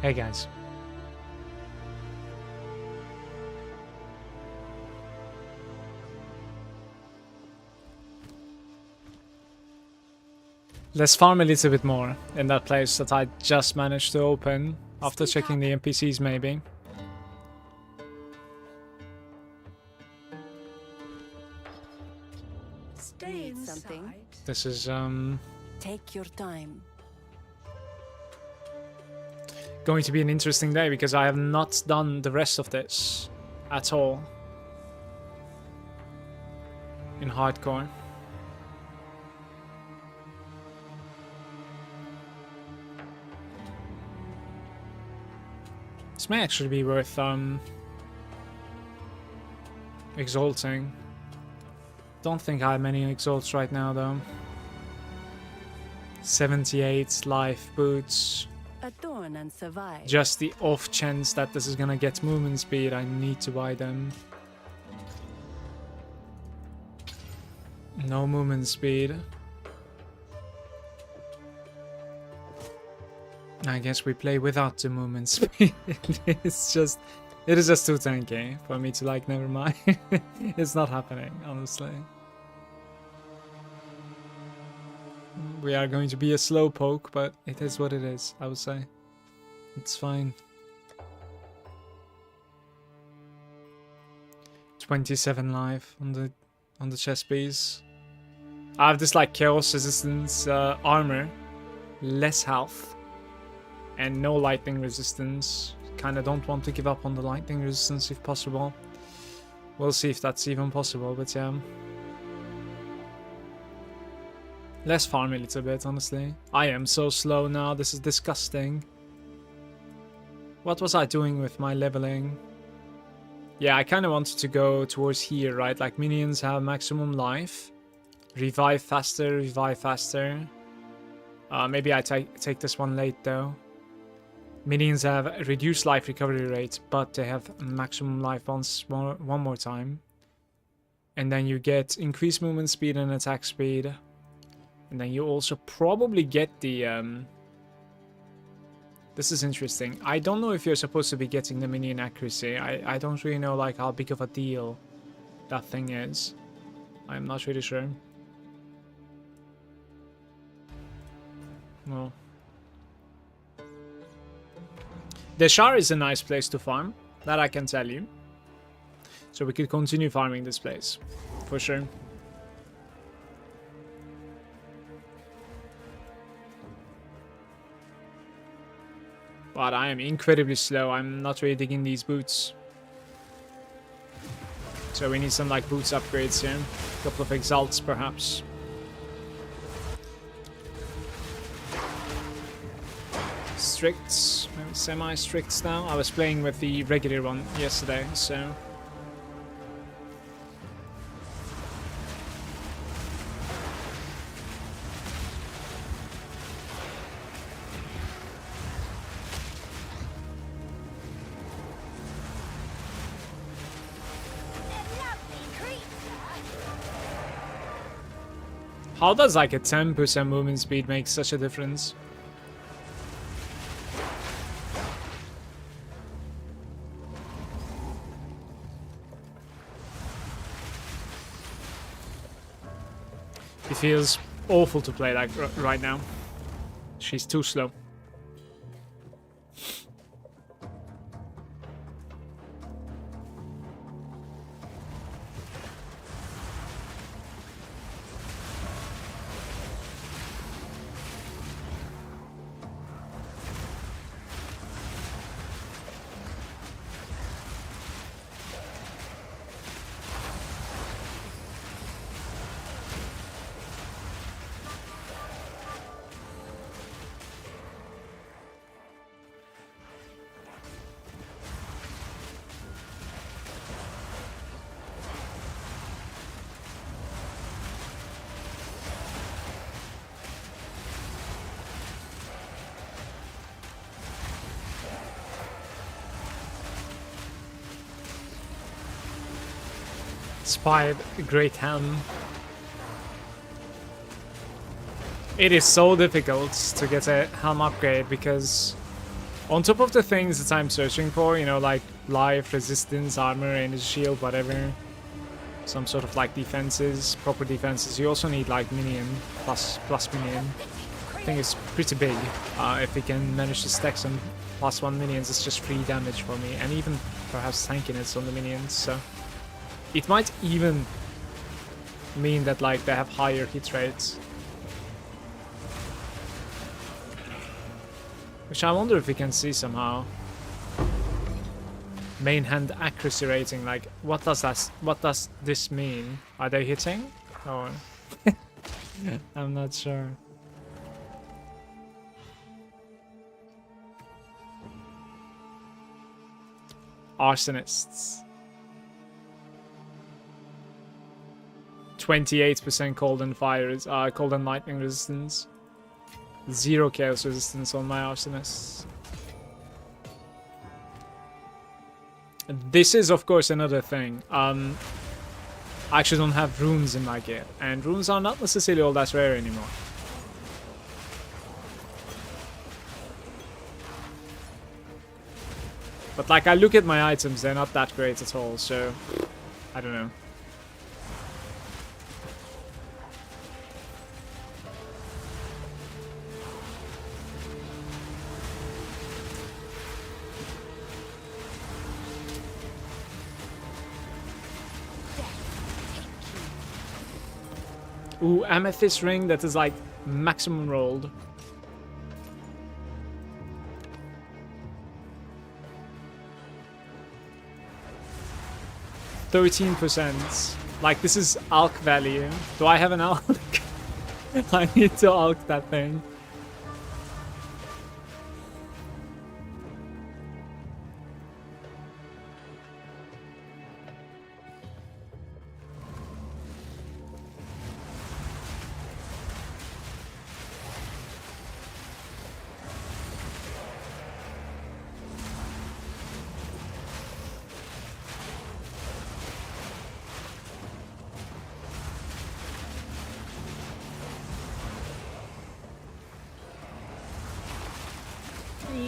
Hey guys. Let's farm a little bit more in that place that I just managed to open after checking the NPCs maybe. Stay inside. Something. This is Take your time. going to be an interesting day because I have not done the rest of this at all in hardcore. This may actually be worth exalting. Don't think I have many exalts right now though. 78 life boots. Adorn and survive. Just the off chance that this is gonna get movement speed, I need to buy them. No movement speed. I guess we play without the movement speed. It is just too tanky for me to like, never mind. It's not happening, honestly. We are going to be a slow poke, but it is what it is, I would say. It's fine. 27 life on the chest piece. I have this like chaos resistance armor, less health, and no lightning resistance. Kinda don't want to give up on the lightning resistance if possible. We'll see if that's even possible, but yeah. Let's farm a little bit, honestly. I am so slow now, this is disgusting. What was I doing with my leveling? Yeah, I kinda wanted to go towards here, right? Like minions have maximum life. Revive faster, revive faster. Maybe I take this one late though. Minions have a reduced life recovery rate, but they have maximum life one more time. And then you get increased movement speed and attack speed. And then you also probably get the... This is interesting. I don't know if you're supposed to be getting the minion accuracy. I don't really know like how big of a deal that thing is. I'm not really sure. Well... The Shard is a nice place to farm, that I can tell you. So we could continue farming this place, for sure. But I am incredibly slow, I'm not really digging these boots. So we need some like boots upgrades here. A couple of exalts perhaps. Stricts, maybe semi-stricts now. I was playing with the regular one yesterday, so... How does like a 10% movement speed make such a difference? It feels awful to play like right now. She's too slow. Inspired Great Helm. It is so difficult to get a helm upgrade because On top of the things that I'm searching for, you know, like life, resistance, armor, energy shield, whatever. Some sort of like defenses, proper defenses. You also need like minion, plus minion. I think it's pretty big. If we can manage to stack some +1 minions, it's just free damage for me. And even perhaps tankiness on the minions, so... It might even mean that like they have higher hit rates. Which I wonder if we can see somehow. Main hand accuracy rating, like what does this mean? Are they hitting? Or I'm not sure. Arsonists. 28% cold and fire, cold and lightning resistance. 0 chaos resistance on my arsonists. This is of course another thing. I actually don't have runes in my gear, and runes are not necessarily all that rare anymore. But like I look at my items, they're not that great at all, so I don't know. Ooh, amethyst ring that is like maximum rolled. %. Like this is alk value. Do I have an alk? I need to alk that thing.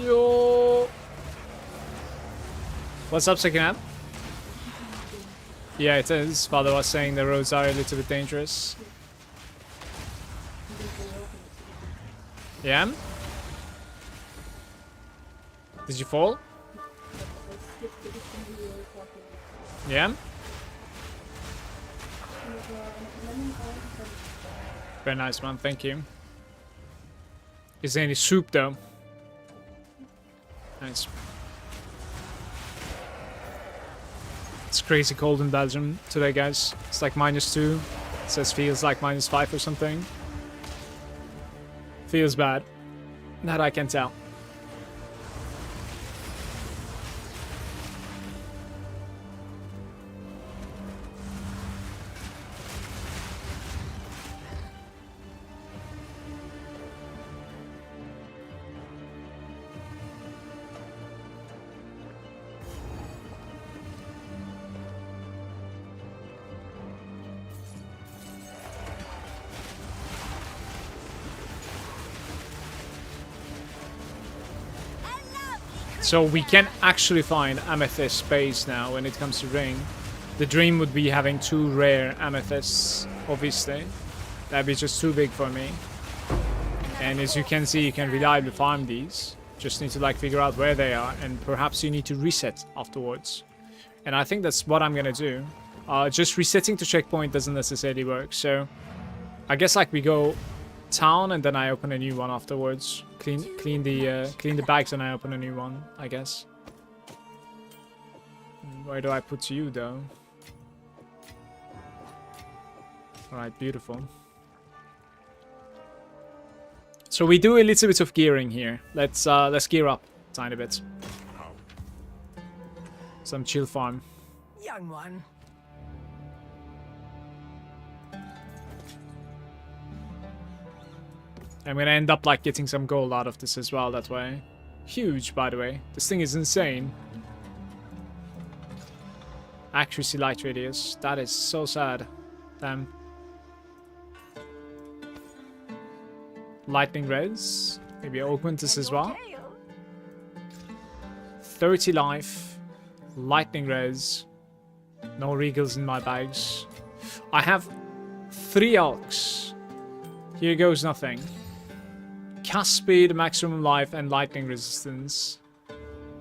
Yo. What's up, second app? Yeah, it is. Father was saying the roads are a little bit dangerous. Yeah? Did you fall? Yeah? Very nice, man. Thank you. Is there any soup, though? Nice. It's crazy cold in Belgium today, guys. It's like -2. It says feels like -5 or something. Feels bad. That I can tell. So we can actually find amethyst space now when it comes to ring. The dream would be having 2 rare amethysts, obviously. That'd be just too big for me. And as you can see, you can reliably farm these. Just need to like figure out where they are, and perhaps you need to reset afterwards. And I think that's what I'm gonna do. Just resetting to checkpoint doesn't necessarily work, so I guess like we go town and then I open a new one afterwards. Clean the bags and I open a new one, I guess. Where do I put you though? Alright, beautiful. So we do a little bit of gearing here. Let's gear up a tiny bit. Some chill farm. Young one. I'm gonna end up like getting some gold out of this as well that way. Huge, by the way. This thing is insane. Accuracy light radius. That is so sad. Damn. Lightning res. Maybe augment this as well. 30 life. Lightning res. No regals in my bags. I have 3 Elks. Here goes nothing. Cast speed, maximum life, and lightning resistance.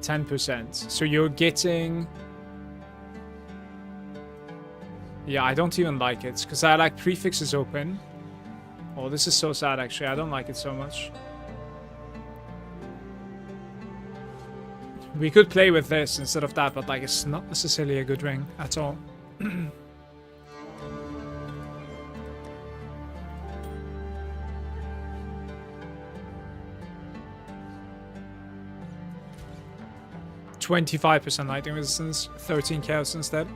10%. So you're getting... Yeah, I don't even like it, because I like prefixes open. Oh, this is so sad, actually. I don't like it so much. We could play with this instead of that, but like it's not necessarily a good ring at all. 25% lightning resistance, 13 chaos instead.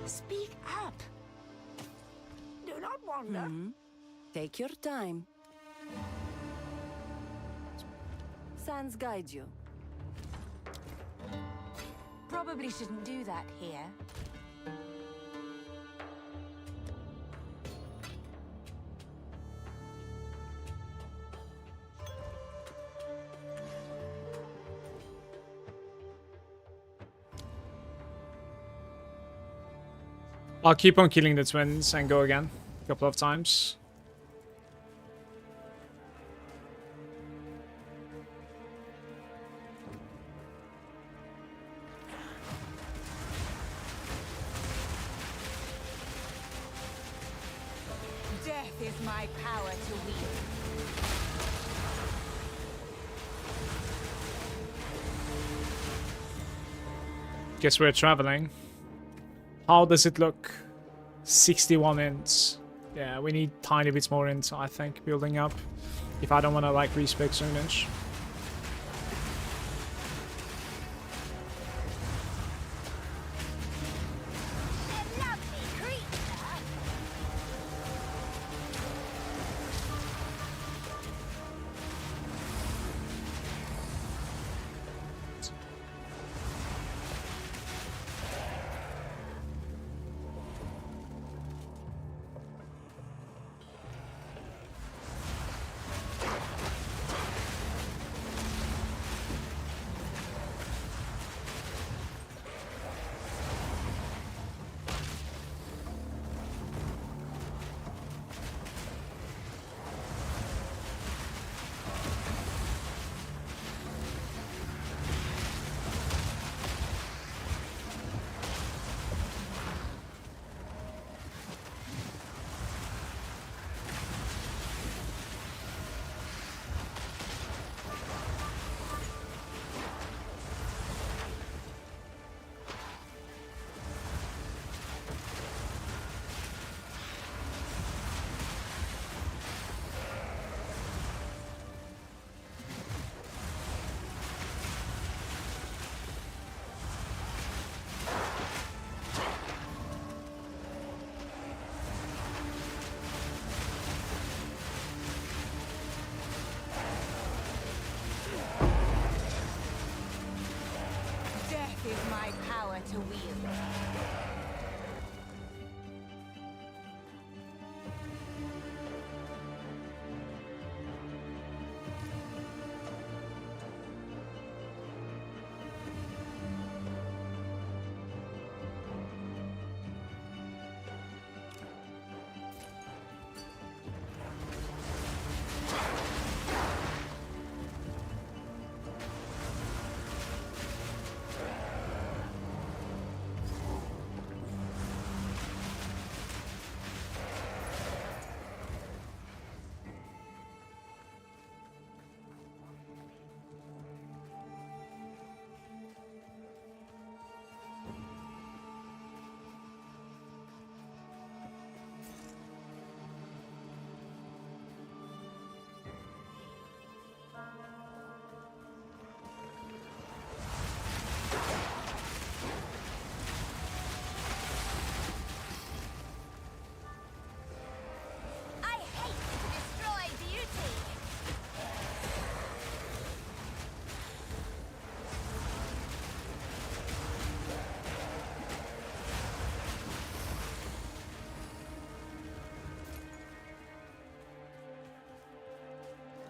Speak up. Do not wander. Take your time. Sands guide you. Probably shouldn't do that here. I'll keep on killing the twins and go again a couple of times. Death is my power to wield. Guess we're traveling. How does it look? 61 ints. Yeah, we need tiny bits more ints, I think, building up. If I don't want to like respec soonish.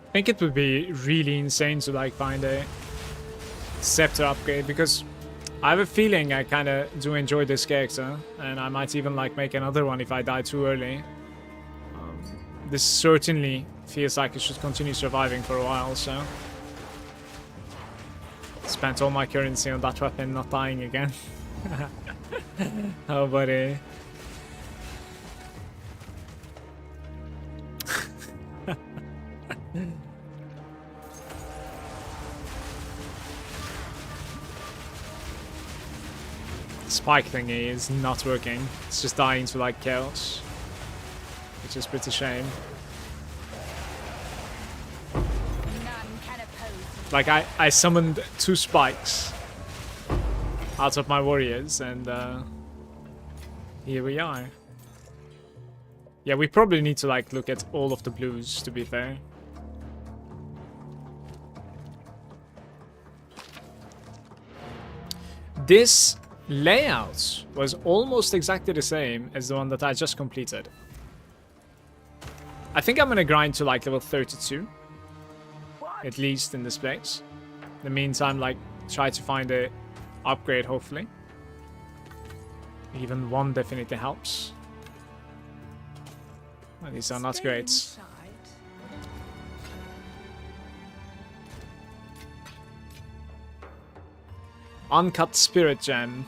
I think it would be really insane to like find a scepter upgrade, because I have a feeling I kind of do enjoy this character, and I might even like make another one if I die too early. This certainly feels like it should continue surviving for a while, so spent all my currency on that weapon not dying again. Oh buddy. Spike thingy is not working. It's just dying to like chaos, which is pretty shame. None can oppose. Like I summoned 2 spikes out of my warriors, and here we are. Yeah, we probably need to like look at all of the blues, to be fair. This layout was almost exactly the same as the one that I just completed. I think I'm gonna grind to like level 32, at least in this place. In the meantime, like try to find a upgrade, hopefully. Even one definitely helps. Well, these are not Stay great. inside. Uncut Spirit Gem.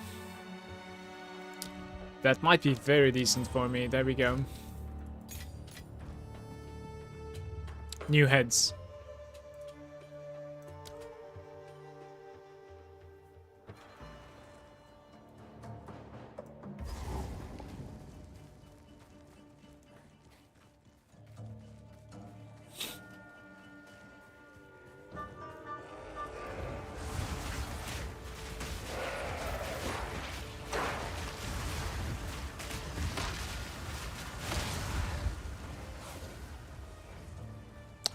That might be very decent for me. There we go. New heads.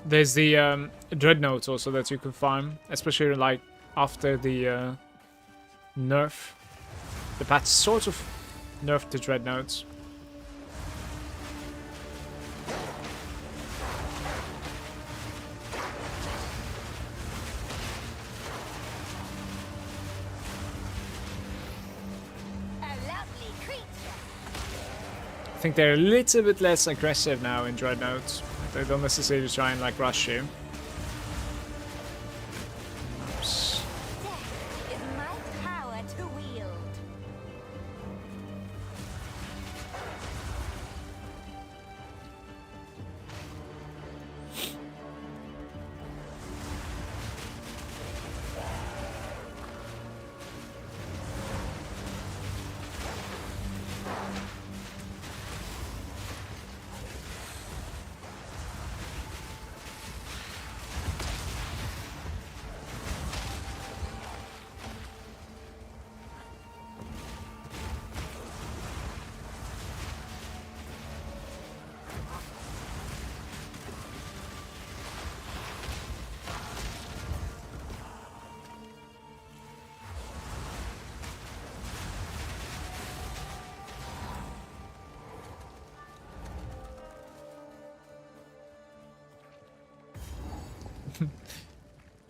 There's the Dreadnought also that you can farm, especially like after the nerf. The patch sort of nerfed the Dreadnoughts. A lovely creature. I think they're a little bit less aggressive now in Dreadnoughts. They don't necessarily try and like rush you. Oops. Death is my power to wield.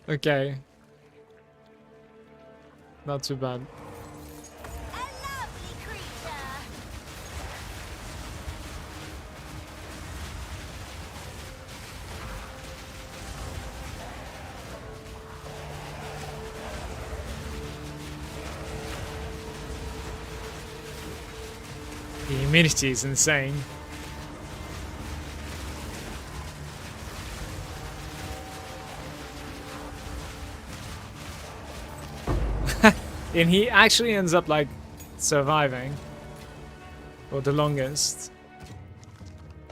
Okay. Not too bad. A lovely creature. The humidity is insane. And he actually ends up like surviving for the longest.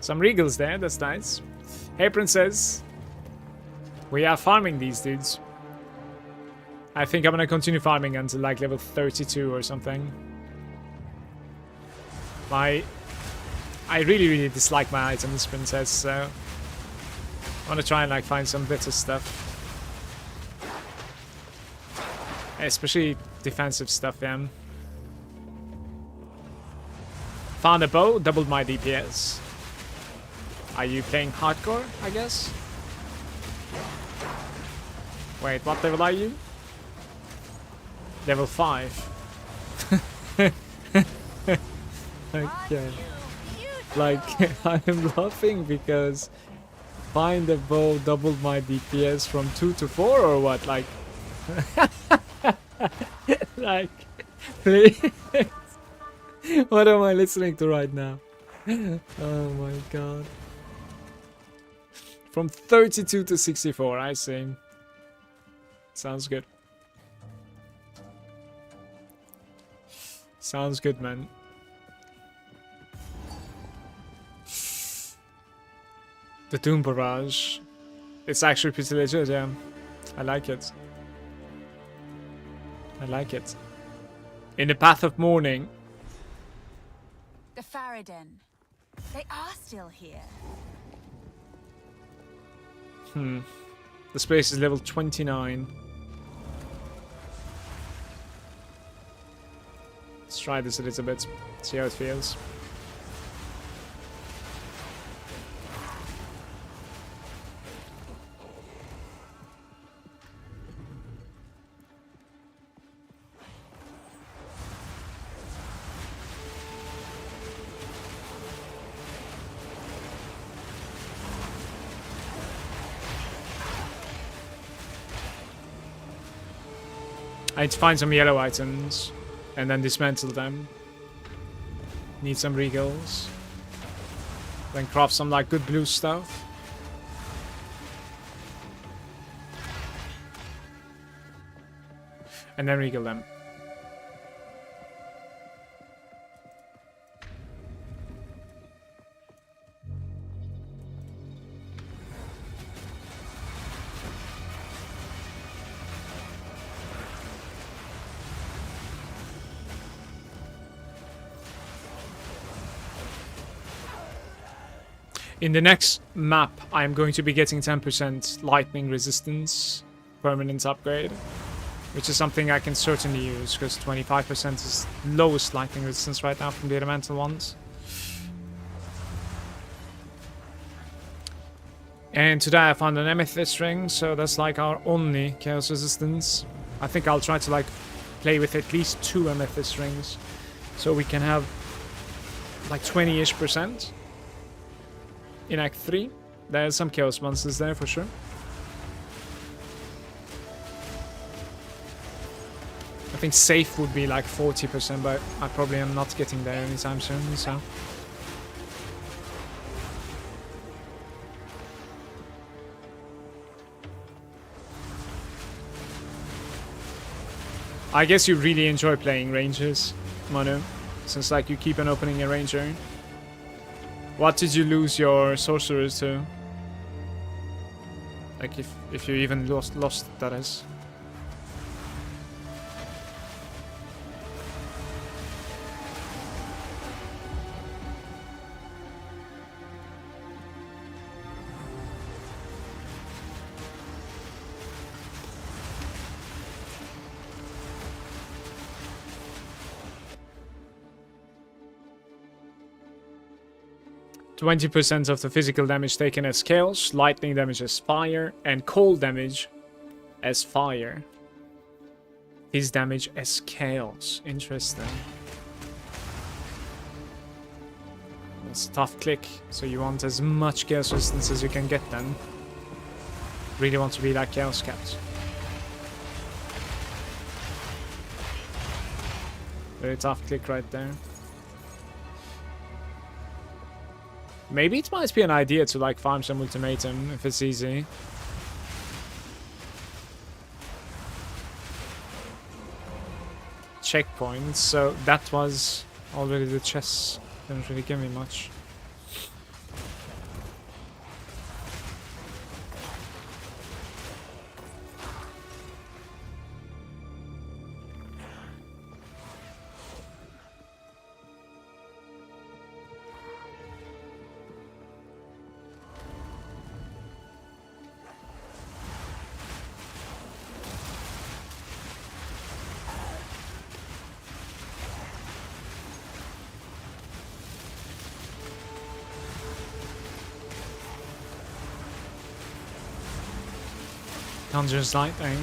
Some regals there, that's nice. Hey princess, we are farming these dudes. I think I'm gonna continue farming until like level 32 or something. I really dislike my items, princess, so I wanna try and like find some better stuff. Especially defensive stuff, yeah. Found a bow, doubled my DPS. Are you playing hardcore, I guess? Wait, what level are you? Level 5. Okay. Like, I am laughing because Find a Bow doubled my DPS from 2 to 4 or what? Like, like, please. What am I listening to right now? Oh my god. From 32 to 64, I see. Sounds good. Sounds good, man. The Doom Barrage. It's actually pretty legit, yeah. I like it. I like it. In the Path of Mourning. The Faradin. They are still here. The space is level 29. Let's try this a little bit. See how it feels. I need to find some yellow items and then dismantle them. Need some regals. Then craft some like good blue stuff. And then regal them. In the next map, I'm going to be getting 10% lightning resistance permanent upgrade, which is something I can certainly use because 25% is lowest lightning resistance right now from the elemental ones. And today I found an amethyst ring, so that's like our only chaos resistance. I think I'll try to like play with at least 2 amethyst rings, so we can have like 20-ish% in Act 3. There's some chaos monsters there for sure. I think safe would be like 40%, but I probably am not getting there anytime soon, so. I guess you really enjoy playing rangers, Manu, since like you keep on opening a ranger. What did you lose your sorcerers to? Like if you even lost that is. %20 of the physical damage taken as chaos, lightning damage as fire, and cold damage as fire. His damage as chaos. Interesting. It's a tough click, so you want as much chaos resistance as you can get then. Really want to be like Chaos Cat. Very tough click right there. Maybe it might be an idea to like farm some ultimatum if it's easy. Checkpoints, so that was already the chess. Didn't really give me much. Conjures lightning.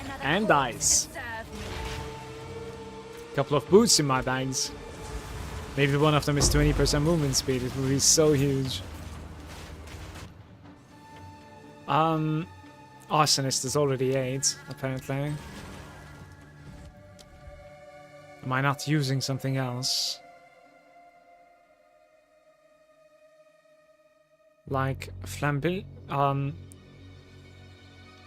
Another And cause dies. to serve me. Couple of boots in my bags. Maybe one of them is 20% movement speed. It would be so huge. Arsonist is already 8, apparently. Am I not using something else? Like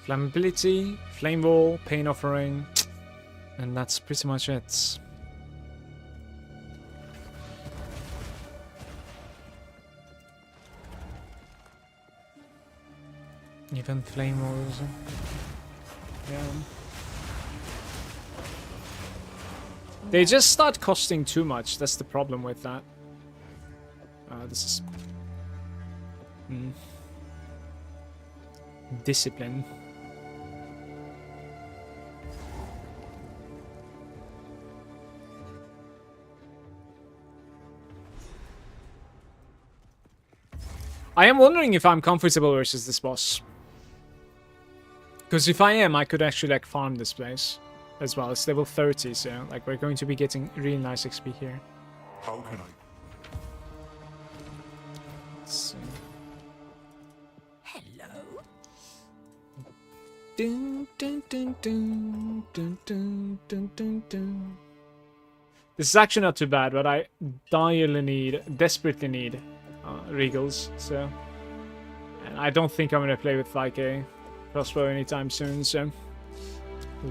flammability, flame wall, pain offering, and that's pretty much it. Even flame walls. Yeah. They just start costing too much. That's the problem with that. This is discipline. I am wondering if I'm comfortable versus this boss. Because if I am, I could actually like farm this place as well. It's level 30, so like we're going to be getting really nice XP here. How can I? Let's see. Hello. Dun, dun, dun, dun, dun, dun, dun, dun, dun. This is actually not too bad, but I desperately need regals, so. And I don't think I'm gonna play with like a crossbow anytime soon, so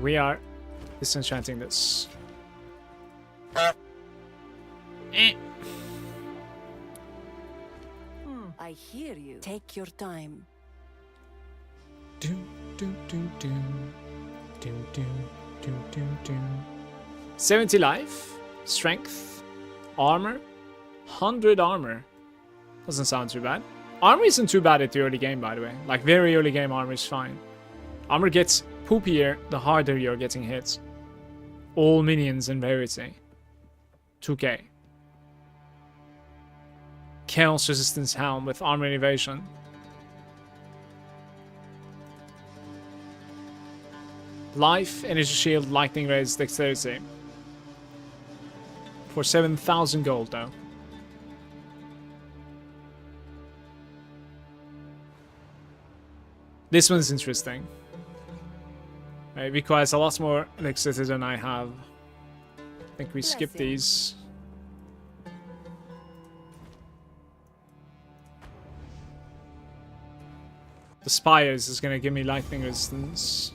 we are disenchanting this. I hear you. Take your time. 70 life, strength, armor, 100 armor. Doesn't sound too bad. Armor isn't too bad at the early game, by the way. Like, very early game armor is fine. Armor gets poopier the harder you're getting hit. All minions in Verity. 2k. Chaos Resistance Helm with armor and evasion. Life, energy shield, lightning rays, dexterity. For 7,000 gold, though. This one's interesting. It requires a lot more electricity than I have. I think we skip these. The Spires is gonna give me lightning resistance.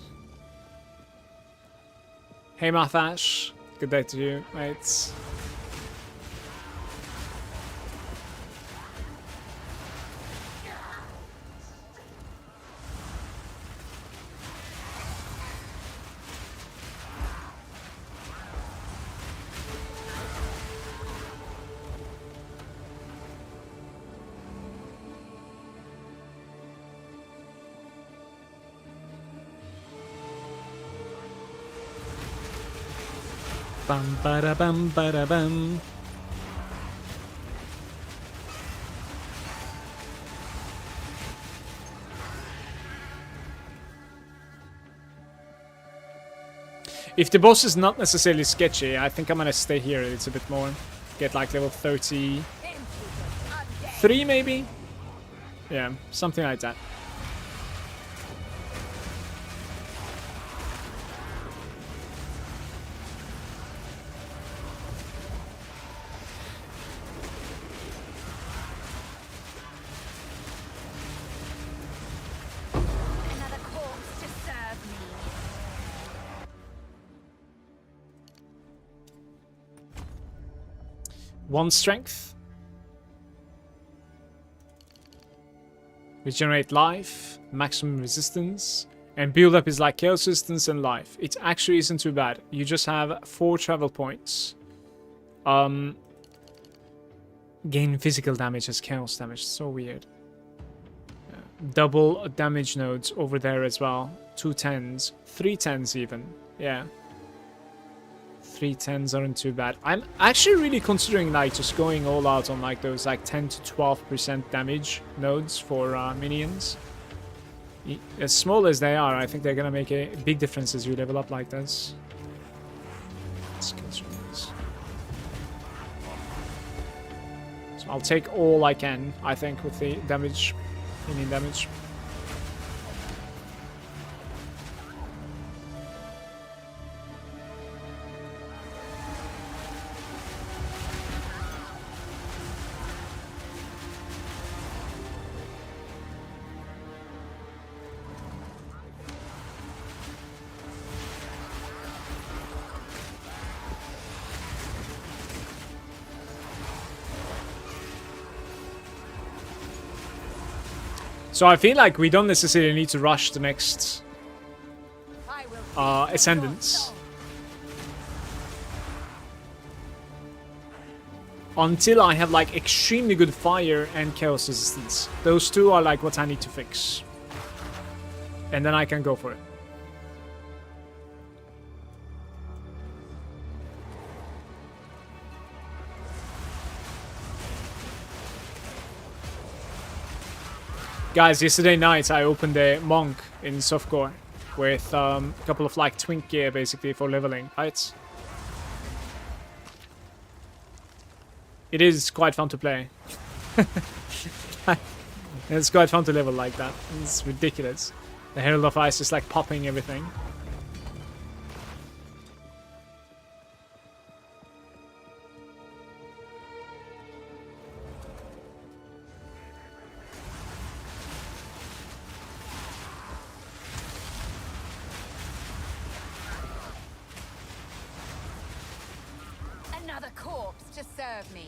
Hey Mathash, good day to you, mates. Bum bada bum bada bum. If the boss is not necessarily sketchy, I think I'm gonna stay here a little bit more. Get like level 33 maybe? Yeah, something like that. Another corpse to serve me. One strength. Regenerate life, maximum resistance, and build up is like chaos resistance and life. It actually isn't too bad. You just have 4 travel points. Gain physical damage as chaos damage. So weird. Double damage nodes over there as well. 2 10s, 3 10s even. Yeah. 3 10s aren't too bad. I'm actually really considering like just going all out on like those like 10 to 12% damage nodes for minions. As small as they are, I think they're gonna make a big difference as you level up like this. Skills release. So I'll take all I can, I think, with the damage, healing damage. So I feel like we don't necessarily need to rush the next Ascendants until I have like extremely good fire and chaos resistance. Those two are like what I need to fix. And then I can go for it. Guys, yesterday night I opened a monk in softcore with a couple of like twink gear basically for leveling, right? It is quite fun to play. It's quite fun to level like that. It's ridiculous. The Herald of Ice is like popping everything. Another corpse to serve me.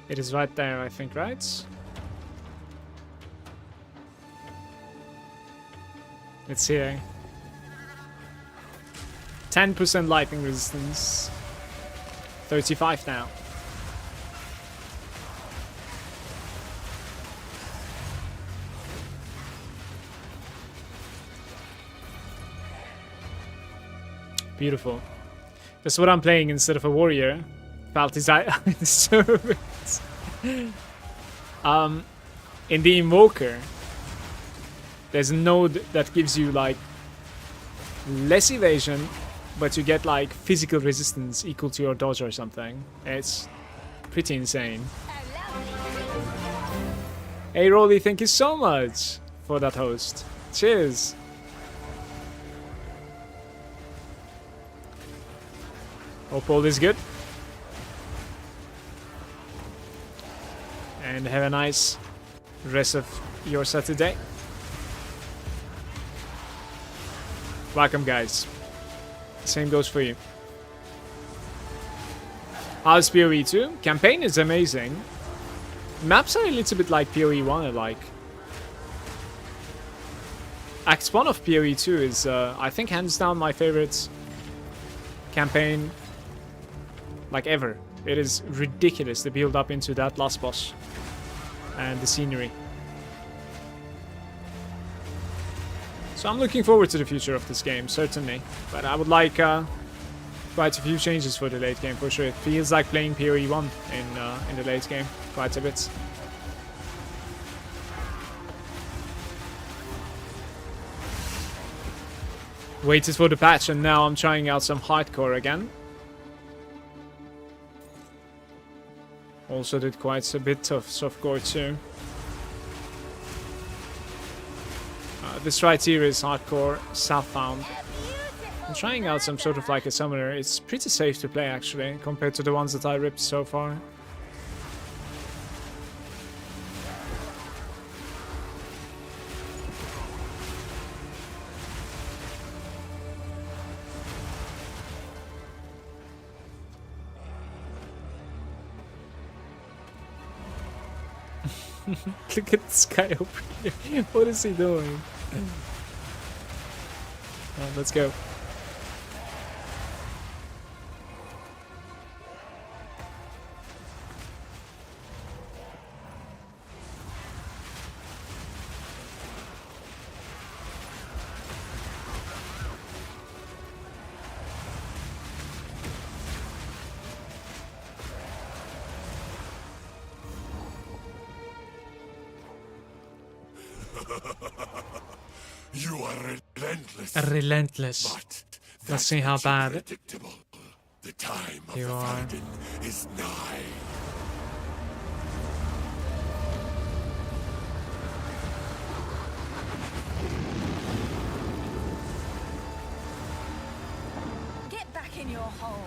It is right there, I think, right? It's here. 10% lightning resistance. 35 now. Beautiful. That's what I'm playing instead of a warrior. Felt his eye servant. In the Invoker, there's a node that gives you like less evasion, but you get like physical resistance equal to your dodge or something. It's pretty insane. Hey Rolly, thank you so much for that host. Cheers. Hope all is good. And have a nice rest of your Saturday. Welcome, guys. Same goes for you. How's PoE 2? Campaign is amazing. Maps are a little bit like PoE 1, I like. Act 1 of PoE 2 is, I think, hands down my favorite campaign, like, ever. It is ridiculous, the build up into that last boss. And the scenery. So I'm looking forward to the future of this game, certainly. But I would like quite a few changes for the late game, for sure. It feels like playing PoE 1 in the late game, quite a bit. Waited for the patch and now I'm trying out some hardcore again. Also did quite a bit of softcore too. This right here is hardcore Southbound. I'm trying out some sort of like a summoner. It's pretty safe to play actually, compared to the ones that I ripped so far. Look at this guy over here. What is he doing? Let's go. You are relentless. Relentless. But Let's see how bad predictable. The time of you the are. fighting is nigh. Get back in your hole.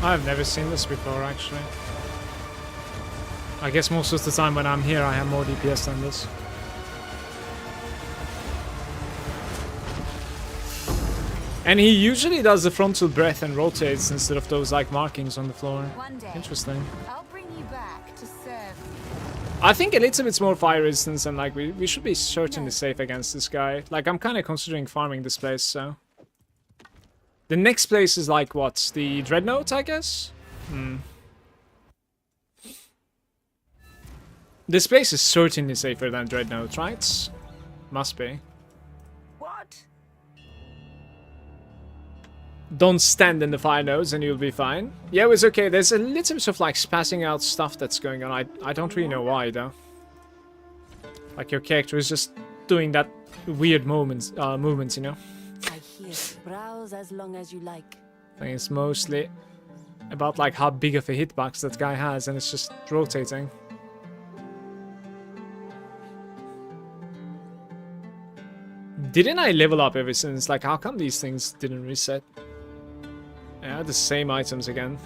I've never seen this before, actually. I guess most of the time when I'm here, I have more DPS than this. And he usually does the frontal breath and rotates instead of those like markings on the floor. One day, Interesting. I'll bring you back to serve me. I think a little bit more fire resistance and like we should be certainly safe against this guy. Like I'm kind of considering farming this place, so. The next place is like what? The Dreadnought, I guess? This place is certainly safer than Dreadnought, right? Must be. What? Don't stand in the fire nodes and you'll be fine. Yeah, it's okay. There's a little bit of like spazzing out stuff that's going on. I don't really know why though. Like your character is just doing that weird movements, you know? I hear you. Browse as long as you like. I think it's mostly about like how big of a hitbox that guy has and it's just rotating. Didn't I level up ever since? Like how come these things didn't reset? Yeah, the same items again.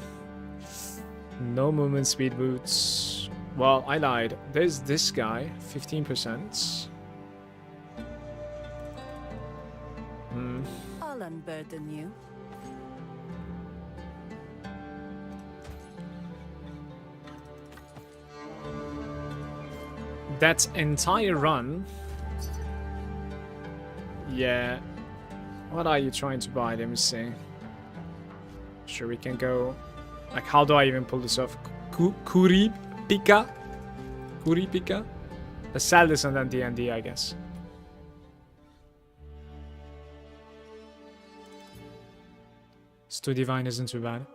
No movement speed boots. Well, I lied. There's this guy, 15%. I'll unburden you. That entire run. Yeah. What are you trying to buy? Let me see. Sure, we can go. Like, how do I even pull this off? Kuripika? Kuripika? Let's sell this and then D&D, I guess. Stu Divine isn't too bad.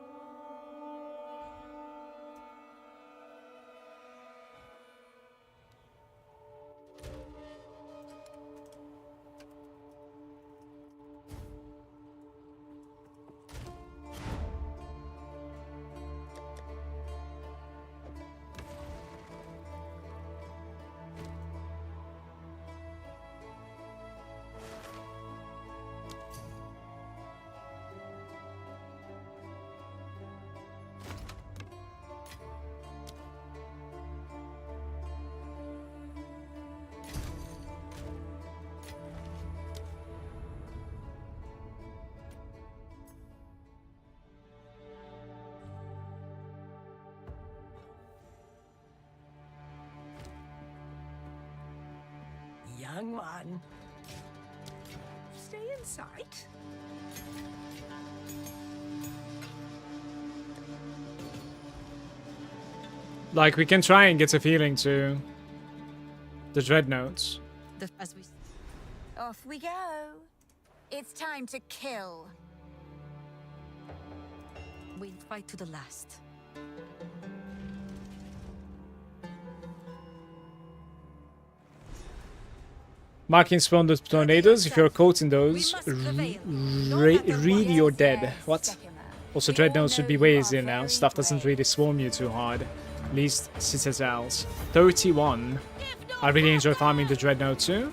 Young one. Stay in sight. Like, we can try and get a feeling to the Dreadnoughts. Off we go. It's time to kill. We'll fight to the last. Marking spawn those tornadoes. If you're caught in those, really you're dead. What? Also, Dreadnoughts should be way easier now. Stuff doesn't really swarm you too hard. At least Citadels. 31. I really enjoy farming the Dreadnought too.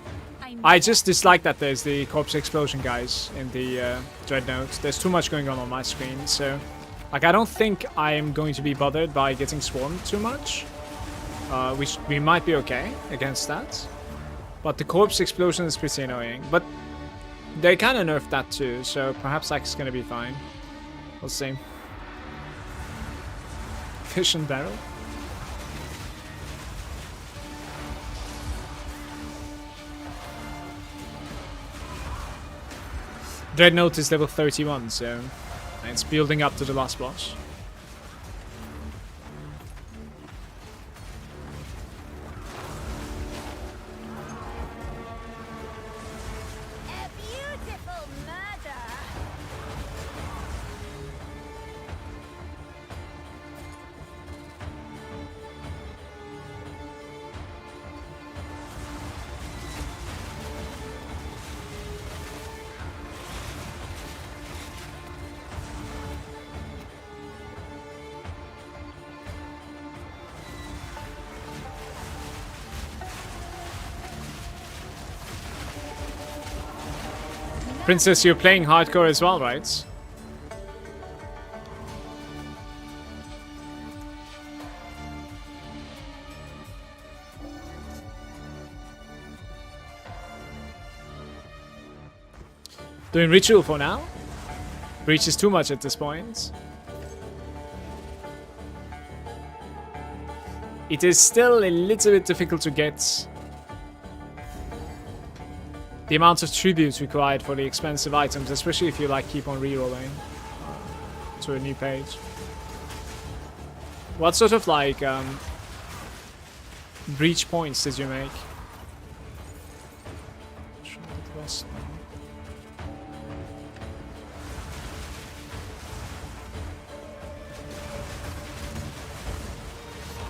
I just dislike that there's the corpse explosion guys in the Dreadnought. There's too much going on my screen, so... Like, I don't think I am going to be bothered by getting swarmed too much. We might be okay against that. But the corpse explosion is pretty annoying. But they kind of nerfed that too, so perhaps that's gonna be fine. We'll see. Fish and barrel? Dreadnought is level 31, so it's building up to the last boss. A beautiful murder. Princess, you're playing hardcore as well, right? Doing ritual for now. Breach is too much at this point. It is still a little bit difficult to get the amount of tributes required for the expensive items, especially if you like keep on rerolling to a new page. What sort of like breach points did you make?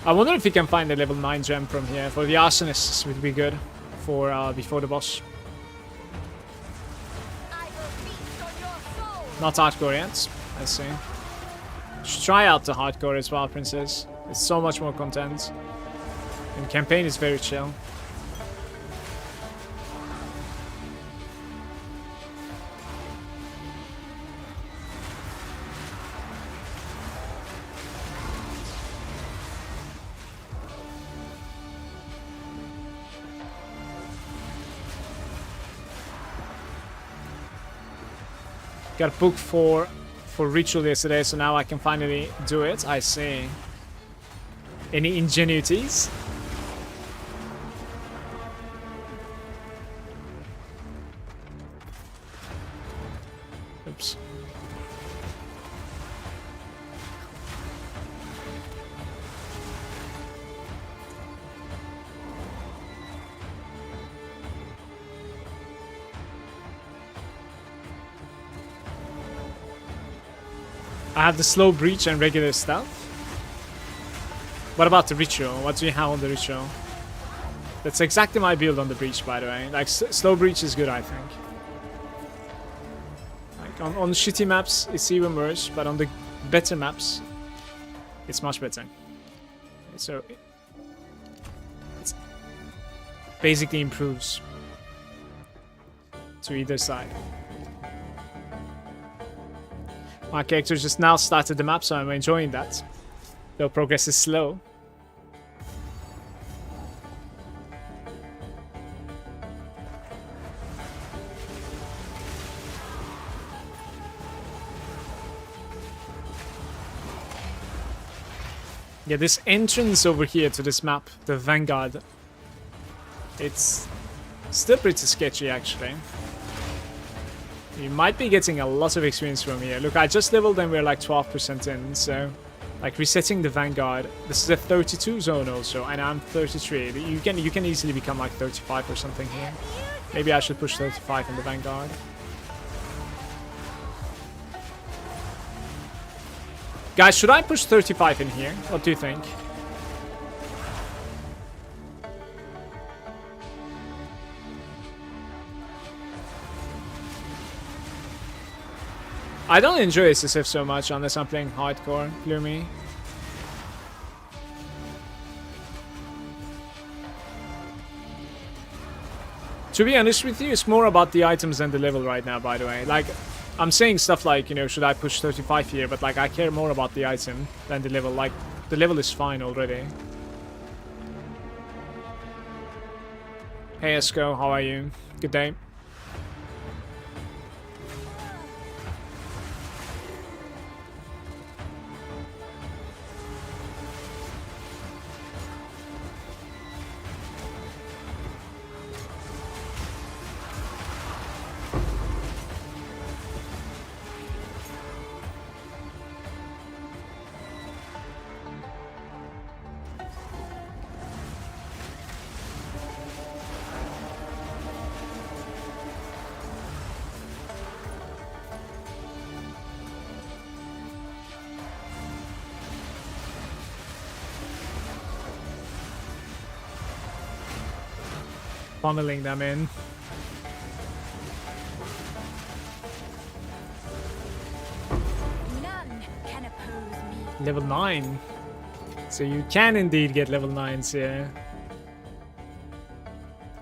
I wonder if we can find a level 9 gem from here. For the arsonists would be good for before the boss. Not hardcore yet, I see. Should try out the hardcore as well, Princess. It's so much more content. And campaign is very chill. Got booked for ritual yesterday, so now I can finally do it. I see. Any ingenuities? Oops. I have the slow breach and regular stealth. What about the ritual? What do you have on the ritual? That's exactly my build on the breach, by the way. Like slow breach is good, I think. Like on shitty maps, it's even worse, but on the better maps, it's much better. So it basically improves to either side. My character just now started the map, so I'm enjoying that. Though progress is slow. Yeah, this entrance over here to this map, the Vanguard, it's still pretty sketchy actually. You might be getting a lot of experience from here. Look, I just leveled and we're like 12% in, so like resetting the Vanguard. This is a 32 zone also, and I'm 33. You can easily become like 35 or something here. Maybe I should push 35 in the Vanguard. Guys, should I push 35 in here? What do you think? I don't enjoy SSF so much unless I'm playing hardcore, Gloomy. To be honest with you, it's more about the items than the level right now, by the way. Like, I'm saying stuff like, you know, should I push 35 here? But like, I care more about the item than the level. Like, the level is fine already. Hey Esco, how are you? Good day. funneling them in. None can oppose me. Level 9. So you can indeed get level 9s here.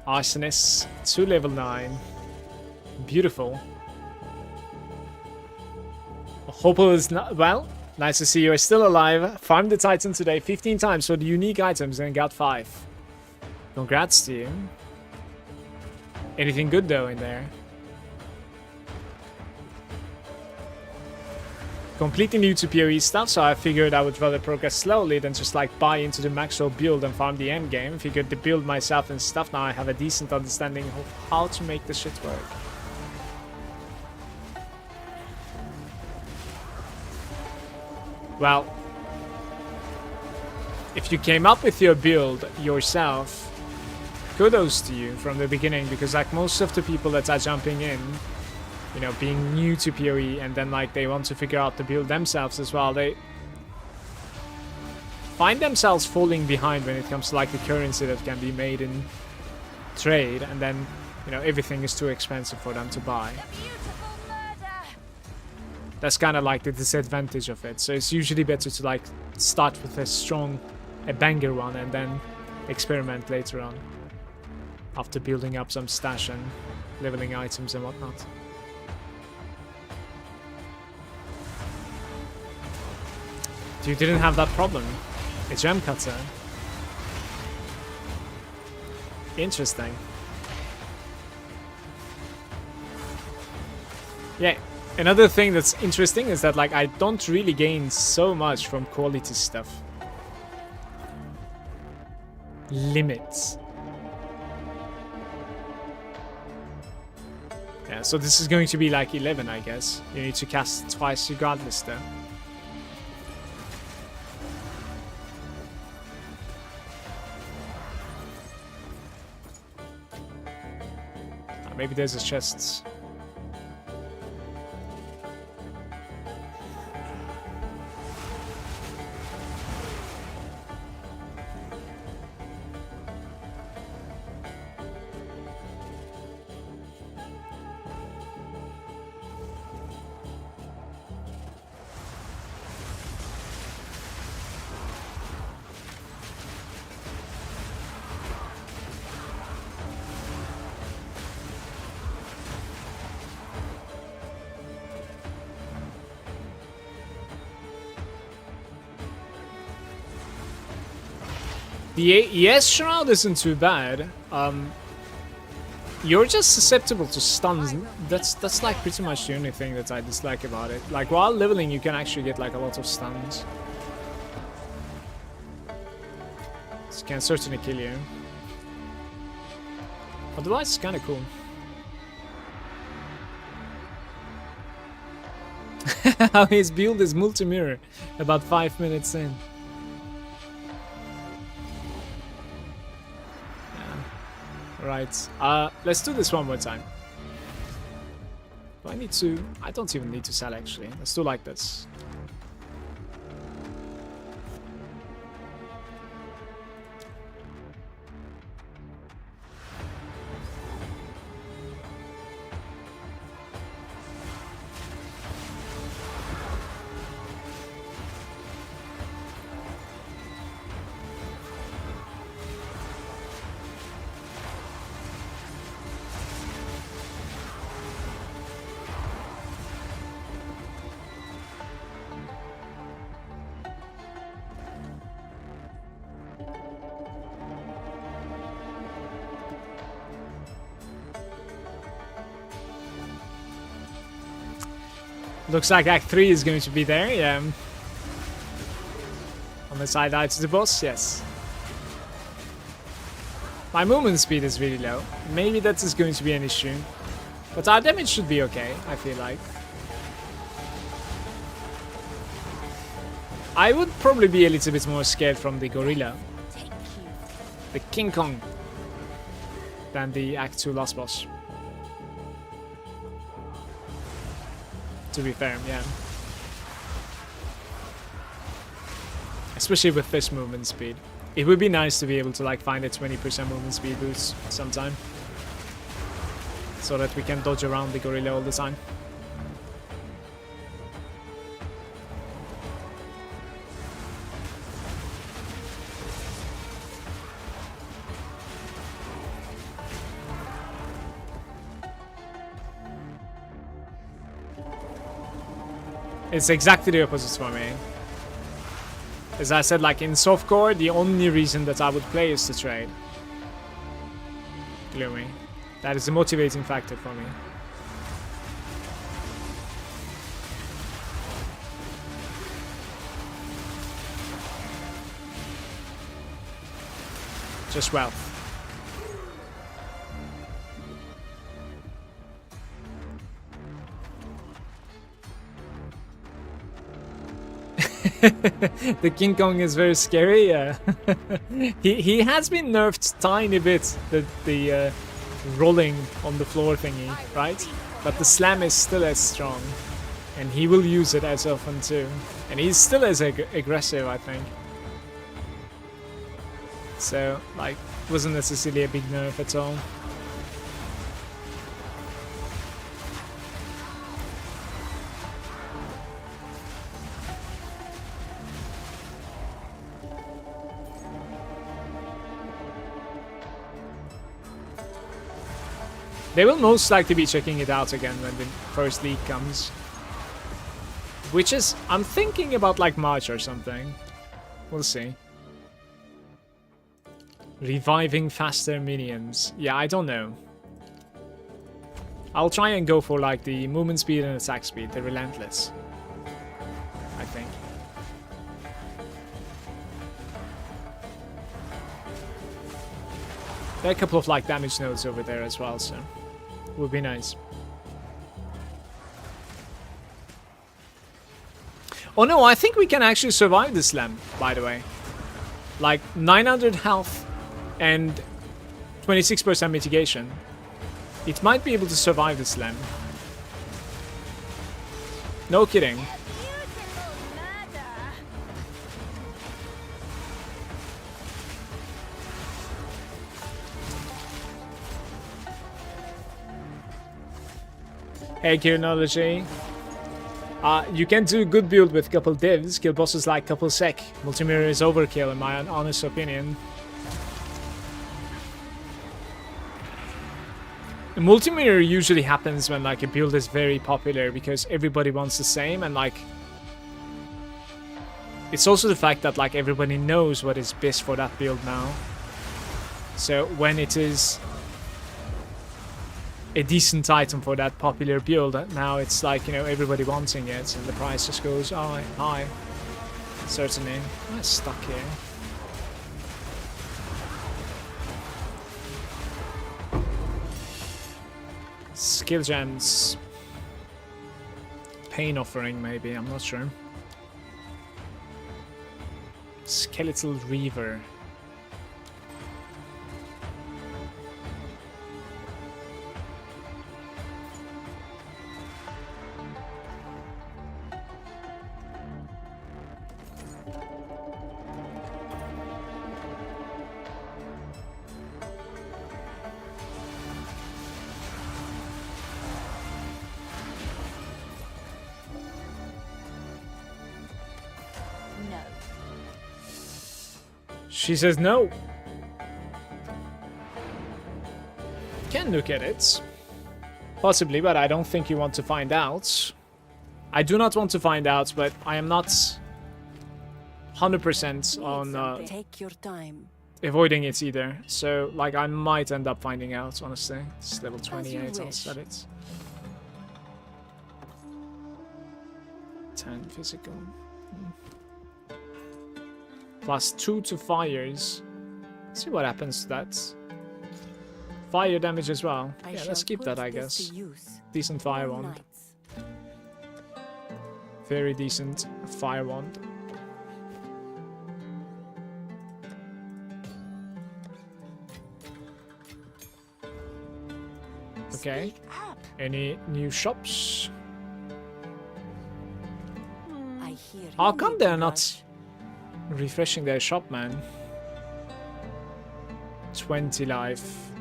Arsonist to level 9. Beautiful. Hoppo is not well. Nice to see you are still alive. Farmed the Titan today 15 times for the unique items and got 5. Congrats to you. Anything good though in there? Completely new to PoE stuff, so I figured I would rather progress slowly than just like buy into the maxwell build and farm the end game. Figured to build myself and stuff. Now I have a decent understanding of how to make the shit work. Well, if you came up with your build yourself, kudos to you from the beginning, because like most of the people that are jumping in, you know, being new to PoE and then like they want to figure out the build themselves as well, they find themselves falling behind when it comes to like the currency that can be made in trade, and then, you know, everything is too expensive for them to buy. Beautiful murder. That's kind of like the disadvantage of it. So it's usually better to like start with a banger one and then experiment later on after building up some stash and leveling items and whatnot. You didn't have that problem. A gem cutter. Interesting. Yeah, another thing that's interesting is that like I don't really gain so much from quality stuff. Limits. Yeah, so this is going to be like 11, I guess. You need to cast twice regardless though. Maybe there's a chest. The ES Shroud isn't too bad. You're just susceptible to stuns. That's like pretty much the only thing that I dislike about it. Like while leveling, you can actually get like a lot of stuns. This can certainly kill you. Otherwise, it's kind of cool. How his build is multi-mirror about 5 minutes in. Right, let's do this one more time. Do I need to? I don't even need to sell actually. Let's do like this. Looks like Act 3 is going to be there, yeah. On the side eye to the boss, yes. My movement speed is really low. Maybe that is going to be an issue. But our damage should be okay, I feel like. I would probably be a little bit more scared from the gorilla, the King Kong, than the Act 2 last boss. To be fair, yeah. Especially with this movement speed. It would be nice to be able to like find a 20% movement speed boost sometime, so that we can dodge around the gorilla all the time. It's exactly the opposite for me. As I said, like in softcore, the only reason that I would play is to trade. Gloomy. That is a motivating factor for me. Just wealth. The King Kong is very scary. Yeah, he has been nerfed tiny bit. The rolling on the floor thingy, right? But the slam is still as strong, and he will use it as often too. And he's still as aggressive, I think. So like, wasn't necessarily a big nerf at all. They will most likely be checking it out again when the first league comes. Which is, I'm thinking about like March or something. We'll see. Reviving faster minions. Yeah, I don't know. I'll try and go for like the movement speed and attack speed, the relentless. I think. There are a couple of like damage nodes over there as well, so would be nice. Oh no, I think we can actually survive the slam, by the way. Like 900 health and 26% mitigation. It might be able to survive the slam. No kidding. Hey, Kirinology. You can do a good build with couple divs, kill bosses like couple sec. Multimirror is overkill in my honest opinion. The multimirror usually happens when like a build is very popular because everybody wants the same, and like it's also the fact that like everybody knows what is best for that build now. So when it is a decent item for that popular build, now it's like, you know, everybody wanting it and the price just goes high. Certainly. I'm stuck here. Skill gems. Pain offering maybe, I'm not sure. Skeletal Reaver. She says no. Can look at it. Possibly, but I don't think you want to find out. I do not want to find out, but I am not 100% on Take your time. avoiding it either. So, like, I might end up finding out, honestly. It's level 28, I'll set it. 10 physical. +2 to fires. Let's see what happens to that. Fire damage as well. Yeah, let's keep that, I guess. Decent fire wand. Very decent fire wand. Okay. Any new shops? How come they're not refreshing their shop, man? 20 life.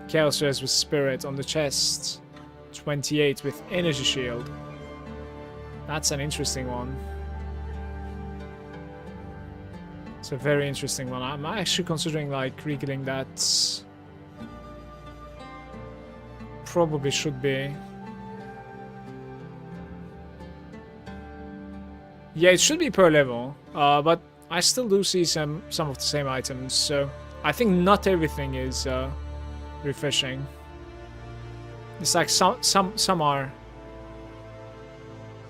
Chaos Res with Spirit on the chest. 28 with Energy Shield. That's an interesting one. It's a very interesting one. I'm actually considering like regetting that. Probably should be. Yeah, it should be per level, but I still do see some of the same items, so I think not everything is refreshing. It's like some are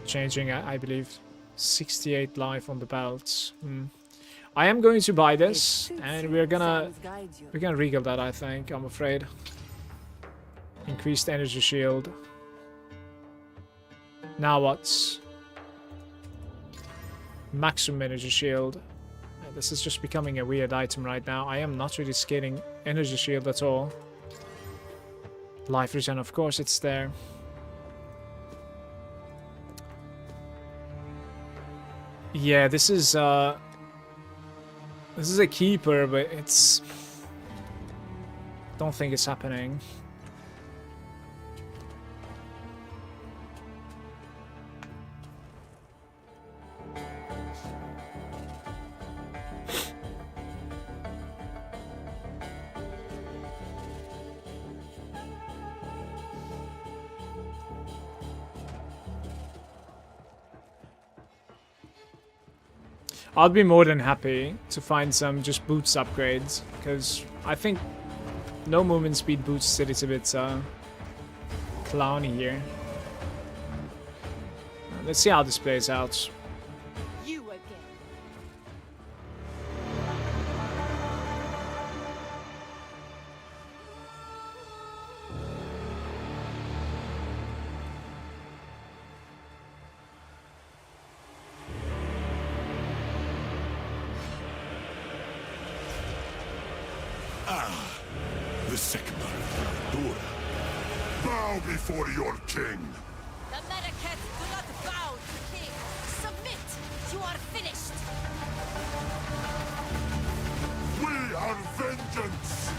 changing, I believe. 68 life on the belts. I am going to buy this, and we're gonna regal that. I think. I'm afraid. Increased energy shield. Now what's maximum energy shield? This is just becoming a weird item right now. I am not really scaling energy shield at all. Life regen, of course, it's there. Yeah, this is a keeper, but it's don't think it's happening. I'd be more than happy to find some just boots upgrades, because I think no movement speed boots it is a bit clowny here. Let's see how this plays out. You again. The second Dora. Bow before your king. The Malagant do not bow to king. Submit. You are finished. We are vengeance.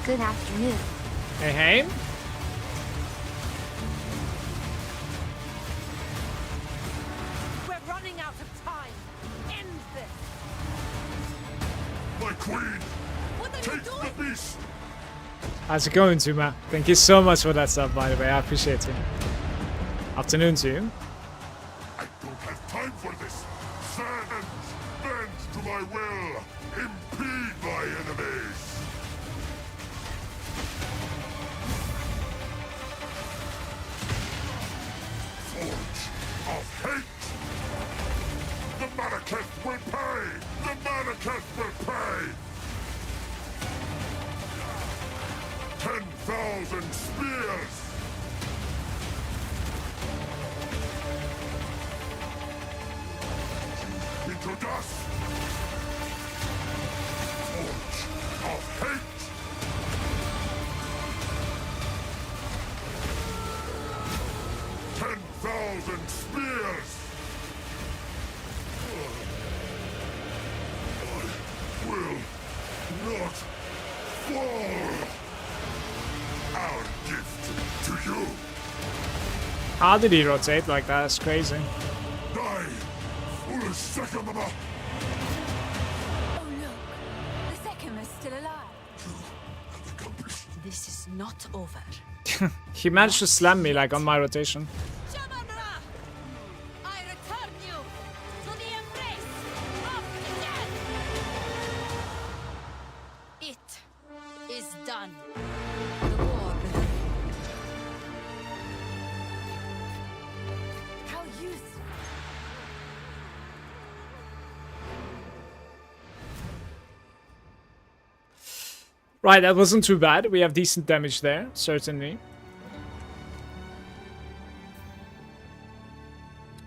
Good afternoon. Hey, hey. We're running out of time. End this. My queen. What are you Take doing? the beast. How's it going, Tuma? Thank you so much for that stuff, by the way. I appreciate it. Afternoon to you. I don't have time for this. Stand. Bend to my will. Impede my enemies. Forge of hate. The Malagant will pay. The Malagant will pay. 10,000 spears. Into dust. Forge of hate. Thousand spears! I will not fall! Our gift to you! How did he rotate like that? That's crazy. Die! Foolish Sakamama! Oh look, the second is still alive. You have accomplished. This is not over. He managed to slam me like on my rotation. Shamanra! I return you to the embrace of death! It is done. The war began. How useful. Right, that wasn't too bad. We have decent damage there, certainly.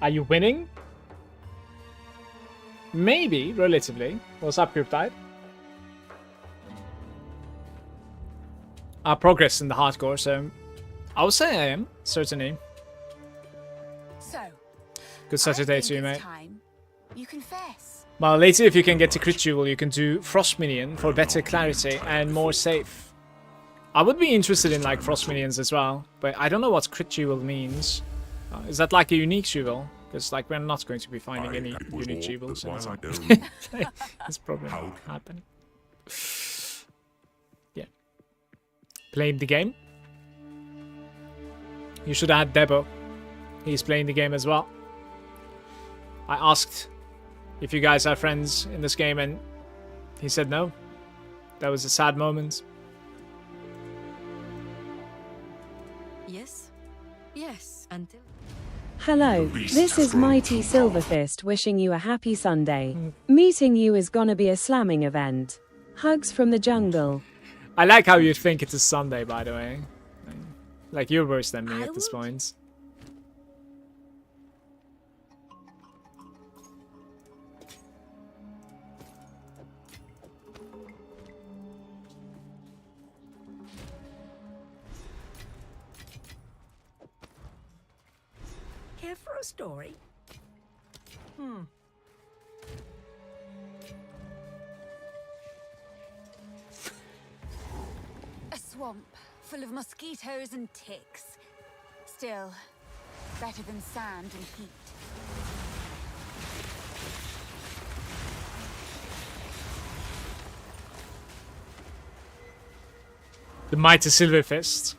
Are you winning? Maybe, relatively. What's up, Cryptide? I progressed in the hardcore, so I would say I am, certainly. So, Good Saturday to you, mate. time you confess. Well, later if you can get to crit jewel, you can do Frost Minion for better clarity and more safe. I would be interested in like Frost Minions as well, but I don't know what crit jewel means. Is that like a unique jewel? Because like we're not going to be finding any unique jewels. That's probably not happening. Yeah. Playing the game. You should add Debo. He's playing the game as well. I asked if you guys are friends in this game and he said no. That was a sad moment. Yes. Yes. Until. Hello, this is Mighty Silverfist wishing you a happy Sunday. Meeting you is gonna be a slamming event. Hugs from the jungle. I like how you think it's a Sunday, by the way. Like, you're worse than me at this point. Here for a story? A swamp full of mosquitoes and ticks. Still, better than sand and heat. The mighty Silverfist.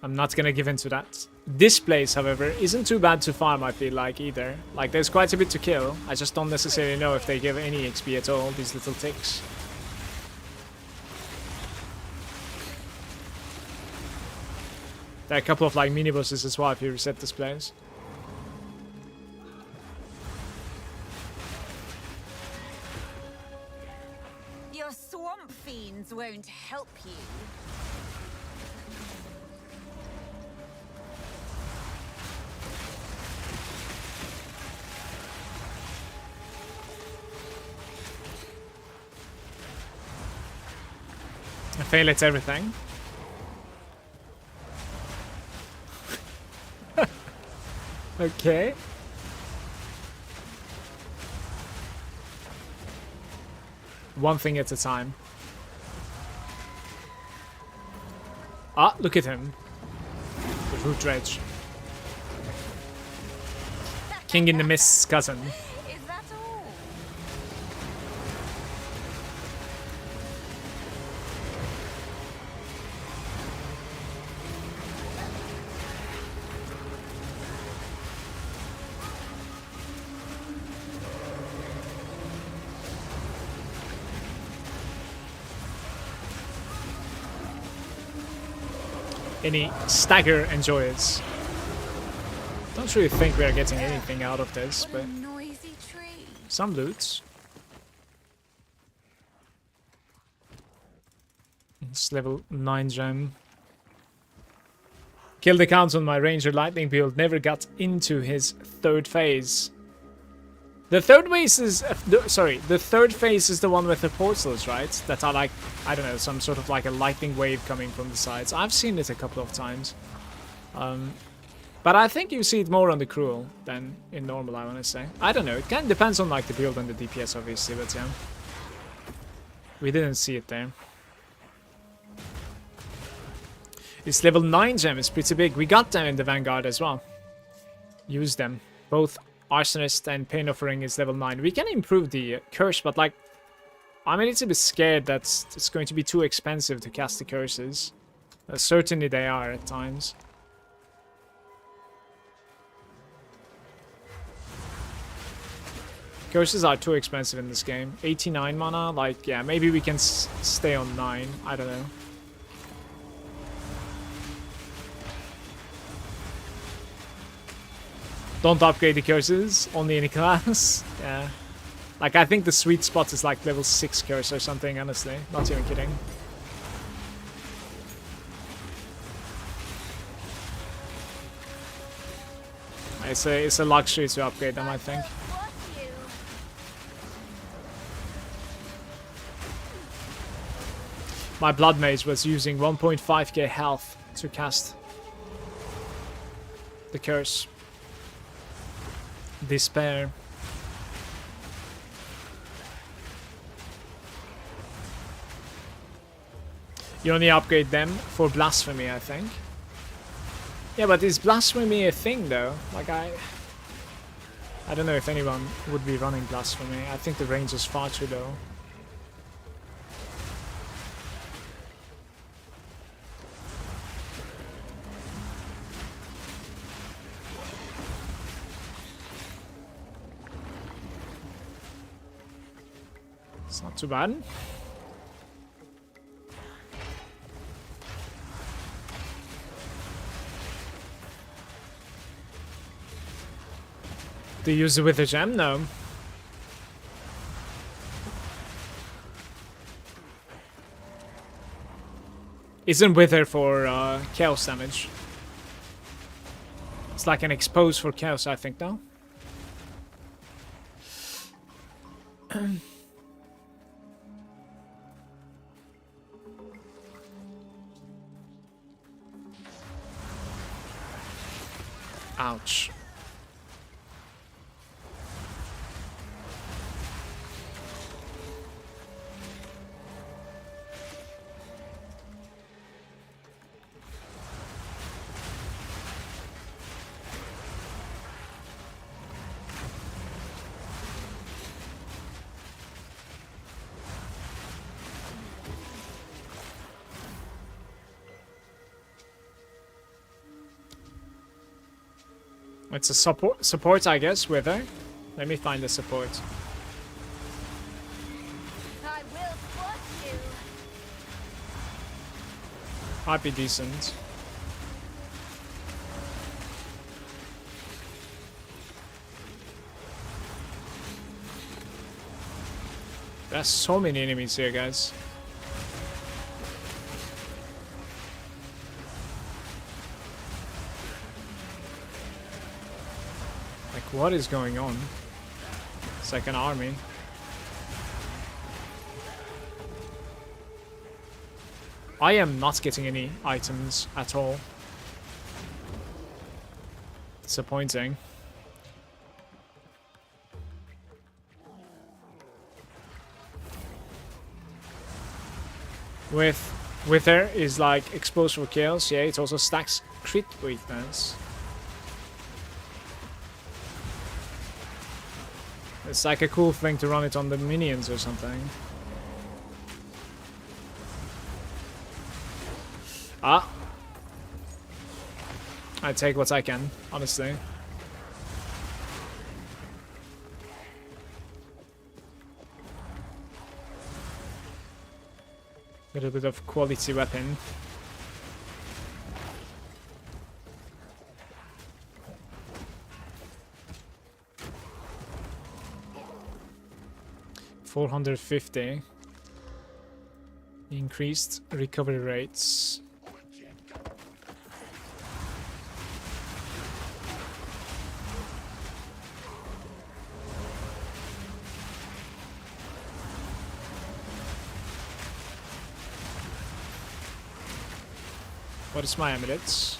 I'm not gonna give in to that. This place, however, isn't too bad to farm, I feel like, either. Like, there's quite a bit to kill. I just don't necessarily know if they give any XP at all, these little ticks. There are a couple of, like, mini-bosses as well if you reset this place. Your swamp fiends won't help you. I fail at everything. Okay. One thing at a time. Ah, look at him. The root dredge. King in the Mist's cousin. Is that all? Any stagger enjoyers. Don't really think we are getting anything out of this, What but a noisy tree. some loot. It's level 9 gem. Killed the count on my ranger lightning build, never got into his third phase. The third phase is the third phase is the one with the portals, right? That are like, I don't know, some sort of like a lightning wave coming from the sides. I've seen it a couple of times. But I think you see it more on the cruel than in normal, I want to say. I don't know, it kind of depends on like the build and the DPS obviously, but yeah. We didn't see it there. This level 9 gem is pretty big. We got them in the Vanguard as well. Use them. Both Arsonist and Pain Offering is level 9. We can improve the curse, but like, I'm a little bit scared that it's going to be too expensive to cast the curses. Certainly they are at times. Curses are too expensive in this game. 89 mana, like, yeah, maybe we can stay on 9. I don't know. Don't upgrade the curses, only in a class. Yeah. Like, I think the sweet spot is like level 6 curse or something, honestly. Not even kidding. It's a luxury to upgrade them, I think. My blood mage was using 1.5k health to cast the curse. Despair. You only upgrade them for blasphemy, I think. Yeah, but is blasphemy a thing though? Like I don't know if anyone would be running blasphemy. I think the range is far too low. It's not too bad. Do you use it with a gem? No. Isn't Wither for chaos damage? It's like an expose for chaos, I think, though. Ouch. It's a support, I guess, Wither. Let me find the support. I will squash you. Might be decent. There's so many enemies here, guys. What is going on? It's like an army. I am not getting any items at all. Disappointing. Wither is like exposed for kills. Yeah, it also stacks crit weakness. It's like a cool thing to run it on the minions or something. Ah. I take what I can, honestly. A little bit of quality weapon. $450 increased recovery rates. What is my amulets?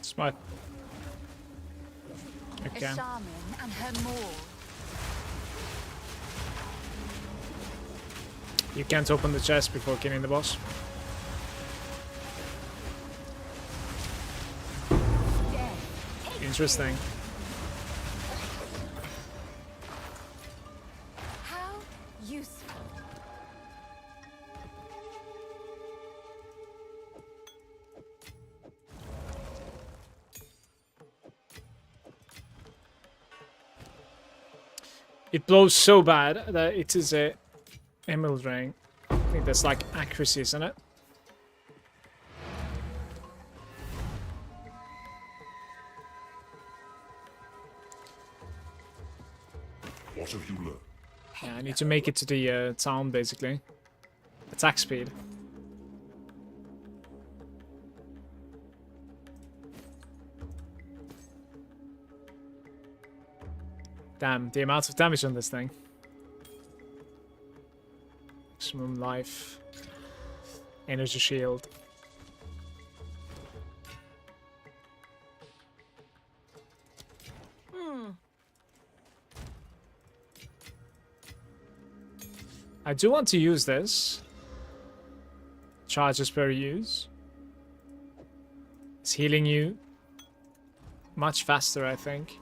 Smart. Okay. A shaman and her maul. You can't open the chest before killing the boss. Interesting. How useful. It blows so bad that it is a emerald ring. I think that's like accuracy, isn't it? What have you learned? Yeah, I need to make it to the town, basically. Attack speed. Damn, the amount of damage on this thing. Maximum life. Energy shield. I do want to use this. Charges per use. It's healing you much faster, I think.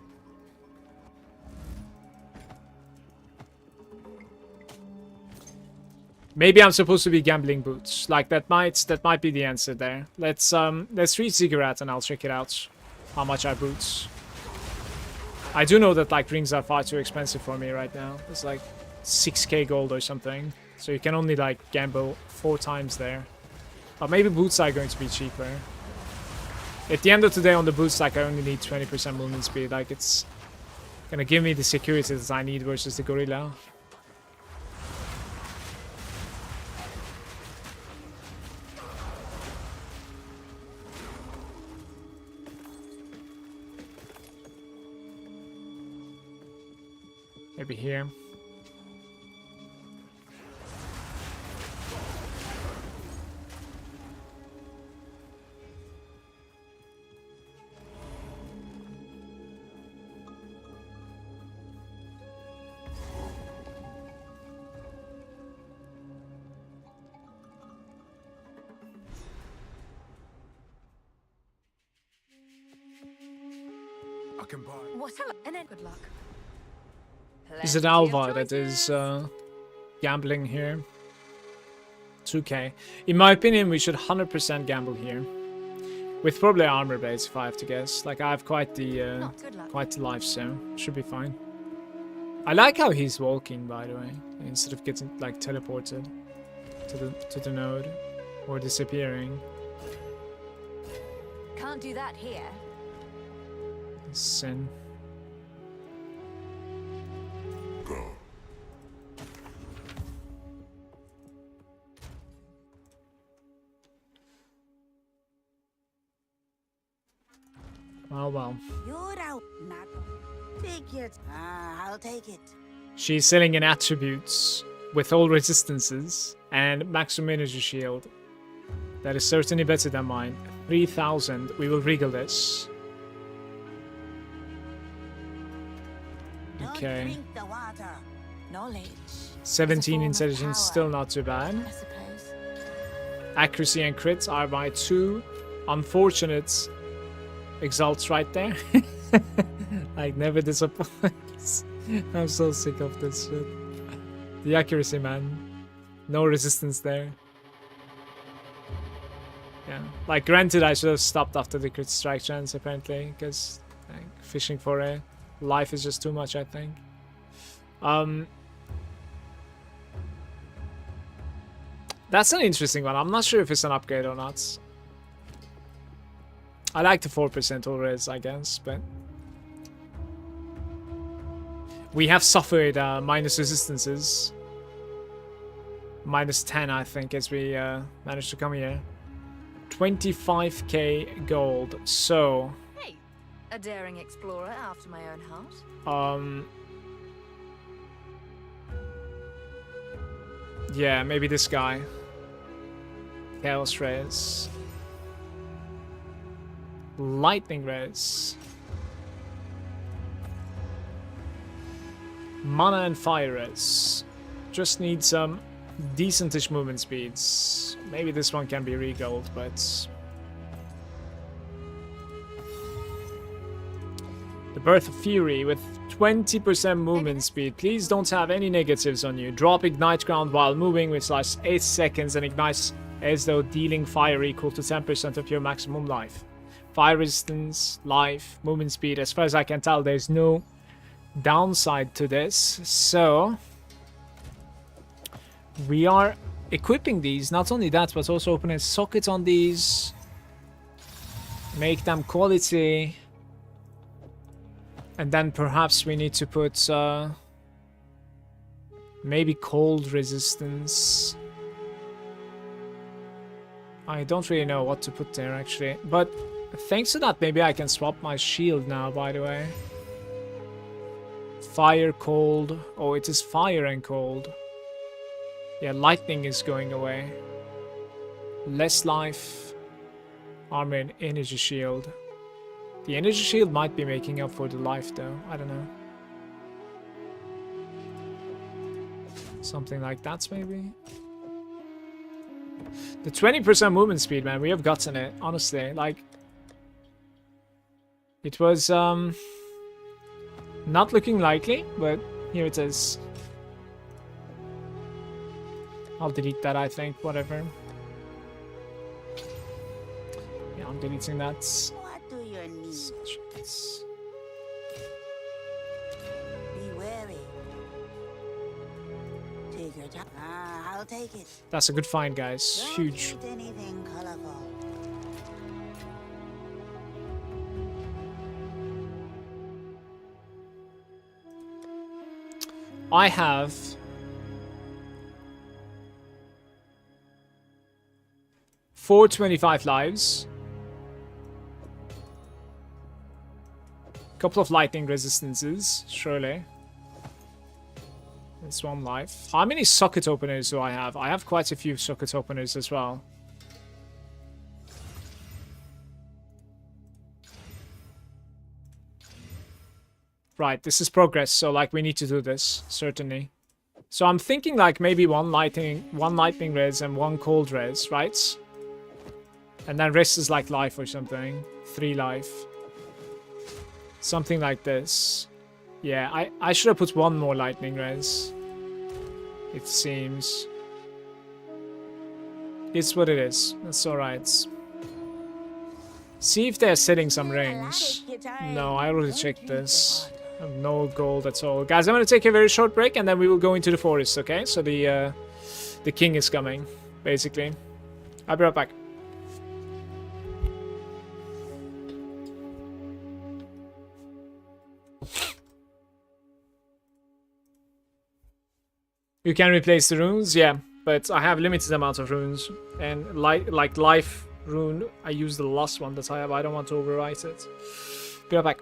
Maybe I'm supposed to be gambling boots. Like that might be the answer there. Let's read Ziggurat and I'll check it out. How much are boots? I do know that like rings are far too expensive for me right now. It's like 6k gold or something. So you can only like gamble 4 times there. But maybe boots are going to be cheaper. At the end of the day on the boots, like I only need 20% movement speed. Like it's gonna give me the security that I need versus the gorilla. Maybe here. I can buy. What a... And then good luck. Is it Alva that is gambling here? 2k. In my opinion, we should 100% gamble here. With probably armor base, if I have to guess. Like I have quite the life, so should be fine. I like how he's walking, by the way, instead of getting like teleported to the node or disappearing. Can't do that here. Sin. Go. Well. You're out, not take it. I'll take it. She's selling in attributes with all resistances and maximum energy shield. That is certainly better than mine. 3000. We will regal this. Don't Okay. drink the water. Knowledge. 17 form of intelligence, power. still not too bad. I suppose. Accuracy and crits are my 2 unfortunate exalts right there. Like never disappoints. I'm so sick of this shit. The accuracy, man. No resistance there. Yeah. Like granted I should have stopped after the crit strike chance apparently, because like, fishing for a life is just too much, I think. That's an interesting one. I'm not sure if it's an upgrade or not. I like the 4% all res, I guess, but we have suffered minus resistances. Minus 10, I think, as we managed to come here. 25k gold. So, Hey, a daring explorer after my own heart. yeah, maybe this guy. Chaos Rays. Lightning Rays. Mana and Fire Rays. Just need some decentish movement speeds. Maybe this one can be regold, but... The Birth of Fury with 20% movement speed. Please don't have any negatives on you. Drop Ignite Ground while moving, which lasts 8 seconds and ignites as though dealing fire equal to 10% of your maximum life. Fire resistance, life, movement speed. As far as I can tell, there's no downside to this. So we are equipping these. Not only that, but also opening a socket on these. Make them quality. And then perhaps we need to put maybe cold resistance. I don't really know what to put there actually. But thanks to that, maybe I can swap my shield now, by the way. Fire, cold. Oh, it is fire and cold. Yeah, lightning is going away. Less life. Armor and energy shield. The energy shield might be making up for the life though. I don't know. Something like that maybe. The 20% movement speed, man. We have gotten it. Honestly, like it was not looking likely, but here it is. I'll delete that, I think. Whatever. Yeah, I'm deleting that. What do you need? Be wary. Take your time. Ah, I'll take it. That's a good find, guys. Don't Huge. eat anything colorful. I have 425 lives. Couple of lightning resistances, surely. That's one life. How many socket openers do I have? I have quite a few socket openers as well. Right, this is progress, so like we need to do this, certainly. So I'm thinking like maybe one lightning res and one cold res, right? And then rest is like life or something. 3 life. Something like this. Yeah, I should have put one more lightning res. It seems. It's what it is. That's alright. See if they're setting some rings. No, I already checked this. I have no gold at all. Guys, I'm going to take a very short break and then we will go into the forest, okay? So the king is coming, basically. I'll be right back. You can replace the runes, yeah, but I have limited amount of runes, and like life rune, I use the last one that I have. I don't want to overwrite it. Be right back.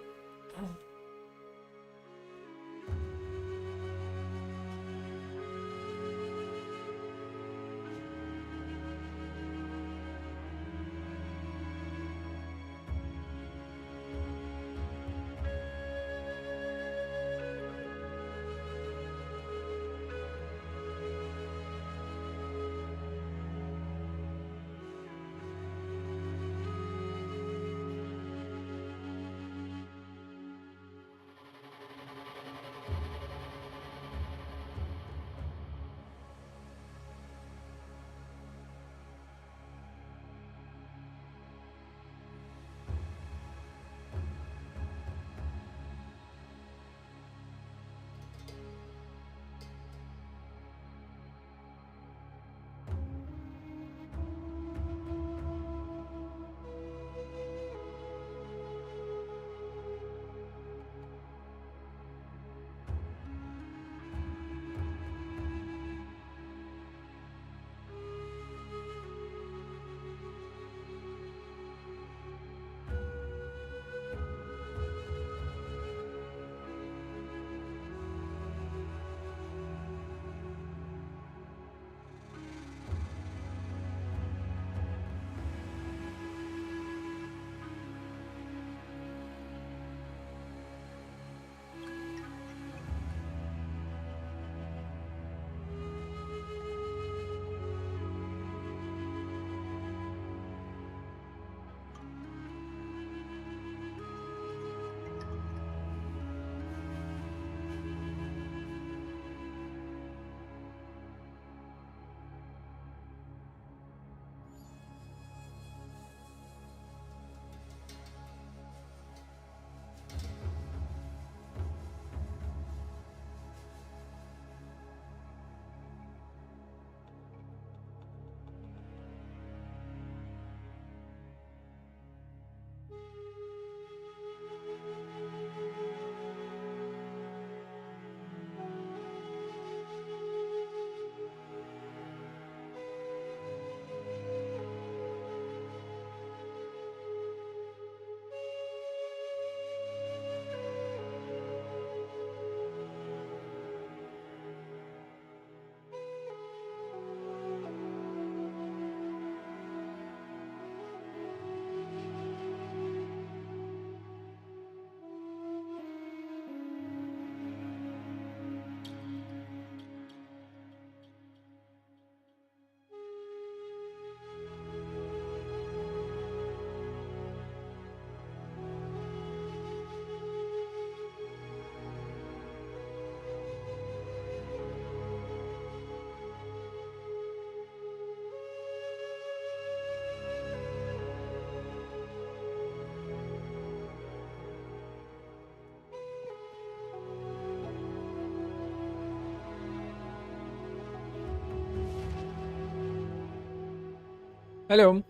Hello.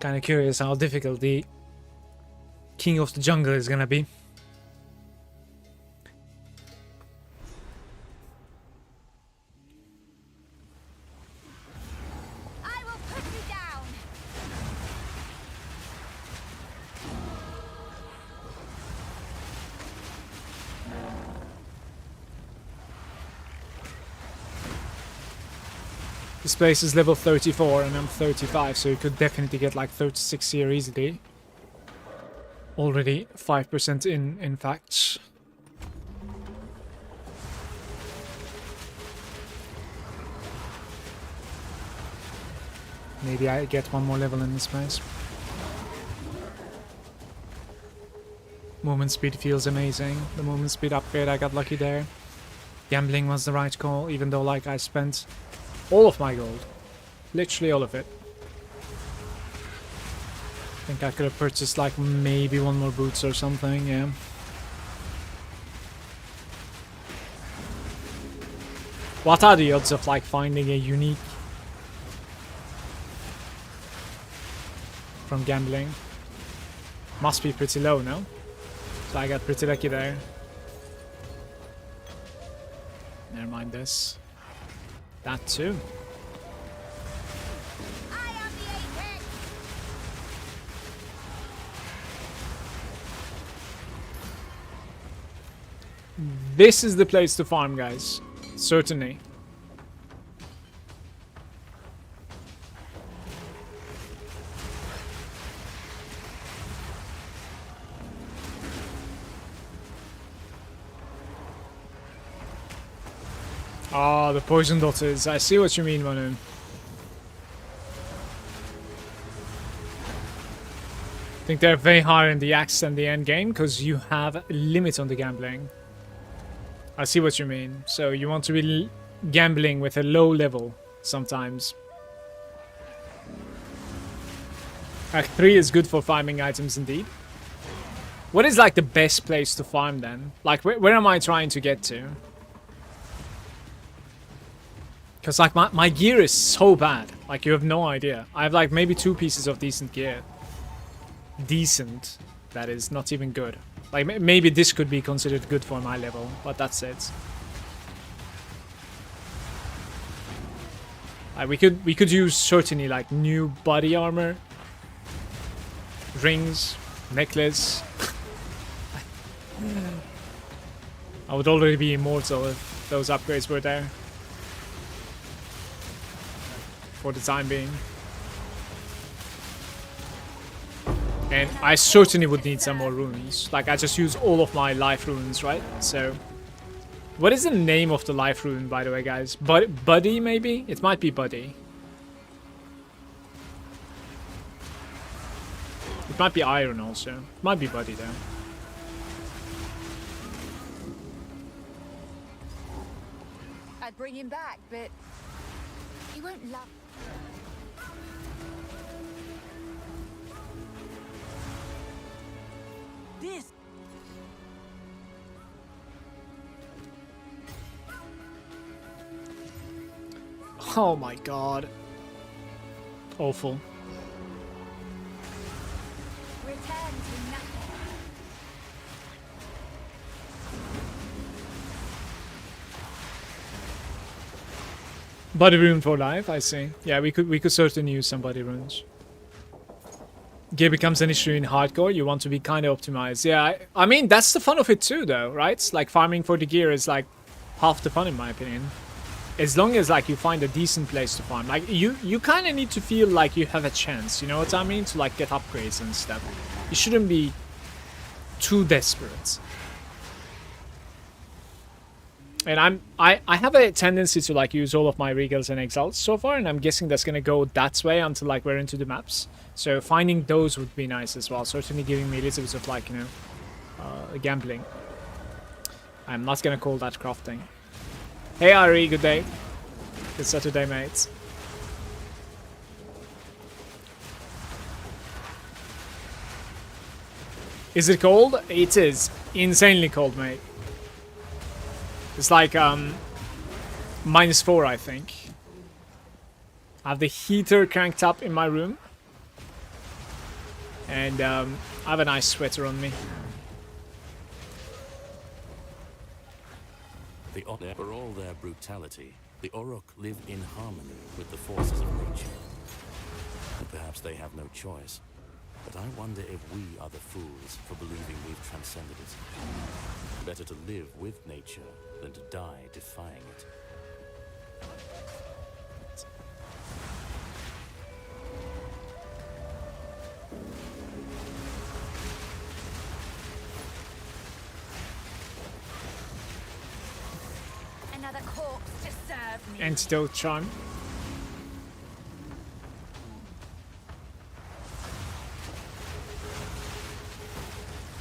Kind of curious how difficult the King of the Jungle is gonna be. I will put you down. This place is level 34 and I'm 35, so you could definitely get like 36 here easily. Already 5% in fact. Maybe I get one more level in this place. Movement speed feels amazing. The movement speed upgrade, I got lucky there. Gambling was the right call, even though like I spent all of my gold. Literally all of it. I think I could have purchased like maybe one more boots or something, yeah. What are the odds of like finding a unique from gambling? Must be pretty low, no? So I got pretty lucky there. Never mind this. That too. I am the apex. This is the place to farm, guys. Certainly. Ah, the poison daughters. I see what you mean, Manu. I think they're very higher in the axe than the end game because you have a limit on the gambling. I see what you mean. So you want to be gambling with a low level sometimes. Act 3 is good for farming items indeed. What is like the best place to farm then? Like where am I trying to get to? Because like my gear is so bad. Like you have no idea. I have like maybe 2 pieces of decent gear. Decent. That is not even good. Like maybe this could be considered good for my level. But that's it. Like we could use certainly like new body armor. Rings. Necklace. I would already be immortal if those upgrades were there. For the time being. And I certainly would need some more runes. Like I just use all of my life runes, right? So what is the name of the life rune, by the way, guys? Buddy, maybe? It might be Buddy. It might be Iron also. It might be Buddy though. I'd bring him back, but he won't love. This Oh my god. Awful. Return to nothing. Body rune for life, I see. Yeah, we could certainly use some body runes. Gear becomes an issue in hardcore, you want to be kind of optimized. Yeah, I mean, that's the fun of it too, though, right? Like, farming for the gear is, like, half the fun, in my opinion. As long as, like, you find a decent place to farm. Like, you kind of need to feel like you have a chance, you know what I mean? To, like, get upgrades and stuff. You shouldn't be too desperate. And I have a tendency to, like, use all of my regals and exalts so far, and I'm guessing that's gonna go that way until, like, we're into the maps. So finding those would be nice as well. Certainly giving me a little bit of, like, you know, gambling. I'm not gonna call that crafting. Hey Ari, good day. Good Saturday, mates. Is it cold? It is insanely cold, mate. It's like -4, I think. I have the heater cranked up in my room. And I have a nice sweater on me. For all their brutality, the Orok live in harmony with the forces of nature. And perhaps they have no choice. But I wonder if we are the fools for believing we've transcended it. Better to live with nature than to die defying it. Another corpse to serve me. Antidote charm.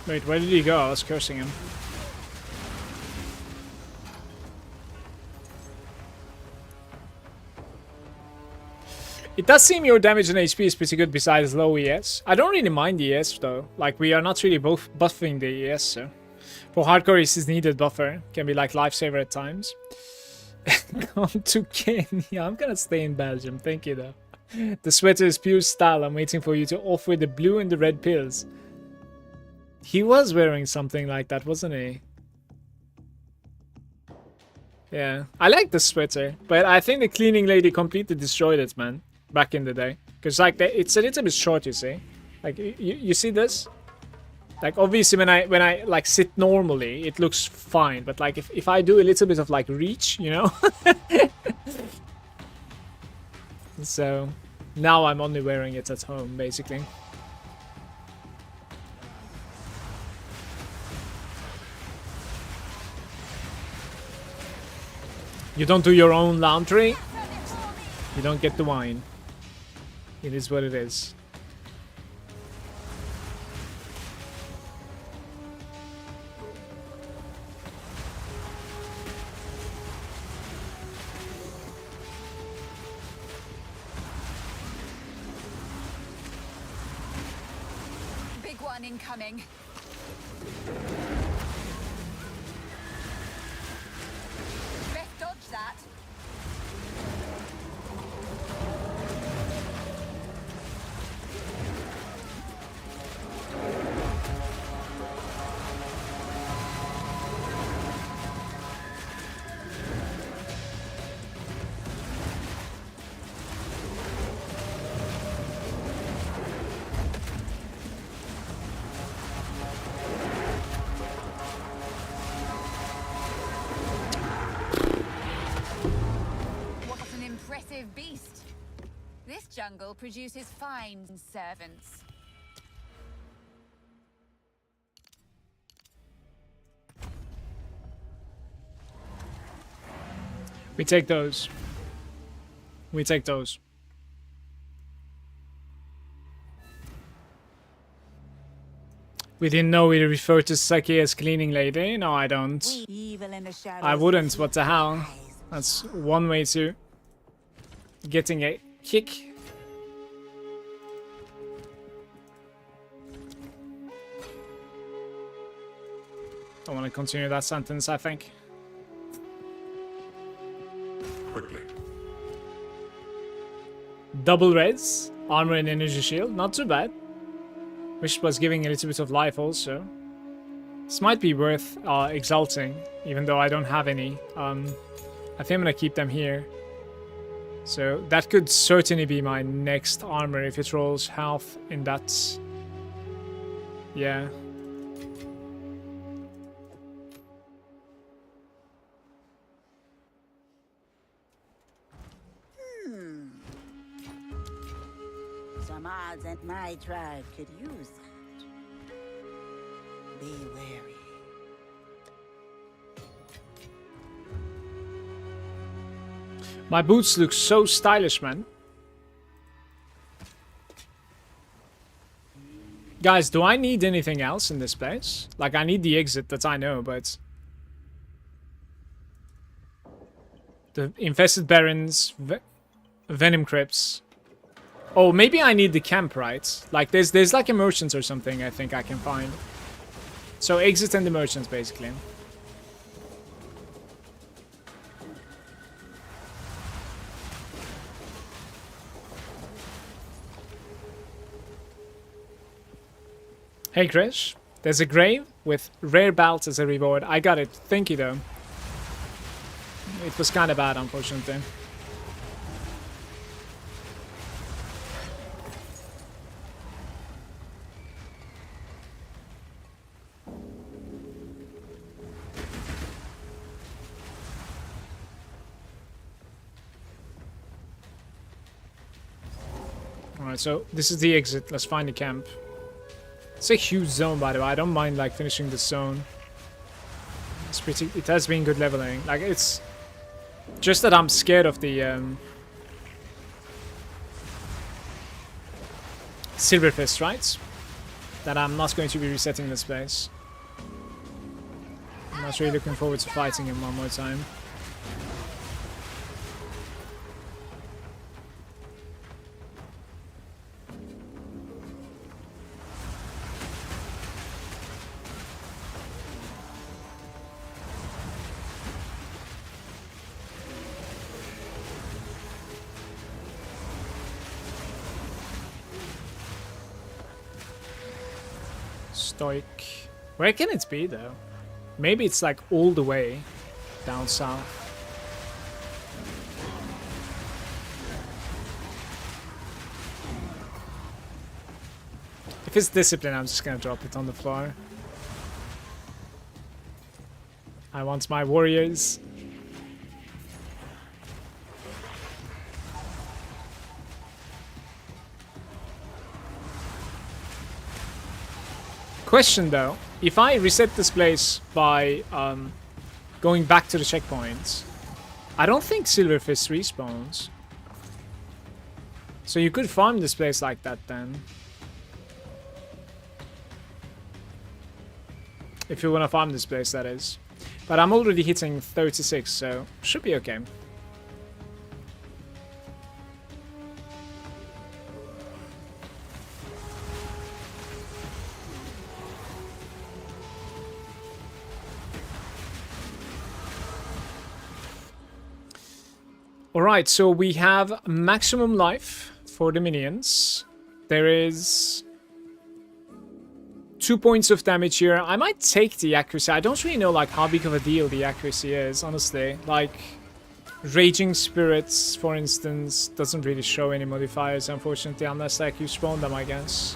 Wait, where did he go? I was cursing him. It does seem your damage and HP is pretty good besides low ES. I don't really mind the ES though. Like, we are not really both buffing the ES, so... For hardcore, it's needed buffer. Can be like lifesaver at times. Come to Kenya. I'm gonna stay in Belgium. Thank you though. The sweater is pure style. I'm waiting for you to offer the blue and the red pills. He was wearing something like that, wasn't he? Yeah. I like the sweater. But I think the cleaning lady completely destroyed it, man. Back in the day. Because like it's a little bit short, you see. Like you see this? Like, obviously, when I like sit normally, it looks fine. But like, if I do a little bit of like reach, you know. So now I'm only wearing it at home, basically. You don't do your own laundry, you don't get the wine. It is what it is. Incoming. Best dodge that. Beast. This jungle produces fine servants. We take those. We take those. We didn't know we referred to Saki as cleaning lady. No, I don't. I wouldn't. What the hell? That's one way to getting a kick. I want to continue that sentence, I think. Quickly. Double res, armor and energy shield, not too bad. Wish was giving a little bit of life also. This might be worth exalting, even though I don't have any. I think I'm gonna keep them here. So that could certainly be my next armor if it rolls health in that. Yeah. Some odds that my tribe could use that. Be wary. My boots look so stylish, man. Guys, do I need anything else in this place? Like, I need the exit, that I know, but... The infested barons, venom crypts. Oh, maybe I need the camp, right? Like, there's like a merchant or something I think I can find. So exit and the merchants, basically. Hey Krish, there's a grave with rare belts as a reward. I got it. Thank you though. It was kind of bad, unfortunately. Alright, so this is the exit. Let's find the camp. It's a huge zone, by the way. I don't mind like finishing this zone. It's pretty. It has been good leveling. Like it's just that I'm scared of the Silver Fist, right? That I'm not going to be resetting this place. I'm not really looking forward to fighting him one more time. Stoic. Where can it be though? Maybe it's like all the way down south. If it's discipline, I'm just gonna drop it on the floor. I want my warriors. Question though, if I reset this place by going back to the checkpoints, I don't think Silver Fist respawns. So you could farm this place like that then. If you want to farm this place, that is. But I'm already hitting 36, so should be okay. Alright, so we have maximum life for the minions. There is 2 points of damage here. I might take the accuracy. I don't really know like how big of a deal the accuracy is, honestly. Like, Raging Spirits, for instance, doesn't really show any modifiers, unfortunately, unless like you spawn them, I guess.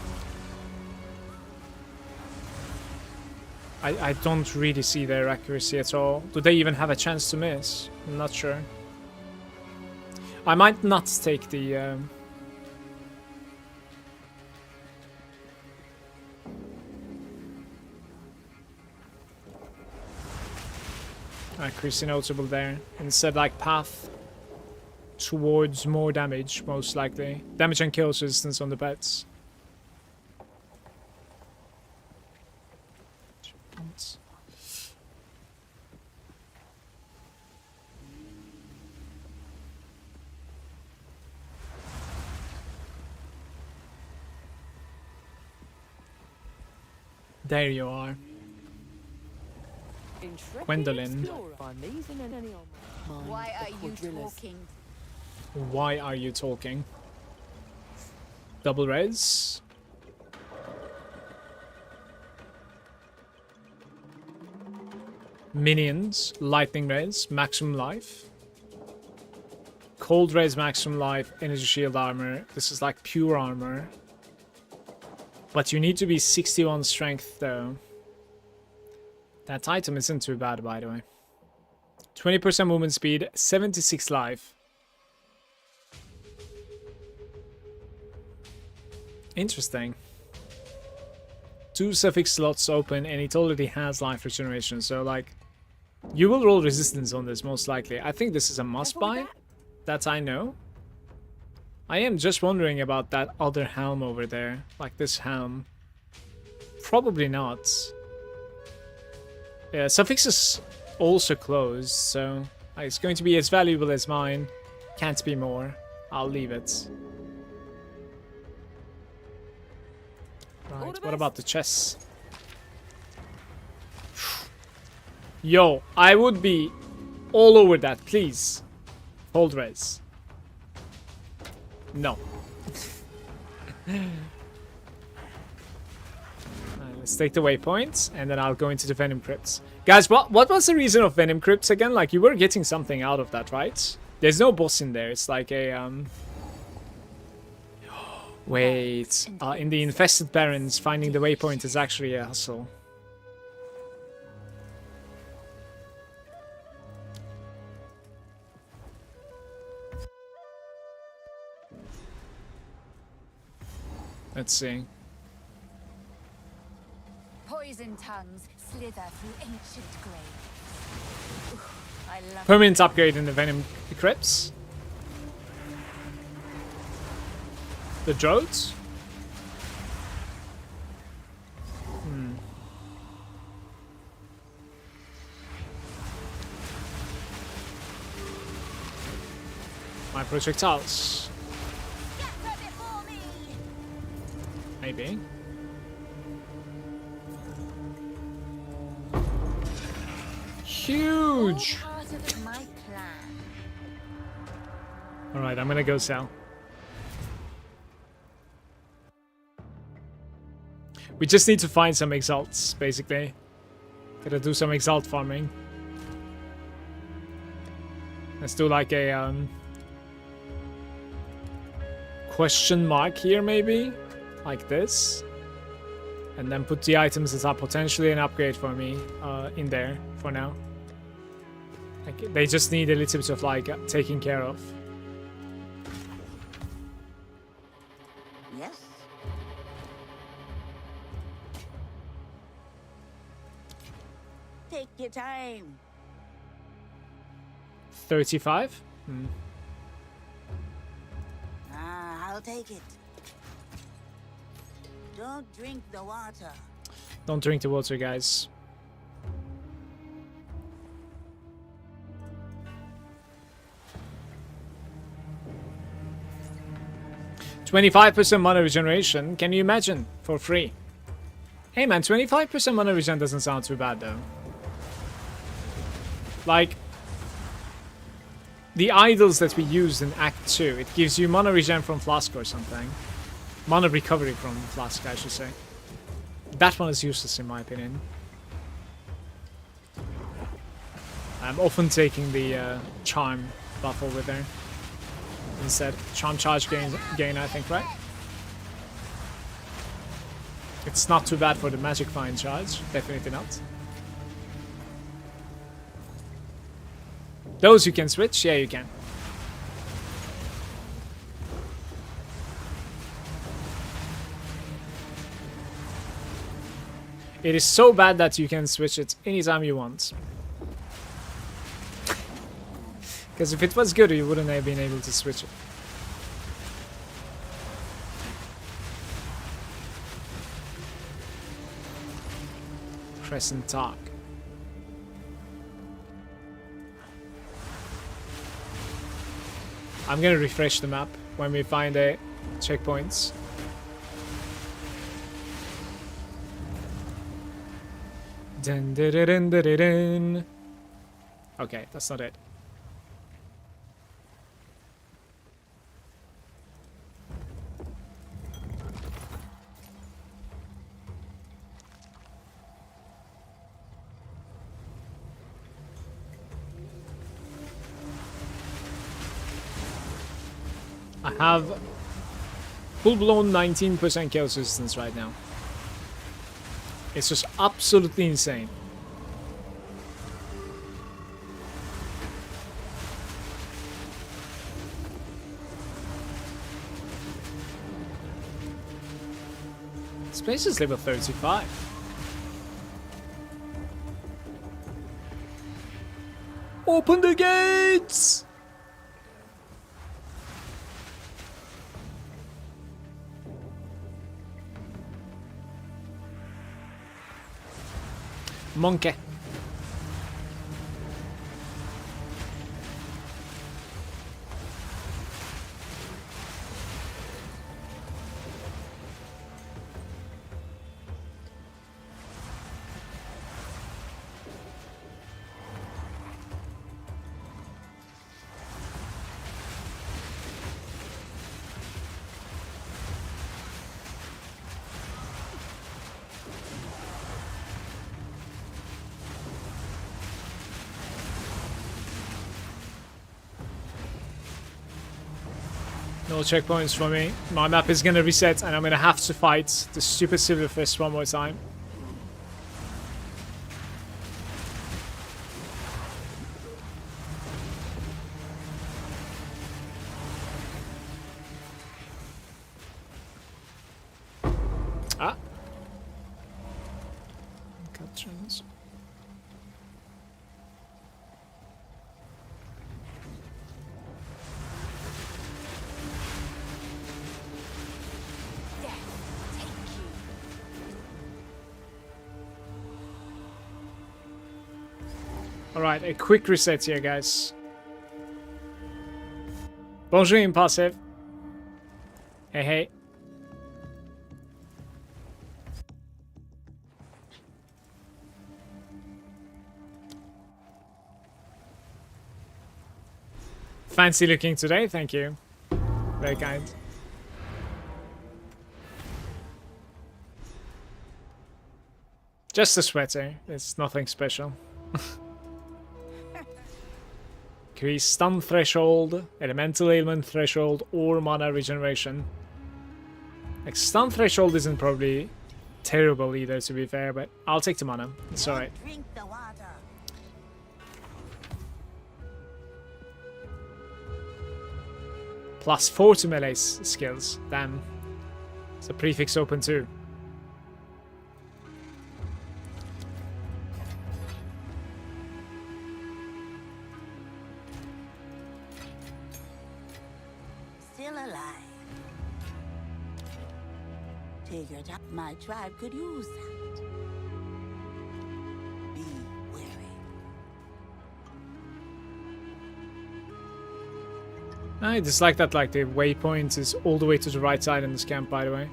I don't really see their accuracy at all. Do they even have a chance to miss? I'm not sure. I might not take the accuracy notable there. Instead, like path towards more damage, most likely. Damage and kill resistance on the pets. There you are. Gwendolyn. Why are you talking? Why are you talking? Double res. Minions, lightning res, maximum life. Cold res, maximum life, energy shield armor. This is like pure armor. But you need to be 61 strength though. That item isn't too bad, by the way. 20% movement speed, 76 life. Interesting. 2 suffix slots open and it already has life regeneration, so like you will roll resistance on this most likely. I think this is a must buy. That I know. I am just wondering about that other helm over there. Like this helm. Probably not. Yeah, suffix is also closed, so it's going to be as valuable as mine. Can't be more. I'll leave it. Right, what about the chests? Yo, I would be all over that, please. Hold res. No. Let's take the waypoints, and then I'll go into the Venom Crypts. Guys, what was the reason of Venom Crypts again? Like, you were getting something out of that, right? There's no boss in there. It's like a, Wait. In the Infested Barrens, finding the waypoint is actually a hustle. Let's see. Poison tongues slither through ancient graves. I love Permanent upgrade in the Venom Crypts. The Drones? My projectiles. Get ready for me. Maybe. Huge! All part of my plan. Alright, I'm gonna go sell. We just need to find some exalts, basically. Gotta do some exalt farming. Let's do like a question mark here, maybe? Like this. And then put the items that are potentially an upgrade for me in there for now. Like, they just need a little bit of like taking care of. Yes. Take your time. 35? I'll take it. Don't drink the water. Don't drink the water, guys. %25 mana regeneration. Can you imagine? For free. Hey man, 25% mana regen doesn't sound too bad though. Like, the idols that we used in Act 2, it gives you mana regen from Flask or something. Mana recovery from Flask, I should say. That one is useless in my opinion. I'm often taking the Charm buff over there. Instead, Charm charge gain, I think, right? It's not too bad for the Magic Fine charge. Definitely not. Those you can switch? Yeah, you can. It is so bad that you can switch it anytime you want. Because if it was good, you wouldn't have been able to switch it. Crescent Talk. I'm gonna refresh the map when we find the checkpoints. Dun, dun, dun, dun, dun, dun. Okay, that's not it. I have full-blown 19% chaos resistance right now. It's just absolutely insane. This place is level 35. Open the gates! Monkey. No checkpoints for me. My map is gonna reset and I'm gonna have to fight the stupid Silverfist one more time. Ah. Cutscenes. Alright, a quick reset here, guys. Bonjour, Impassive. Hey, hey. Fancy looking today, thank you. Very kind. Just a sweater, it's nothing special. Increase stun threshold, elemental ailment threshold, or mana regeneration. Like, stun threshold isn't probably terrible either, to be fair, but I'll take the mana. It's alright. Drink the water. +4 to melee skills. Damn. It's a prefix open too. Still alive. Take your time. My tribe could use that. Be wary. I dislike that, like, the waypoint is all the way to the right side in this camp, by the way.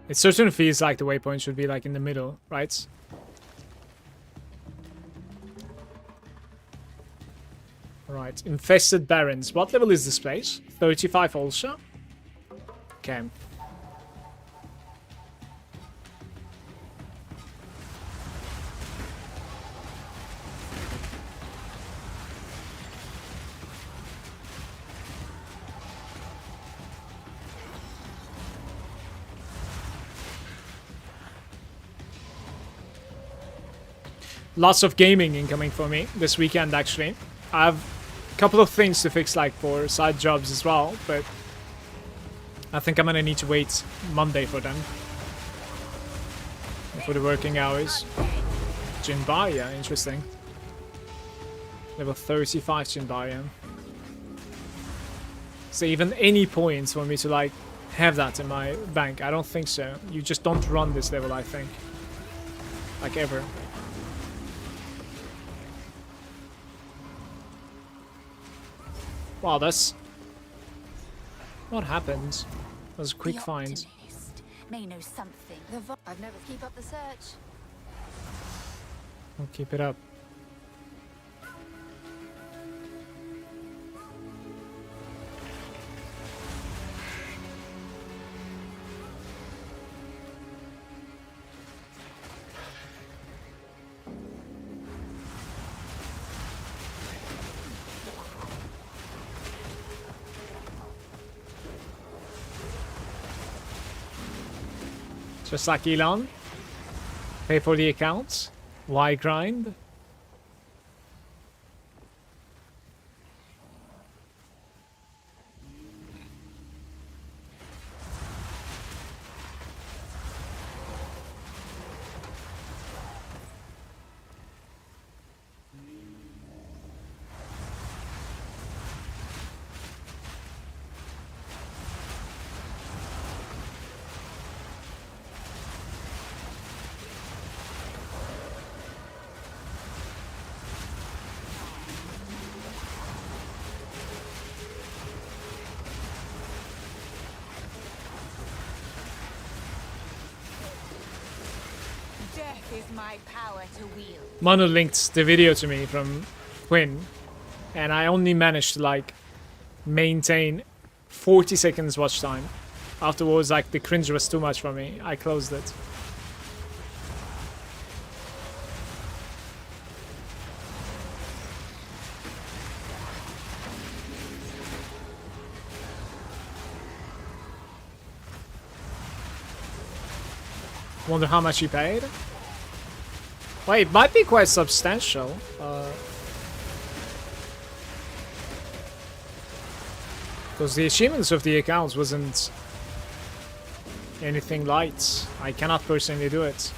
It certainly feels like the waypoint should be, like, in the middle, right? Right, Infested Barrens. What level is this place? 35 also? Okay. Lots of gaming incoming for me this weekend, actually. I have a couple of things to fix, like, for side jobs as well, but I think I'm gonna need to wait Monday for them. For the working hours. Jinbaya, interesting. Level 35 Jinbaya. So even any points for me to, like, have that in my bank? I don't think so. You just don't run this level, I think. Like, ever. Wow, that's... What happened? That was a quick The find. Optimist may know something. I've never keep up the search. I'll keep it up. Just like Elon. Pay for the accounts. Why grind? Death is my power to wield. Manu linked the video to me from Quinn, and I only managed to, like, maintain 40 seconds watch time. Afterwards, like, the cringe was too much for me. I closed it. Wonder how much he paid. Well, it might be quite substantial. Because the achievements of the accounts wasn't anything light. I cannot personally do it.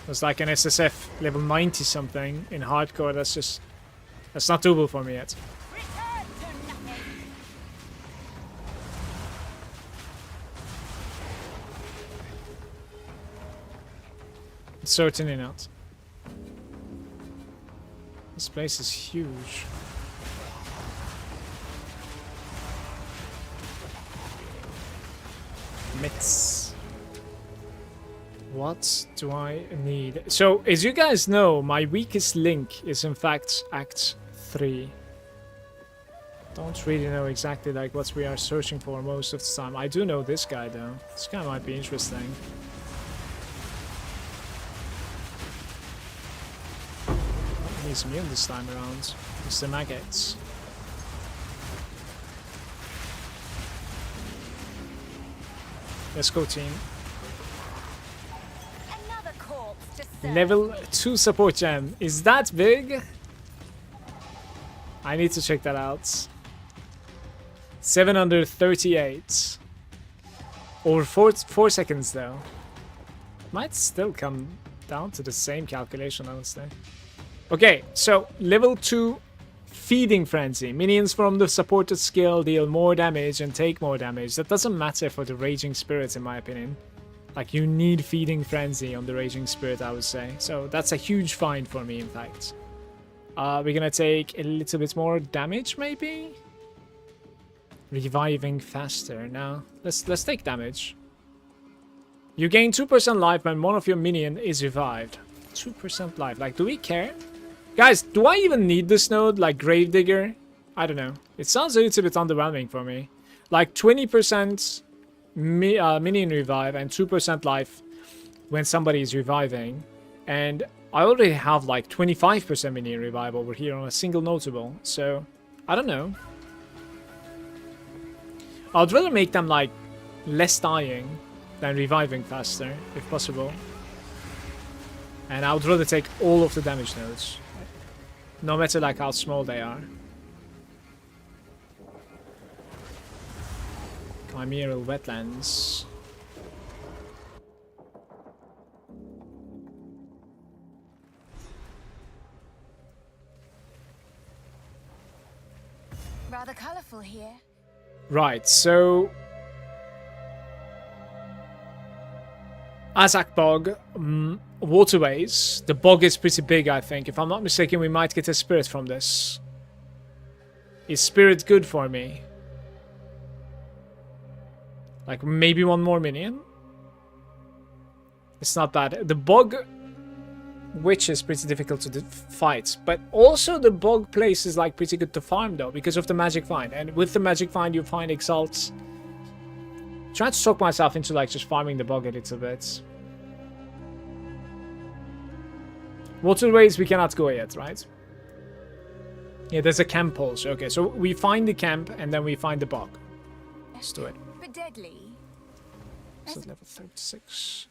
It was like an SSF level 90 something in hardcore. That's not doable for me yet. Return to nothing. Certainly not. This place is huge. Myths. What do I need? So, as you guys know, my weakest link is in fact Act 3. Don't really know exactly like what we are searching for most of the time. I do know this guy though. This guy might be interesting. He's immune this time around. It's the maggots. Let's go, team. Another corpse to serve. Level 2 support gem. Is that big? I need to check that out. 738. Over 4 seconds though. Might still come down to the same calculation, honestly. Okay, so level 2 Feeding Frenzy. Minions from the supported skill deal more damage and take more damage. That doesn't matter for the Raging Spirit in my opinion. Like, you need Feeding Frenzy on the Raging Spirit, I would say. So that's a huge find for me, in fact. We're gonna take a little bit more damage, maybe? Reviving faster. Now, let's take damage. You gain 2% life when one of your minion is revived. 2% life. Like, do we care? Guys, do I even need this node? Like, Gravedigger? I don't know. It sounds a little bit underwhelming for me. Like, 20% minion revive and 2% life when somebody is reviving. And I already have like 25% minion revive over here on a single notable. So, I don't know. I'd rather make them like less dying than reviving faster, if possible. And I would rather take all of the damage nodes. No matter like how small they are. Chimeral wetlands. Rather colorful here. Right, so Azak Bog, waterways. The bog is pretty big, I think. If I'm not mistaken, we might get a spirit from this. Is spirit good for me? Like, maybe one more minion? It's not bad. The bog witch is pretty difficult to fight. But also the bog place is like pretty good to farm though, because of the magic find. And with the magic find, you find exalts. Trying to talk myself into like just farming the bog a little bit. Waterways we cannot go yet, right? Yeah, there's a camp also. Okay, so we find the camp and then we find the bog. Let's do it. But deadly. This is level 36.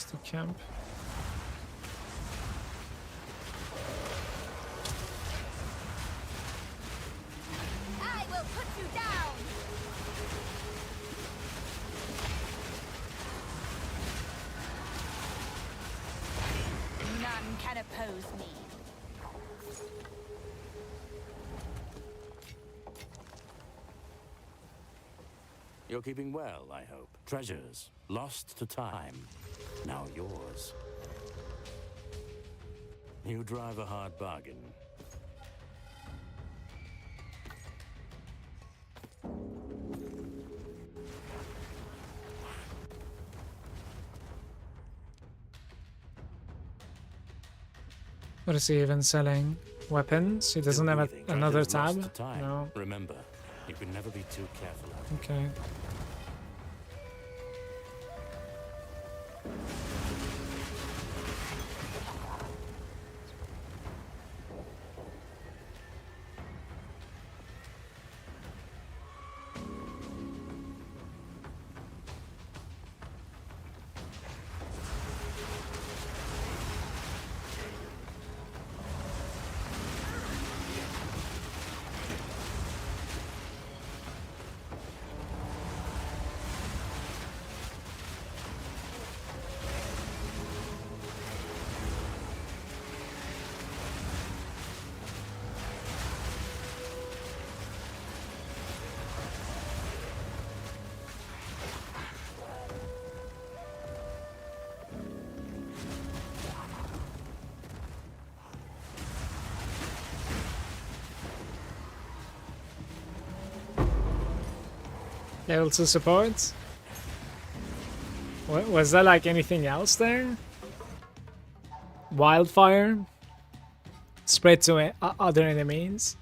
The camp. I will put you down. None can oppose me. You're keeping well, I hope. Treasures lost to time. Now yours. You drive a hard bargain. What is he even selling? Weapons? He doesn't Still have breathing, try to another have lost tab? time. No. Remember, you can never be too careful. Okay. Level 2 support? Was there like anything else there? Wildfire? Spread to other enemies?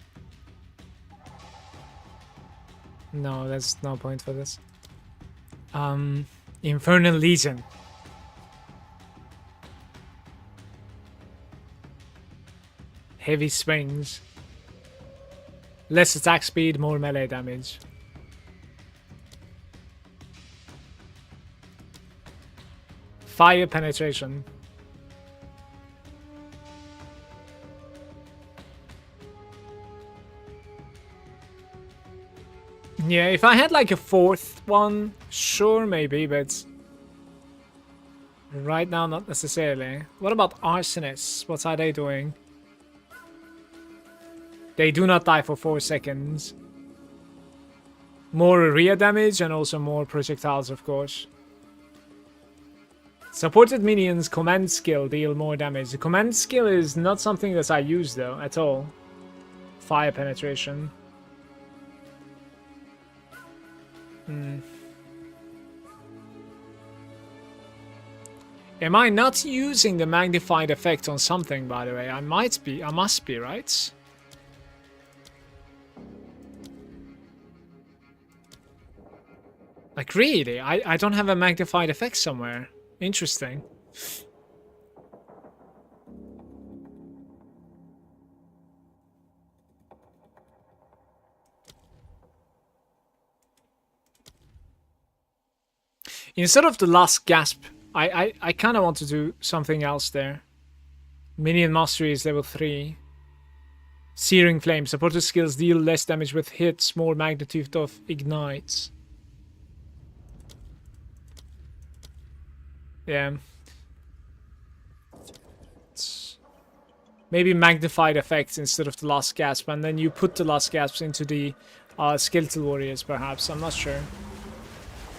No, there's no point for this. Infernal Legion. Heavy springs. Less attack speed, more melee damage. Fire penetration. Yeah, if I had like a fourth one, sure, maybe, but right now, not necessarily. What about arsonists? What are they doing? They do not die for 4 seconds. More area damage and also more projectiles, of course. Supported minions command skill deal more damage. The command skill is not something that I use though, at all. Fire penetration. Am I not using the magnified effect on something, by the way? I might be. I must be, right? Like, really? I don't have a magnified effect somewhere. Interesting. Instead of the last gasp, I kind of want to do something else there. Minion mastery is level 3. Searing flame. Supported skills deal less damage with hits, more magnitude of ignites. Yeah. Maybe magnified effects instead of the last gasp, and then you put the last gasps into the skeletal warriors, perhaps. I'm not sure.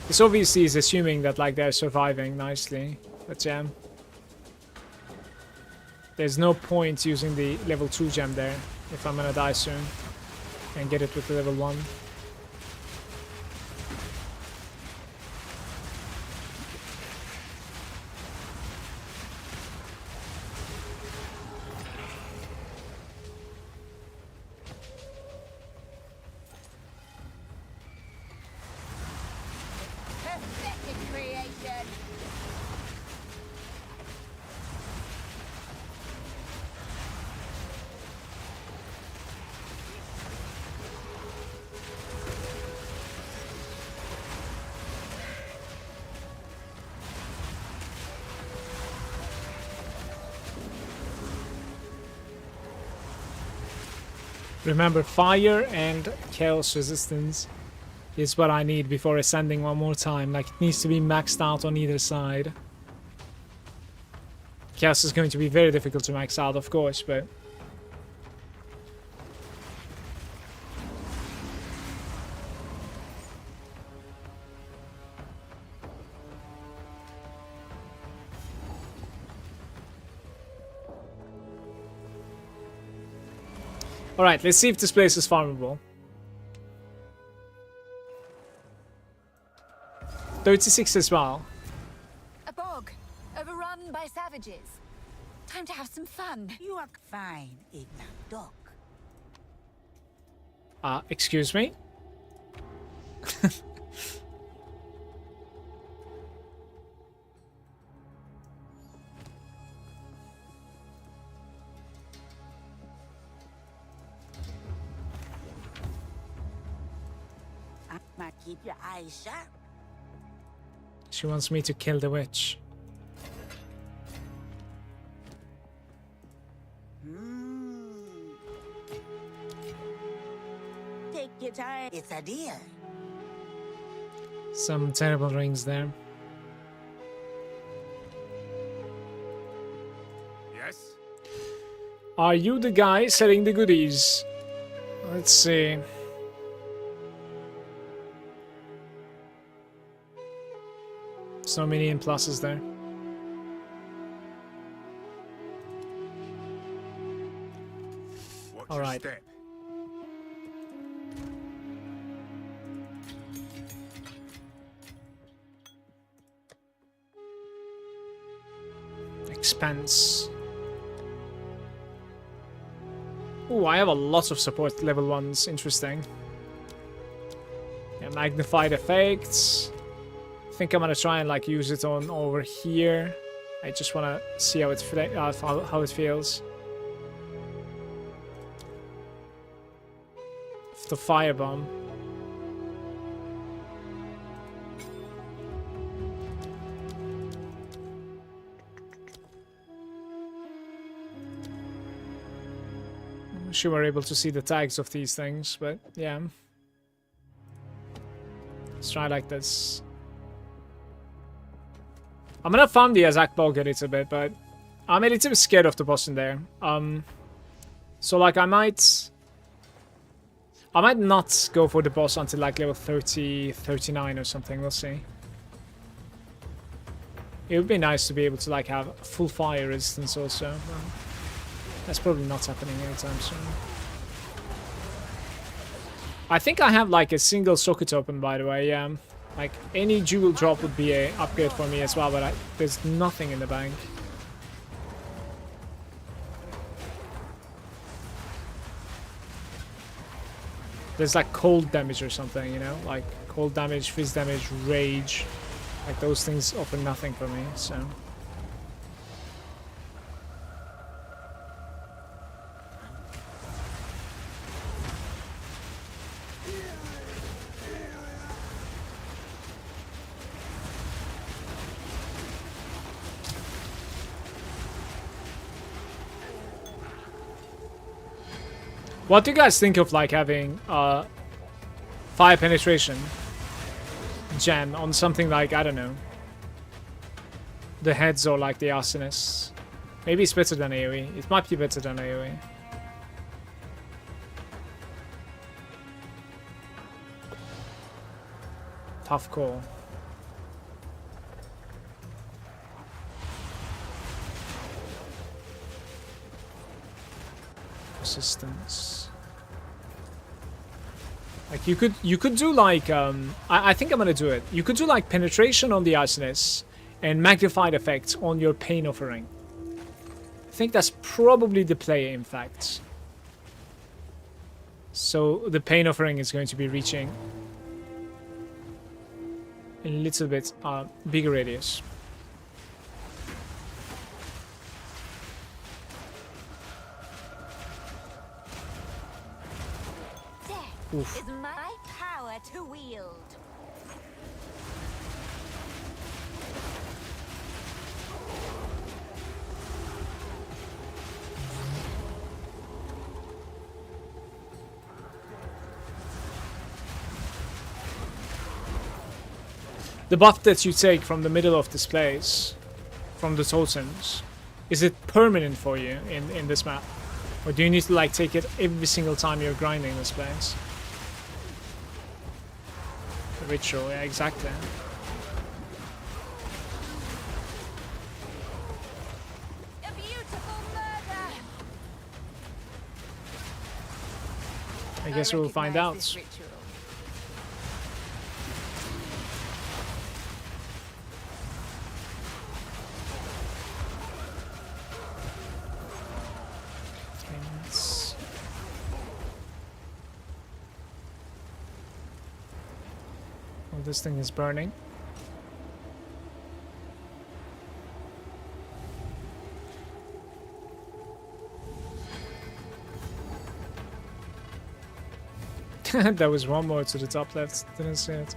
This obviously is assuming that like they're surviving nicely, but yeah. There's no point using the level 2 gem there if I'm gonna die soon and get it with the level 1. Pathetic creation. Remember, fire and chaos resistance is what I need before ascending one more time. Like, it needs to be maxed out on either side. Chaos is going to be very difficult to max out, of course, but... Alright, let's see if this place is farmable. 36 as well. A bog, overrun by savages. Time to have some fun. You are fine, Igna Dog. Excuse me? I'ma keep your eyes sharp. She wants me to kill the witch. Take your time. It's a deal. Some terrible rings there. Yes? Are you the guy selling the goodies? Let's see. So many in pluses there. Watch All your right. step. Expense. Oh, I have a lot of support level 1s. Interesting. Yeah, magnified effects. I think I'm gonna try and like use it on over here. I just wanna see how it how it feels. The firebomb. I'm sure we're able to see the tags of these things, but yeah. Let's try like this. I'm gonna farm the Azak Bog a little bit, but I'm a little bit scared of the boss in there. So like I might not go for the boss until like level 30, 39 or something, we'll see. It would be nice to be able to like have full fire resistance also. Well, that's probably not happening anytime soon. I think I have like a single socket open, by the way, yeah. Like any jewel drop would be a upgrade for me as well, but there's nothing in the bank. There's like cold damage or something, you know? Like cold damage, fizz damage, rage. Like those things offer nothing for me, so. What do you guys think of like having fire penetration gem on something like, I don't know, the heads or like the arsonists? Maybe it's better than AoE. It might be better than AoE. Tough call. Persistence. Like you could do like I think I'm gonna do it. You could do like penetration on the arsonist and magnified effects on your pain offering. I think that's probably the play, in fact. So the pain offering is going to be reaching a little bit bigger radius. Oof. Is my power to wield. The buff that you take from the middle of this place, from the totems, is it permanent for you in this map? Or do you need to like take it every single time you're grinding this place? The ritual, yeah, exactly. A beautiful murder. I guess we'll find recognize out. this ritual. Oh, this thing is burning. There was one more to the top left. Didn't see it.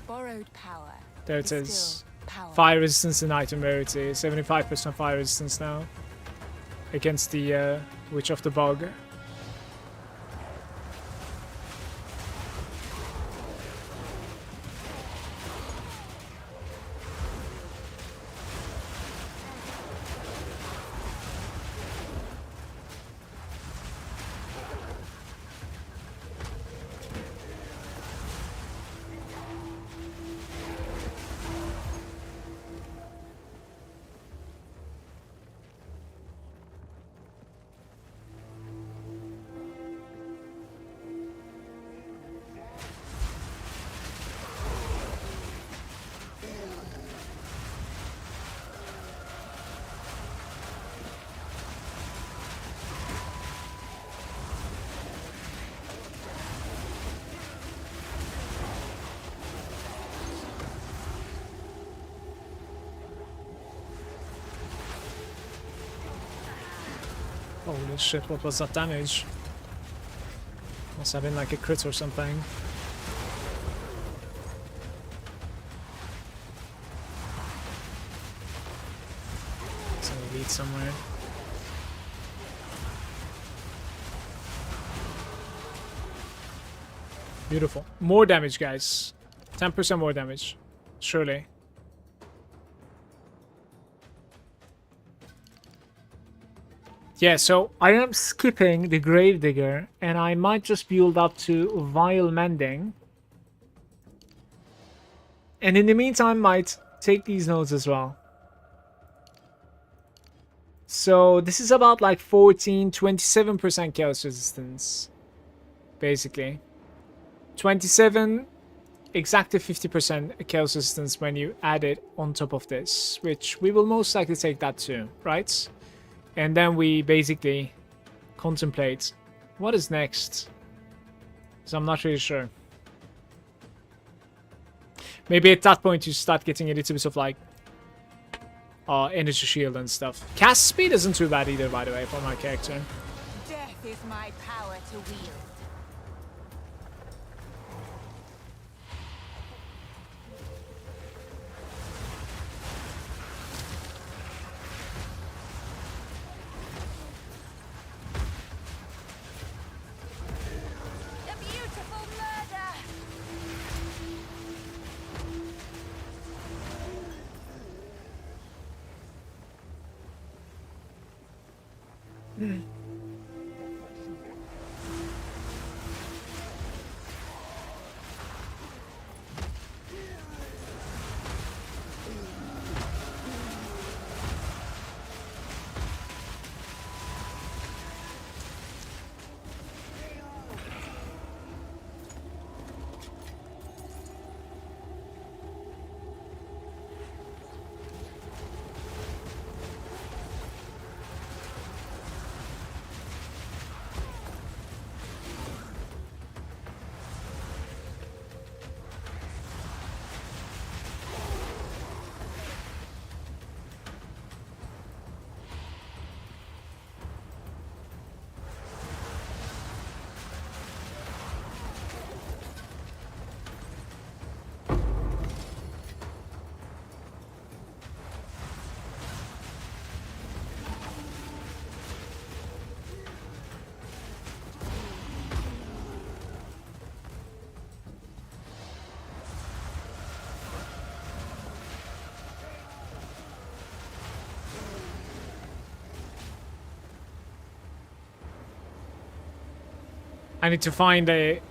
Borrowed power. There it still is. Power. Fire resistance and item rarity. 75% fire resistance now. Against the Witch of the Bog. Holy shit, what was that damage? Must have been like a crit or something. It's an elite somewhere. Beautiful. More damage, guys. 10% more damage. Surely. Yeah, so I am skipping the Gravedigger, and I might just build up to Vile Mending. And in the meantime, might take these nodes as well. So this is about like 27% chaos resistance. Basically. 27, exactly 50% chaos resistance when you add it on top of this. Which we will most likely take that too, right? And then we basically contemplate what is next. So I'm not really sure. Maybe at that point you start getting a little bit of like energy shield and stuff. Cast speed isn't too bad either, by the way, for my character. Death is my power to wield. A beautiful murder. I need to find a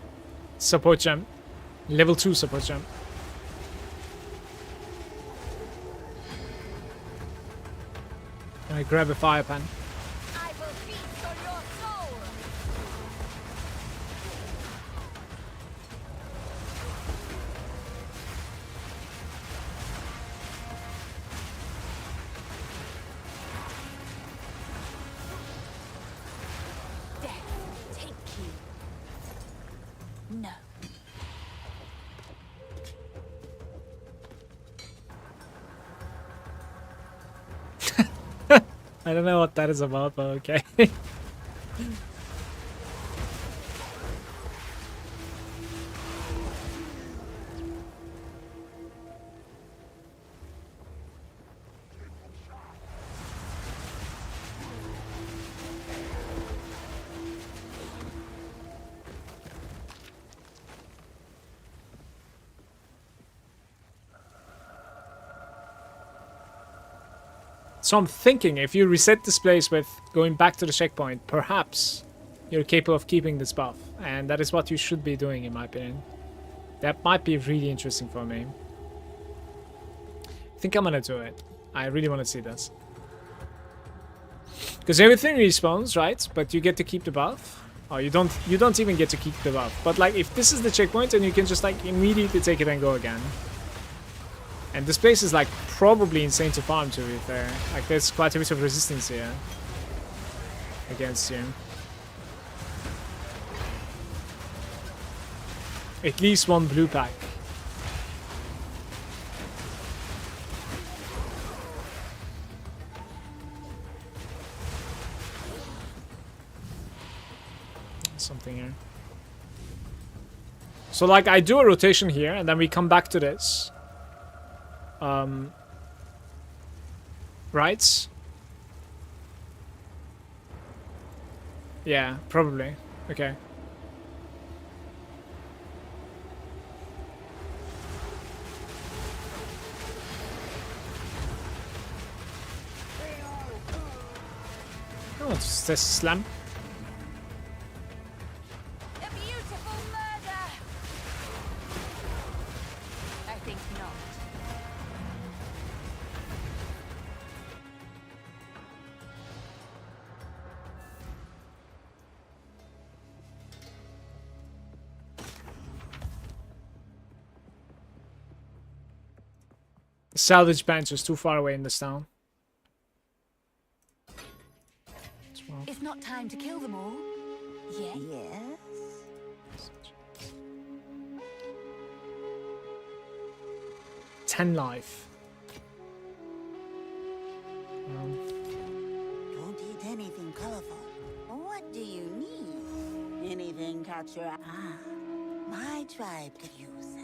support gem. Level 2 support gem. And I grab a fire pan. I will feast on your soul. Death, take you. No. I don't know what that is about, but okay. So I'm thinking, if you reset this place with going back to the checkpoint, perhaps you're capable of keeping this buff. And that is what you should be doing, in my opinion. That might be really interesting for me. I think I'm gonna do it. I really want to see this. Because everything respawns, right? But you get to keep the buff. Oh, you don't even get to keep the buff. But like, if this is the checkpoint, then you can just like immediately take it and go again. And this place is like probably insane to farm, to be fair. Like there's quite a bit of resistance here against you. At least one blue pack. Something here. So like I do a rotation here and then we come back to this. Right? Yeah, probably. Okay. Oh, it's this slam. A beautiful murder! I think not. The salvage bench is too far away in this town. It's not time to kill them all. Yet. Yes? 10 life. Don't eat anything colorful. What do you need? Anything catch your eye? Ah, my tribe could use that.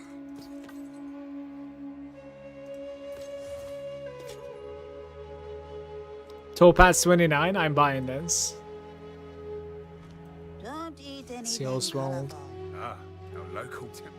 Topaz 29, I'm buying this. Don't eat anything See Oswald. colorful. Ah, our local temple.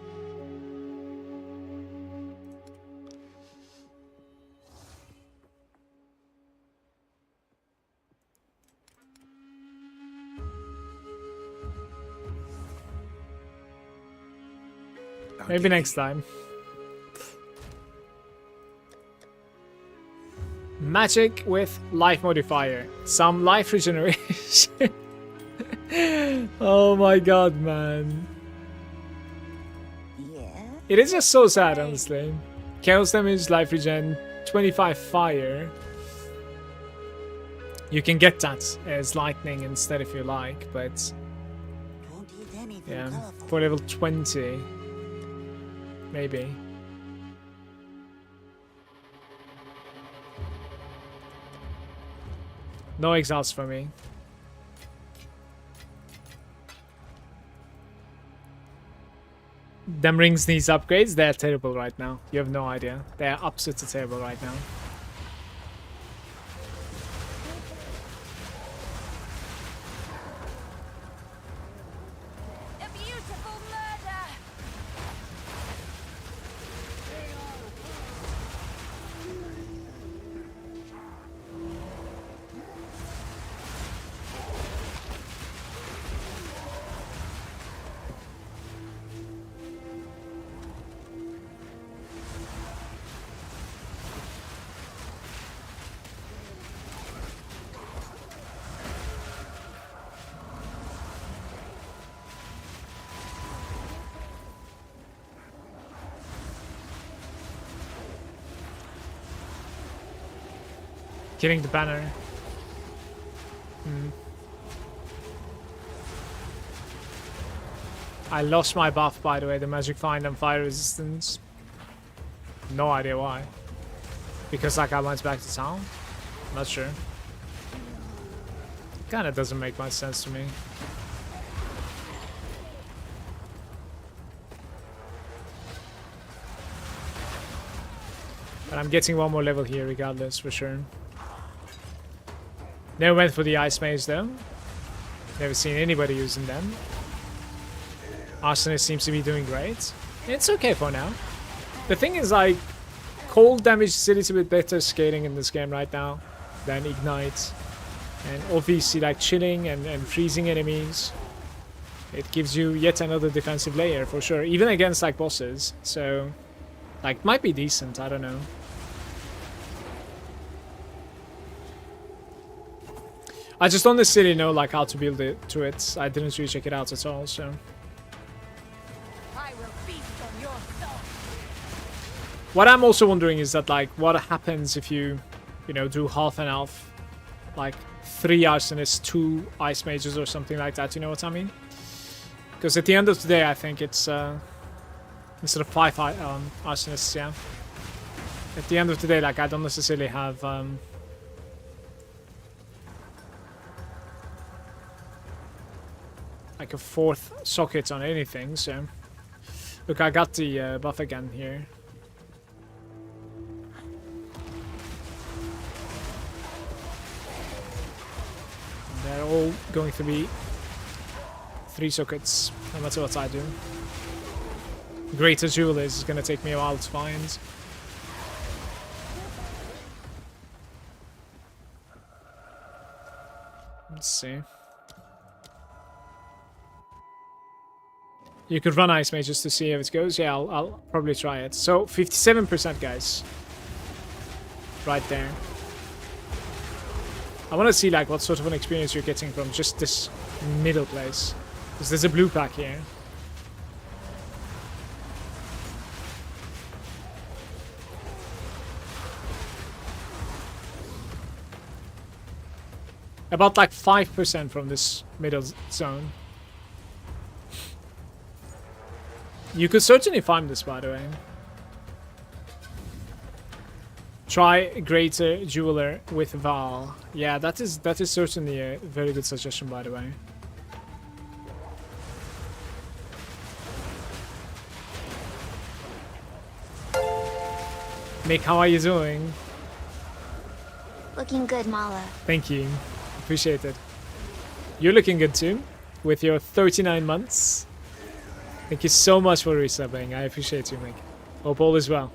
Maybe next time. Magic with life modifier. Some life regeneration. Oh my god, man. Yeah? It is just so sad, honestly. Chaos damage, life regen, 25 fire. You can get that as lightning instead if you like, but Don't eat anything yeah, colorful. for level 20, maybe. No exhaust for me. Them rings needs upgrades. They're terrible right now. You have no idea. They're absolutely terrible right now. A beautiful murder! Killing the banner. I lost my buff, by the way, the magic find and fire resistance. No idea why. Because like I went back to town? Not sure. Kinda doesn't make much sense to me. But I'm getting one more level here regardless, for sure. Never went for the ice mage though. Never seen anybody using them. Arsonist seems to be doing great. It's okay for now. The thing is, like, cold damage is a little bit better scaling in this game right now than ignite. And obviously, like, chilling and freezing enemies, it gives you yet another defensive layer for sure, even against like bosses. So, like, might be decent, I don't know. I just don't necessarily know like how to build it to it. I didn't really check it out at all, so. I will feast on your soul. What I'm also wondering is that like what happens if you know, do half and half, like 3 arsonists, 2 ice mages or something like that, you know what I mean? Because at the end of the day I think it's instead of 5 arsonists, yeah. At the end of the day, like I don't necessarily have like a 4th socket on anything, so. Look, I got the buff again here. They're all going to be 3 sockets, no matter what I do. Greater Jewel is going to take me a while to find. Let's see. You could run Ice Mages to see how it goes. Yeah, I'll probably try it. So, 57%, guys. Right there. I want to see like what sort of an experience you're getting from just this middle place. Because there's a blue pack here. About like 5% from this middle zone. You could certainly farm this, by the way. Try Greater Jeweler with Val. Yeah, that is certainly a very good suggestion, by the way. Mick, how are you doing? Looking good, Mala. Thank you. Appreciate it. You're looking good too, with your 39 months. Thank you so much for resubbing. I appreciate you, Mick. Hope all is well.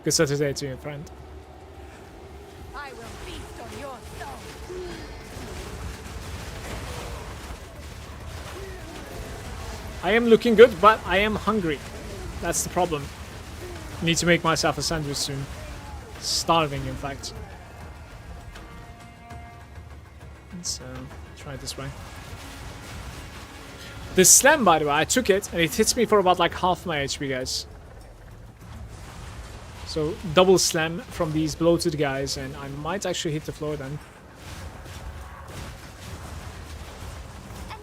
Good Saturday to you, friend. I will feast on your soul. I am looking good, but I am hungry. That's the problem. Need to make myself a sandwich soon. Starving, in fact. Let's try it this way. The slam, by the way, I took it and it hits me for about like half my HP, guys. So double slam from these bloated guys, and I might actually hit the floor then.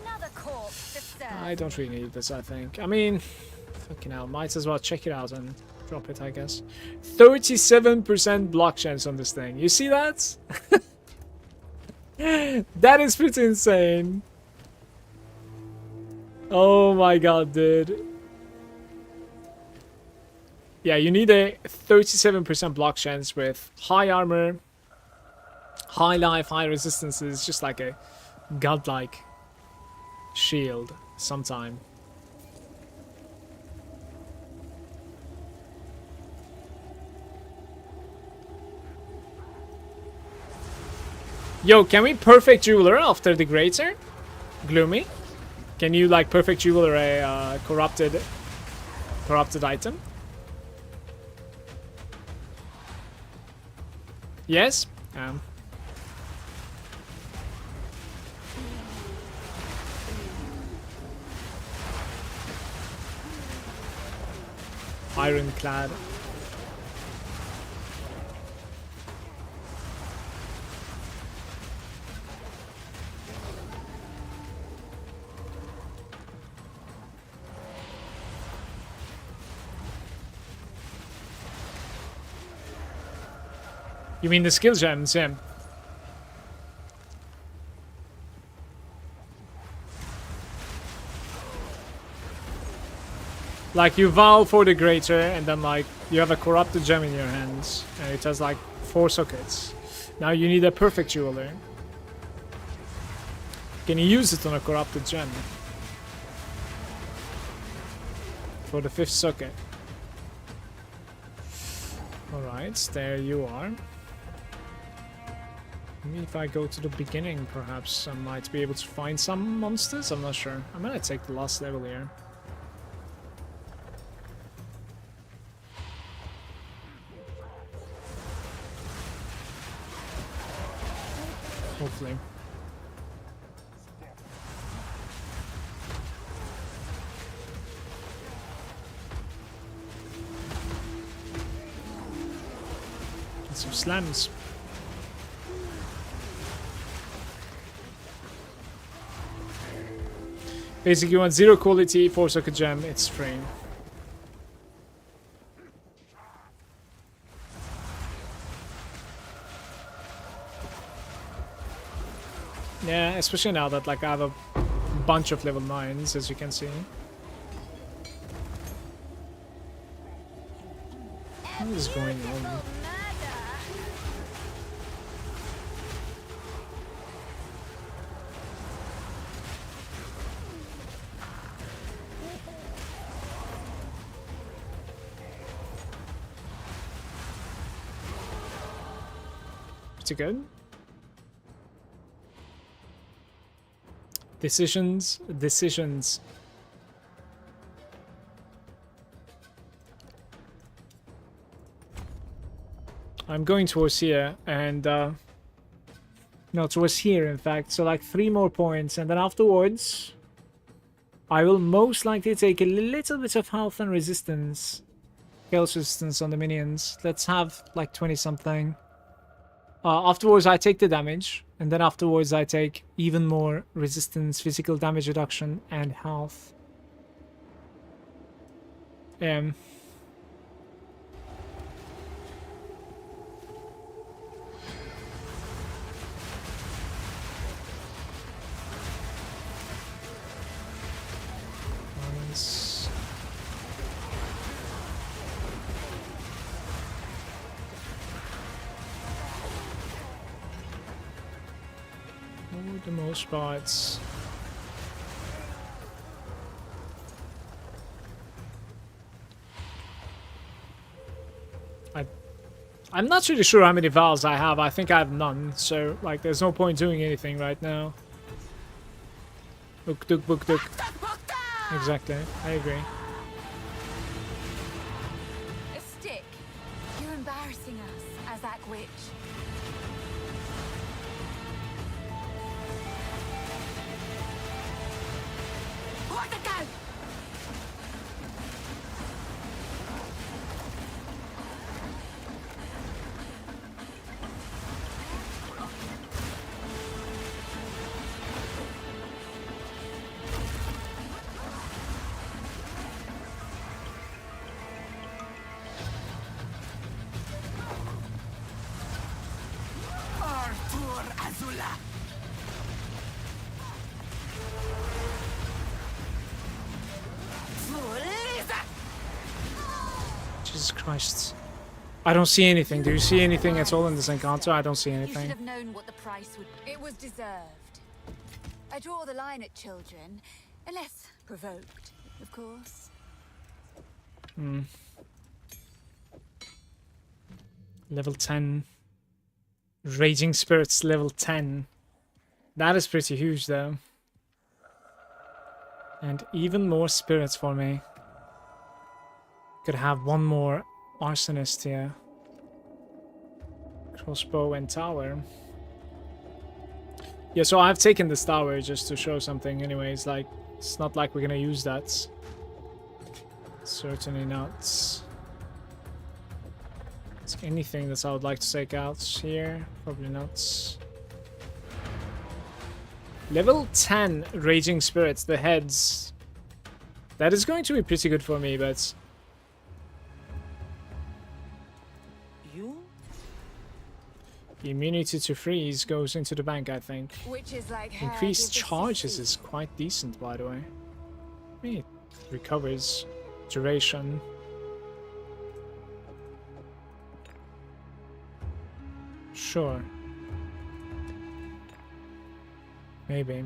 Another corpse to serve. I don't really need this, I think. I mean, fucking hell, might as well check it out and drop it, I guess. 37% block chance on this thing. You see that? That is pretty insane. Oh my god, dude. Yeah, you need a 37% block chance with high armor, high life, high resistance. It's just like a godlike shield sometime. Yo, can we perfect Jeweler after the Greater? Gloomy? Can you like perfect Jeweler a corrupted item? Yes? Ironclad. You mean the skill gems? Yeah. Like you vow for the greater, and then like you have a corrupted gem in your hands, and it has like 4 sockets. Now you need a perfect jeweler. Can you use it on a corrupted gem? For the 5th socket. Alright, there you are. Maybe if I go to the beginning, perhaps I might be able to find some monsters? I'm not sure. I'm gonna take the last level here. Hopefully. Get some slams. Basically, you want 0 quality, 4 socket gem, it's free. Yeah, especially now that like I have a bunch of level 9s, as you can see. What is going on? Pretty good. Decisions. I'm going towards here, and no, towards here in fact, so like 3 more points, and then afterwards I will most likely take a little bit of health and resistance, chaos resistance on the minions. Let's have like 20 something. Afterwards I take the damage, and then afterwards I take even more resistance, physical damage reduction, and health. Nice. For the most parts. I'm not really sure how many vowels I have. I think I have none, so like there's no point doing anything right now. Book, book, book, book. Exactly, I agree. A stick. You're embarrassing us, Azak Witch. What the go? Jesus Christ. I don't see anything. Do you see anything at all in this encounter? I don't see You should anything. have known what the price would. It was deserved. I draw the line at children, unless provoked, of course. Level 10. Raging Spirits level 10. That is pretty huge though. And even more spirits for me. Could have one more arsonist here. Crossbow and tower. Yeah, so I've taken this tower just to show something anyways. Like, it's not like we're gonna use that. Certainly not. Is there anything that I would like to take out here? Probably not. Level 10 Raging Spirits, the heads. That is going to be pretty good for me, but... You? Immunity to freeze goes into the bank, I think. Which is like Increased charges is quite decent, by the way. I mean, it recovers duration. Sure. Maybe.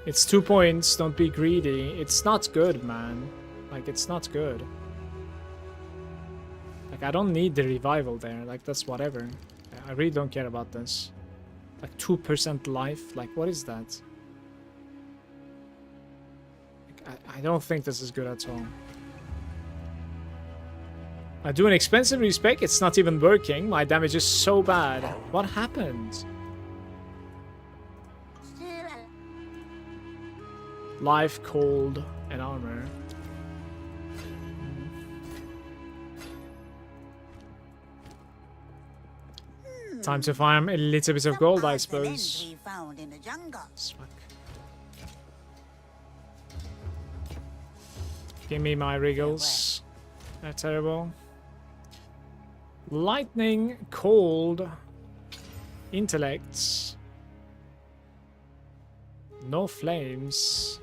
It's 2 points, don't be greedy. It's not good, man. Like, it's not good. Like, I don't need the revival there. Like, that's whatever. I really don't care about this. Like, 2% life? Like, what is that? Like, I don't think this is good at all. I do an expensive respec, it's not even working. My damage is so bad. What happened? Life, cold, and armor. Time to farm a little bit of gold, I suppose. Found in the jungle. Fuck. Give me my wriggles. They're terrible. Lightning, cold, intellects. No flames.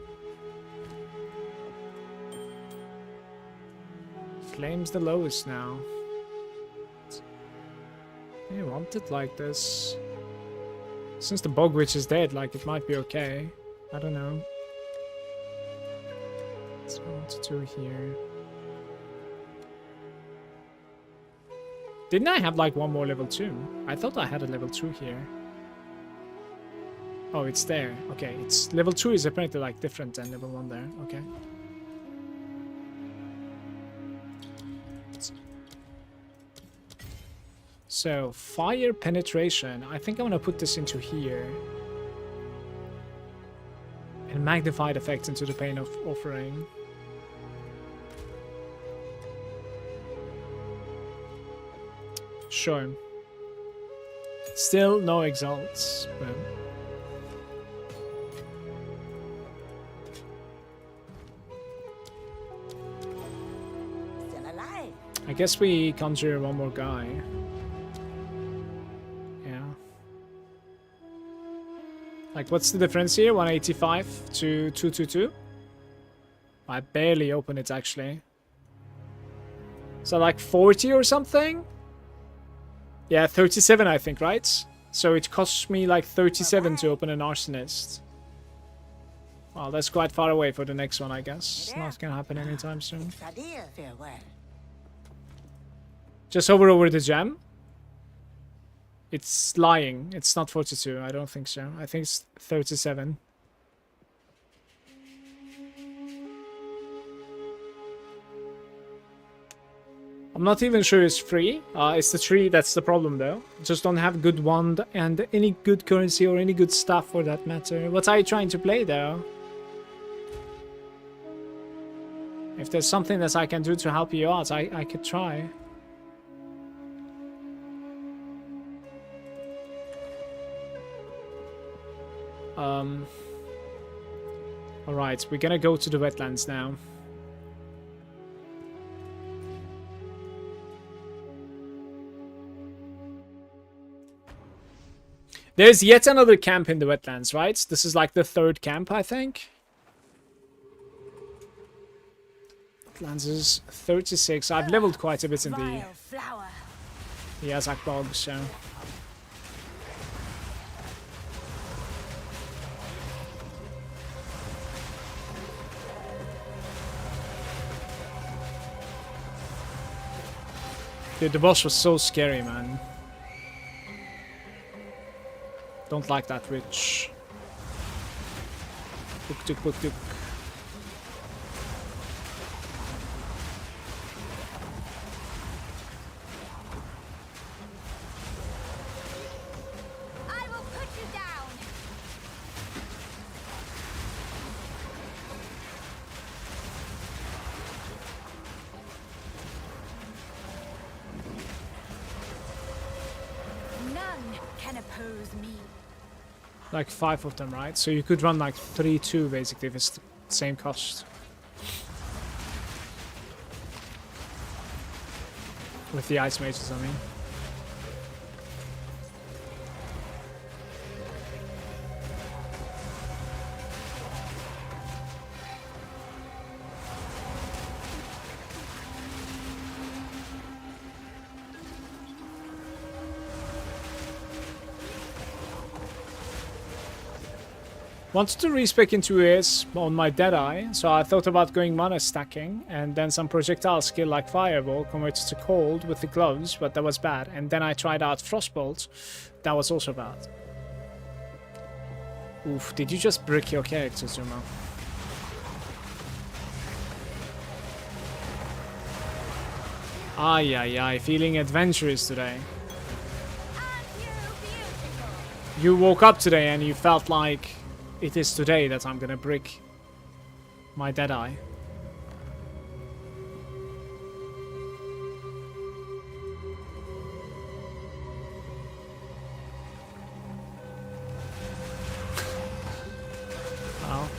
Flames the lowest now. I want it like this. Since the bog witch is dead, like, it might be okay. I don't know. That's what I want to do here. Didn't I have like one more level 2? I thought I had a level 2 here. Oh, it's there. Okay, it's level 2 is apparently like different than level 1 there. Okay. So, fire penetration. I think I'm gonna put this into here. And magnified effect into the pain of offering. Sure. Still no exalts, but... Still alive. I guess we conjure one more guy. Yeah. Like, what's the difference here? 185 to 222? I barely open it, actually. So, like, 40 or something? Yeah, 37, I think, right? So it costs me like 37 to open an arsonist. Well, that's quite far away for the next one, I guess. It's not gonna happen anytime soon. Farewell. Just hover over the gem. It's lying. It's not 42. I don't think so. I think it's 37. I'm not even sure it's free. It's the tree that's the problem, though. Just don't have good wand and any good currency or any good stuff for that matter. What are you trying to play, though? If there's something that I can do to help you out, I could try. Alright, we're gonna go to the wetlands now. There's yet another camp in the wetlands, right? This is like the third camp, I think. Wetlands is 36. I've leveled quite a bit in the Yazak bog, so... Dude, the boss was so scary, man. Don't like that witch. Book, tuk, book, tuk. I will put you down. None can oppose me. Like 5 of them, right? So you could run like 3-2 basically if it's the same cost. With the ice mages, I mean. Wanted to respec into it on my Deadeye, so I thought about going mana stacking, and then some projectile skill like Fireball converted to cold with the gloves, but that was bad. And then I tried out Frostbolt, that was also bad. Oof, did you just brick your character, Zuma? Ay ay ay, feeling adventurous today. You woke up today and you felt like it is today that I'm gonna brick my Deadeye. Oh.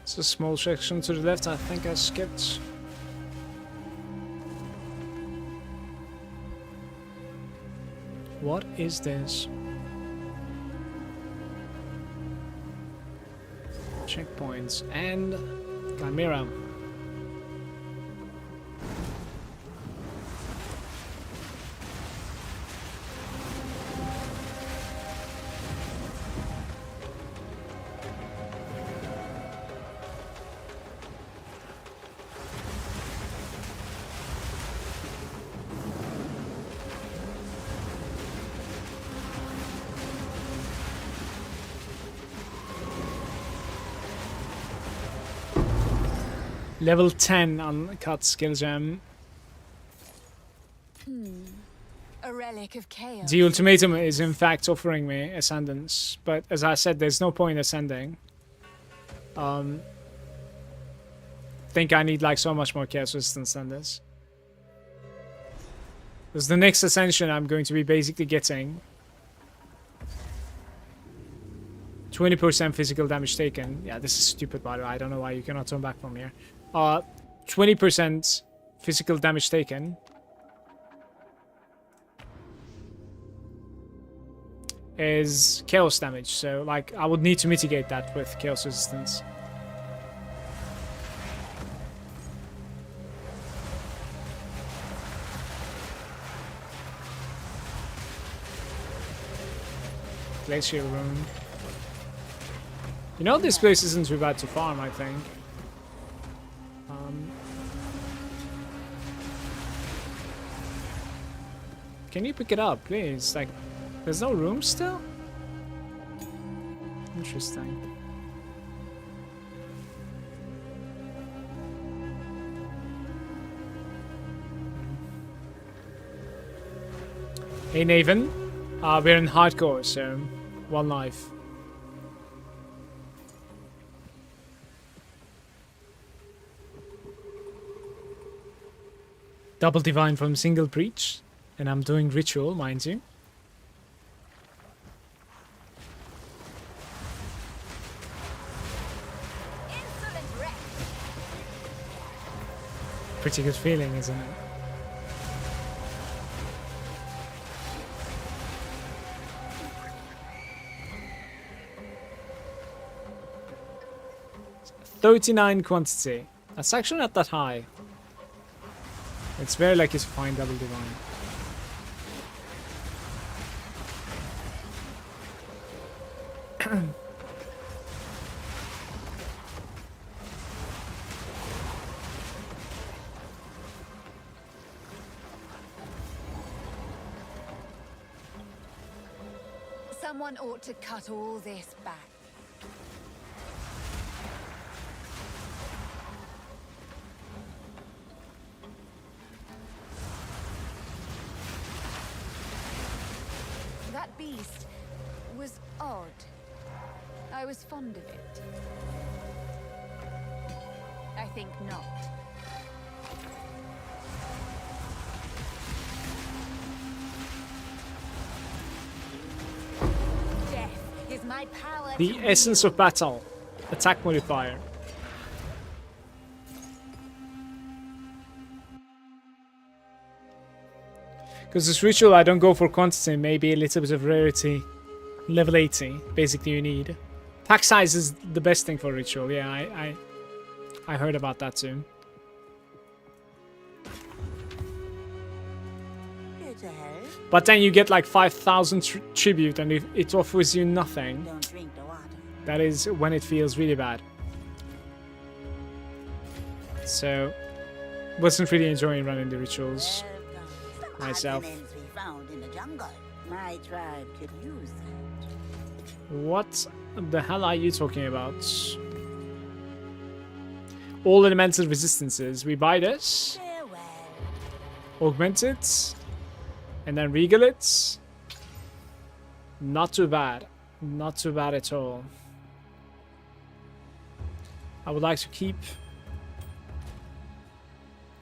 It's a small section to the left, I think I skipped. What is this? Checkpoints and Chimera. Level 10 uncut skill gem. A relic of chaos. The ultimatum is in fact offering me ascendance, but as I said, there's no point ascending. Think I need like so much more chaos resistance than this. Because the next ascension I'm going to be basically getting 20% physical damage taken. Yeah, this is stupid by the way. I don't know why you cannot turn back from here. 20% physical damage taken is chaos damage, so like I would need to mitigate that with chaos resistance. Glacier Rune. You know, this place isn't too bad to farm, I think. Can you pick it up, please? Like, there's no room still? Interesting. Hey, Naven. We're in hardcore, so one life. Double divine from single preach, and I'm doing ritual, mind you. Pretty good feeling, isn't it? $39 quantity. That's actually not that high. It's very lucky to find double divine. Someone ought to cut all this back. That beast was odd. I was fond of it. I think not. Death is my power. The essence of battle. Attack modifier. Because this ritual, I don't go for quantity, maybe a little bit of rarity. Level 80, basically you need. Pack size is the best thing for ritual, yeah, I heard about that too. Here to help. But then you get like 5,000 tribute and it offers you nothing. Don't drink the water. That is when it feels really bad. So, wasn't really enjoying running the rituals myself. Arguments we found in the jungle. My tribe could use that. What the hell are you talking about? All elemental resistances. We buy this, Farewell. augment it, and then regal it. Not too bad. Not too bad at all. I would like to keep...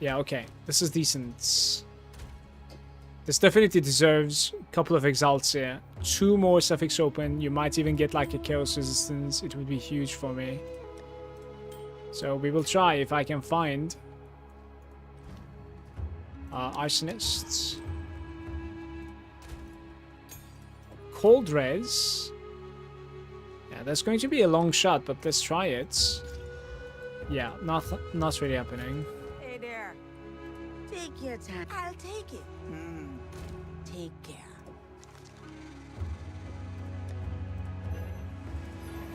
Yeah, okay. This is decent. This definitely deserves a couple of exalts here. 2 more suffix open. You might even get like a chaos resistance. It would be huge for me. So we will try if I can find arsonists. Cold res. Yeah, that's going to be a long shot, but let's try it. Yeah, not really happening. Hey there. Take your time. I'll take it. Take care.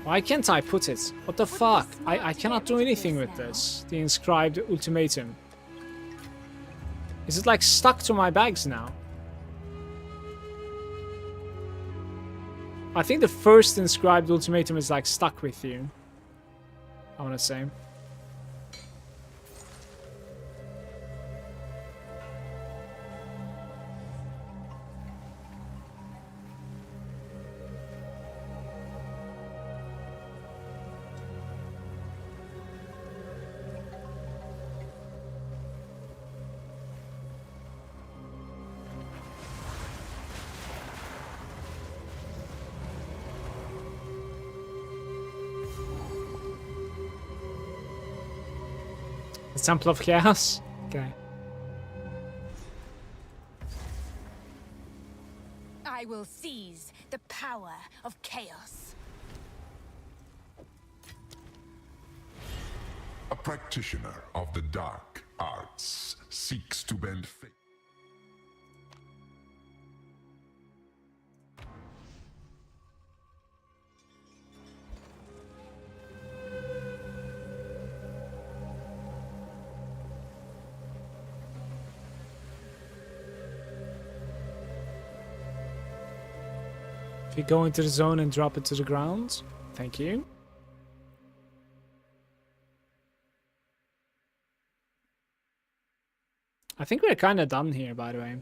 Why can't I put it? What the fuck? I cannot do anything with this. The inscribed ultimatum. Is it like stuck to my bags now? I think the first inscribed ultimatum is like stuck with you. I want to say. The Temple of Chaos? Okay. I will seize the power of chaos. A practitioner of the dark arts seeks to bend fate. If you go into the zone and drop it to the ground, thank you. I think we're kind of done here, by the way.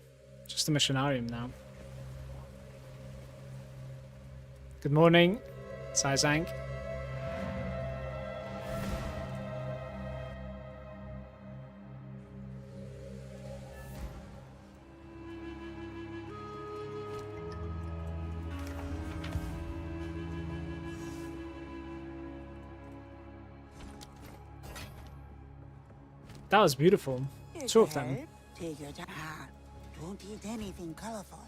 Just a missionarium now. Good morning, Saizang. That was beautiful. Here 2 to of them. help. Take your time. Don't eat anything colorful.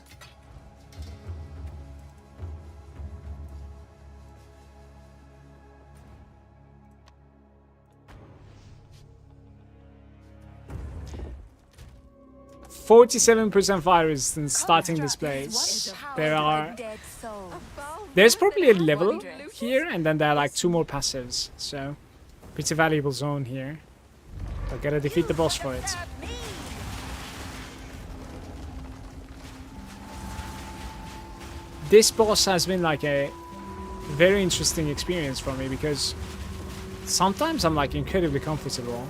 %47 fire resistance starting displays. There's probably a level here, and then there are like 2 more passives. So, pretty valuable zone here. I gotta defeat the boss for it. this boss has been like a very interesting experience for me, because sometimes I'm like incredibly comfortable,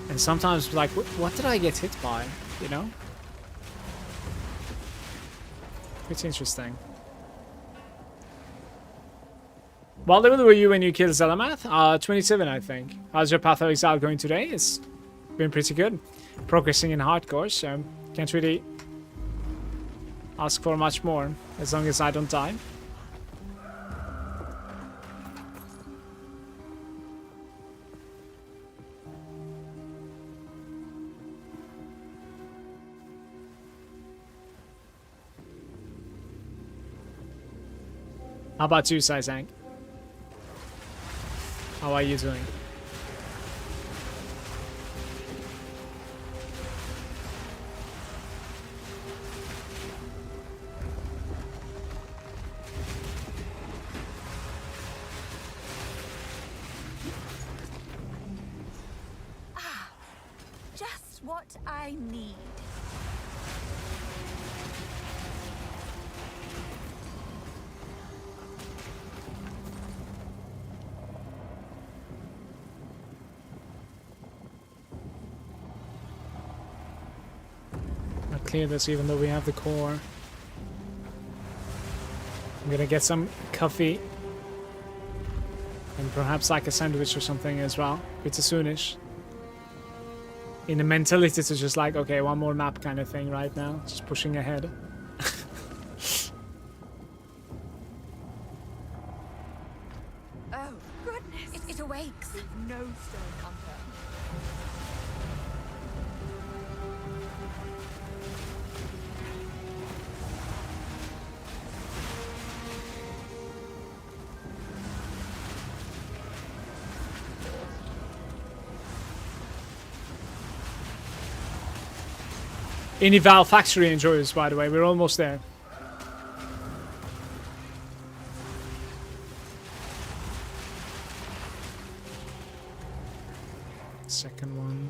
and sometimes like, what did I get hit by, you know? It's interesting. What level were you when you killed Zelamath? 27, I think. How's your Path of Exile going today? It's been pretty good. Progressing in hardcore, so can't really ask for much more, as long as I don't die. How about you, Saizang? How are you doing? Just what I need. I'll clear this even though we have the core. I'm gonna get some coffee. And perhaps like a sandwich or something as well. Pretty soonish. In the mentality to just like, okay, one more map kind of thing right now. Just pushing ahead. Oh, goodness. It awakes. No stone unturned. Any Val Factory enjoyers, by the way, we're almost there. Second one.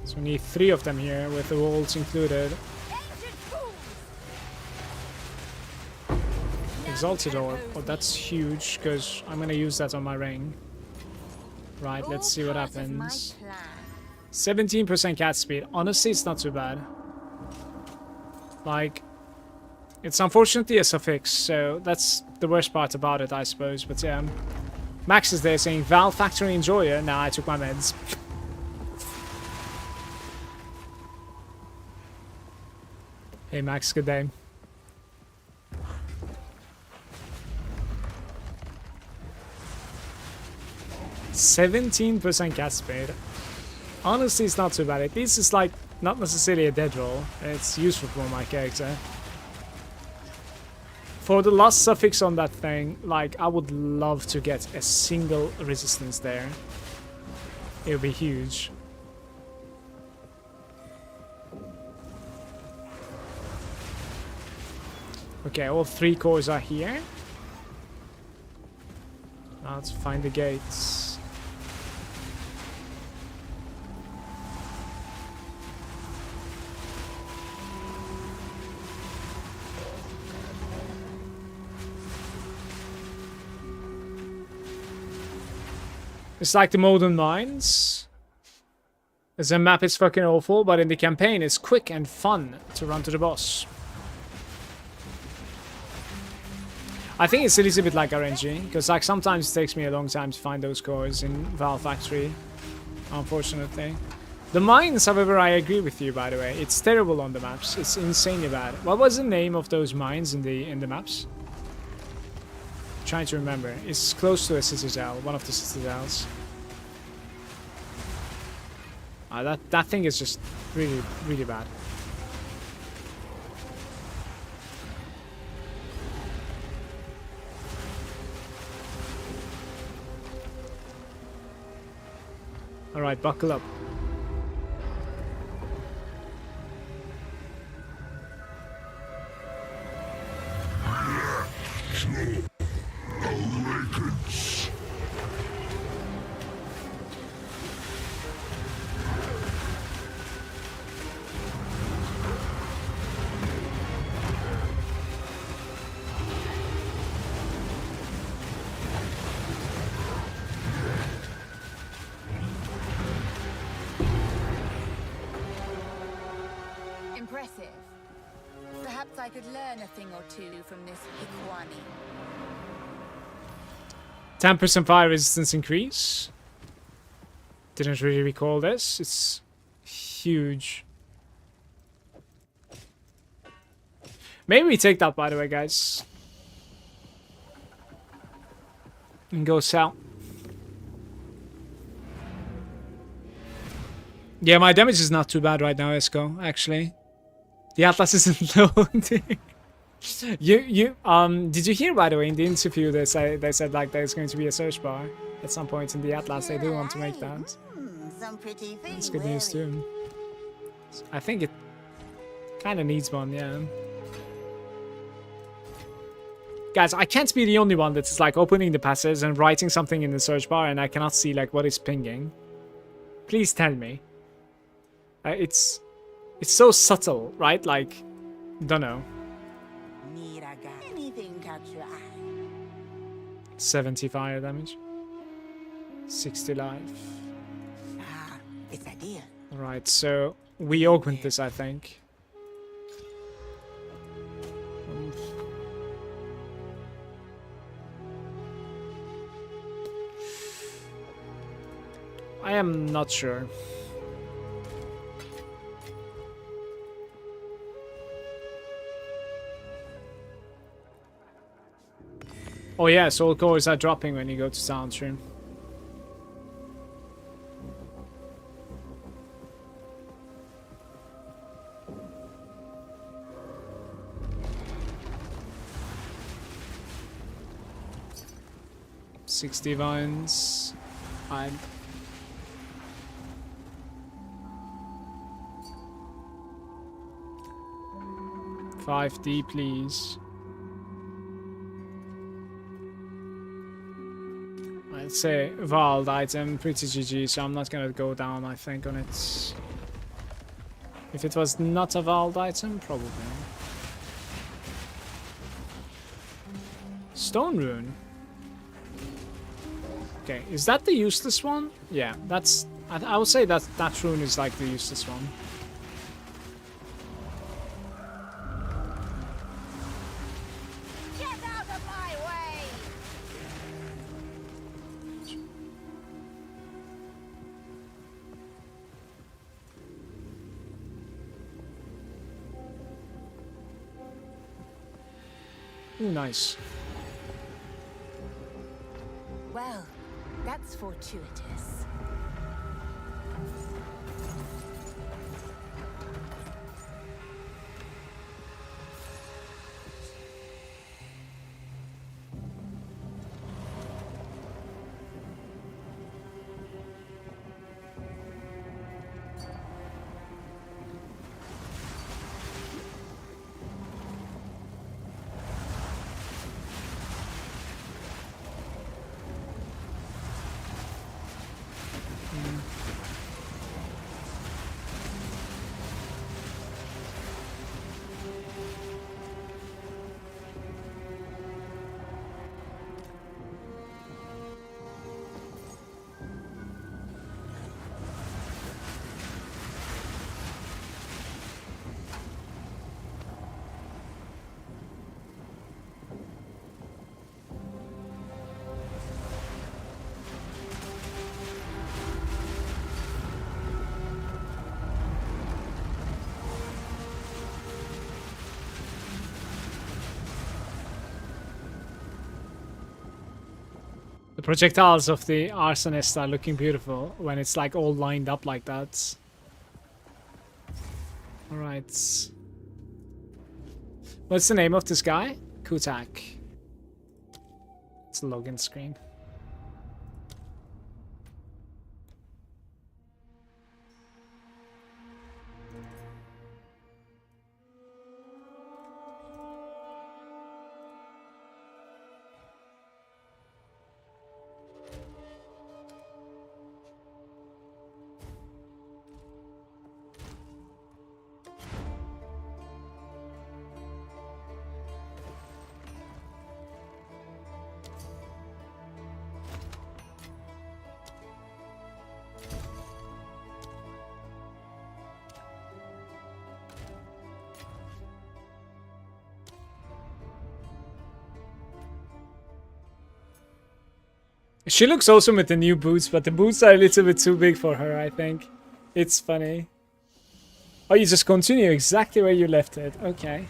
So we need 3 of them here, with the walls included. Exalted Orb. Oh, that's huge, because I'm gonna use that on my ring. Right, let's see what happens. 17% cat speed. Honestly, it's not too bad. Like, it's unfortunately a suffix, so that's the worst part about it, I suppose. But yeah, Max is there saying Val Factory Enjoyer. Nah, I took my meds. Hey Max, good day. %17% cat speed. Honestly, it's not too bad. At least it's like not necessarily a dead roll. It's useful for my character. For the last suffix on that thing, like, I would love to get a single resistance there. It would be huge. Okay, all 3 cores are here. Now let's find the gates. It's like the Modern Mines. As a map is fucking awful, but in the campaign it's quick and fun to run to the boss. I think it's a little bit like RNG, because like sometimes it takes me a long time to find those cores in Val Factory, unfortunately. The mines, however, I agree with you, by the way. It's terrible on the maps. It's insanely bad. What was the name of those mines in the maps? Trying to remember. It's close to a citadel, one of the citadels. That thing is just really, really bad. Alright, buckle up. Awakens. Impressive. Perhaps I could learn a thing or two from this Ikwani. 10% fire resistance increase. Didn't really recall this. It's huge. Maybe we take that, by the way, guys. And go south. Yeah, my damage is not too bad right now, Esco, actually. The Atlas isn't loading. Did you hear, by the way, in the interview they said like there's going to be a search bar at some point in the Atlas. They do want to make that. Some pretty things. That's good news too. I think it kind of needs one, yeah. Guys, I can't be the only one that's like opening the passes and writing something in the search bar and I cannot see like what is pinging. Please tell me. It's so subtle, right? Like, don't know. Need a guy. Anything catch your eye? 70 fire damage. 60 life. Ah, it's a deal. Alright, so we augment this, I think. I am not sure. Oh yeah, soul cores are dropping when you go to downstream. Six divines. 5D, please. I'd say Vald item, pretty GG, so I'm not gonna go down, I think, on it. If it was not a Vald item, probably. Stone Rune. Okay, is that the useless one? Yeah, that's... I would say that that rune is like the useless one. Get out of my way! Ooh, nice. Well, that's fortuitous. The projectiles of the arsonist are looking beautiful when it's like all lined up like that. Alright. What's the name of this guy? Kutak. It's a login screen. She looks awesome with the new boots, but the boots are a little bit too big for her, I think. It's funny. Oh, you just continue exactly where you left it. Okay.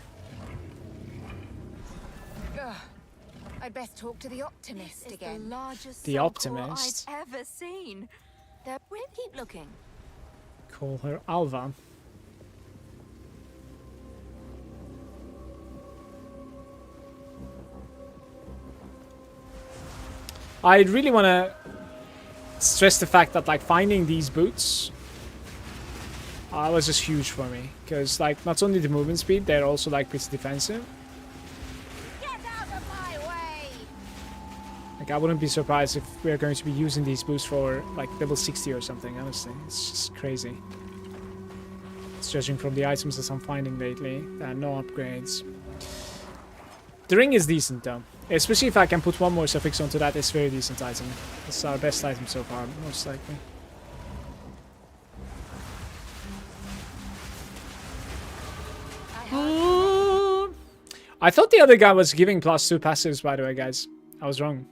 Ugh. I'd best talk to the Optimist again. The largest The cell core Optimist. I've ever seen. We'll keep looking. Call her Alva. I really want to stress the fact that like finding these boots was just huge for me, because like not only the movement speed, they're also like pretty defensive. Get out of my way! Like I wouldn't be surprised if we're going to be using these boots for like level 60 or something. Honestly, it's just crazy. It's judging from the items that I'm finding lately. There are no upgrades. The ring is decent though. Especially if I can put one more suffix onto that, it's a very decent item. It's our best item so far, most likely. I thought the other guy was giving +2 passives, by the way, guys. I was wrong.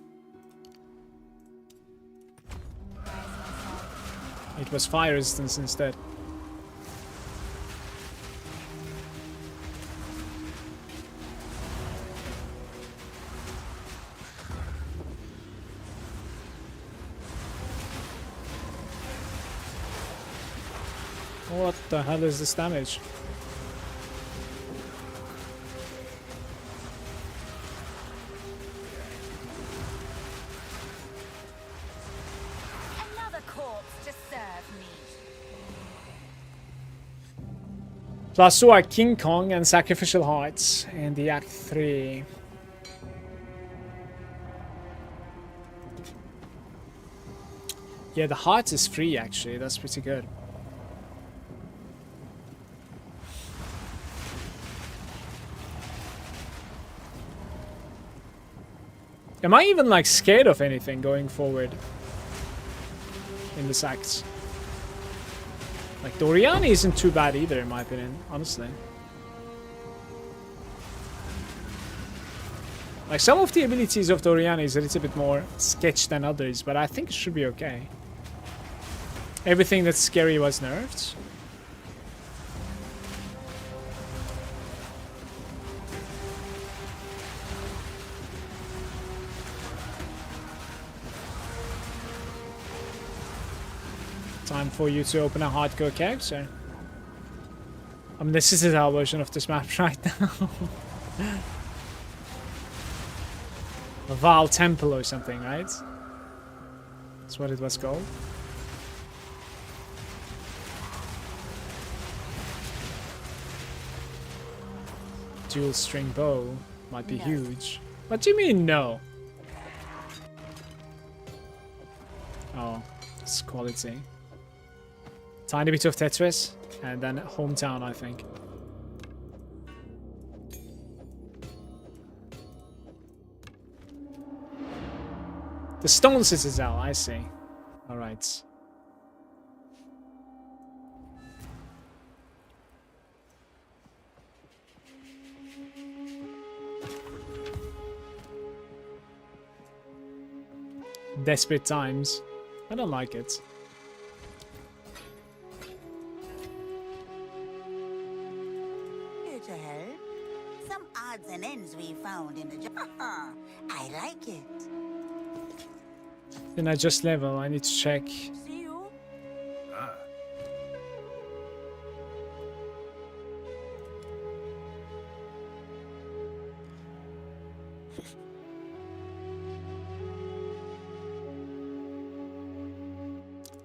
It was fire resistance instead. What the hell is this damage? Another corpse to serve me. +2 are King Kong and Sacrificial Hearts in the Act 3. Yeah, the heart is free actually, that's pretty good. Am I even like scared of anything going forward in this act? Like Doriani isn't too bad either in my opinion, honestly. Like some of the abilities of Doriani is a little bit more sketched than others, but I think it should be okay. Everything that's scary was nerfed. Time for you to open a hardcore character. I mean, this is our version of this map right now. A Val Temple or something, right? That's what it was called. Dual string bow might be huge. What do you mean no? Oh, it's quality. Tiny bit of Tetris, and then hometown, I think. The Stone Citadel, I see. Alright. Desperate times. I don't like it. Here to help. Some odds and ends we found in the I like it. Then I just level, I need to check. See you? Ah,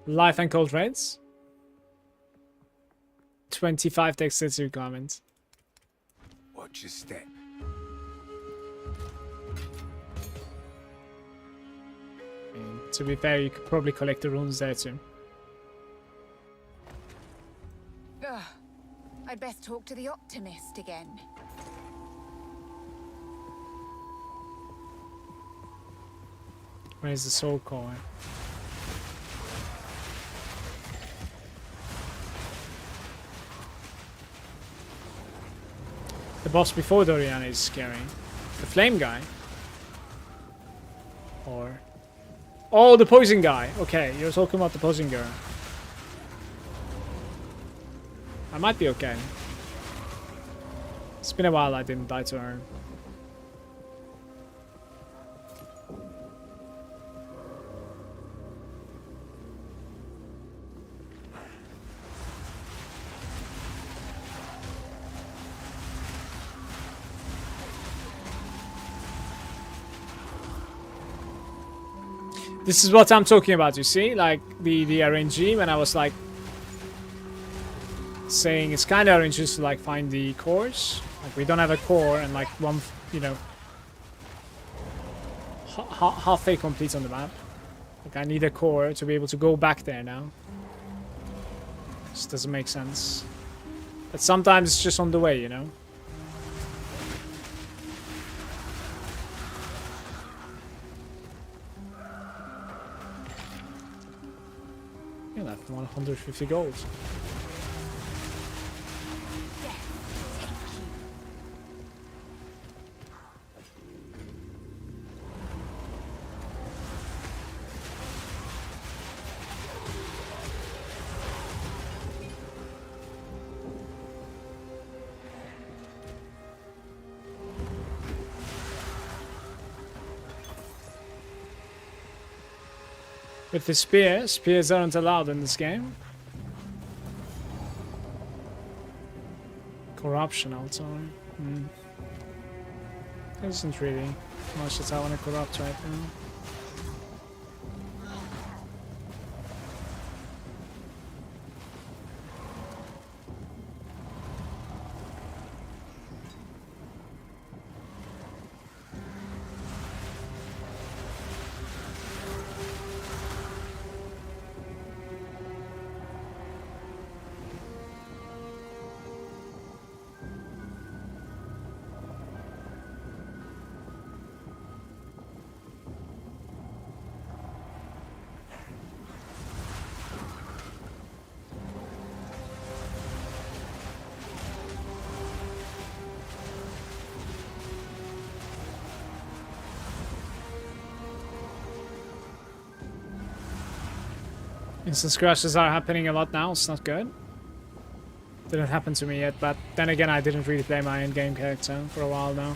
Life and Cold Reds. 25 dexterity requirements. watch your step. And to be fair, you could probably collect the runes there too. Ugh. I'd best talk to the Optimist again. Where's the soul core? The boss before Doriana is scary. The flame guy. Or Oh, the poison guy. Okay, you're talking about the poison girl. I might be okay. It's been a while I didn't die to her. This is what I'm talking about, you see? Like, the RNG, when I was, like, saying it's kind of RNG to, like, find the cores. Like, we don't have a core and, like, one, you know, halfway complete on the map. Like, I need a core to be able to go back there now. This doesn't make sense. But sometimes it's just on the way, you know? Yeah, that's 150 gold. With the spears aren't allowed in this game. Corruption also. There isn't really much that I want to corrupt right now. Instant crashes are happening a lot now, it's not good. Didn't happen to me yet, but then again I didn't really play my endgame character for a while now.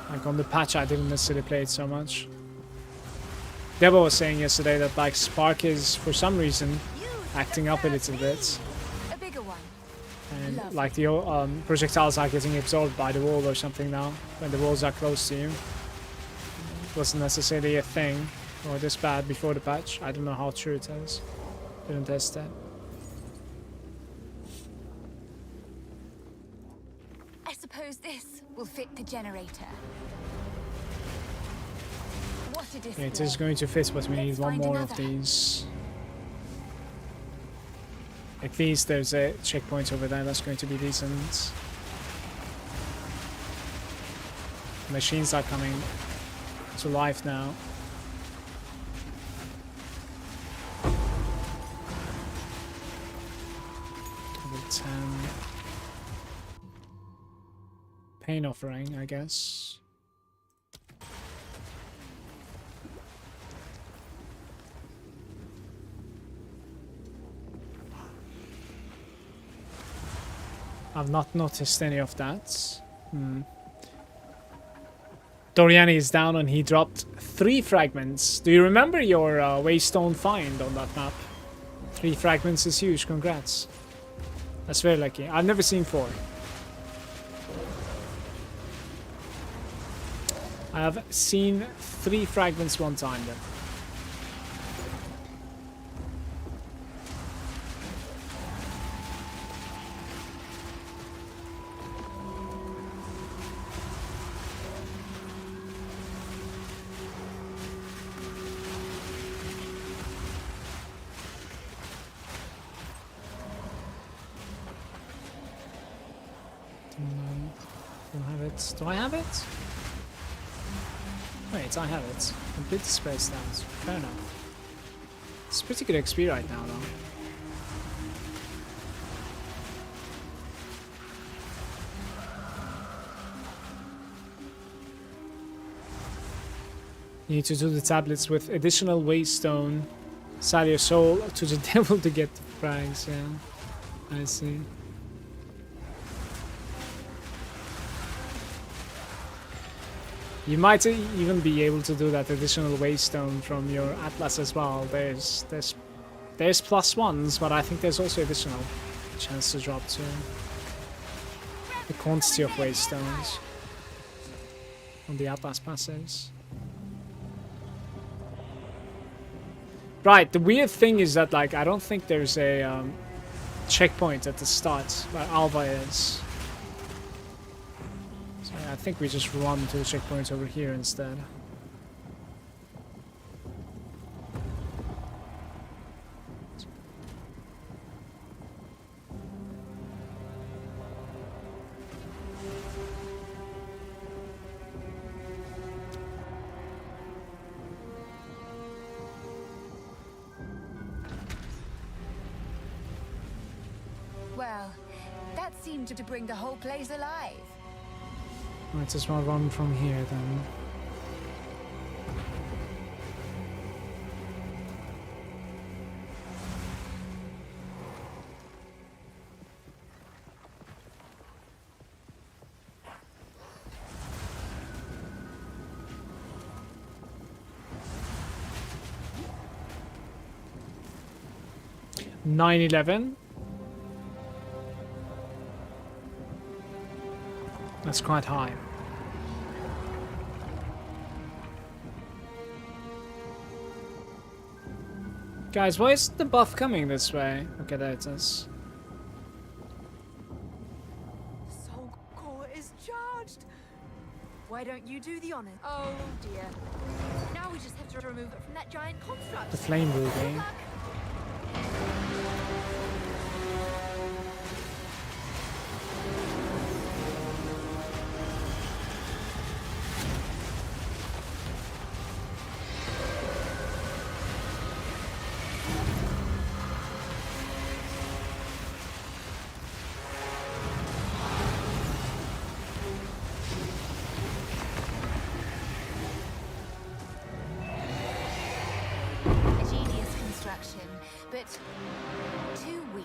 Like on the patch I didn't necessarily play it so much. Debo was saying yesterday that like Spark is for some reason acting up a little bit. A bigger one. And like the projectiles are getting absorbed by the wall or something now, when the walls are close to you. It wasn't necessarily a thing. Or this bad before the patch. I don't know how true it is. Didn't test that. I suppose this will fit the generator. What a display. Yeah, it is going to fit, but we need one Find more another. of these. At least there's a checkpoint over there that's going to be decent. Machines are coming to life now. Level 10. Pain offering, I guess. I've not noticed any of that. Doriani is down and he dropped 3 fragments. Do you remember your Waystone find on that map? 3 fragments is huge, congrats. That's very lucky. I've never seen 4. I have seen 3 fragments one time though. Don't have it. Do I have it? Wait, I have it. Complete the space downs. Fair enough. It's pretty good XP right now, though. You need to do the tablets with additional waystone. Sell your soul to the devil to get the frags, yeah. I see. You might even be able to do that additional waystone from your atlas as well. There's +1s, but I think there's also additional chance to drop too. The quantity of waystones on the atlas passes. Right, the weird thing is that, like, I don't think there's a checkpoint at the start where Alva is. So I think we just run to the checkpoint over here instead. Well, that seemed to bring the whole place alive. Might as well run from here then. $9.11. That's quite high. Guys, why is the buff coming this way? Okay, there it is. Soul core is charged. Why don't you do the honor? Oh dear. Now we just have to remove it from that giant construct. The flame ruby. But too weak.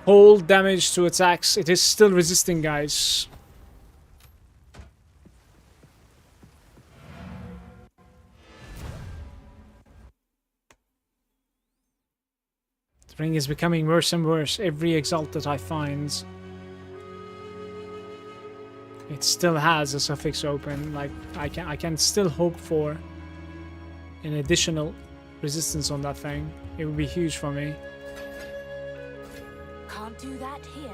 Hold damage to attacks. It is still resisting, guys. The ring is becoming worse and worse every exalt that I find. It still has a suffix open. Like I can still hope for an additional resistance on that thing. It would be huge for me. Can't do that here.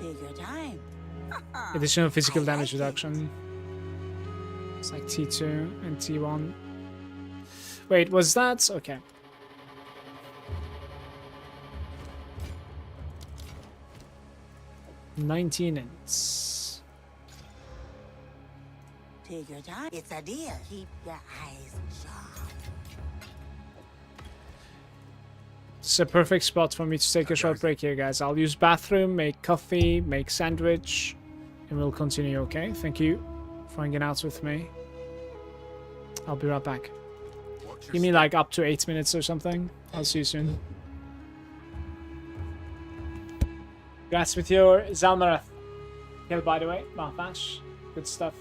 Take your time. Additional physical damage reduction. It's like T2 and T1. Wait, was that? Okay. $19 ints. Take your time. It's a deal. Keep your eyes sharp. It's a perfect spot for me to take a short break here, guys. I'll use bathroom, make coffee, make sandwich, and we'll continue, okay? Thank you for hanging out with me. I'll be right back. Give me like up to 8 minutes or something. I'll see you soon. Congrats with your Zalmarath kill, by the way. Mahfash. Good stuff.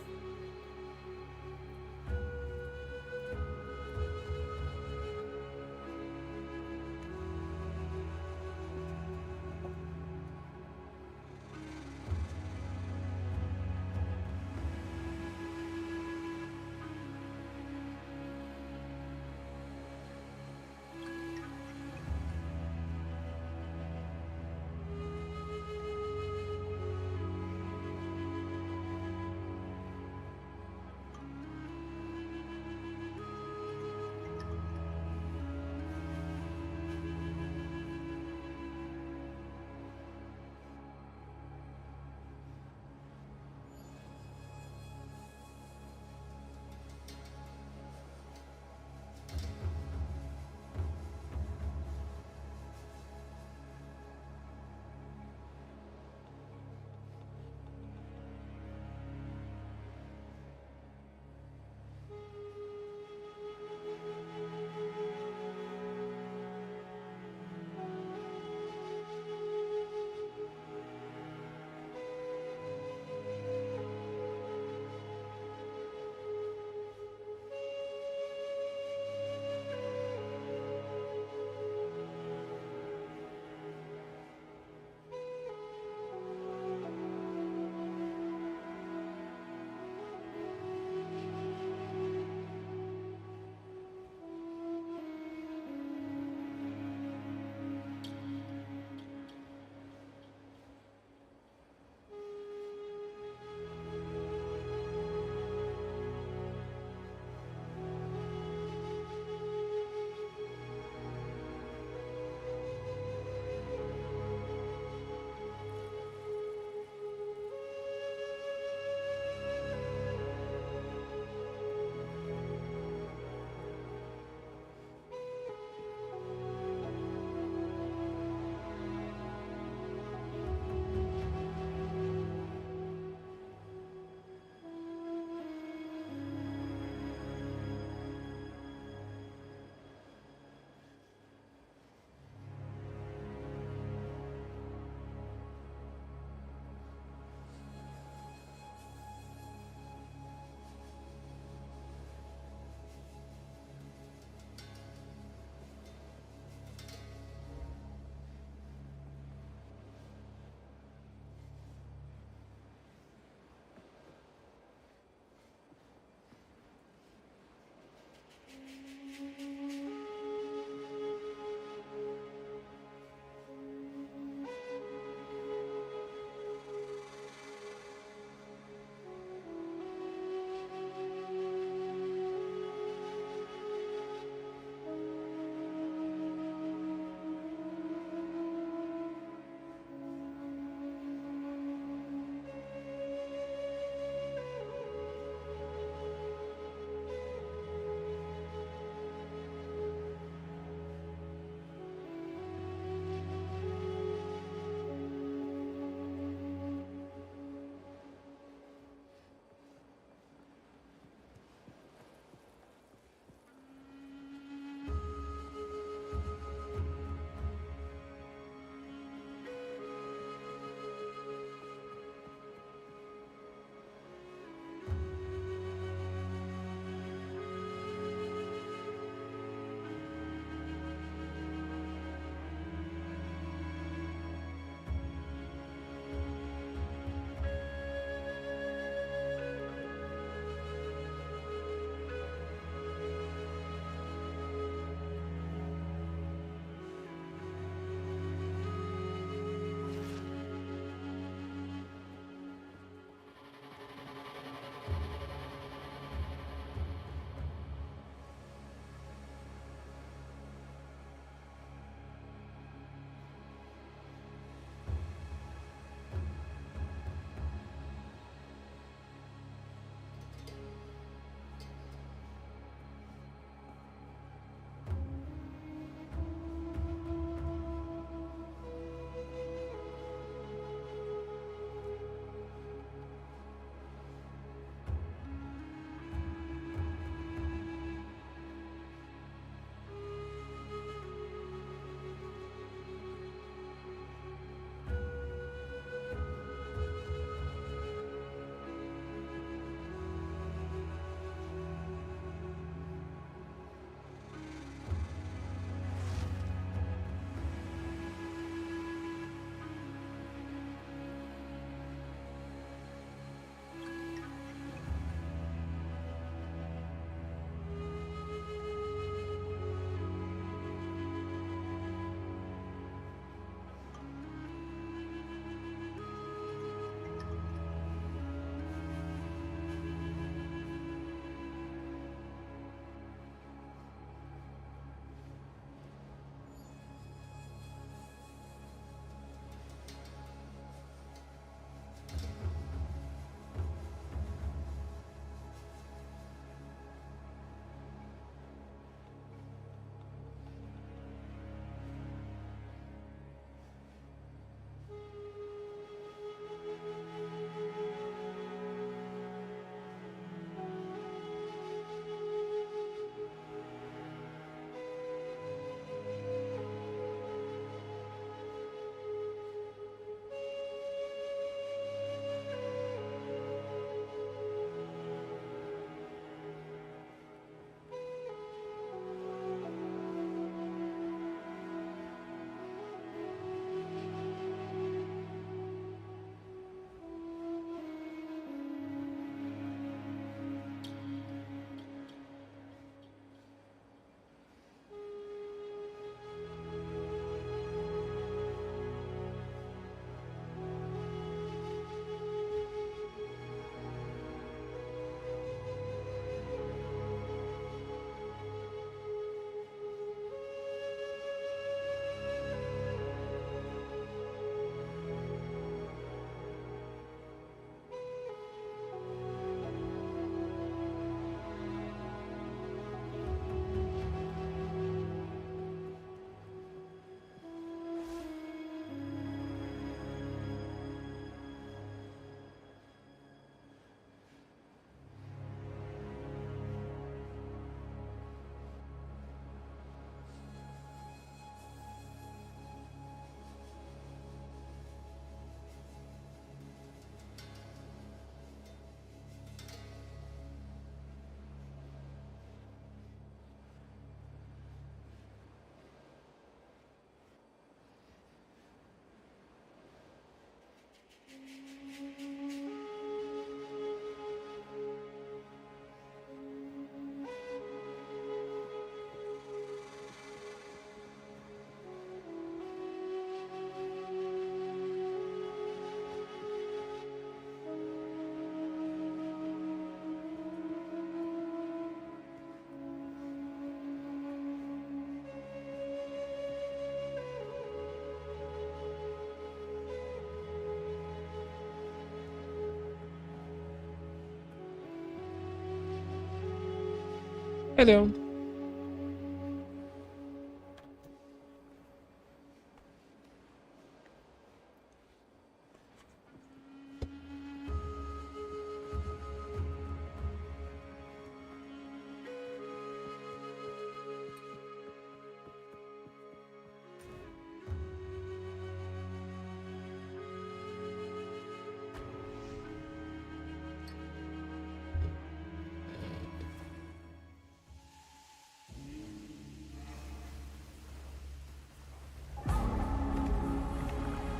Hello.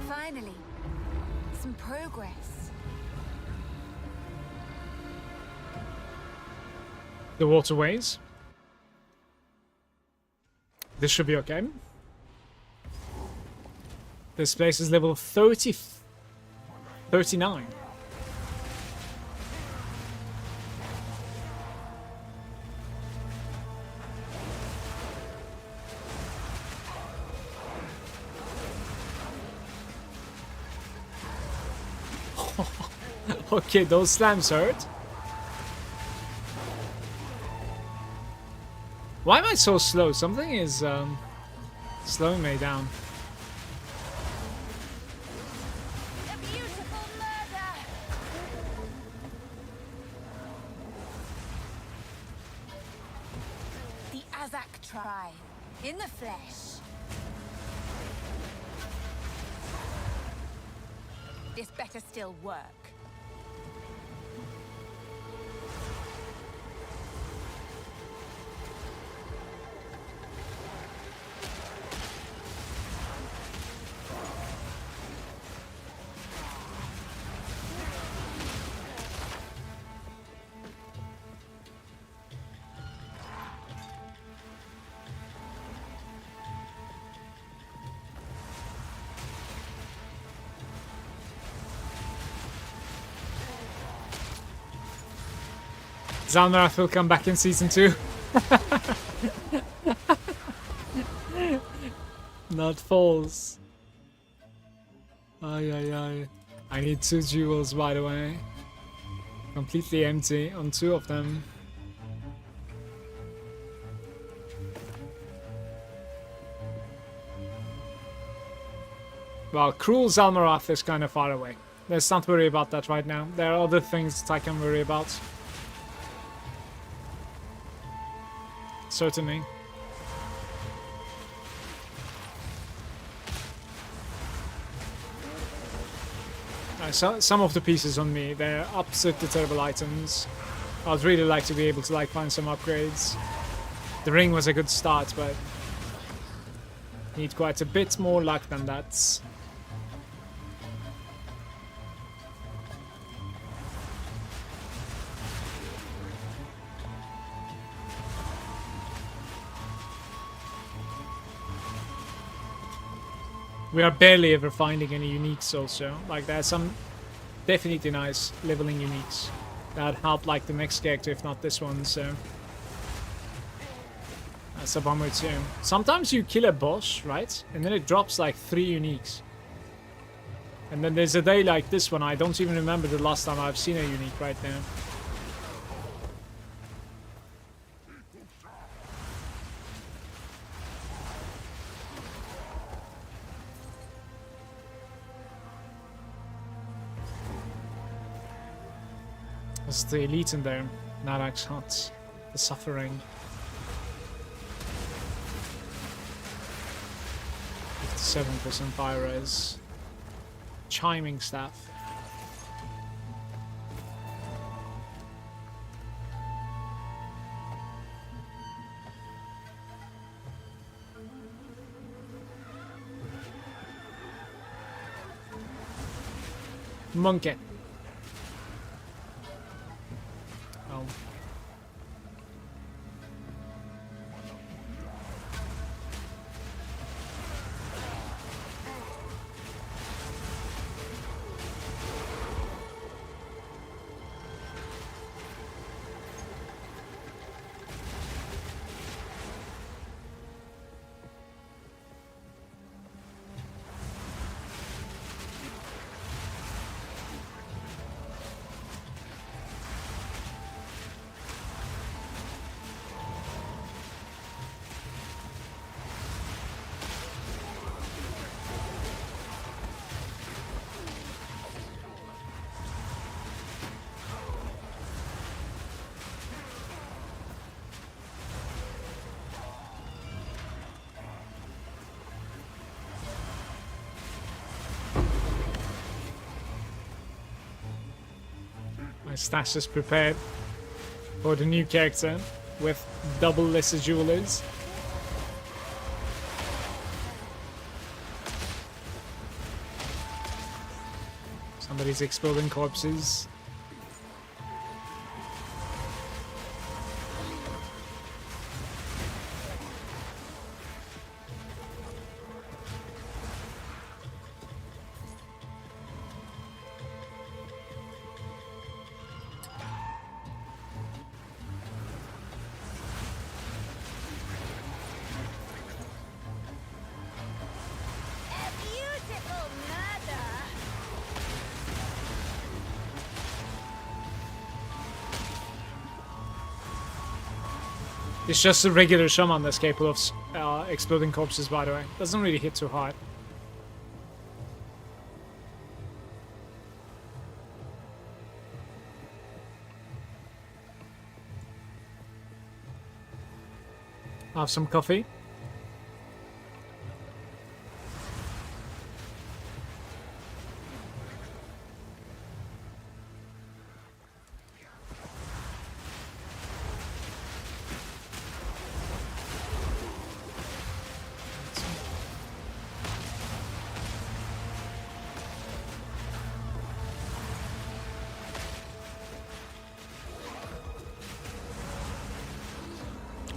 Finally, some progress. The waterways. This should be okay. This place is level 39. Okay, those slams hurt. Why am I so slow? Something is slowing me down. A beautiful murder. The Azak tribe in the flesh. This better still work. Zalmarath will come back in season 2. Not false. Ay ay ay. I need 2 jewels, by the way. Completely empty on 2 of them. Well, Cruel Zalmarath is kind of far away. Let's not worry about that right now. There are other things that I can worry about. Certainly. So, some of the pieces on me, they're absolutely terrible items. I'd really like to be able to like find some upgrades. The ring was a good start, but need quite a bit more luck than that. We are barely ever finding any uniques also. Like there's some definitely nice leveling uniques that help like the next character, if not this one, so that's a bummer too. Sometimes you kill a boss, right? And then it drops like 3 uniques. And then there's a day like this one, I don't even remember the last time I've seen a unique right now. There's the elite in there. Narak's Hut. The Suffering. 57% fire res. Chiming Staff. Monkey. Oh. My stash is prepared for the new character with double lesser jewelers. Somebody's exploding corpses. Beautiful murder. It's just a regular shaman that's capable of exploding corpses, by the way. Doesn't really hit too hard. Have some coffee.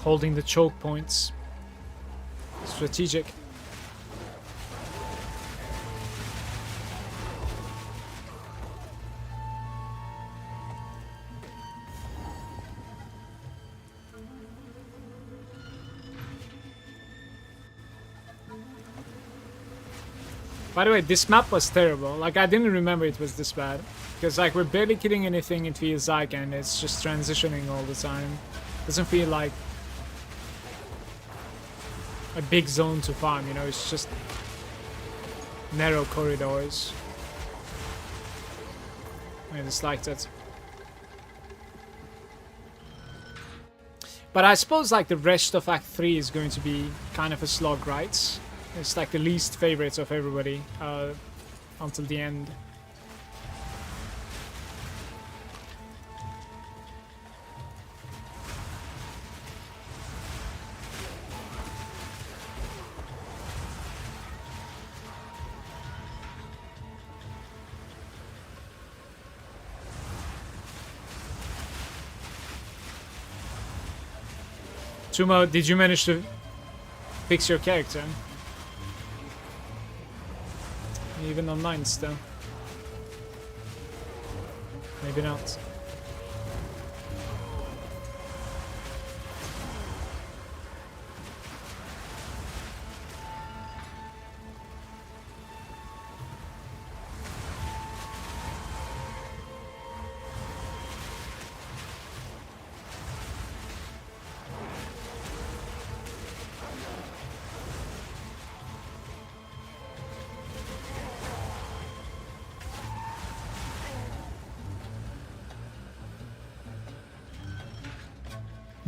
Holding the choke points. Strategic. By the way, this map was terrible. Like, I didn't remember it was this bad. Because, like, we're barely killing anything, it feels like, and it's just transitioning all the time. Doesn't feel like a big zone to farm, you know, it's just narrow corridors. I just like that. But I suppose like the rest of Act 3 is going to be kind of a slog, right? It's like the least favorites of everybody until the end. Tumo, did you manage to fix your character? Even online still. Maybe not.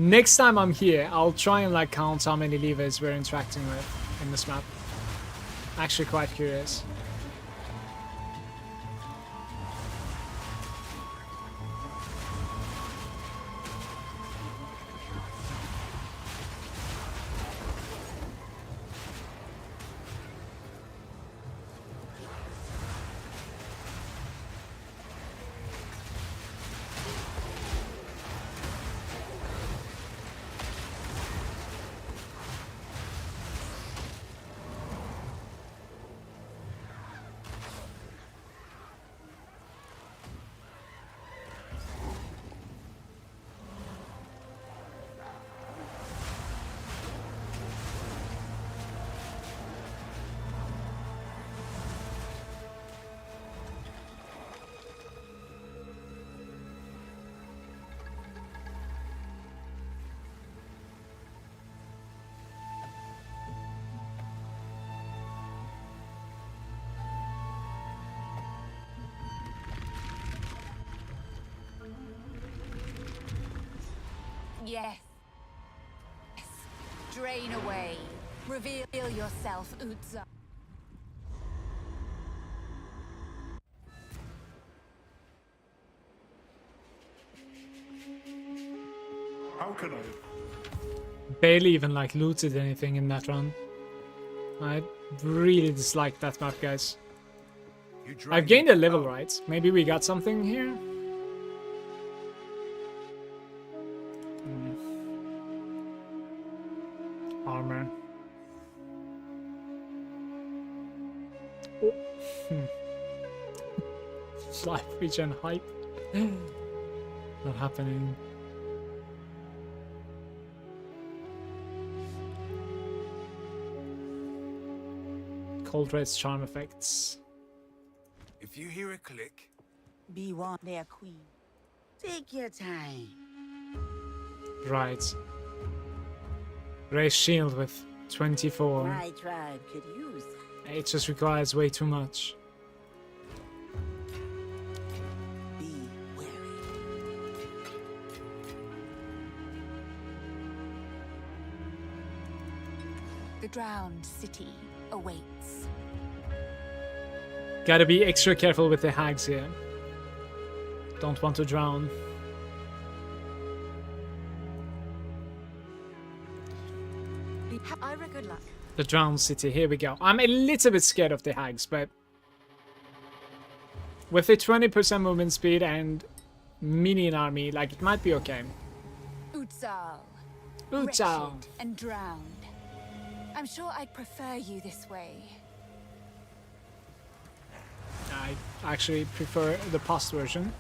Next time I'm here, I'll try and like count how many levers we're interacting with in this map. Actually quite curious. Yes. Drain away. Reveal yourself, Utza. How can I? Barely even like looted anything in that run. I really dislike that map, guys. You I've gained a level, right? Maybe we got something here? Armor. Oh. Life regen hype. Not happening. Cold Red's charm effects. If you hear a click, Be one, their queen. Take your time. Right. Raise shield with 24. My tribe could use that. It just requires way too much. Be wary. The drowned city awaits. Gotta be extra careful with the hags here. Don't want to drown. I reckon good luck. The drowned city, here we go. I'm a little bit scared of the hags, but with a 20% movement speed and minion army, like, it might be okay. Utsal. Utsal. Wretched and drowned. I'm sure I'd prefer you this way. I actually prefer the past version.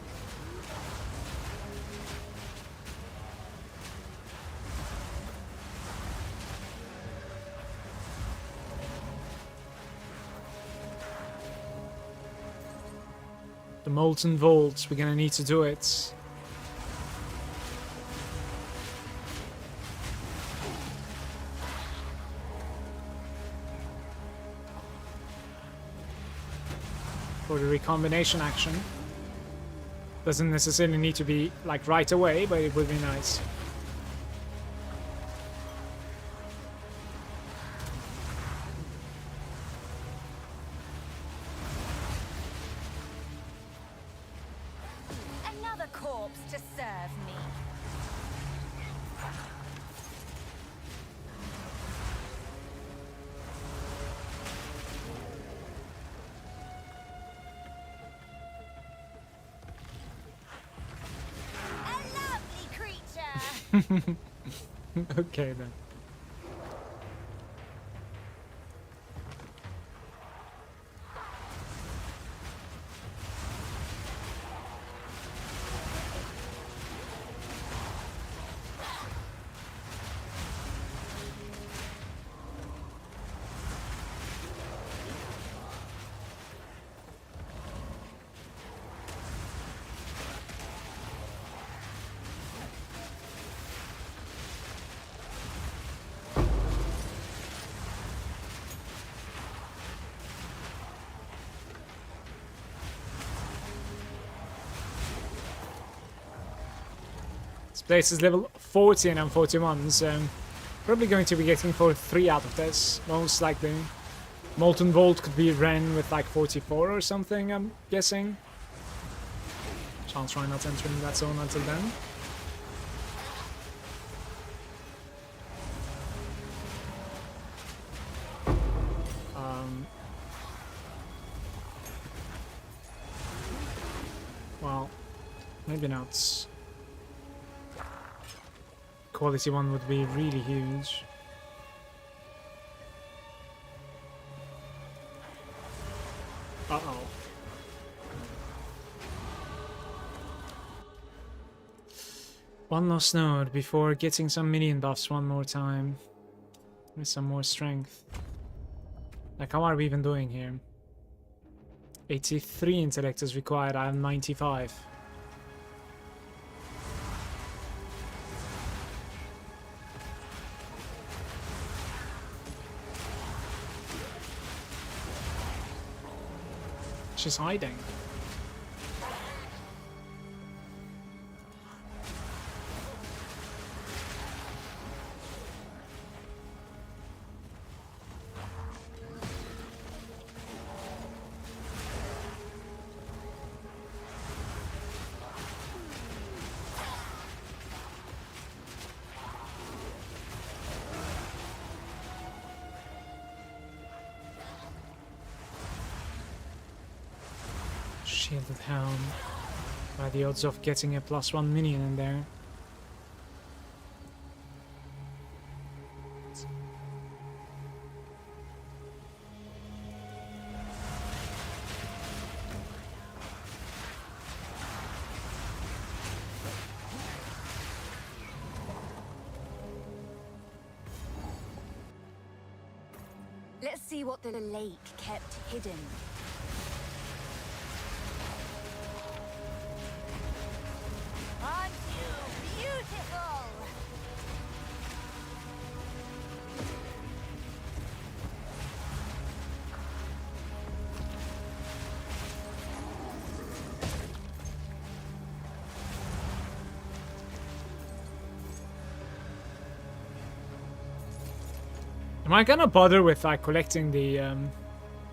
The Molten Vault, we're gonna need to do it. For the recombination action. Doesn't necessarily need to be like right away, but it would be nice. Another corpse to serve me. A lovely creature. Okay then. This place is level 40 and I'm 41, so probably going to be getting 43 out of this, most likely. Molten Vault could be Ren with like 44 or something, I'm guessing. I'll try not entering that zone until then. Well, maybe not. Quality one would be really huge. Uh-oh. One lost node before getting some minion buffs one more time. With some more strength. Like, how are we even doing here? 83 intellect is required, I have 95. She's hiding. Shielded Helm. By the odds of getting a +1 minion in there. Let's see what the lake kept hidden. Aren't you beautiful? Am I gonna bother with like collecting the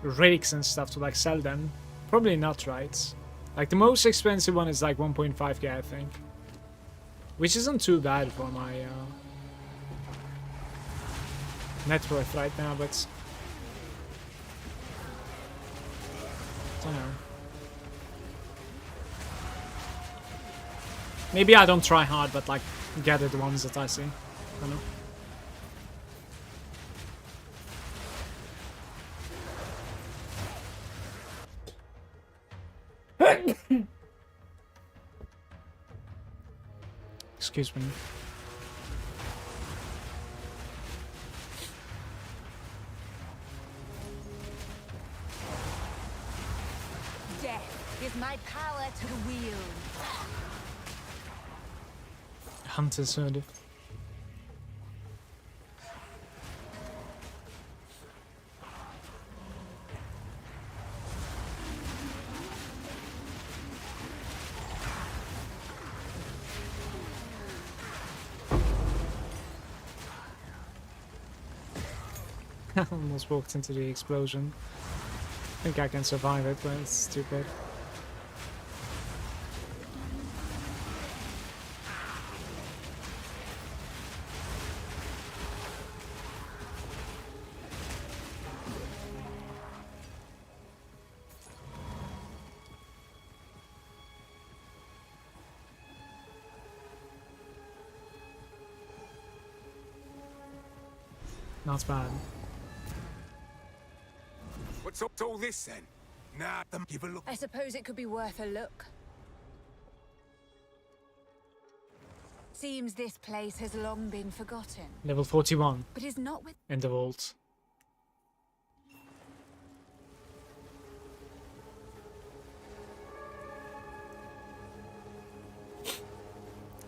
relics and stuff to like sell them? Probably not, right? Like the most expensive one is like 1.5k, I think, which isn't too bad for my net worth right now, but I don't know. Maybe I don't try hard, but like gather the ones that I see. I don't know. Excuse me. Death is my power to wield. Hunter's Hood. Almost walked into the explosion. I think I can survive it, but it's stupid. Not bad. What's all this then? Nah, give a look. I suppose it could be worth a look. Seems this place has long been forgotten. Level 41 But is not with... in the vault.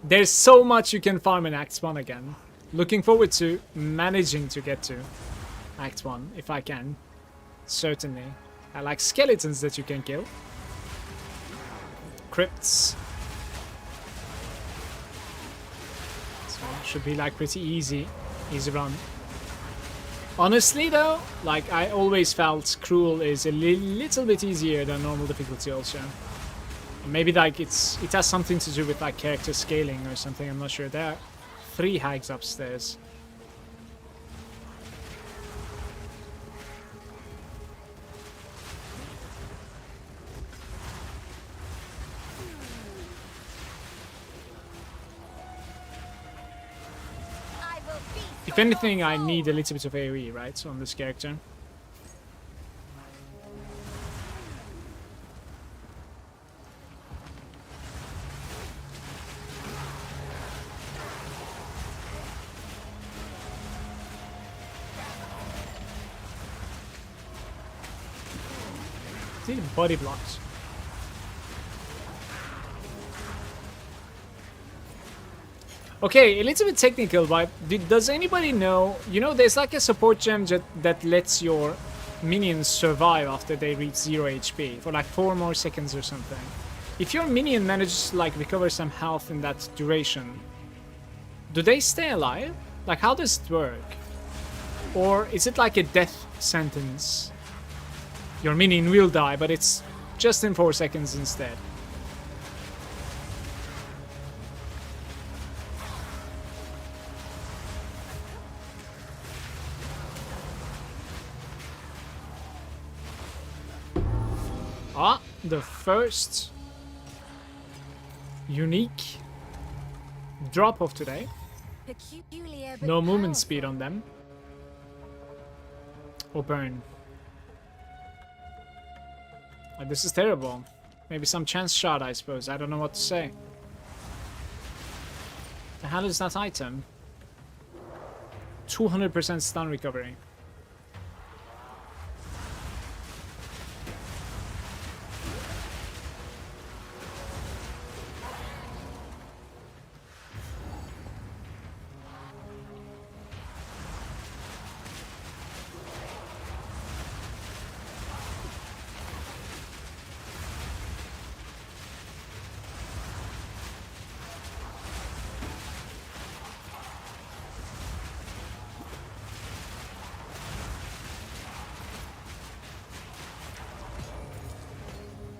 There's so much you can farm in Act 1 again. Looking forward to managing to get to Act 1, if I can. Certainly. I like skeletons that you can kill. Crypts. So should be like pretty easy run. Honestly though, like I always felt Cruel is a little bit easier than normal difficulty also. Maybe like it has something to do with like character scaling or something, I'm not sure. There are 3 hags upstairs. If anything, I need a little bit of AoE, right, on this character. It's even body blocks. Okay, a little bit technical, but does anybody know, you know, there's like a support gem that lets your minions survive after they reach 0 HP for like 4 more seconds or something. If your minion manages to like recover some health in that duration, do they stay alive? Like, how does it work? Or is it like a death sentence? Your minion will die, but it's just in 4 seconds instead. Ah, the first unique drop of today. Peculiar, but No movement powerful. speed on them. Or burn. This is terrible. Maybe some chance shot, I suppose. I don't know what to say. The hell is that item? 200% stun recovery.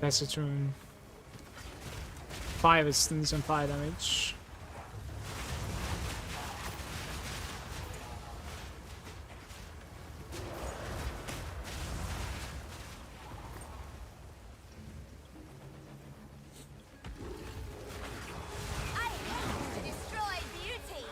That's a turn. 5 instance and 5 damage. I hate to destroy beauty.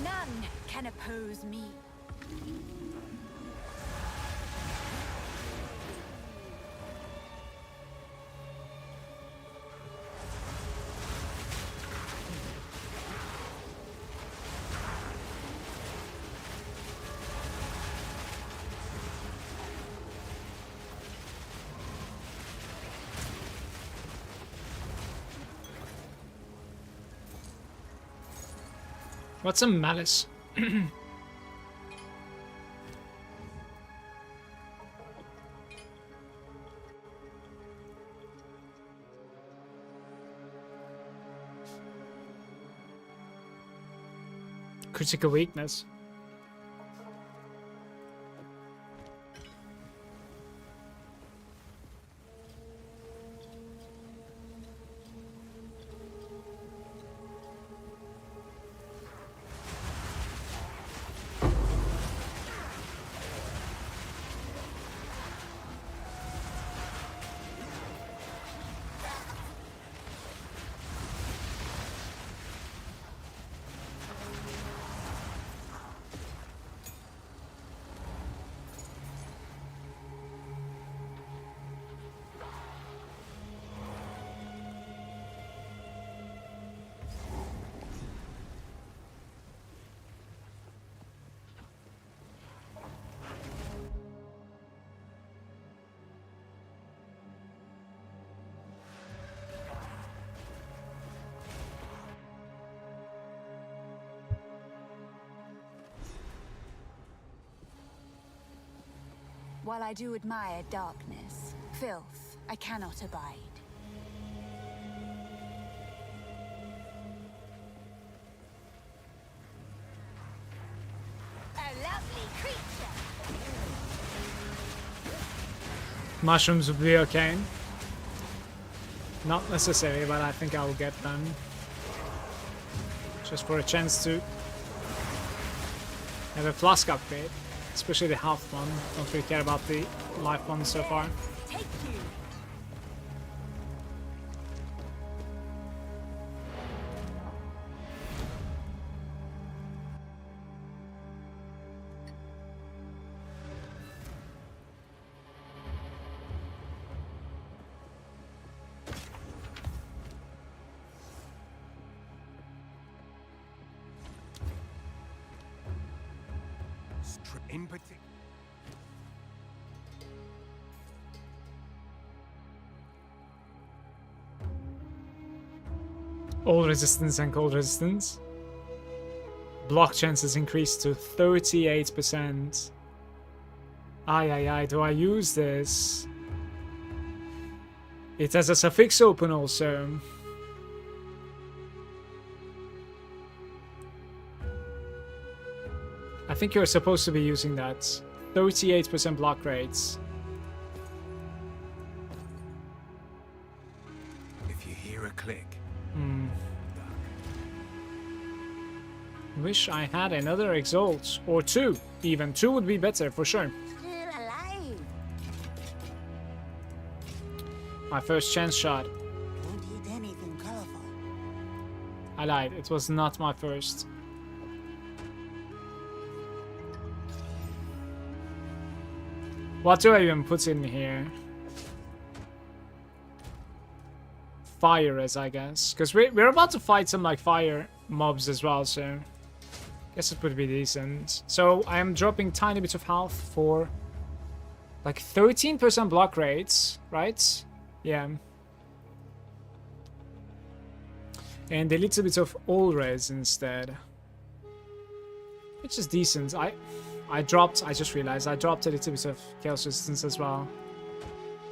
None can oppose me. What's a malice? Critical weakness. While I do admire darkness, filth I cannot abide. A lovely creature. Mushrooms would be okay. Not necessary, but I think I will get them. Just for a chance to have a flask upgrade. Especially the health one. Don't really care about the life one so far. Take you. In particular. All resistance and cold resistance. Block chances increased to 38%. Ay, do I use this? It has a suffix open also. I think you're supposed to be using that. 38% block rates. If you hear a click, Wish I had another exalt. Or two, even. Two would be better, for sure. Still alive. My first chance shot. Don't eat anything colorful. I lied. It was not my first. What do I even put in here? Fire as I guess. Because we're about to fight some like fire mobs as well, so... guess it would be decent. So I am dropping tiny bits of health for... like 13% block rates, right? Yeah. And a little bit of all res instead. Which is decent. I just realized I dropped a little bit of chaos resistance as well.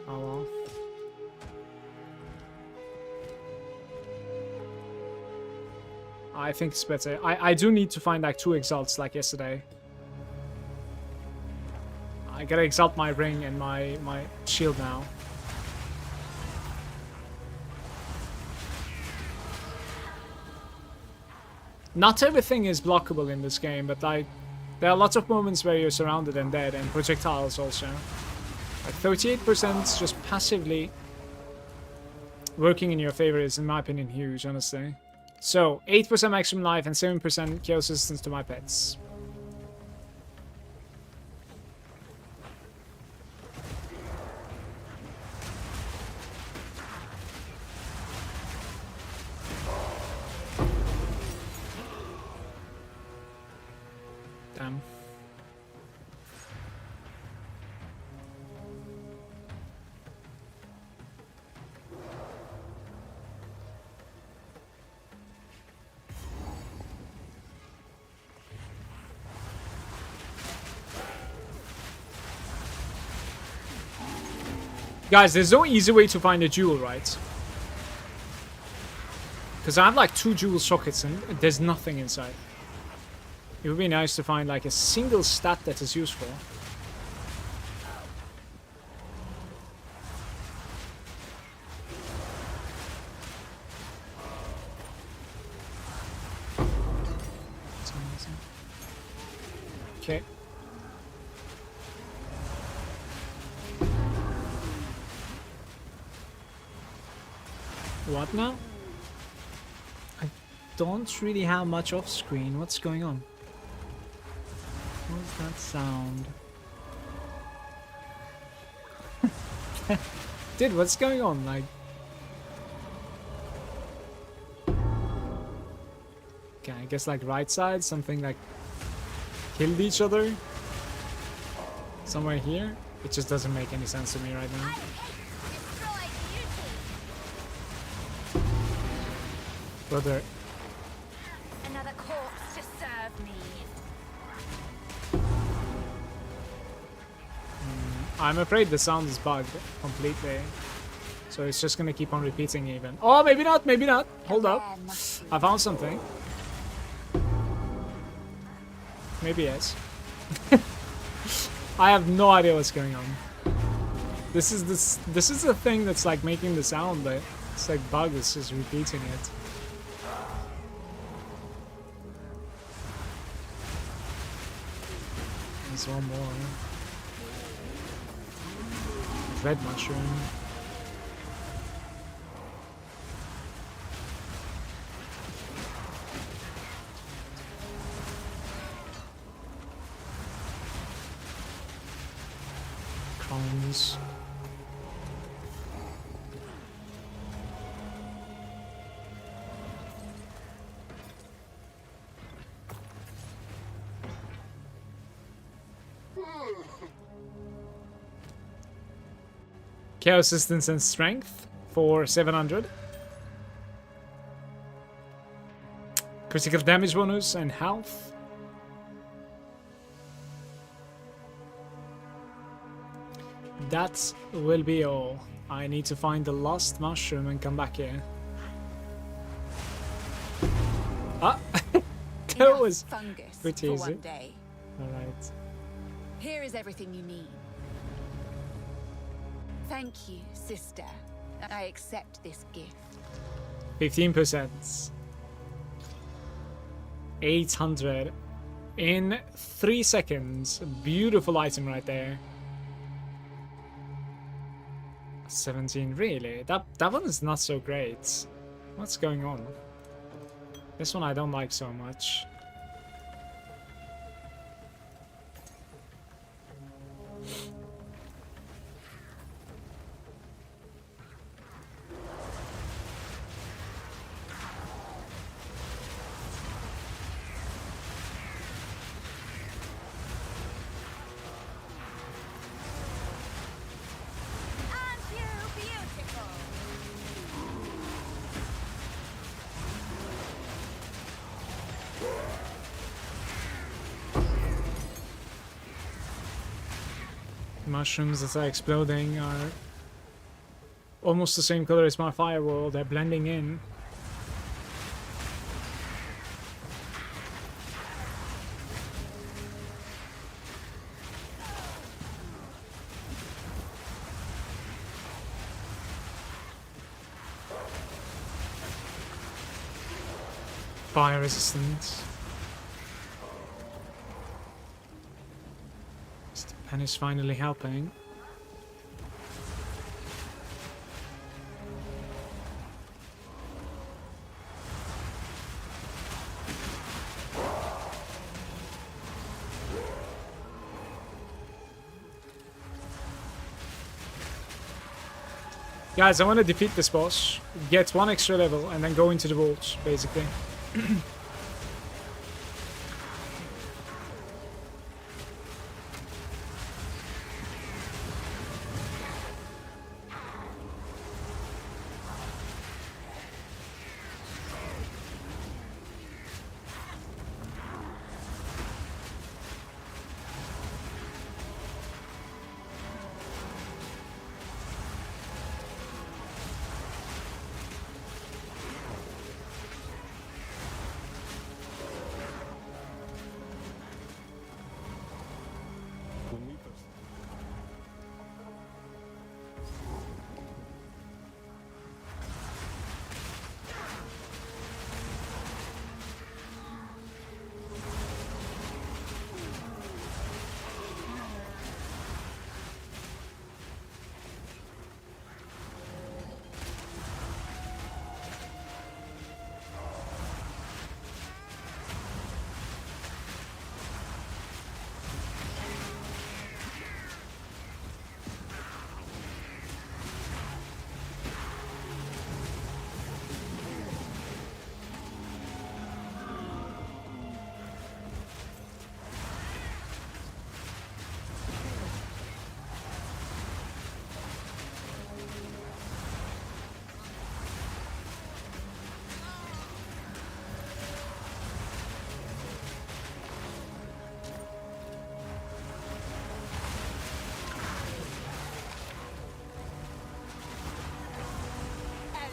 Oh well. I think it's better. I do need to find like 2 exalts like yesterday. I gotta exalt my ring and my shield now. Not everything is blockable in this game, but like there are lots of moments where you're surrounded and dead, and projectiles also. Like 38% just passively working in your favor is, in my opinion, huge, honestly. So 8% maximum life and 7% chaos resistance to my pets. Damn. Guys, there's no easy way to find a jewel, right? Because I have like 2 jewel sockets and there's nothing inside. It would be nice to find like a single stat that is useful. Okay. What now? I don't really have much off screen. What's going on? What's that sound? Dude, what's going on? Like... okay, I guess like right side, something like killed each other. Somewhere here. It just doesn't make any sense to me right now. Brother. Another corpse to serve me. I'm afraid the sound is bugged completely. So it's just gonna keep on repeating even. Oh, maybe not, maybe not. Hold up. I found something. Maybe yes. I have no idea what's going on. This is the thing that's like making the sound, but it's like bug is just repeating it. There's one more. Red mushroom. Crowns. Chaos resistance and strength for 700. Critical damage bonus and health. That will be all. I need to find the last mushroom and come back here. Ah! That was fungus pretty for easy. one day. Alright. Here is everything you need. Thank you, sister. I accept this gift. 15%. 800 in 3 seconds. Beautiful item right there. 17, really? That one is not so great. What's going on? This one I don't like so much. Aren't you beautiful? Mushrooms that are exploding are almost the same color as my firewall. They're blending in. Fire resistant. The pen is finally helping. Guys, I want to defeat this boss, get 1 extra level, and then go into the vaults, basically. A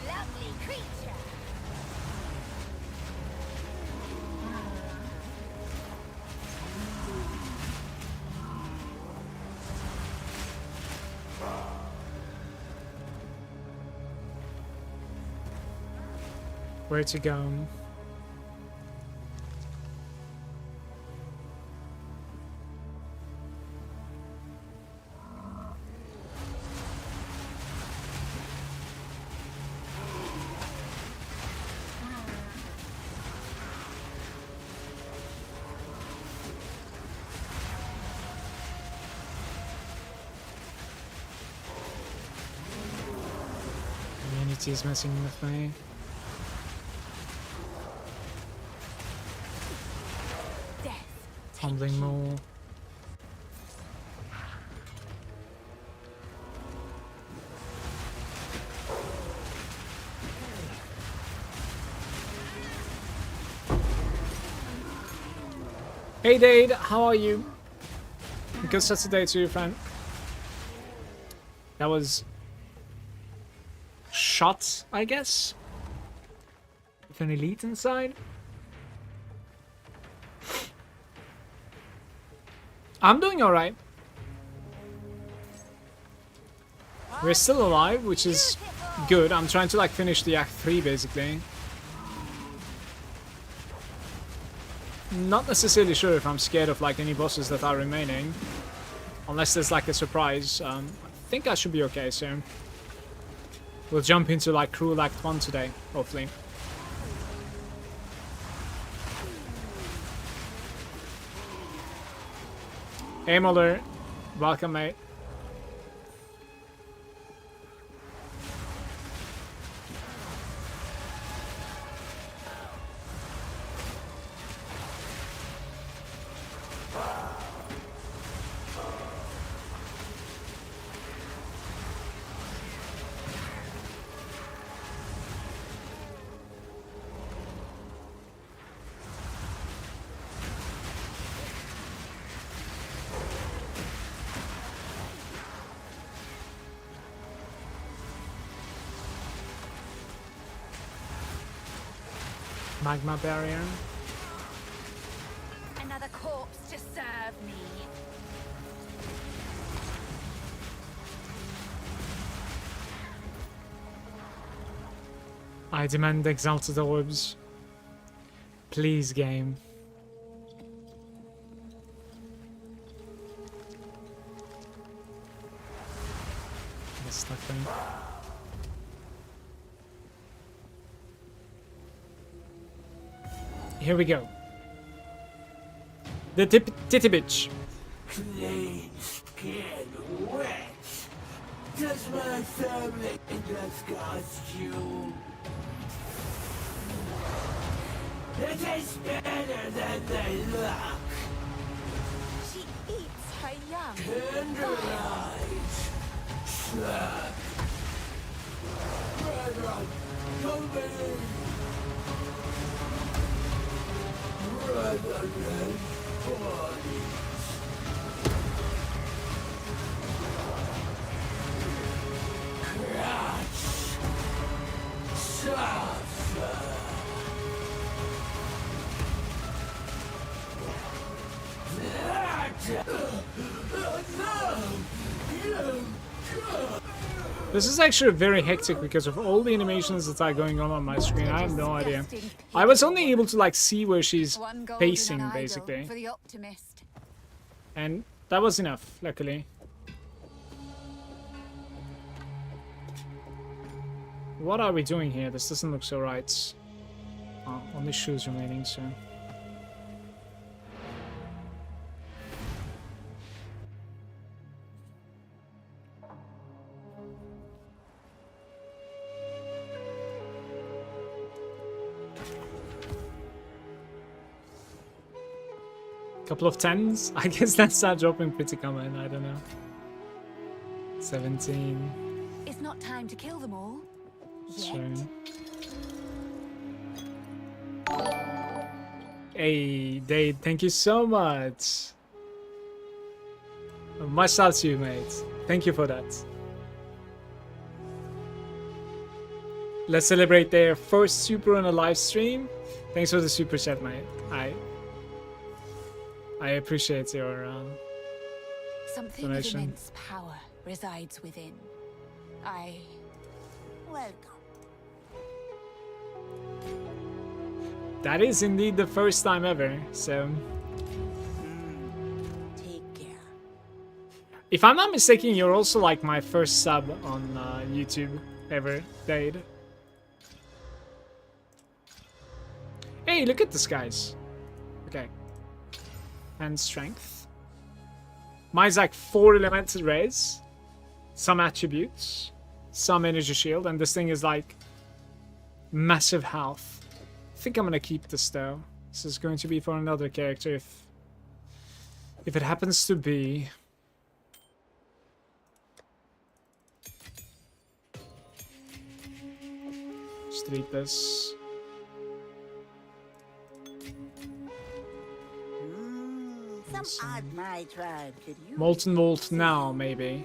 lovely creature. Where to go? Community is messing with me. Death. Humbling more. Hey Dade, how are you? Good Saturday to you, friend. That was shot, I guess, with an elite inside. I'm doing alright. We're still alive, which is good. I'm trying to like finish the Act 3 basically. Not necessarily sure if I'm scared of like any bosses that are remaining. Unless there's like a surprise. I think I should be okay soon. We'll jump into like Cruel Act 1 today, hopefully. Hey Mulder, welcome mate. Magma barrier. Another corpse to serve me. I demand exalted orbs. Please, game. Get stuck there. Here we go. The titty bitch. Clean skin wet. Does my family disgust you? It tastes better than they look. She eats her young. Tenderized. Slap. Brethren, don't believe. Rather than bodies. Crouch. Suffer. This is actually very hectic because of all the animations that are going on my screen. I have no idea. I was only able to like see where she's facing basically. For the optimist. And that was enough, luckily. What are we doing here? This doesn't look so right. Oh, only shoes remaining, so... Couple of 10s? I guess that's start dropping pretty common, I don't know. 17. It's not time to kill them all. Yet. Sure. Hey, Dade, thank you so much. Much love to you, mate. Thank you for that. Let's celebrate their first super on a live stream. Thanks for the super chat, mate. I appreciate your Something donation. of immense power resides within. Welcome. That is indeed the first time ever, so... Take care. If I'm not mistaken, you're also like my first sub on YouTube ever, Dade. Hey, look at this, guys. Okay. And strength. Mine's like 4 elemental res, some attributes, some energy shield, and this thing is like massive health. I think I'm gonna keep this though. This is going to be for another character if it happens to be. Just delete this. Some odd my tribe could use. Molten Vault now, maybe.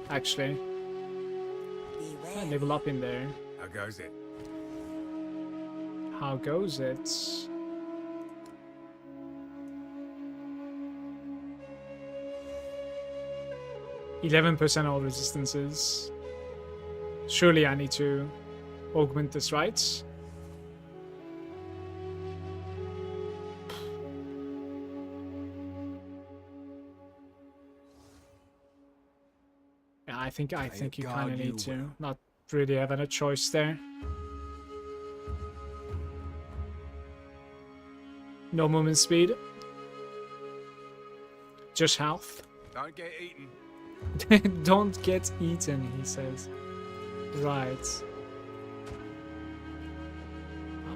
Actually. Beware. I level up in there. How goes it? How goes it? %11% all resistances. Surely I need to augment this, right? think you kind of need to. Not really having a choice there. No movement speed. Just health. Don't get eaten. Don't get eaten, he says. Right.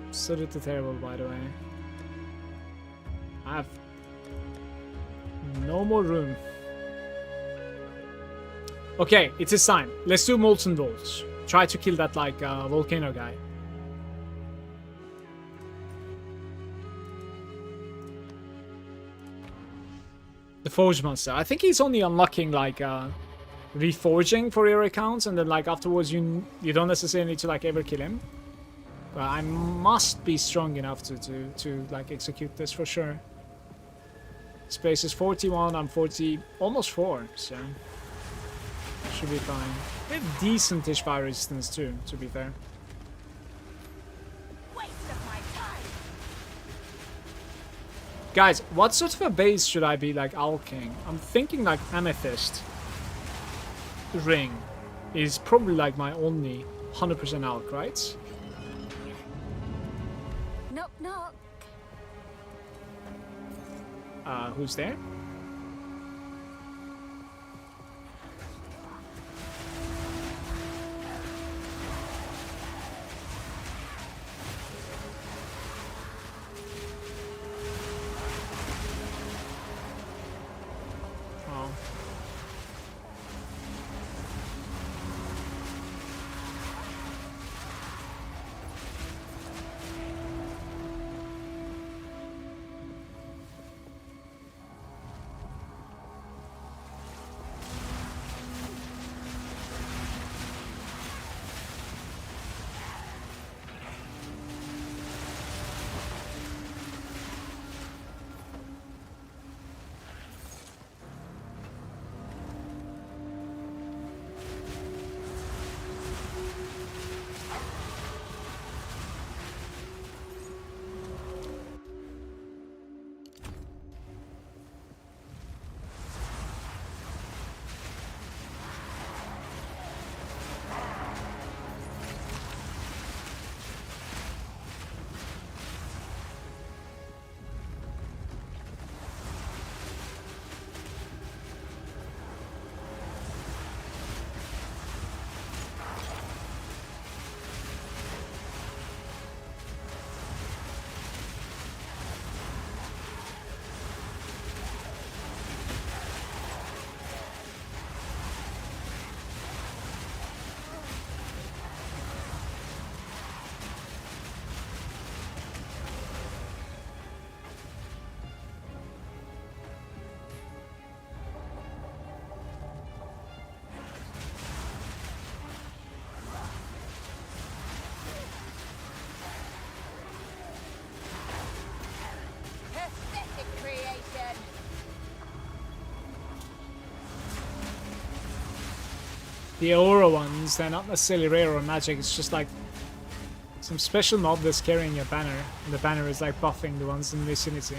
Absolutely terrible, by the way. I have no more room. Okay, it is time. Let's do Molten Bolts. Try to kill that, like, volcano guy. The Forge Monster. I think he's only unlocking, like, reforging for your accounts, and then, like, afterwards you don't necessarily need to, like, ever kill him. But I must be strong enough to like, execute this for sure. Space is 41, I'm 40, almost 4, so should be fine. We have decent-ish fire resistance too, to be fair. Waste of my time. Guys, what sort of a base should I be, like, alking? I'm thinking, like, Amethyst Ring is probably, like, my only 100% alk, right? Knock, knock. Who's there? Oh. Pathetic creation. The Aura ones, they're not necessarily rare or magic, it's just like some special mob that's carrying a banner, and the banner is like buffing the ones in the vicinity.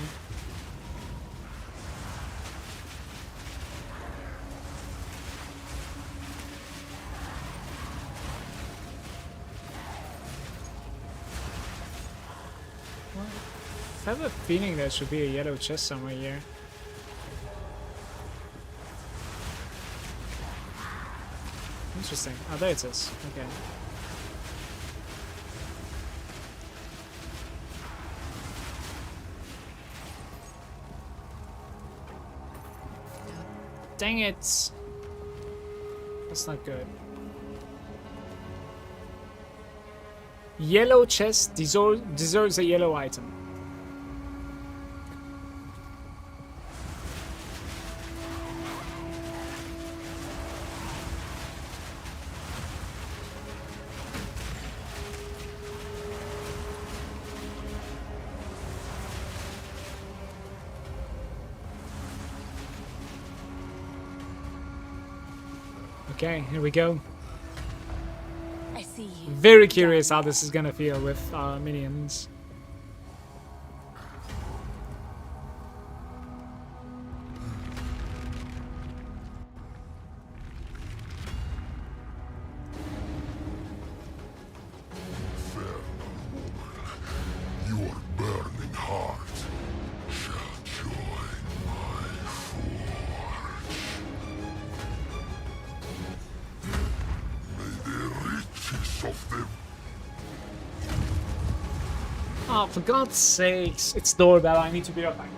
I have a feeling there should be a yellow chest somewhere here. Interesting. Oh, there it is. Okay. Dang it! That's not good. Yellow chest deserves a yellow item. Okay, here we go. I see you. Very curious how this is gonna feel with minions. Oh, for God's sakes. It's doorbell. I need to be right back.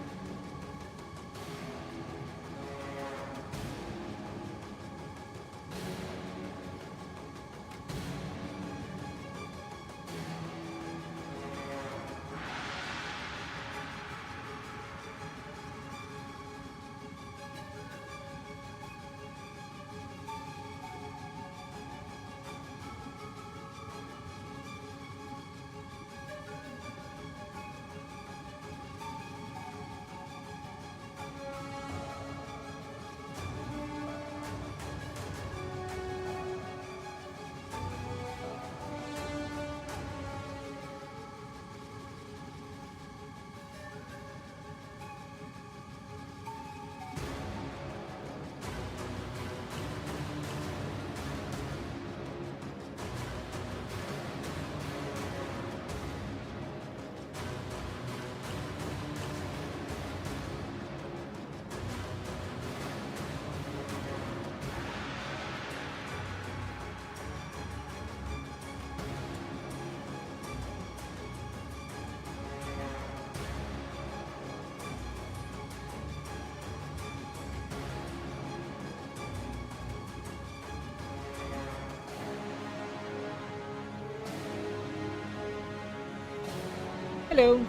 Hello.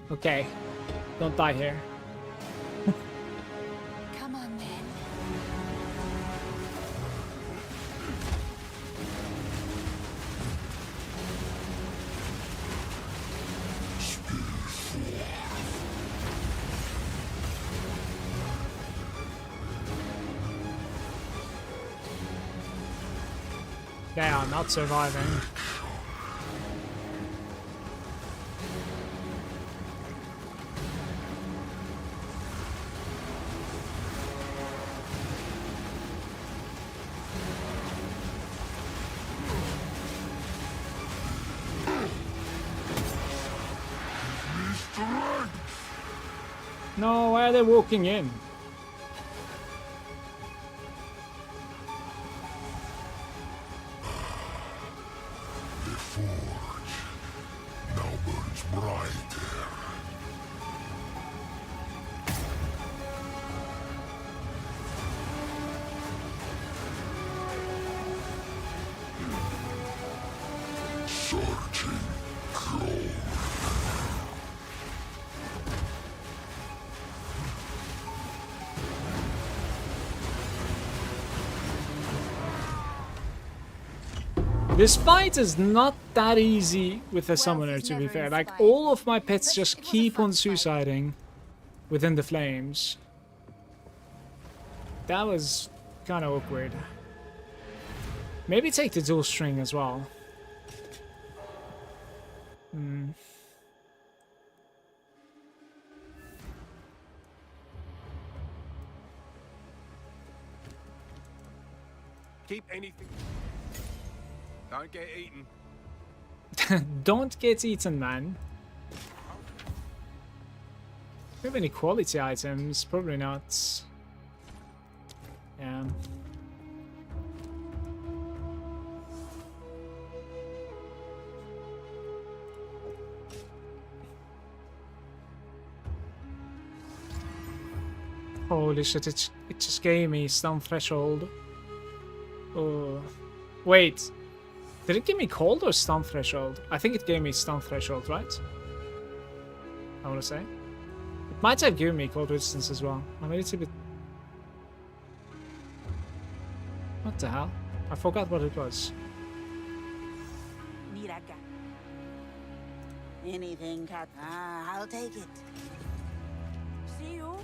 Okay. Don't die here. Come on, then. They are not surviving. No, why are they walking in? The forge now burns brighter. Searching cold. This fight is not that easy with a summoner, to be fair. Like, all of my pets just keep on suiciding within the flames. That was kind of awkward. Maybe take the dual string as well. Keep anything. Don't get eaten. Don't get eaten, man. Do we have any quality items? Probably not. Yeah. Holy shit, it just gave me stun threshold. Oh. Wait. Did it give me cold or stun threshold? I think it gave me stun threshold, right? I want to say. It might have given me cold resistance as well. I mean, it's a bit... What the hell? I forgot what it was. Miraca. Anything, cat? Ah, I'll take it. See you.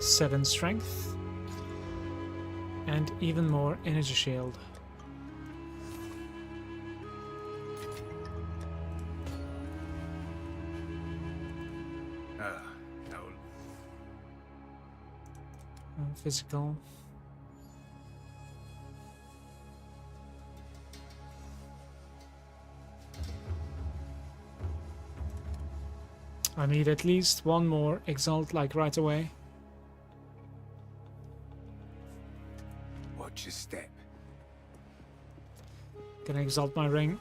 7 strength. And even more energy shield. No. Physical. I need at least one more exalt, like right away. Watch your step. Gonna exalt my ring.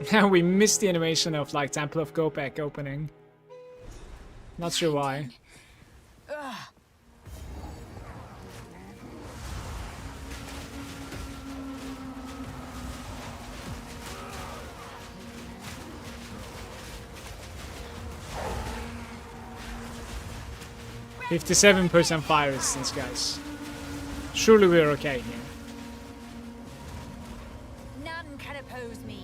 Hey, We missed the animation of like Temple of Gopek opening. Not sure why. Ugh. 57% fire resistance, guys. Surely we're okay here. None can oppose me.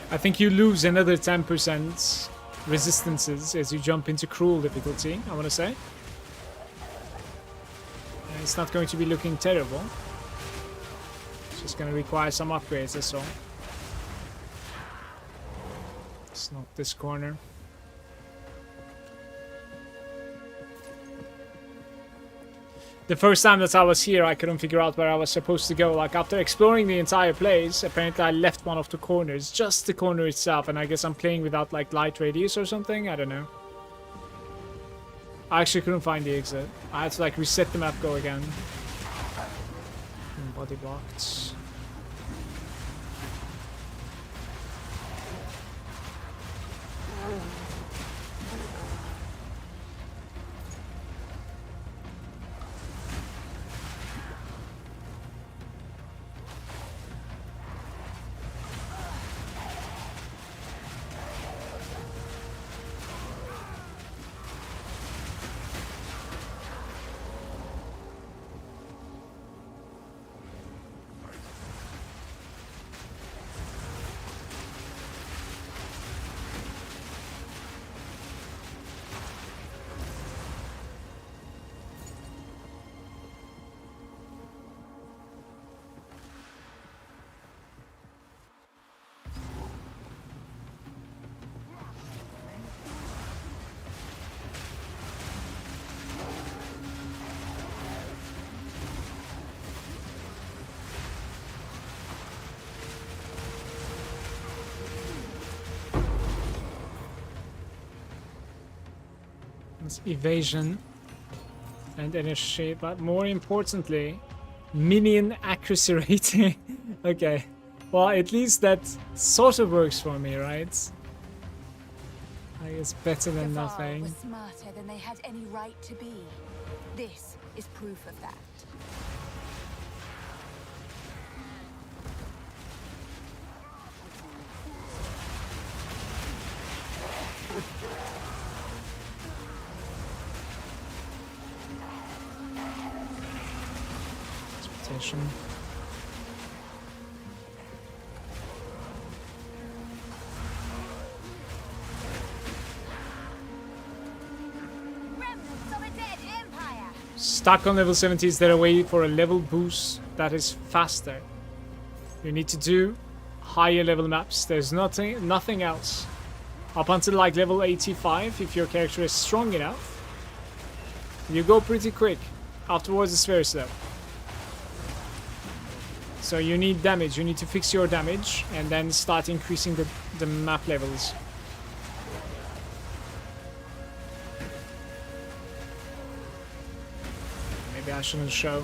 I think you lose another 10% resistances as you jump into cruel difficulty, I want to say. It's not going to be looking terrible. It's just going to require some upgrades, that's all. It's not this corner. The first time that I was here, I couldn't figure out where I was supposed to go. Like, after exploring the entire place, apparently I left one of the corners, just the corner itself, and I guess I'm playing without, like, light radius or something? I don't know. I actually couldn't find the exit. I had to, like, reset the map, go again. Body blocked. Evasion and energy, but more importantly, minion accuracy rating. Okay, well, at least that sort of works for me, right? I guess better than The Varl nothing. was smarter than they had any right to be. This is proof of that. Expectation. Remnants of a dead empire. Stuck on level 70, is there a way for a level boost that is faster? You need to do higher level maps. There's nothing else. Up until like level 85, if your character is strong enough, you go pretty quick. Afterwards it's very slow. So you need damage, you need to fix your damage and then start increasing the map levels. Maybe I shouldn't show.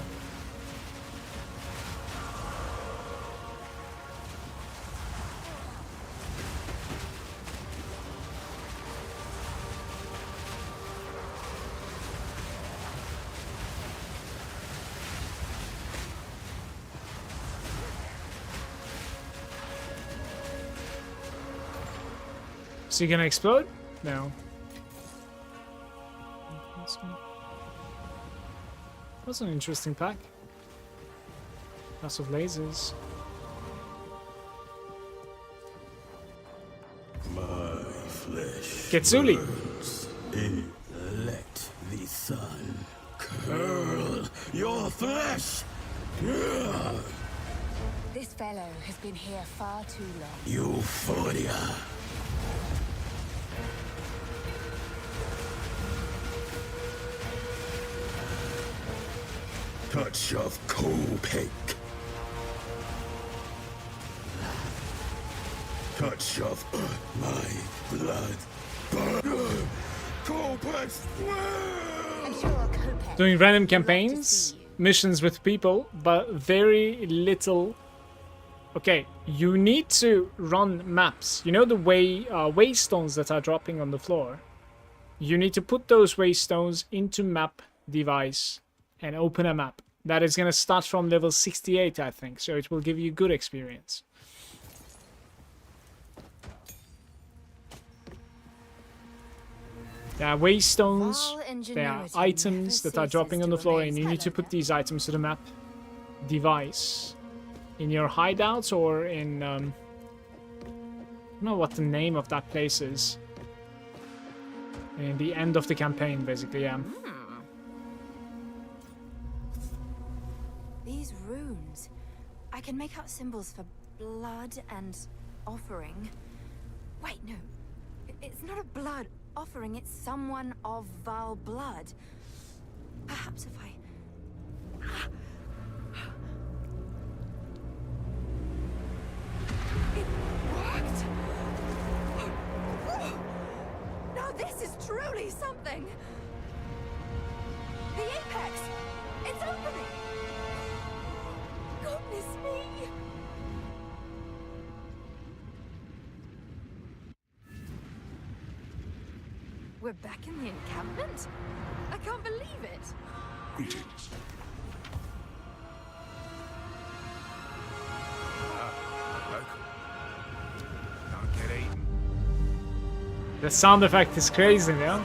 Is he gonna explode? No. That's an interesting pack. Lots of lasers. Ketsuli. Let the sun curl your flesh. This fellow has been here far too long. Euphoria. Touch of Copic. Touch of my blood. Copic. I'm sure Kopek Doing random would love to campaigns, see you. missions with people, but very little. Okay, you need to run maps. You know the waystones that are dropping on the floor? You need to put those waystones into map device and open a map. That is going to start from level 68, I think, so it will give you good experience. There are waystones, there are items that are dropping on the floor, and you need to put these items to the map device in your hideouts or in I don't know what the name of that place is. In the end of the campaign, basically, yeah. These runes. I can make out symbols for blood and offering. Wait, no. It's not a blood offering, it's someone of Val blood. Perhaps if I... It worked! Now this is truly something! The apex! It's opening! Goodness me! We're back in the encampment? I can't believe it! Greetings. Local. Don't get eaten. The sound effect is crazy, yeah?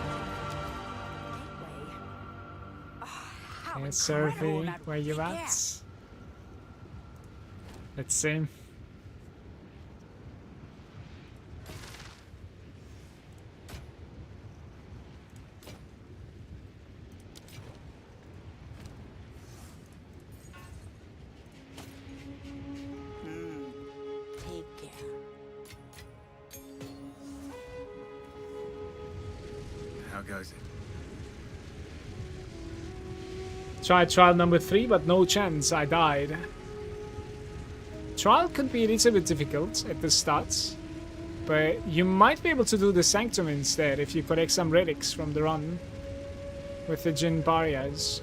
And survey where you at? Let's see. Take care. How goes it? Tried trial number 3, but no chance, I died. Trial could be a little bit difficult at the start, but you might be able to do the Sanctum instead if you collect some relics from the run with the Jinn Pariahs.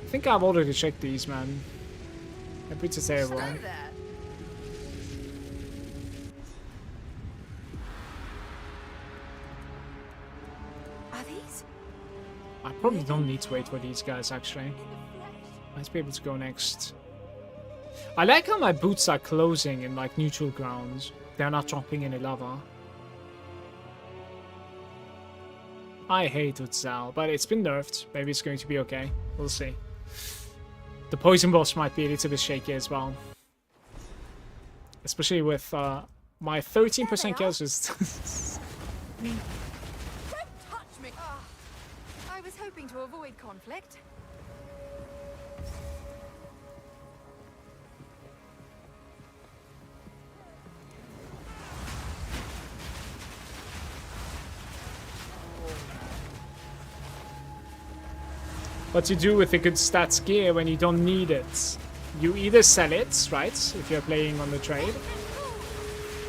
I think I've already checked these, man. They're pretty terrible. Hello there. Are these? I probably don't need to wait for these guys, actually. Might be able to go next. I like how my boots are closing in like neutral grounds. They're not dropping any lava. I hate Utzal, but it's been nerfed. Maybe it's going to be okay. We'll see. The poison boss might be a little bit shaky as well. Especially with my 13% kills just... Don't touch me! Ah, I was hoping to avoid conflict. What you do with a good stats gear when you don't need it. You either sell it, right, if you're playing on the trade,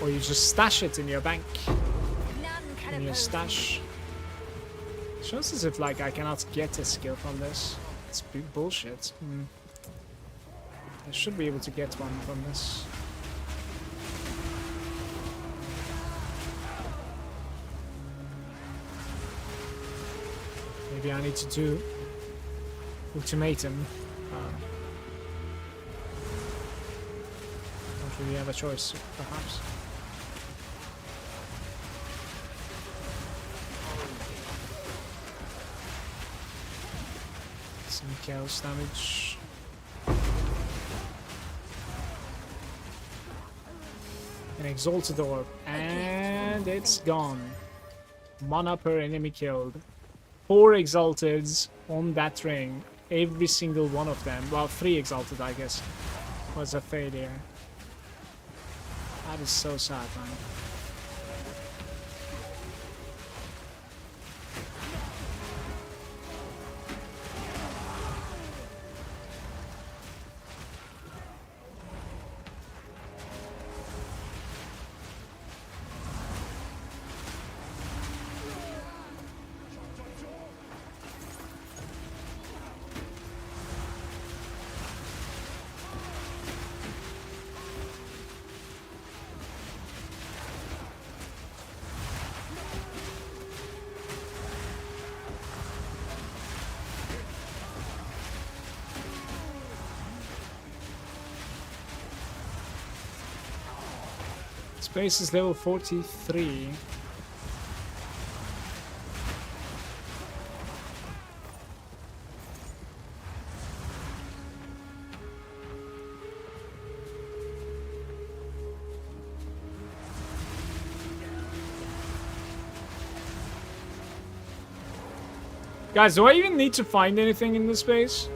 or you just stash it in your bank, in your stash. Shows as if like I cannot get a skill from this. It's bullshit. I should be able to get one from this. Maybe I need to do ultimatum. Don't really have a choice, perhaps. Some chaos damage. An exalted orb. And it's gone. Mana per enemy killed. 4 exalteds on that ring. Every single one of them. Well, 3 exalted, I guess. Was a failure. That is so sad, man. Space is level 43. Guys, do I even need to find anything in this space?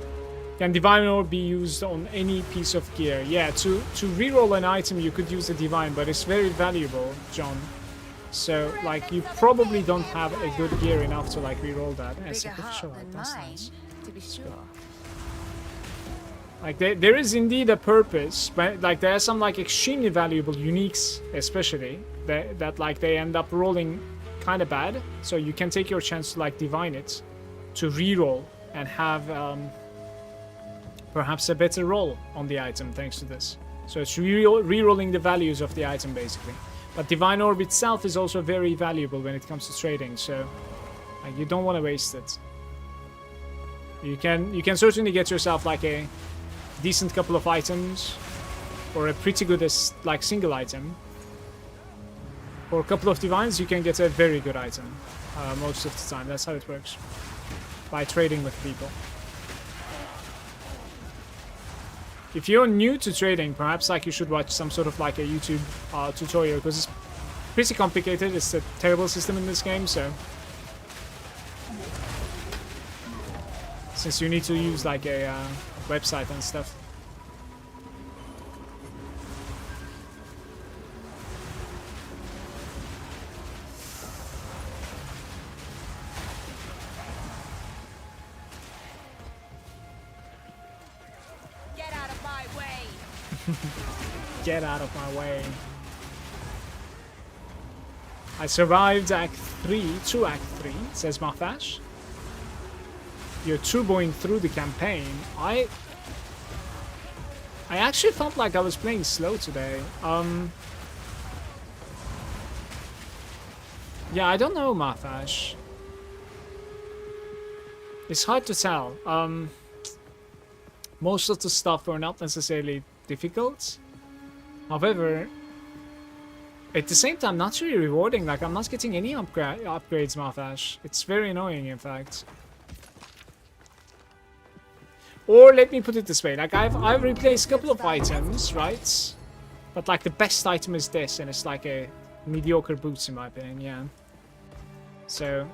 Can Divine Orb be used on any piece of gear? Yeah, to reroll an item you could use the Divine, but it's very valuable, John. So, like, you probably don't have a good gear enough to, like, reroll that. Bigger heart than That's mine, nice. to be sure. Like, there is indeed a purpose, but, like, there are some, like, extremely valuable uniques, especially, that like, they end up rolling kind of bad. So you can take your chance to, like, divine it, to reroll, and have, perhaps a better roll on the item thanks to this. So it's rerolling the values of the item, basically. But Divine Orb itself is also very valuable when it comes to trading, so like, you don't want to waste it. You can certainly get yourself like a decent couple of items, or a pretty good like single item. For a couple of divines, you can get a very good item most of the time. That's how it works, by trading with people. If you're new to trading, perhaps like you should watch some sort of like a YouTube tutorial, because it's pretty complicated. It's a terrible system in this game, so since you need to use like a website and stuff. Get out of my way. I survived Act 3 to Act 3, says Mafash. You're turboing through the campaign. I actually felt like I was playing slow today. Yeah, I don't know, Mafash. It's hard to tell. Most of the stuff were not necessarily difficult. However, at the same time, not really rewarding. Like, I'm not getting any upgrades, Mafash. It's very annoying, in fact. Or let me put it this way: like, I've replaced a couple of items, right? But like the best item is this, and it's like a mediocre boots in my opinion. Yeah. So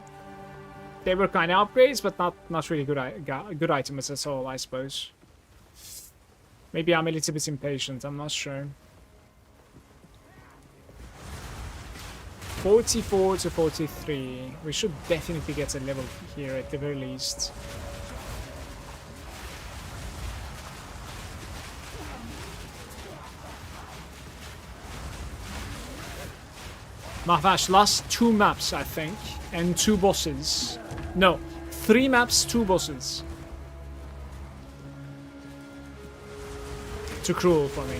they were kind of upgrades, but not really good items at all, I suppose. Maybe I'm a little bit impatient. I'm not sure. 44 to 43. We should definitely get a level here at the very least. Mahvash, last 2 maps, I think, and 2 bosses. No, 3 maps, 2 bosses. Too cruel for me.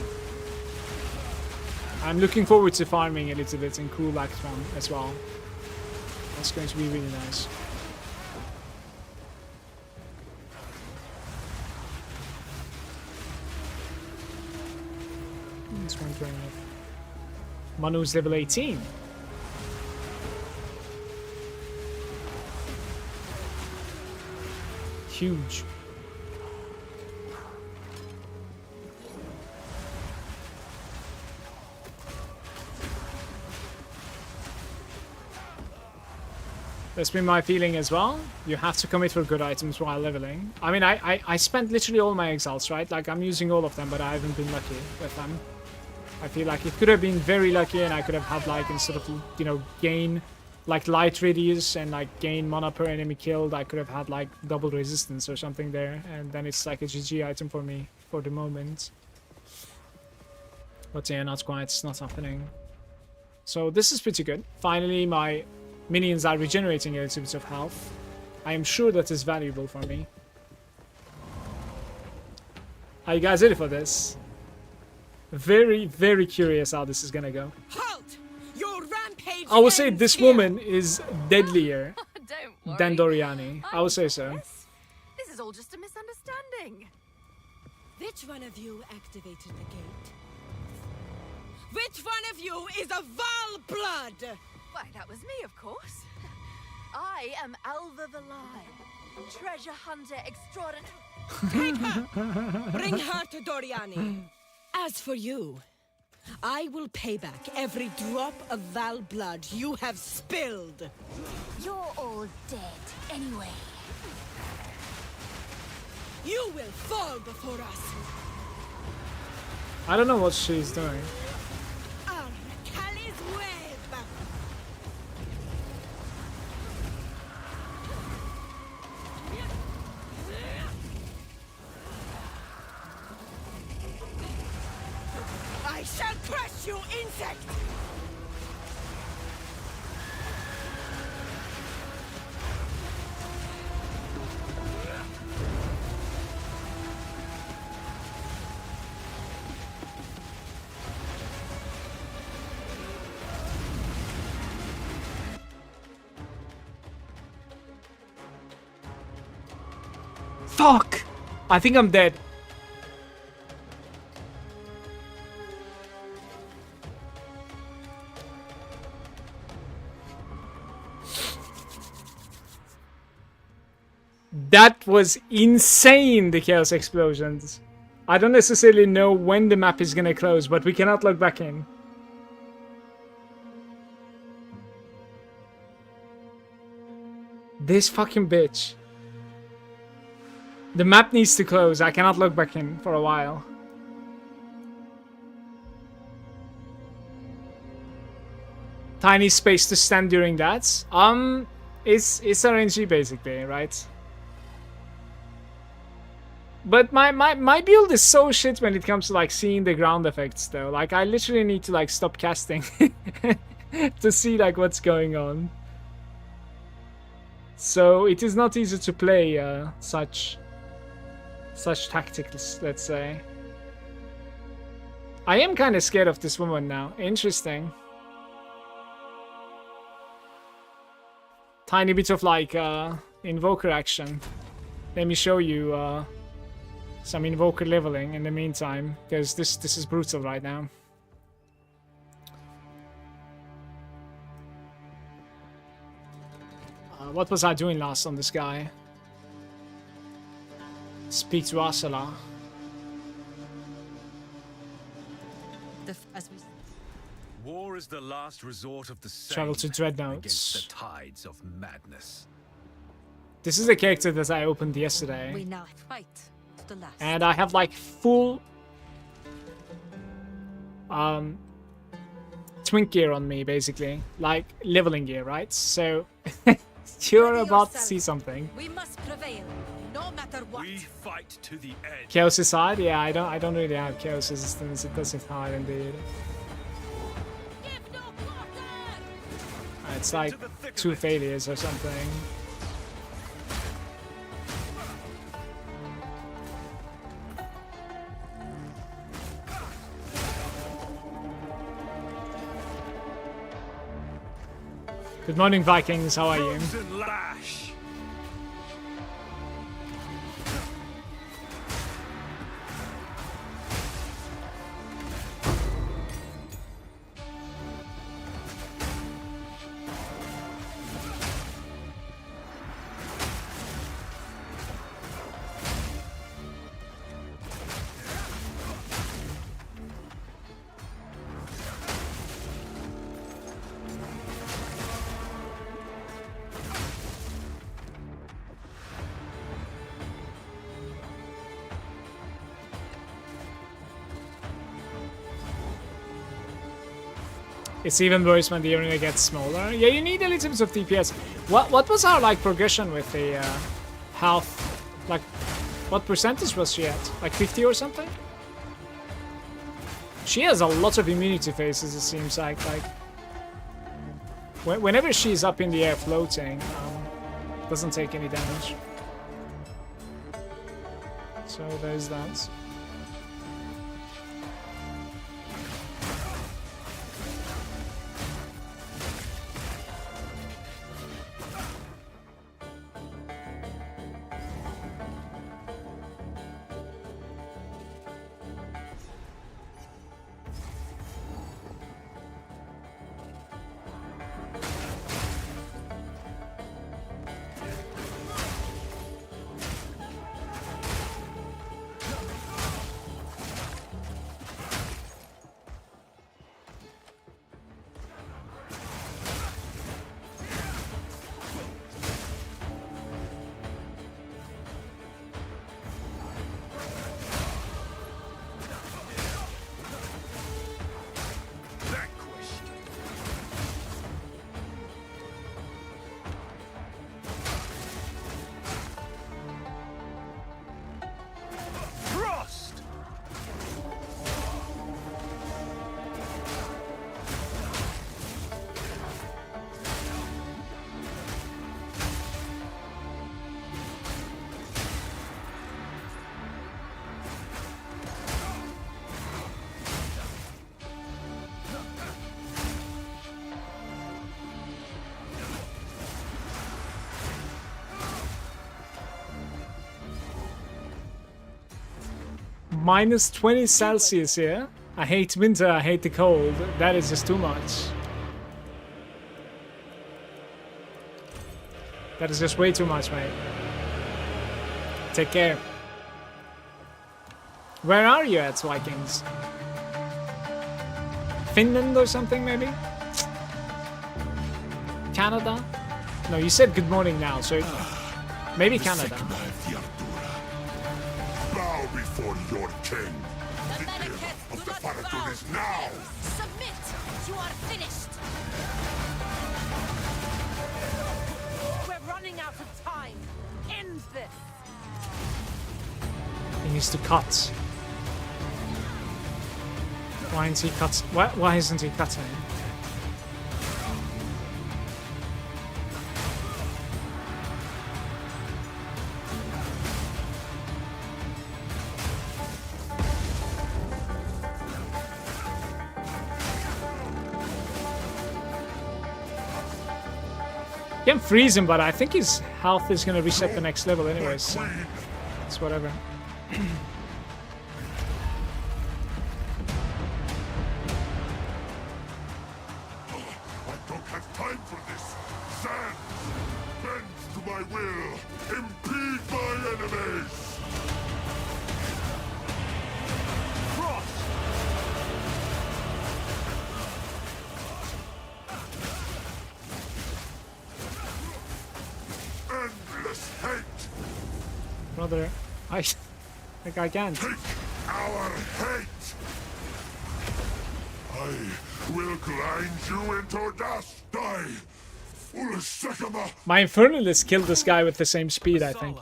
I'm looking forward to farming a little bit in Cruel Act 1 as well. That's going to be really nice. It's 120. Manu's level 18. Huge. That's been my feeling as well. You have to commit for good items while leveling. I mean, I spent literally all my exiles, right? Like, I'm using all of them, but I haven't been lucky with them. I feel like it could have been very lucky, and I could have had, like, instead of, you know, gain, like, light radius and, like, gain mana per enemy killed, I could have had, like, double resistance or something there. And then it's, like, a GG item for me for the moment. But yeah, not quite. It's not happening. So this is pretty good. Finally, my minions are regenerating a little bit of health. I am sure that is valuable for me. Are you guys ready for this? Very, very curious how this is gonna go. Halt! Your rampage I will say ends this here. woman is deadlier Don't worry. than Doriani. I will say so. This is all just a misunderstanding. Which one of you activated the gate? Which one of you is a Val blood? Why, that was me, of course. I am Alva Valai, treasure hunter extraordinary. Take her! Bring her to Doriani. As for you, I will pay back every drop of Val blood you have spilled. You're all dead anyway. You will fall before us. I don't know what she's doing. Arcali's web. I shall crush you, insect! Fuck! I think I'm dead. That was insane, the chaos explosions. I don't necessarily know when the map is gonna close, but we cannot log back in. This fucking bitch. The map needs to close. I cannot log back in for a while. Tiny space to stand during that. It's RNG basically, right? But my build is so shit when it comes to like seeing the ground effects though. Like I literally need to like stop casting to see like what's going on. So it is not easy to play such tactics, let's say. I am kind of scared of this woman now. Interesting. Tiny bit of like invoker action. Let me show you some invoker leveling in the meantime, because this is brutal right now. What was I doing last on this guy? Speak to Asala. War is the last resort of the sane Travel to Dreadnoughts. against the tides of madness. This is the character that I opened yesterday. We now fight to the last. And I have like full twink gear on me, basically. Like leveling gear, right? So you're about to see something. We must prevail, no matter what. We fight to the end. Chaos aside, yeah, I don't really have chaos resistance. It does it hard indeed. Give no quarter! It's like 2 failures or something. Good morning, Vikings. How are you? Crimson lash. It's even worse when the arena gets smaller. Yeah, you need a little bit of DPS. What was our like progression with the health? Like, what percentage was she at? Like 50 or something? She has a lot of immunity phases, it seems like. Whenever she's up in the air floating, doesn't take any damage. So there's that. Minus 20 Celsius here. I hate winter, I hate the cold. That is just too much. That is just way too much, mate. Take care. Where are you at, Vikings? Finland or something, maybe? Canada? No, you said good morning now, so maybe Canada. Bow before your king. The gift of the Paradun is now. Submit! You are finished! We're running out of time. End this! He needs to cut. Why isn't he cut? Why isn't he cutting? You can freeze him, but I think his health is gonna reset the next level anyways, so it's whatever. I don't have time for this. Sand bends to my will. Impede my enemies. Frost. Endless hate. Brother, I can't. Take our hate. I will grind you into dust. My Infernalist killed this guy with the same speed, I think.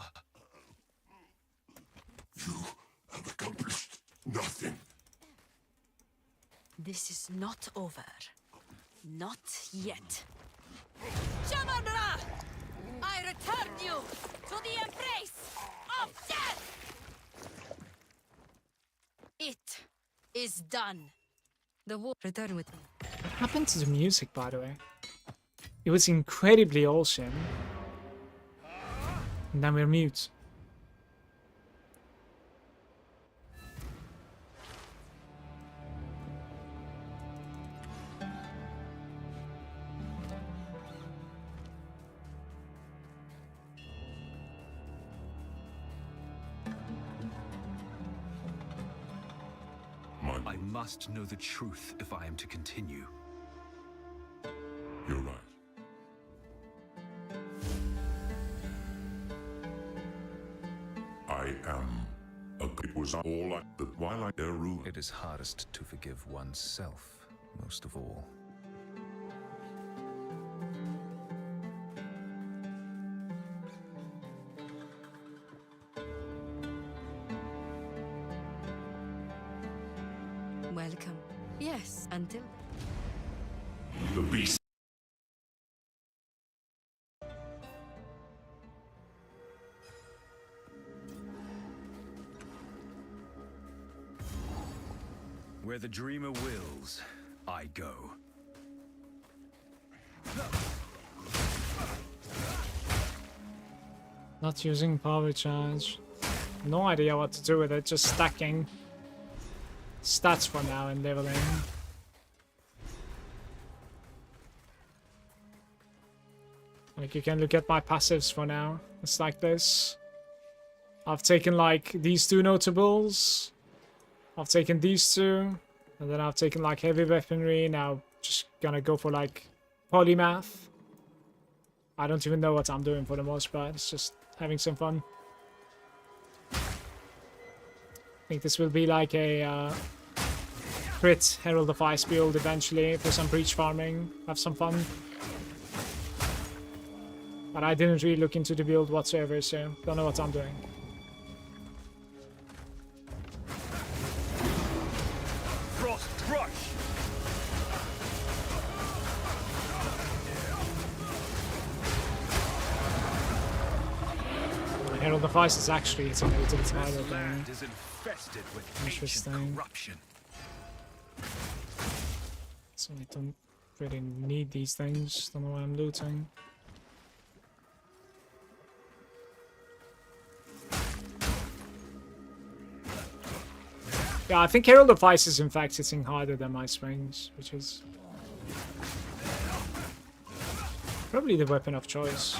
You have accomplished nothing. This is not over. Not yet. Shamandra! I return you to the embrace of death! It is done. The war. Return with me. What happened to the music, by the way? It was incredibly awesome. And then we're mute. I must know the truth if I am to continue. You're right. I am it was all that while I ruined. It is hardest to forgive oneself, most of all. welcome. Yes, until The beast. Where the dreamer wills, I go. Not using power charge. No idea what to do with it, just stacking stats for now and leveling. Like, you can look at my passives for now. It's like this. I've taken like these two notables. I've taken these two. And then I've taken like heavy weaponry. Now just gonna go for like polymath. I don't even know what I'm doing for the most part. It's just having some fun. I think this will be like a crit Herald of Ice build eventually for some breach farming. Have some fun. But I didn't really look into the build whatsoever, so don't know what I'm doing. Frost Rush! Herald of Ice is actually hitting a little bit harder This than land is infested with ancient Interesting. corruption. so I don't really need these things. Don't know why I'm looting. Yeah, I think Herald of Ice is in fact hitting harder than my swings, which is probably the weapon of choice.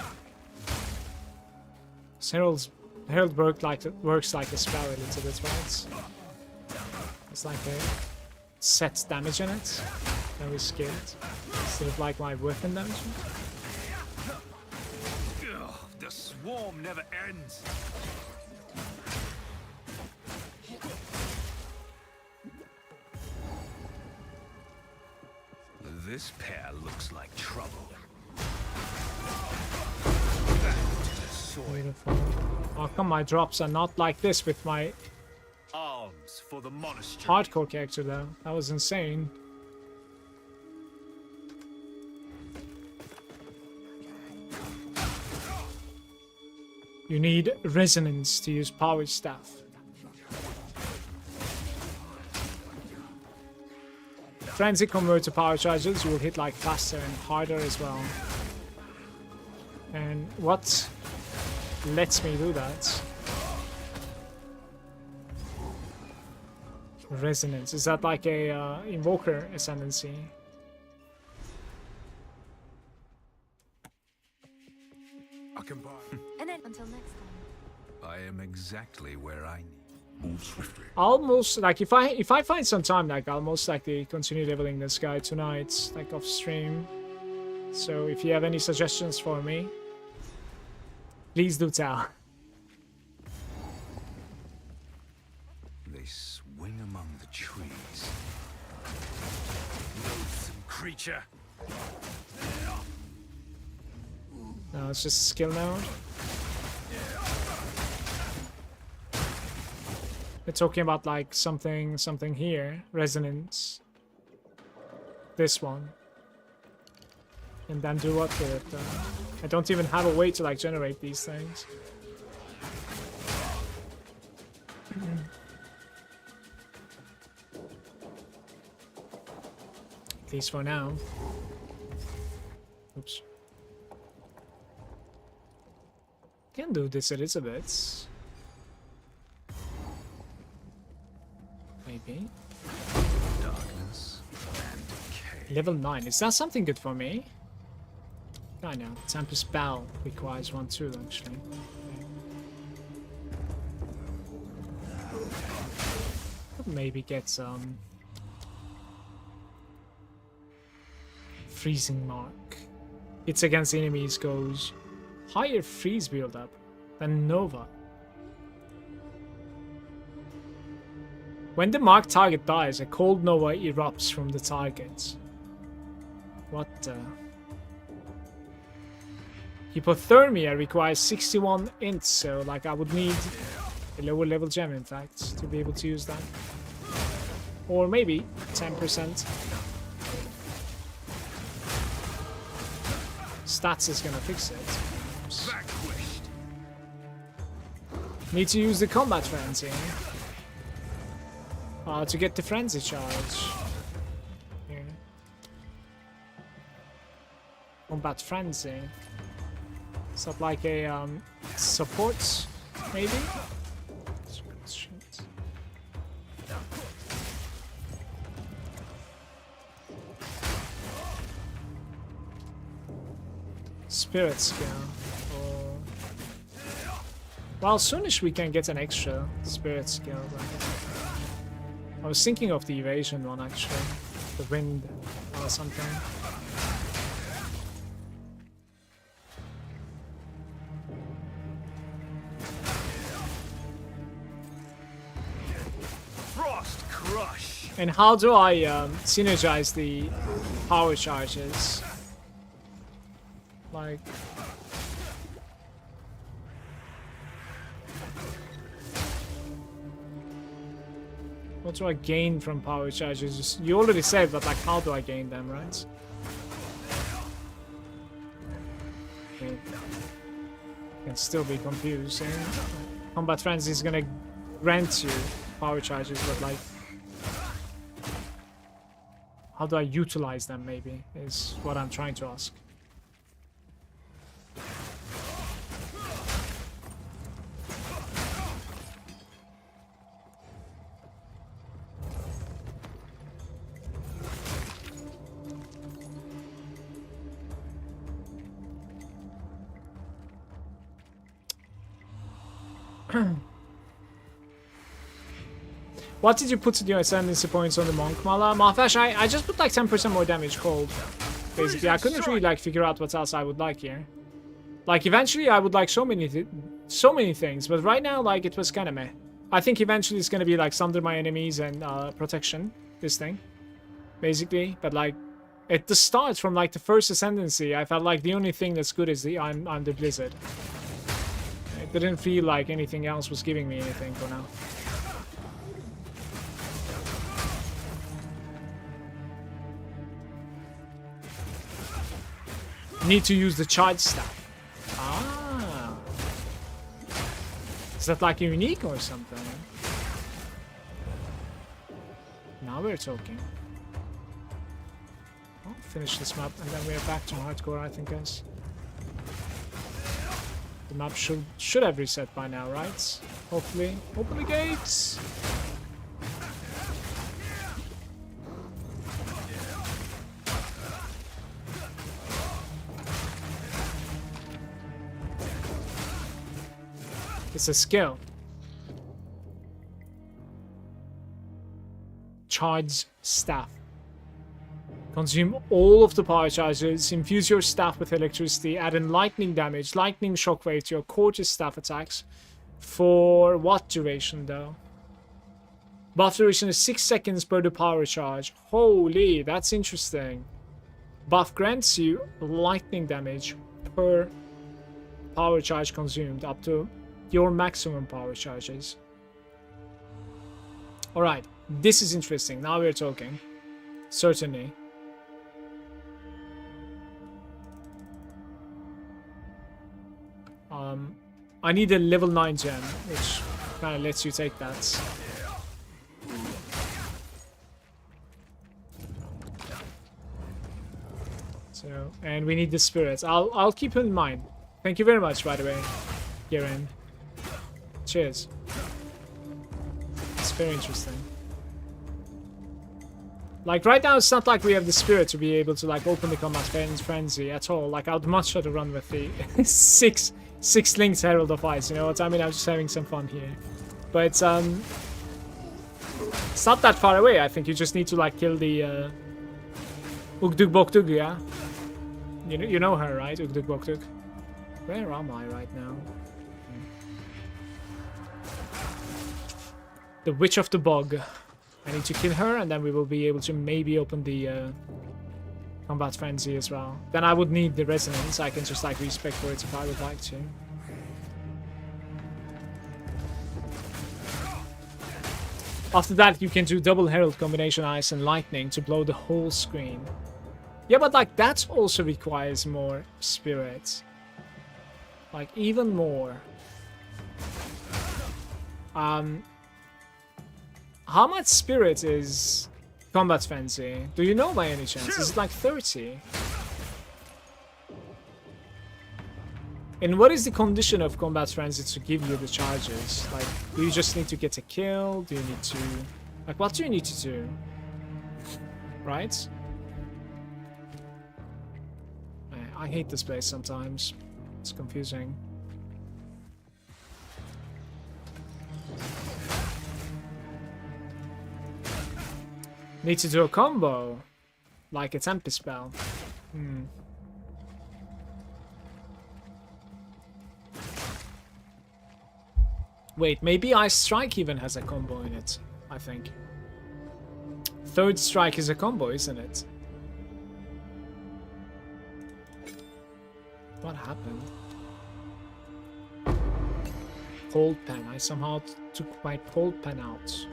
Herald works like a spell a little bit, right? It's like a set damage in it. Very skilled. Instead of like my weapon damage. Ugh, the swarm never ends. This pair looks like trouble. Back to the soil. Beautiful. How come my drops are not like this with my Arms for the monastery. hardcore character though? That was insane. You need resonance to use power staff. Frenzy convert to power charges, you will hit like faster and harder as well. And what lets me do that? Resonance. Is that like a invoker ascendancy? I can buy. And then until next time. I am exactly where I need. Move swiftly. Almost like if I find some time, like I'll most likely continue leveling this guy tonight, like off stream. So if you have any suggestions for me, please do tell. They swing among the trees. Loathsome creature. No, it's just a skill node. We're talking about like something here, resonance. This one. And then do what with it? I don't even have a way to like generate these things. At least for now. Oops. Can do this a little bit. Maybe. Darkness and decay. Level 9. Is that something good for me? I know. Tempest Bell requires one too, actually. Could maybe get some freezing mark. Hits against enemies goes higher freeze build-up than Nova. When the marked target dies, a cold nova erupts from the target. What the? Hypothermia requires 61 int, so like I would need a lower level gem in fact to be able to use that. Or maybe 10%. Stats is gonna fix it. Need to use the combat frenzy to get the frenzy charge. Here. Combat frenzy. Is that like a support, maybe? Spirit skill. Or... Well, soonish we can get an extra spirit skill. I was thinking of the evasion one actually. The wind or something. Frost crush. And how do I synergize the power charges? Like... What do I gain from power charges? You already said, but like, how do I gain them, right? Okay. Can still be confusing. Combat frenzy is gonna grant you power charges, but like, how do I utilize them? Maybe is what I'm trying to ask. What did you put in your ascendancy points on the monk, Mala? Malfash, I just put like 10% more damage cold. Basically, I couldn't really like figure out what else I would like here. Like eventually I would like so many things, but right now like it was kind of meh. I think eventually it's gonna be like sunder my enemies and protection, this thing, basically. But like at the start from like the first ascendancy, I felt like the only thing that's good is the I'm the Blizzard. It didn't feel like anything else was giving me anything for now. Need to use the charge staff. Ah. Is that like unique or something? Now we're talking. I'll finish this map and then we're back to hardcore, I think, guys. The map should have reset by now, right? Hopefully. Open the gates! It's a skill. Charge staff. Consume all of the power charges, infuse your staff with electricity, add in lightning damage, lightning shockwave to your gorgeous staff attacks. For what duration though? Buff duration is 6 seconds per the power charge. Holy, that's interesting. Buff grants you lightning damage per power charge consumed up to your maximum power charges. Alright, this is interesting. Now we're talking. Certainly. I need a level 9 gem, which kind of lets you take that. So, and we need the spirits. I'll keep it in mind. Thank you very much, by the way, Garen. Cheers. It's very interesting. Like right now, it's not like we have the spirit to be able to like open the combat frenzy at all. Like I'd much rather run with the six linked Herald of Ice. You know what I mean? I'm just having some fun here. But it's not that far away. I think you just need to like kill the Ugdug Bogdug, yeah. You know her, right? Ugdug Bogdug. Where am I right now? The Witch of the Bog. I need to kill her, and then we will be able to maybe open the combat frenzy as well. Then I would need the resonance. I can just like respec for it if I would like to. After that, you can do double herald combination ice and lightning to blow the whole screen. Yeah, but like that also requires more spirits. Like even more. How much spirit is Combat Frenzy? Do you know by any chance? Is it like 30? And what is the condition of Combat Frenzy to give you the charges? Like, do you just need to get a kill? Do you need to... Like, what do you need to do? Right? I hate this place sometimes. It's confusing. Need to do a combo. Like a Tempest spell. Wait, maybe Ice Strike even has a combo in it, I think. Third Strike is a combo, isn't it? What happened? Cold Pen. I somehow took my Cold Pen out.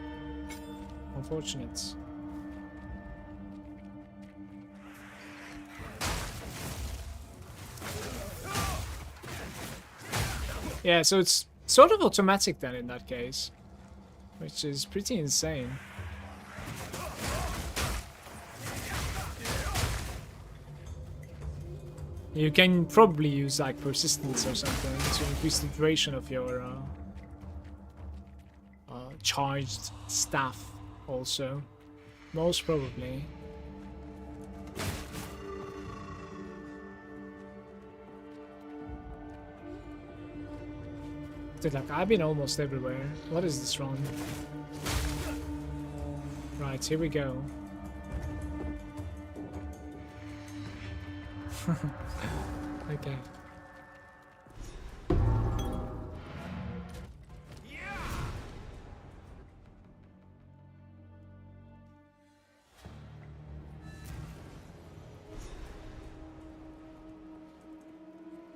Unfortunate. Yeah, so it's sort of automatic then in that case, which is pretty insane. You can probably use like persistence or something to increase the duration of your charged staff also, most probably. Dude, like, I've been almost everywhere. What is this run? Right, here we go. Okay.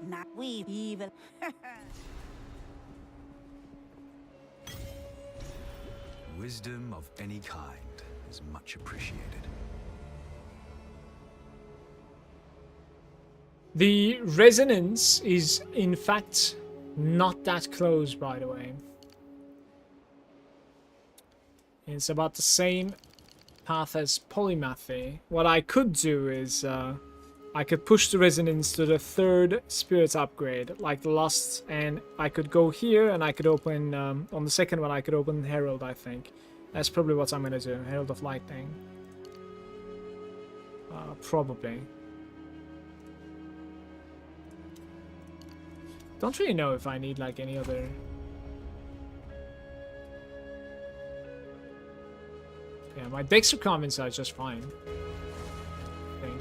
Not we even. Wisdom of any kind is much appreciated. The resonance is, in fact, not that close, by the way. It's about the same path as polymathy. What I could do is, I could push the resonance to the third spirit upgrade, like the last, and I could go here and I could open, on the second one I could open Herald, I think. That's probably what I'm gonna do, Herald of Lightning. Probably. Don't really know if I need like any other... Yeah, my Dex requirements are just fine, I think.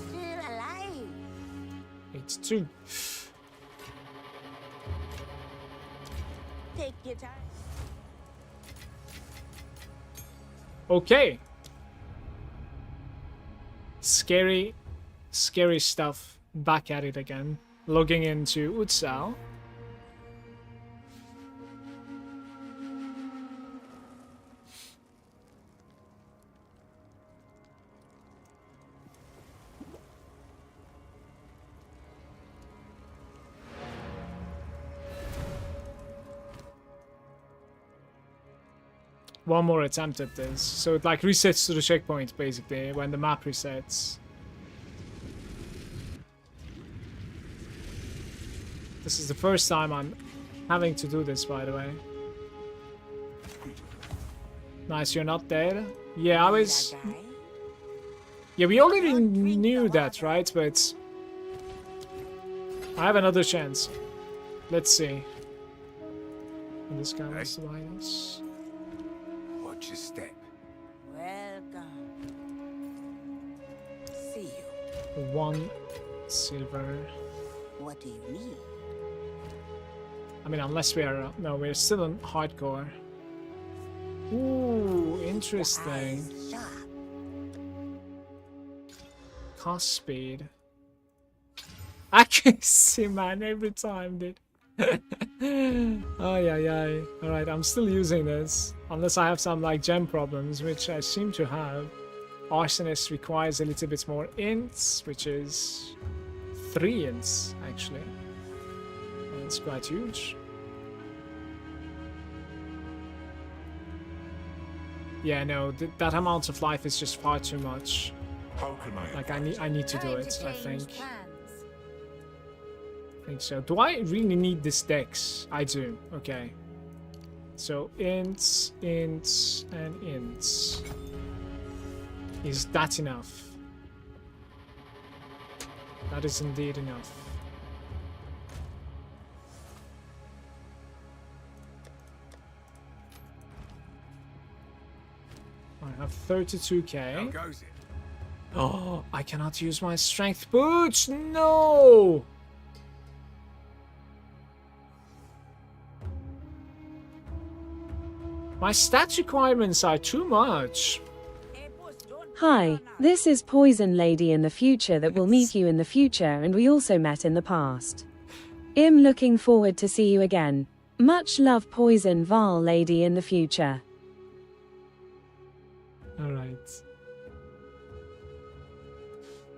Still alive. It's 2. Take your time. Okay. Scary, scary stuff. Back at it again. Logging into Utsal. One more attempt at this. So it like resets to the checkpoint basically when the map resets. This is the first time I'm having to do this, by the way. Nice, you're not dead. Yeah, I was... Yeah, we already knew that, right? But I have another chance. Let's see. And this guy wants to lie us. Watch your step. Welcome. See you. 1 silver. What do you need? I mean, unless we are... No, we're still on hardcore. Ooh, interesting. Cast speed. Accuracy, man, every time, dude. Ay, ay, ay. Alright, I'm still using this. Unless I have some like gem problems, which I seem to have. Arsonist requires a little bit more ints, which is 3 ints actually. And it's quite huge. Yeah, no, that amount of life is just far too much. How can I? Like I need to do Going it, to I change think. plans. I think so. Do I really need this dex? I do. Okay. So ints, ints, and ints. Is that enough? That is indeed enough. I have 32k. How goes it? Oh, I cannot use my strength boots. No! My stat requirements are too much. Hi, this is Poison Lady in the future that will meet you in the future, and we also met in the past. I'm looking forward to see you again. Much love, Poison Val Lady in the future. Alright.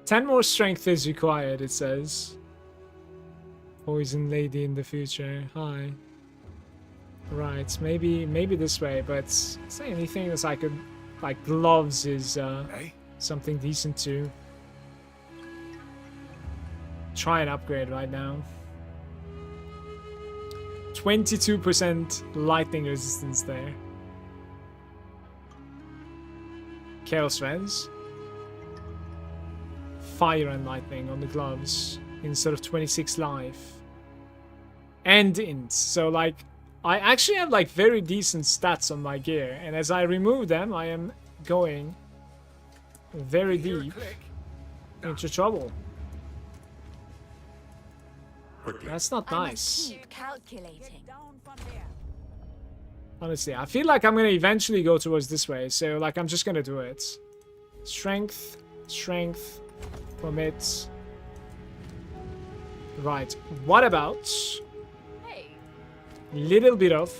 10 more strength is required, it says. Poison Lady in the future. Hi. Right, maybe this way, but say anything that's I could, like gloves is something decent to try and upgrade right now. 22% lightning resistance there. Chaos Res. Fire and lightning on the gloves instead of 26 life. And int. So like I actually have like very decent stats on my gear, and as I remove them I am going very deep into trouble. That's not I nice. must keep calculating. Honestly, I feel like I'm gonna eventually go towards this way, so like I'm just gonna do it. Strength, strength, commit. Right, what about little bit of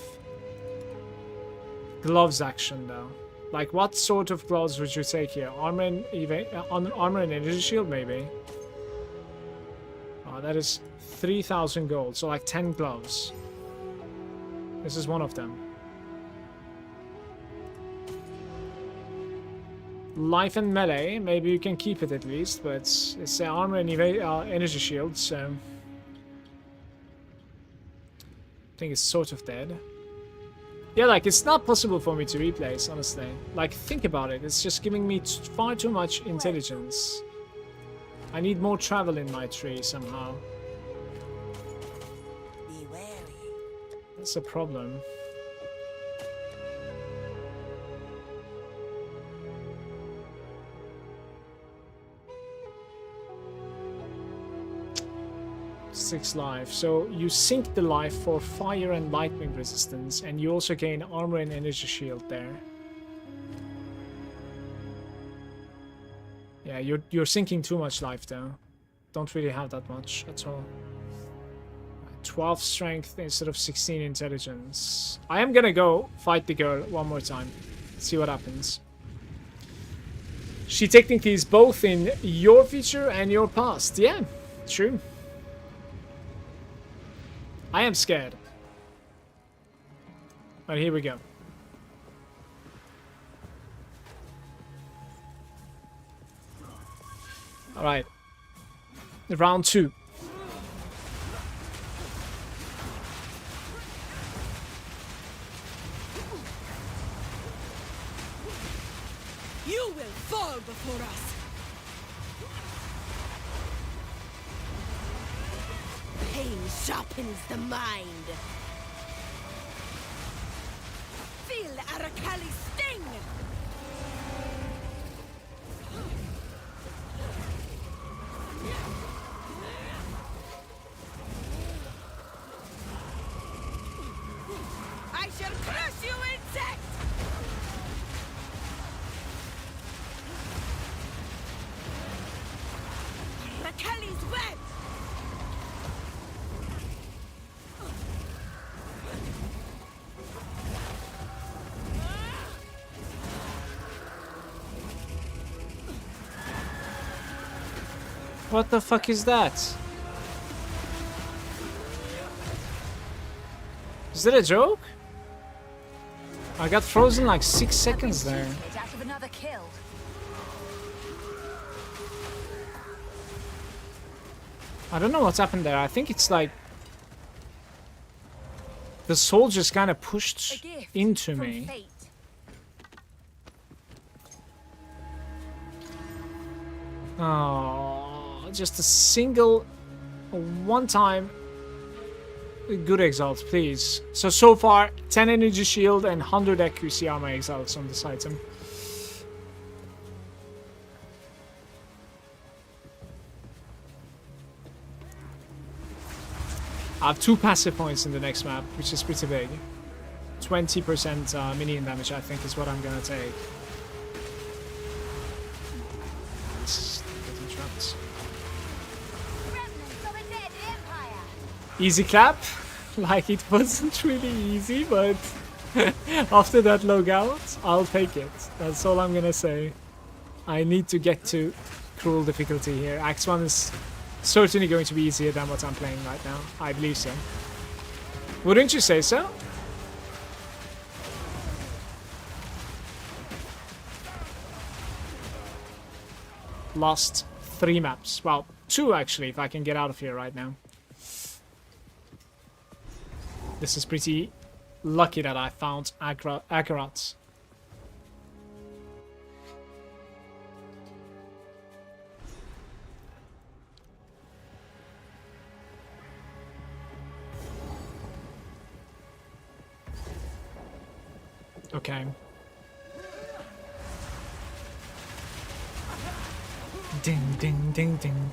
gloves action though? Like what sort of gloves would you take here? Armor and armor and energy shield maybe. Oh, that is 3,000 gold, so like 10 gloves. This is one of them. Life and melee, maybe you can keep it at least, but it's armor and energy shield, so I think it's sort of dead. Yeah, like it's not possible for me to replace, honestly. Like think about it, it's just giving me far too much intelligence. I need more travel in my tree somehow. Be wary. That's a problem. Six life. So you sink the life for fire and lightning resistance, and you also gain armor and energy shield there. Yeah, you're sinking too much life though. Don't really have that much at all. 12 strength instead of 16 intelligence. I am gonna go fight the girl one more time. See what happens. She technically is both in your future and your past. Yeah, true. I am scared. But here we go. Alright. Round 2. You will fall before us. Pain sharpens the mind. Feel Arakali's sting. I shall crush you, insect! Arakali's web! What the fuck is that? Is that a joke? I got frozen like 6 seconds there. Out of another kill. I don't know what's happened there. I think it's like the soldiers kind of pushed into me. Fate. Oh, just a single, one time good exalt, please. So far, 10 energy shield and 100 accuracy are my exalts on this item. I have 2 passive points in the next map, which is pretty big. 20% minion damage, I think, is what I'm gonna take. Getting trapped. Easy clap. Like, it wasn't really easy, but after that logout, I'll take it. That's all I'm gonna say. I need to get to cruel difficulty here. Act 1 is certainly going to be easier than what I'm playing right now. I believe so. Wouldn't you say so? Lost 3 maps. Well, 2 actually, if I can get out of here right now. This is pretty lucky that I found Akarat. Okay. Ding, ding, ding, ding.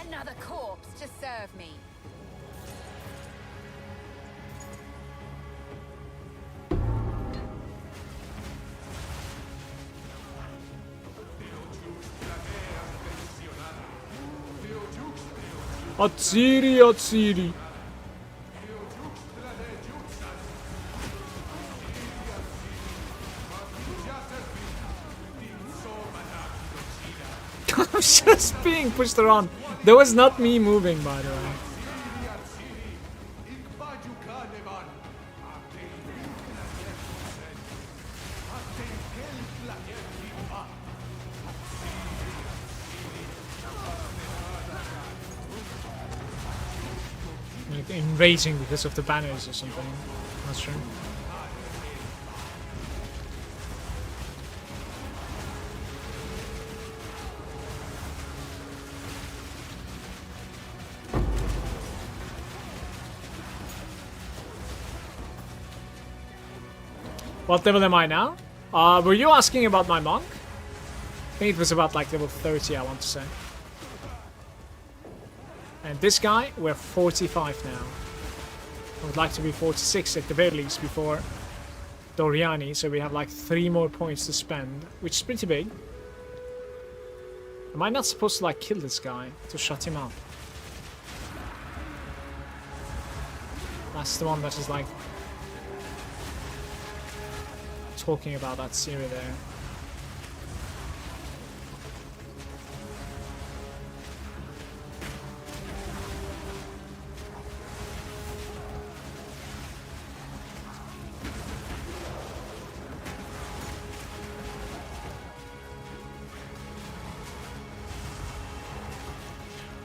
Another corpse to serve me. Atsiri, Atsiri. I'm just being pushed around. That was not me moving, by the way. Like enraging because of the banners or something. Not sure. What level am I now? Were you asking about my monk? I think it was about like level 30, I want to say. And this guy, we're 45 now. I would like to be 46 at the very least before Doriani, so we have like 3 more points to spend, which is pretty big. Am I not supposed to like kill this guy to shut him up? That's the one that is like talking about that Siri there.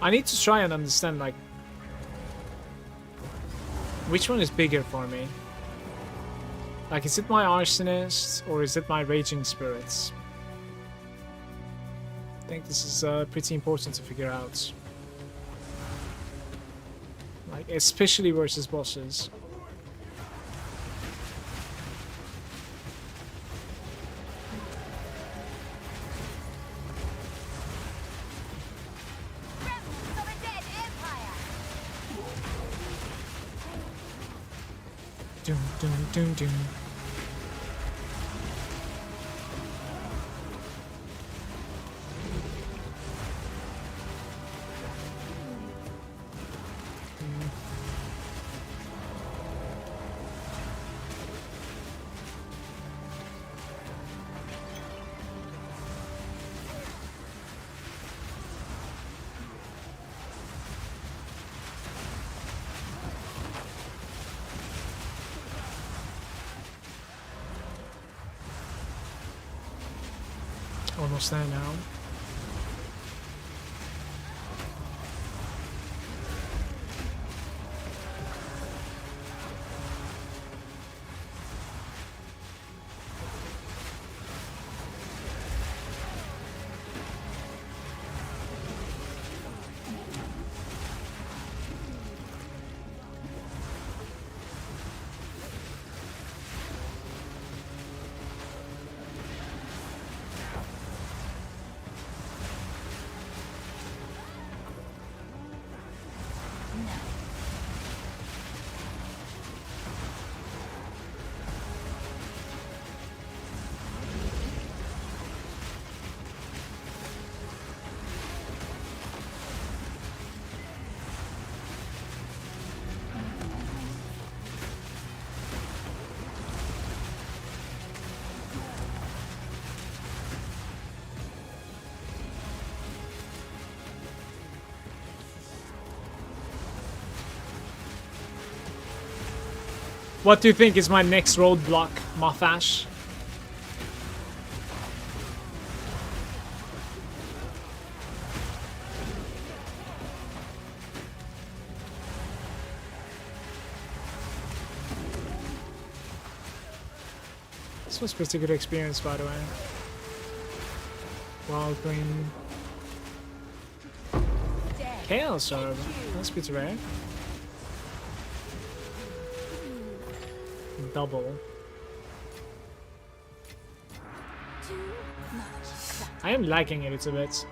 I need to try and understand, like, which one is bigger for me? Like, is it my Arsonist or is it my Raging Spirits? I think this is pretty important to figure out. Like, especially versus bosses. Doom, doom, doom, doom. almost there now. What do you think is my next roadblock, Mothash? This was pretty good experience, by the way. Wild Green. Chaos Orb. That's pretty rare. Double. I am liking it a little bit.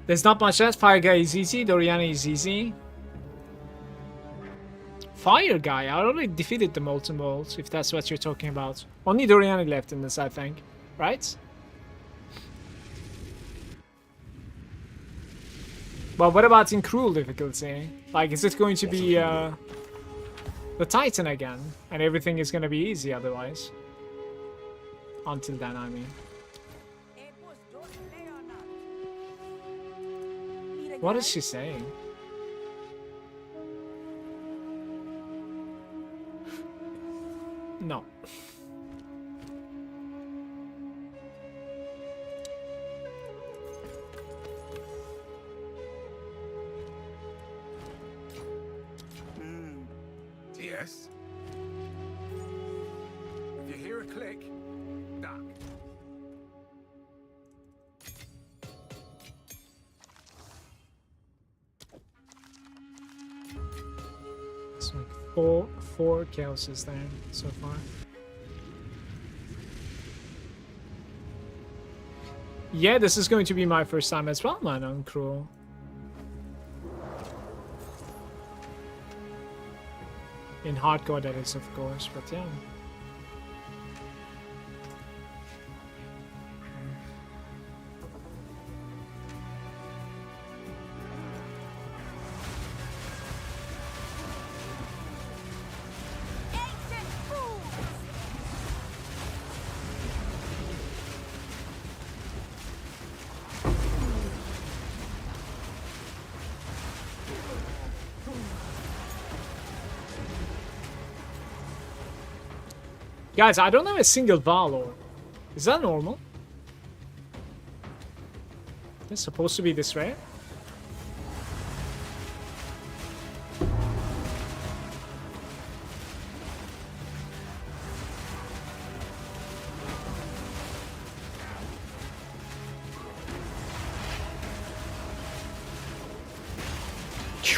There's not much else. Fire Guy is easy. Doriana is easy. Fire Guy? I already defeated the Molten Bolts, if that's what you're talking about. Only Doriana left in this, I think. Right? But what about in cruel difficulty? Like, is it going to be the Titan again? And everything is going to be easy otherwise? Until then, I mean. What is she saying? No. Yes. If you hear a click, duck. It's like four chaoses there so far. Yeah, this is going to be my first time as well, man, on Cruel. In hardcore, that is, of course, but yeah. Guys, I don't have a single Valor. Is that normal? It's supposed to be this rare?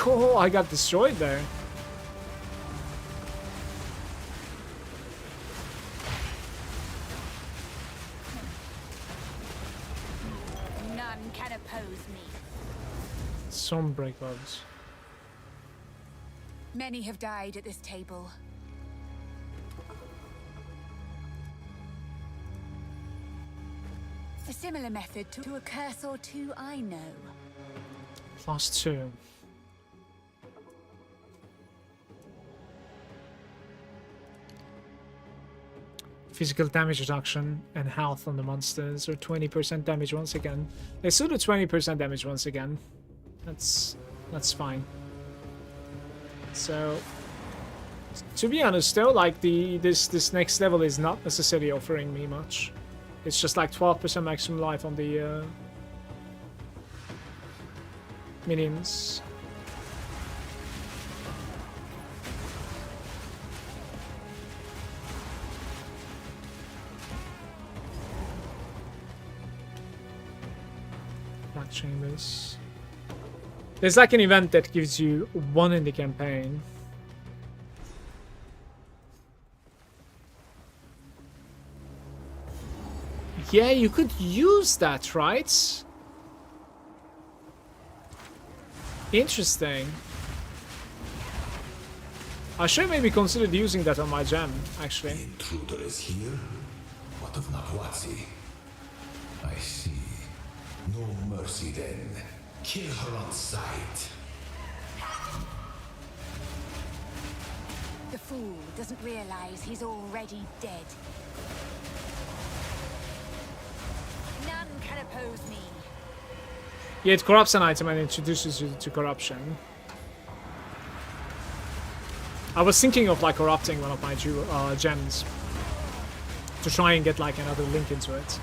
Oh, I got destroyed there. Break bugs. Many have died at this table. A similar method to a curse or two I know. +2. Physical damage reduction and health on the monsters, or 20% damage once again. They still do 20% damage once again. That's fine. So To be honest though, like this next level is not necessarily offering me much. It's just like 12% maximum life on the minions. Black Chambers. There's like an event that gives you 1 in the campaign. Yeah, you could use that, right? Interesting. I should maybe consider using that on my gem, actually. The intruder is here? What of Nahuatzi? I see. No mercy then. Kill her on sight. The fool doesn't realize he's already dead. None can oppose me. Yeah, it corrupts an item and introduces you to corruption. I was thinking of like corrupting one of my gems to try and get like another link into it.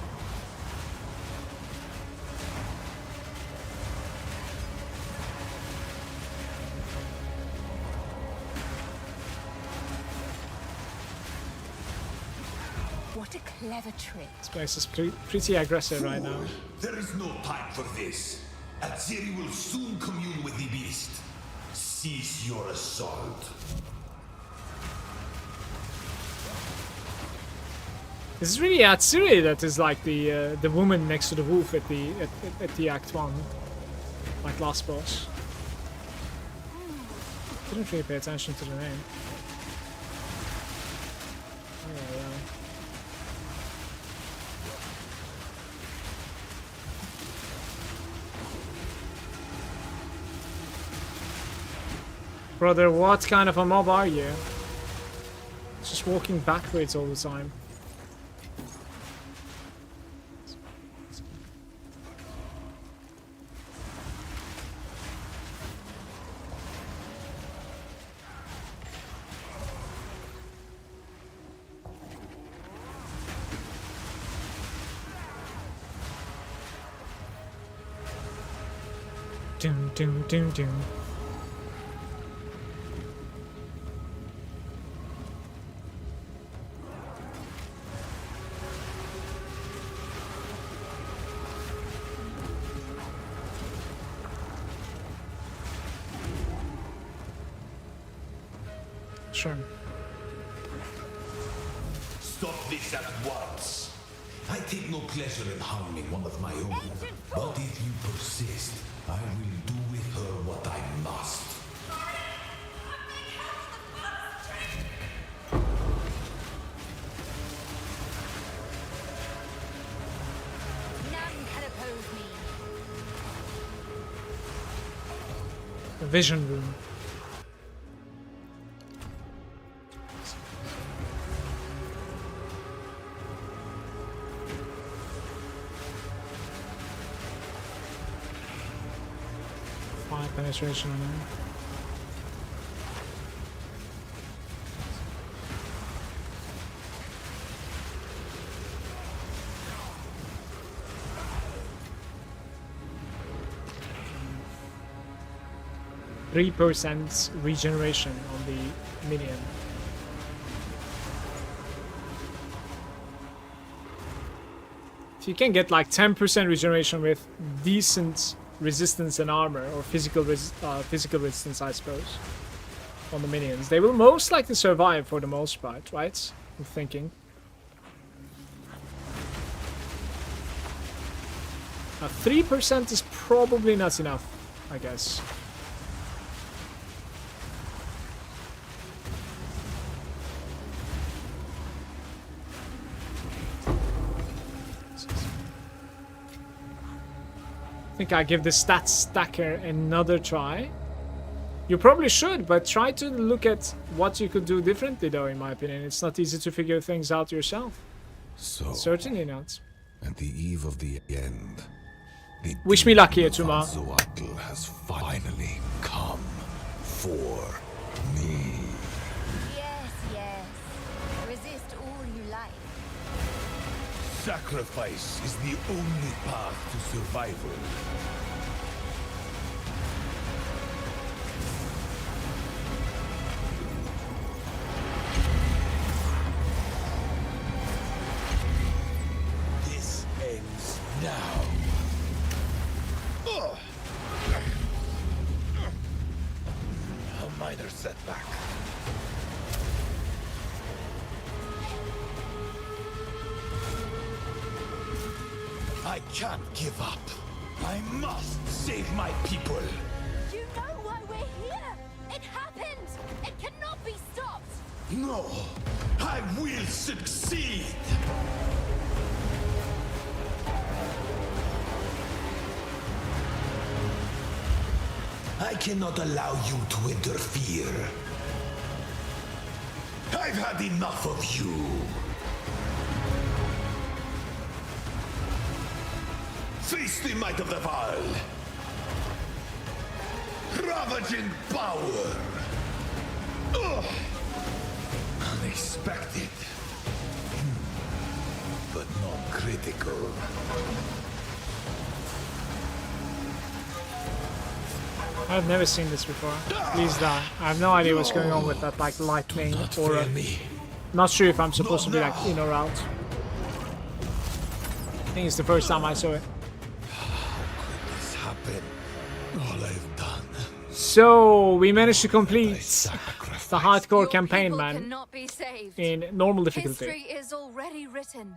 What a clever trick. This place is pretty aggressive right now. There is no time for this. Atziri will soon commune with the beast. Cease your assault. This is really Atsuri that is like the woman next to the wolf at the Act 1, like last boss. Didn't really pay attention to the name. Oh, yeah. Brother, what kind of a mob are you? Just walking backwards all the time. Doom, doom, doom, doom. Sure. Stop this at once. I take no pleasure in harming one of my own. But if you persist, I will do with her what I must. None can oppose me. A vision room. Penetration on there. %3 regeneration on the minion. If you can get like 10% regeneration with decent resistance and armor, or physical resistance, I suppose, on the minions, they will most likely survive for the most part, right? I'm thinking. 3% is probably not enough, I guess. I think I give the stats stacker another try. You probably should, but try to look at what you could do differently, though, in my opinion. It's not easy to figure things out yourself. So, certainly not. At the eve of the end, the wish me lucky, Atuma. Zoatl has finally come for me. Sacrifice is the only path to survival. This ends now. A minor setback. I can't give up. I must save my people. You know why we're here! It happened! It cannot be stopped! No, I will succeed. I cannot allow you to interfere. I've had enough of you. Face the might of the Val. Ravaging power. Ugh. Unexpected. But non-critical. I've never seen this before. Please die. I have no idea what's going on with that like lightning aura. Not sure if I'm supposed to be like in or out. I think it's the first time I saw it. This happened. All I've done. So we managed to complete the hardcore Your campaign, people man, cannot be saved. in normal difficulty. History is already written.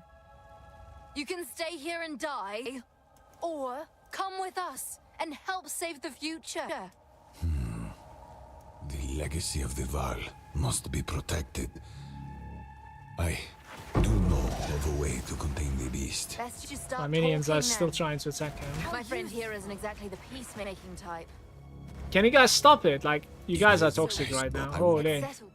You can stay here and die, or come with us and help save the future. The legacy of the Val must be protected. I do know of a way to contain the beast. Best you start My minions are talking still then. trying to attack him. My friend here isn't exactly the peacemaking type. Can you guys stop it? Like, you guys are toxic right now. Holy. Settled.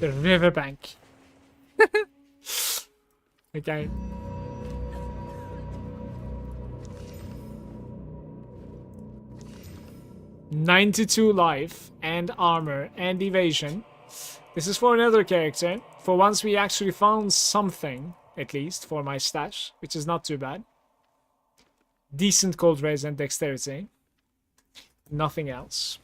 The riverbank. Okay. $92 life and armor and evasion. This is for another character. For once we actually found something, at least, for my stash, which is not too bad. Decent cold raise and dexterity. Nothing else.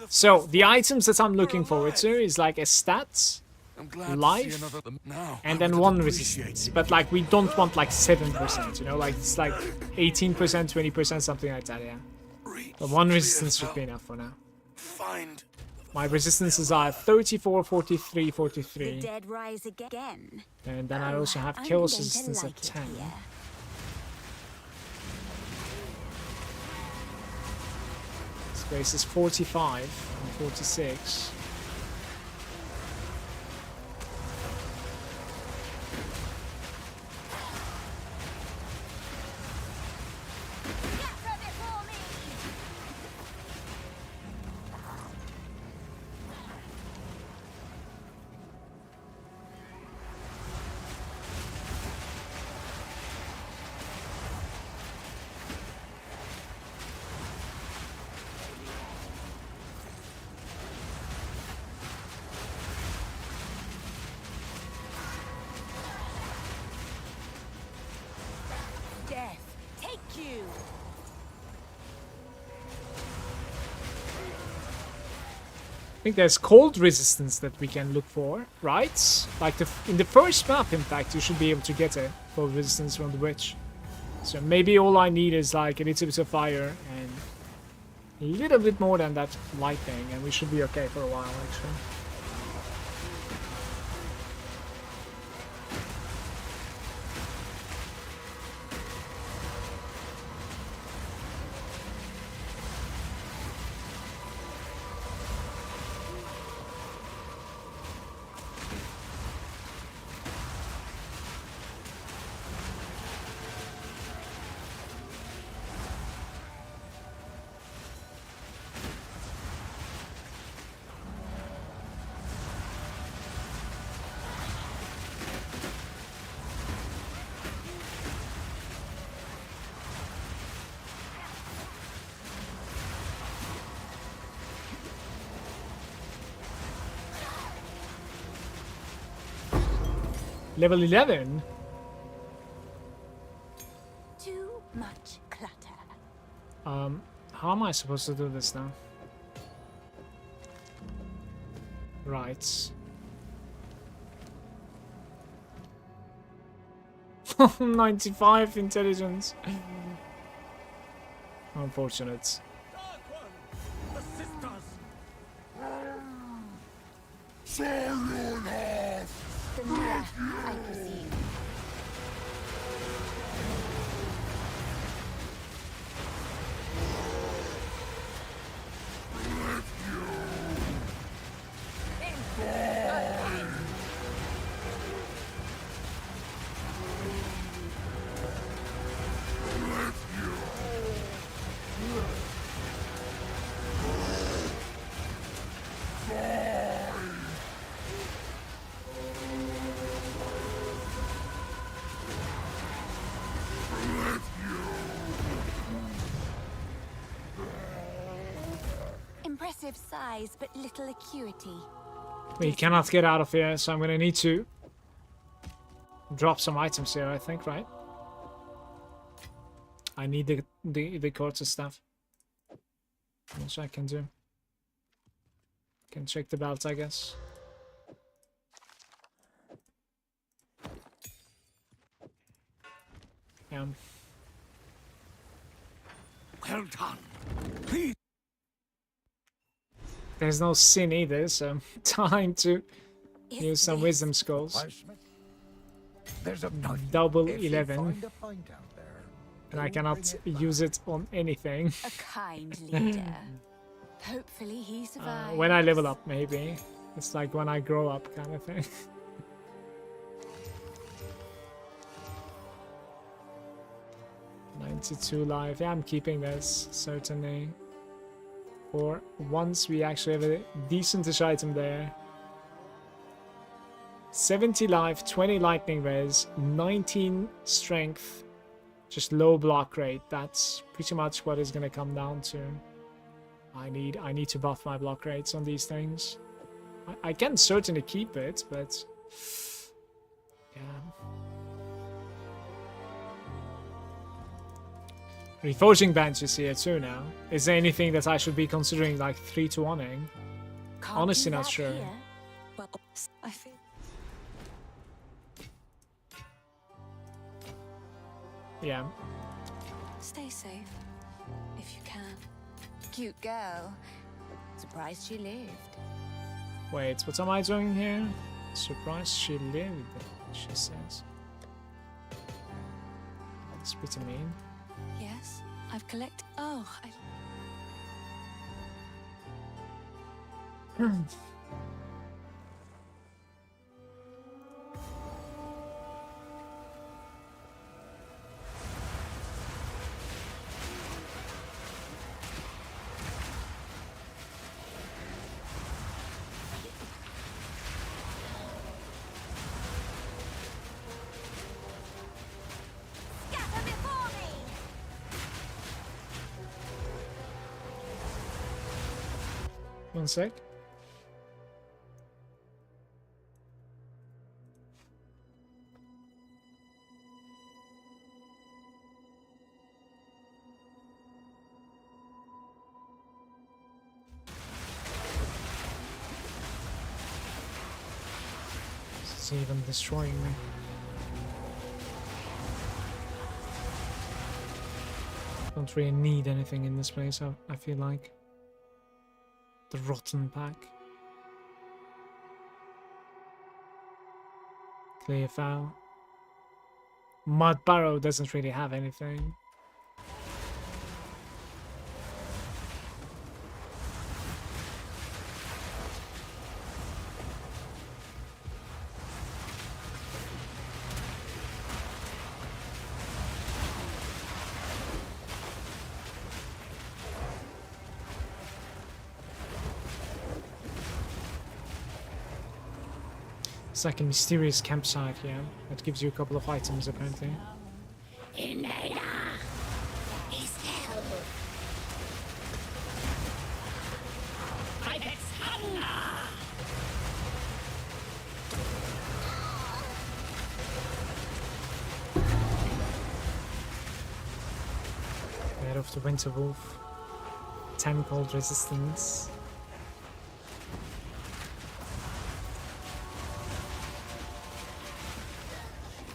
So, the items that I'm looking forward to is like a stats, life, and then one resistance. But like, we don't want like 7%, you know? Like, it's like 18%, 20%, something like that, yeah. But one resistance should be enough for now. My resistances are 34, 43, 43. The dead rise again. And then I also have I'm chaos going to resistance like at it 10. here. Space is 45 and 46. Death, take you. I think there's cold resistance that we can look for, right? Like in the first map, in fact, you should be able to get a cold resistance from the witch. So maybe all I need is like a little bit of fire and a little bit more than that lightning, and we should be okay for a while, actually. Level 11? Too much clutter. How am I supposed to do this now? Right. 95 intelligence. Unfortunate. The mirror, I presume. Impressive size, but little acuity. We cannot get out of here, so I'm gonna need to drop some items here, I think, right? I need the quarter stuff. Which I can do. Can check the belt, I guess. Yeah. Well done. Please. There's no sin either, so time to use some wisdom scrolls. There's a Double 11. And I cannot use it on anything. A kind leader. Hopefully he survives. When I level up, maybe. It's like when I grow up kind of thing. $92 life. Yeah, I'm keeping this, certainly. For once we actually have a decentish item there. 70 life, 20 lightning res, 19 strength, just low block rate. That's pretty much what it's gonna come down to. I need to buff my block rates on these things. I can certainly keep it, but yeah. Reforging bench is here too now. Is there anything that I should be considering, like 3-to-1ing? Honestly, not sure. Well, I feel. Yeah. Stay safe, if you can. Cute girl. Surprised she lived. Wait, what am I doing here? Surprised she lived, she says. That's pretty mean. Yes, I've collected. Oh, One sec. It's even destroying me. Don't really need anything in this place, I feel like. The rotten pack. Clear foul. Mud Barrow doesn't really have anything. It's like a mysterious campsite here that gives you a couple of items apparently. of the Winter Wolf. 10 cold resistance.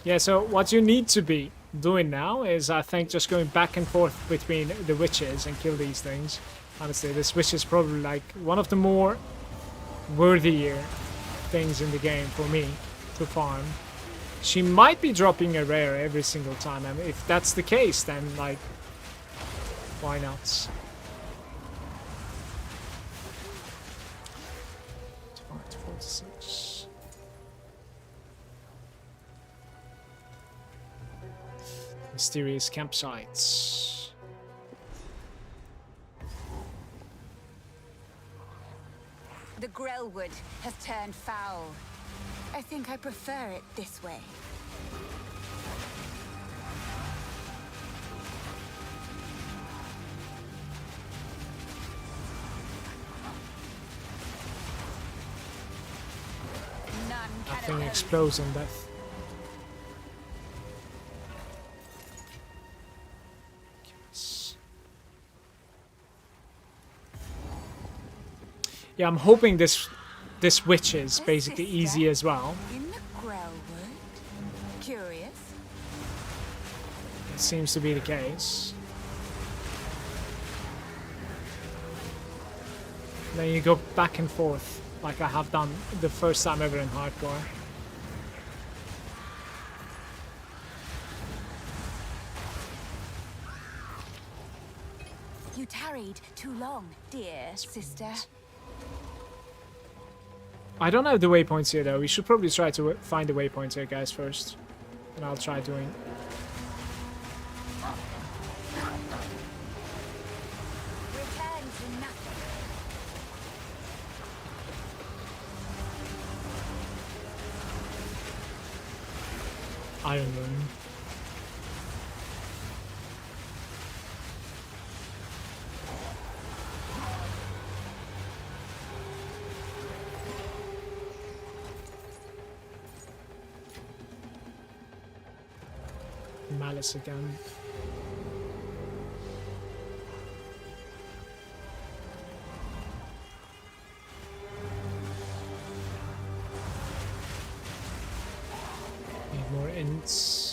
Yeah, so what you need to be doing now is, I think, just going back and forth between the witches and kill these things. Honestly, this witch is probably like one of the more worthier things in the game for me to farm. She might be dropping a rare every single time, and if that's the case, then like, why not? Mysterious campsites. The Grellwood has turned foul. I think I prefer it this way. None can Nothing oppose. explodes on death. Yeah, I'm hoping this witch is basically easy as well. In the Grellwood? Curious. It seems to be the case. Then you go back and forth, like I have done the first time ever in hardcore. You tarried too long, dear sister. I don't have the waypoints here though. We should probably try to find the waypoints here, guys, first. And I'll try doing... Return to nothing. Iron Moon. Malice again. Need more ints.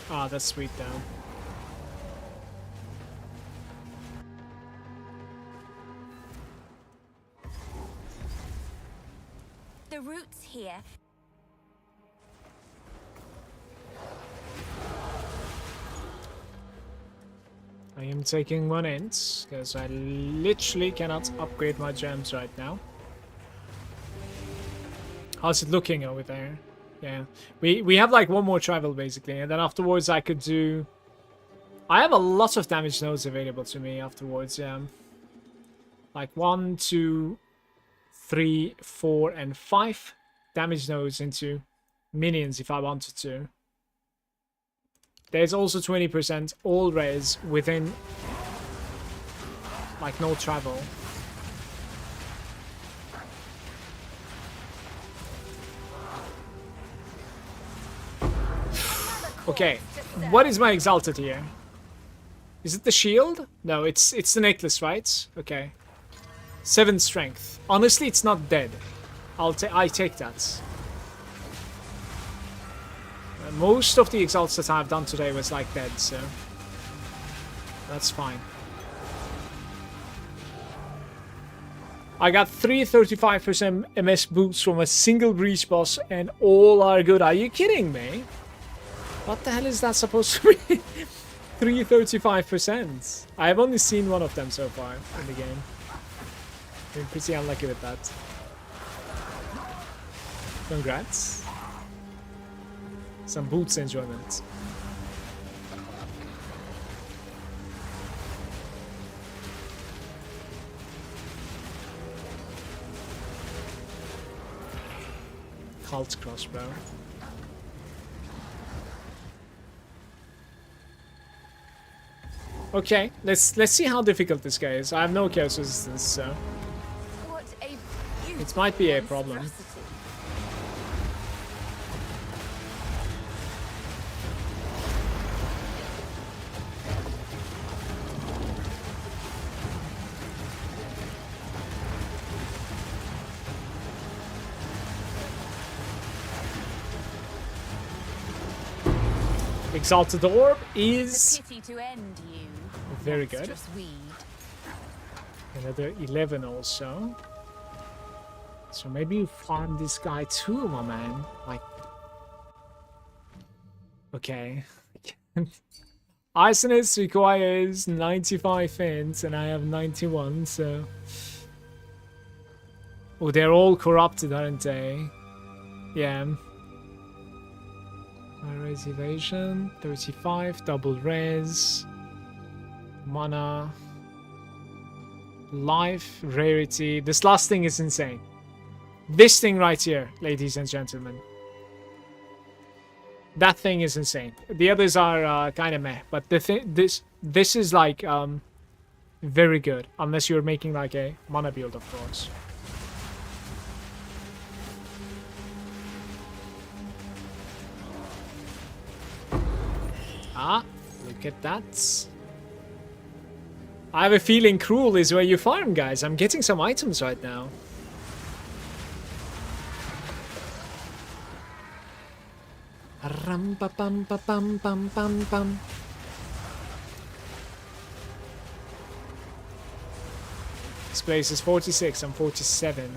Ah, that's sweet though. The roots here. I am taking 1 int, because I literally cannot upgrade my gems right now. How's it looking over there? Yeah, we have like 1 more travel basically, and then afterwards I could do... I have a lot of damage nodes available to me afterwards, yeah. Like 1, 2, 3, 4, and 5 damage nodes into minions if I wanted to. There's also 20% all res within like no travel. Okay, what is my exalted here? Is it the shield? No, it's the necklace, right? Okay. 7 strength. Honestly, it's not dead. I take that. Most of the exalts that I've done today was like dead, so that's fine. I got 3 35% MS boots from a single breach boss, and all are good. Are you kidding me? What the hell is that supposed to be? 3 35%. I have only seen 1 of them so far in the game. I'm pretty unlucky with that. Congrats. Some boots enjoyment. cult crossbow. Okay, let's see how difficult this guy is. I have no chaos resistance, so What a it might be a problem. monstrosity. Exalted Orb It's is a pity to end you. very good. monstrous weed. Another 11 also. So maybe you farm this guy too, my man. Like, okay. Arsonist requires 95 fins and I have 91, so... Oh, they're all corrupted, aren't they? Yeah. Res evasion, 35, double res, mana, life, rarity. This last thing is insane. This thing right here, ladies and gentlemen. That thing is insane. The others are kind of meh, but this is like very good, unless you're making like a mana build, of course. Ah, look at that. I have a feeling Cruel is where you farm, guys. I'm getting some items right now. Ram pa pam pa pam pam pam pam. This place is 46, I'm 47.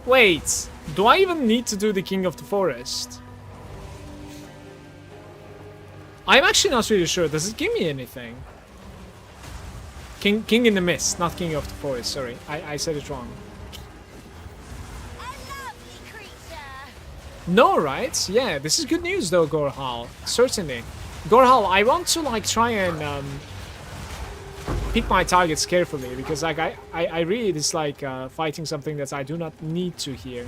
Wait, do I even need to do the King of the Forest? I'm actually not really sure. Does it give me anything? King in the Mist, not King of the Forest. Sorry, I said it wrong. No, right? Yeah, this is good news though, Gorhal. Certainly. Gorhal, I want to like try and pick my targets carefully because like I really dislike fighting something that I do not need to here.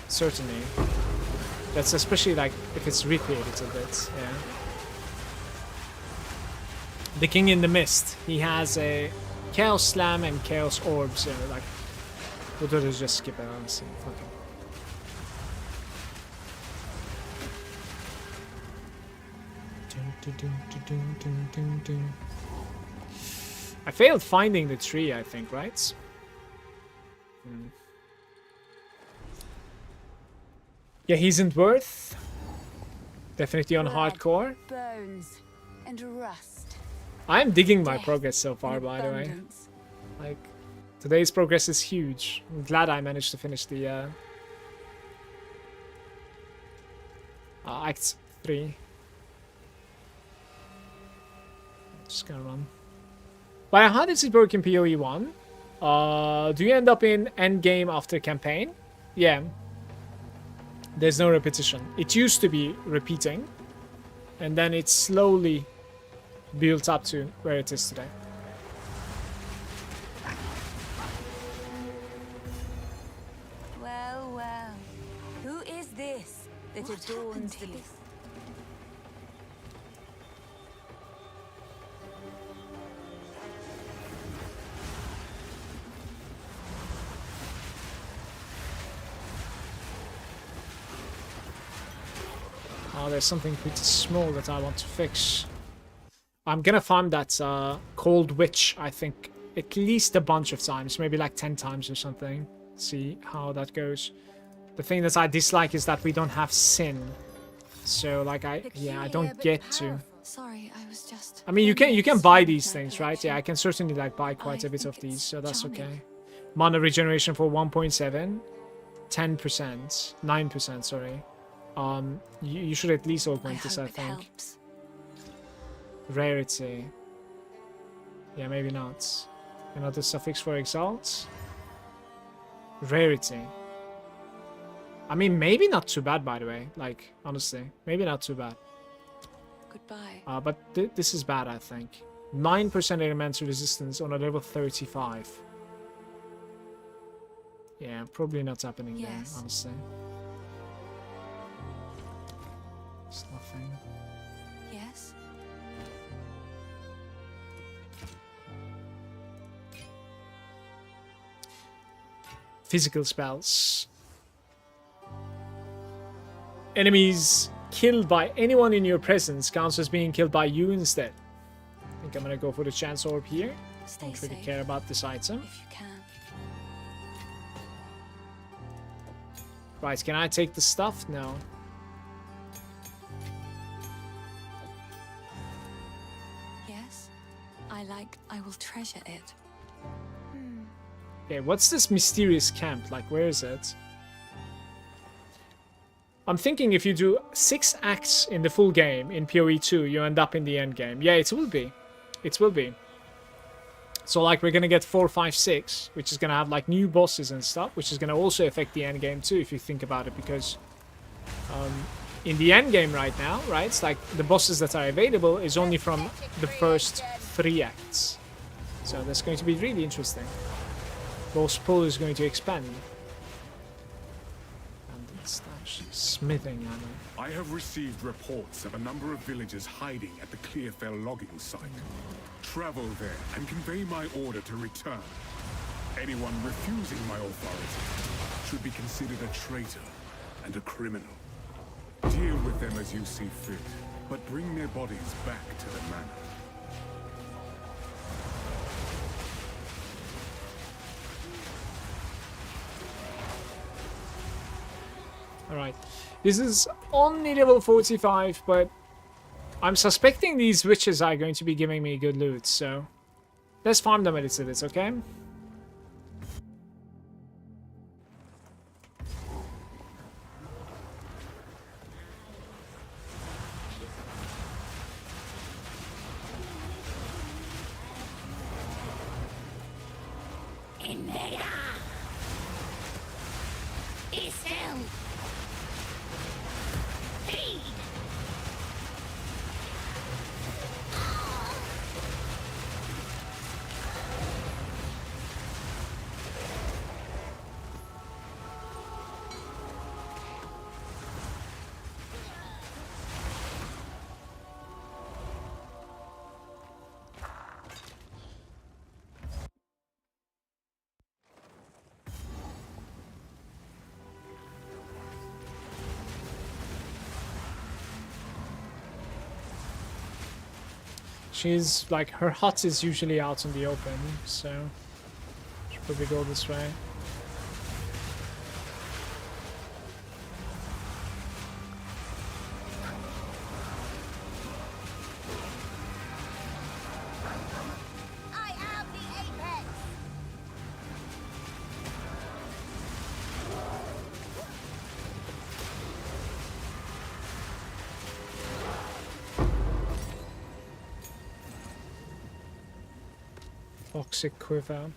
Certainly. That's especially like if it's repeated a bit, yeah. The King in the Mist. He has a Chaos Slam and Chaos Orb, so like we'll do this, just skip it, honestly. Fuck it. I failed finding the tree, I think, right? Yeah, he's in worth. Definitely on hardcore. Bones and rust. I'm digging my progress so far, by the way. Like, today's progress is huge. I'm glad I managed to finish the Act 3. Just gonna run. But how does it work in PoE 1? Do you end up in endgame after campaign? Yeah. There's no repetition. It used to be repeating. And then it slowly built up to where it is today. Well, well. Who is this that adorns the... Oh, there's something pretty small that I want to fix. I'm gonna farm that Cold Witch, I think, at least a bunch of times. Maybe like 10 times or something. See how that goes. The thing that I dislike is that we don't have Sin. So, like, I don't get to. Sorry, I was just... I mean, you can buy these things, right? Yeah, I can certainly, like, buy quite a bit of these, so that's okay. Mana regeneration for 1.7. 10%. 9%, sorry. You should at least augment this, I think. Helps. Rarity. Yeah, maybe not. Another suffix for exalt. Rarity. I mean, maybe not too bad, by the way. Like, honestly, maybe not too bad. Goodbye. But this is bad, I think. 9% elemental resistance on a level 35. Yeah, probably not happening Yes. there, honestly. It's nothing. Yes? Physical spells. Enemies killed by anyone in your presence counts as being killed by you instead. I think I'm gonna go for the chance orb here. Stay Don't really safe, care about this item. if you can. Right, can I take the stuff? No. Yes? I will treasure it. Okay, what's this mysterious camp? Like, where is it? I'm thinking if you do 6 acts in the full game in PoE 2, you end up in the end game. Yeah, it will be. It will be. So, like, we're gonna get 4, 5, 6, which is gonna have, like, new bosses and stuff, which is gonna also affect the end game too, if you think about it, because in the end game right now, right, it's like the bosses that are available is only from the first 3 acts. So that's going to be really interesting. Boss pool is going to expand. And it's smithing ammo. I have received reports of a number of villagers hiding at the Clearfell logging site. Travel there and convey my order to return. Anyone refusing my authority should be considered a traitor and a criminal. Deal with them as you see fit, but bring their bodies back to the manor. Alright, this is only level 45, but I'm suspecting these witches are going to be giving me good loot, so let's farm them a little bit, okay? She's like, her hut is usually out in the open, so should probably go this way. I am the apex! Toxic quiver.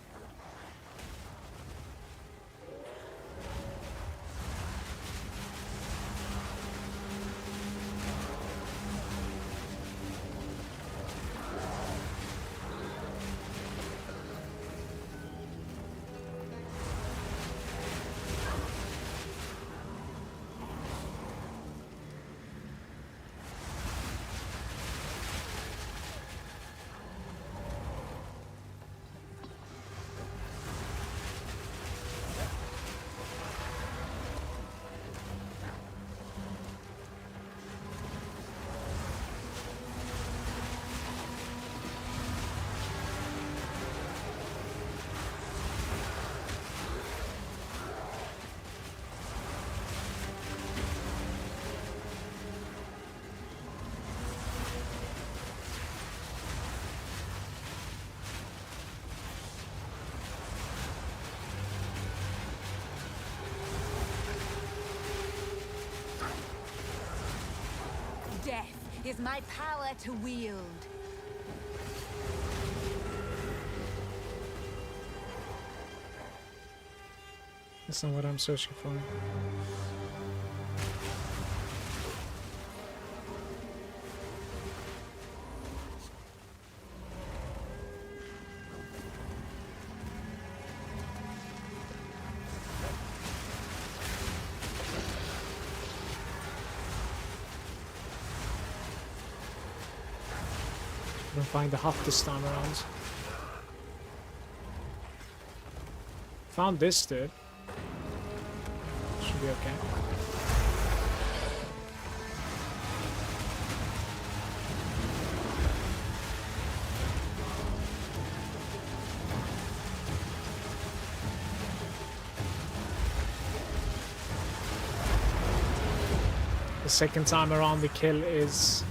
Death is my power to wield. That's not what I'm searching for. Couldn't find the hut this time around. Found this dude. Should be okay. The second time around the kill is,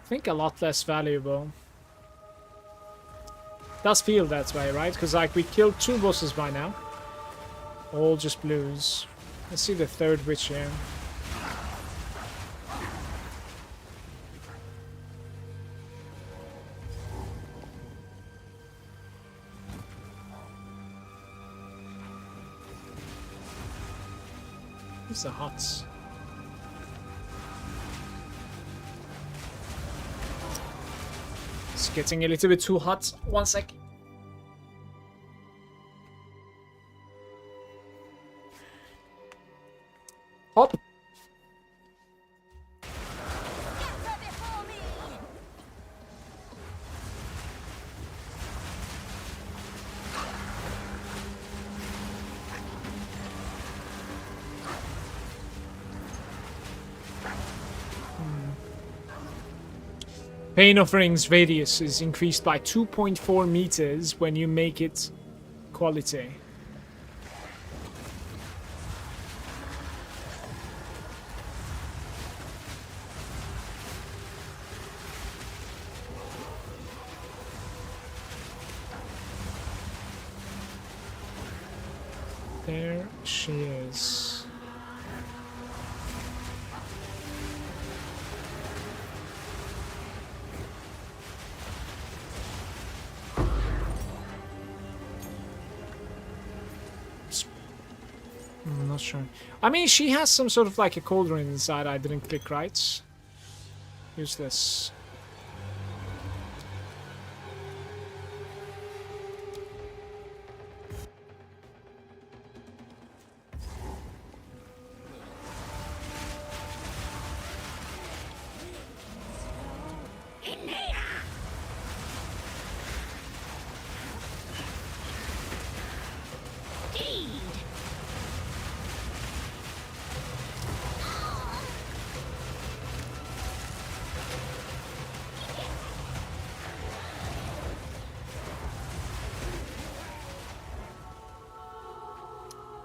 I think, a lot less valuable. Does feel that way, right? Because like we killed 2 bosses by now. All just blues. Let's see the third witch here. Where's the huts? It's getting a little bit too hot. 1 sec. Hop. Pain Offering's radius is increased by 2.4 meters when you make it quality. There she is. I'm not sure. I mean, she has some sort of like a cauldron inside. I didn't click right. Use this.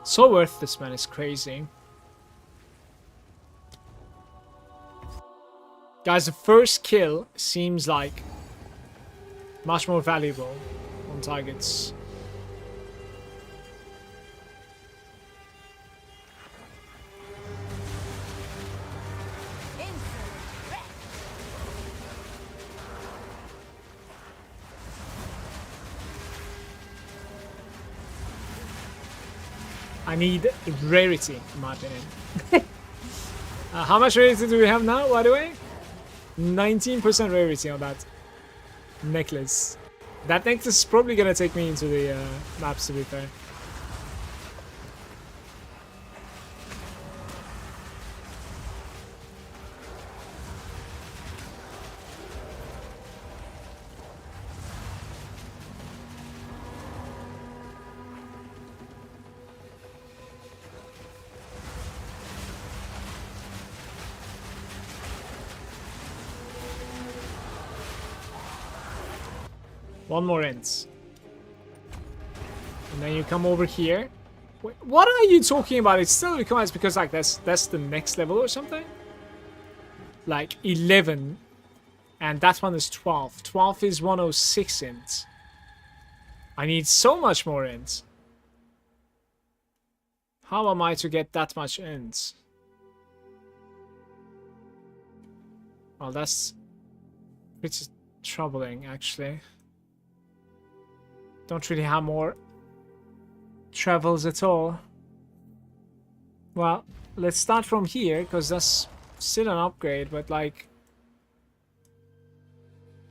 So worth this, man. It's crazy. Guys, the first kill seems like much more valuable on targets. I need rarity, in my opinion. How much rarity do we have now, by the way? 19% rarity on that necklace. That necklace is probably gonna take me into the maps, to be fair. One more ends. And then you come over here. Wait, what are you talking about? It still requires, because like that's the next level or something? Like 11. And that one is 12. 12 is 106 ends. I need so much more ends. How am I to get that much ends? Well, that's pretty troubling, actually. Don't really have more travels at all. Well, let's start from here, because that's still an upgrade, but like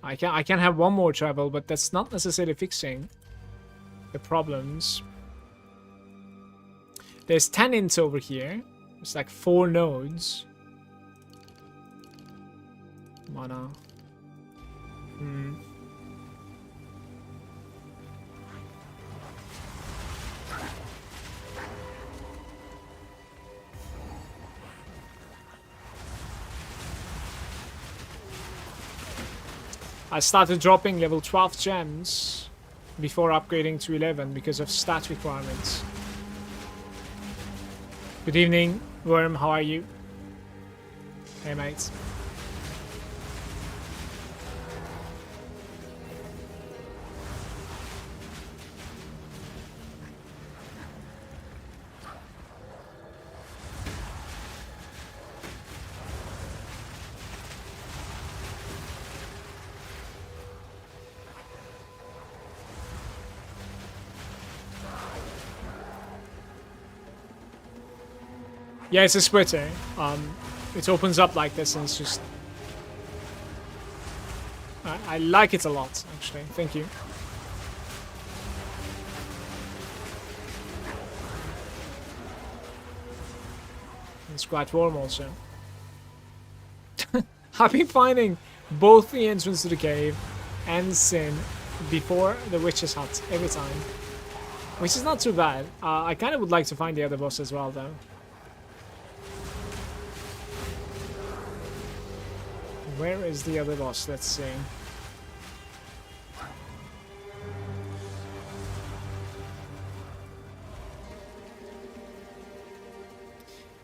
I can have one more travel, but that's not necessarily fixing the problems. There's 10 ints over here. It's like 4 nodes. Mana. I started dropping level 12 gems before upgrading to 11 because of stat requirements. Good evening, Worm. How are you? Hey, mates. Yeah, it's a splitter. It opens up like this and it's just... I like it a lot, actually. Thank you. It's quite warm also. I've been finding both the entrance to the cave and Sin before the witch's hut every time. Which is not too bad. I kind of would like to find the other boss as well, though. Where is the other boss? Let's see.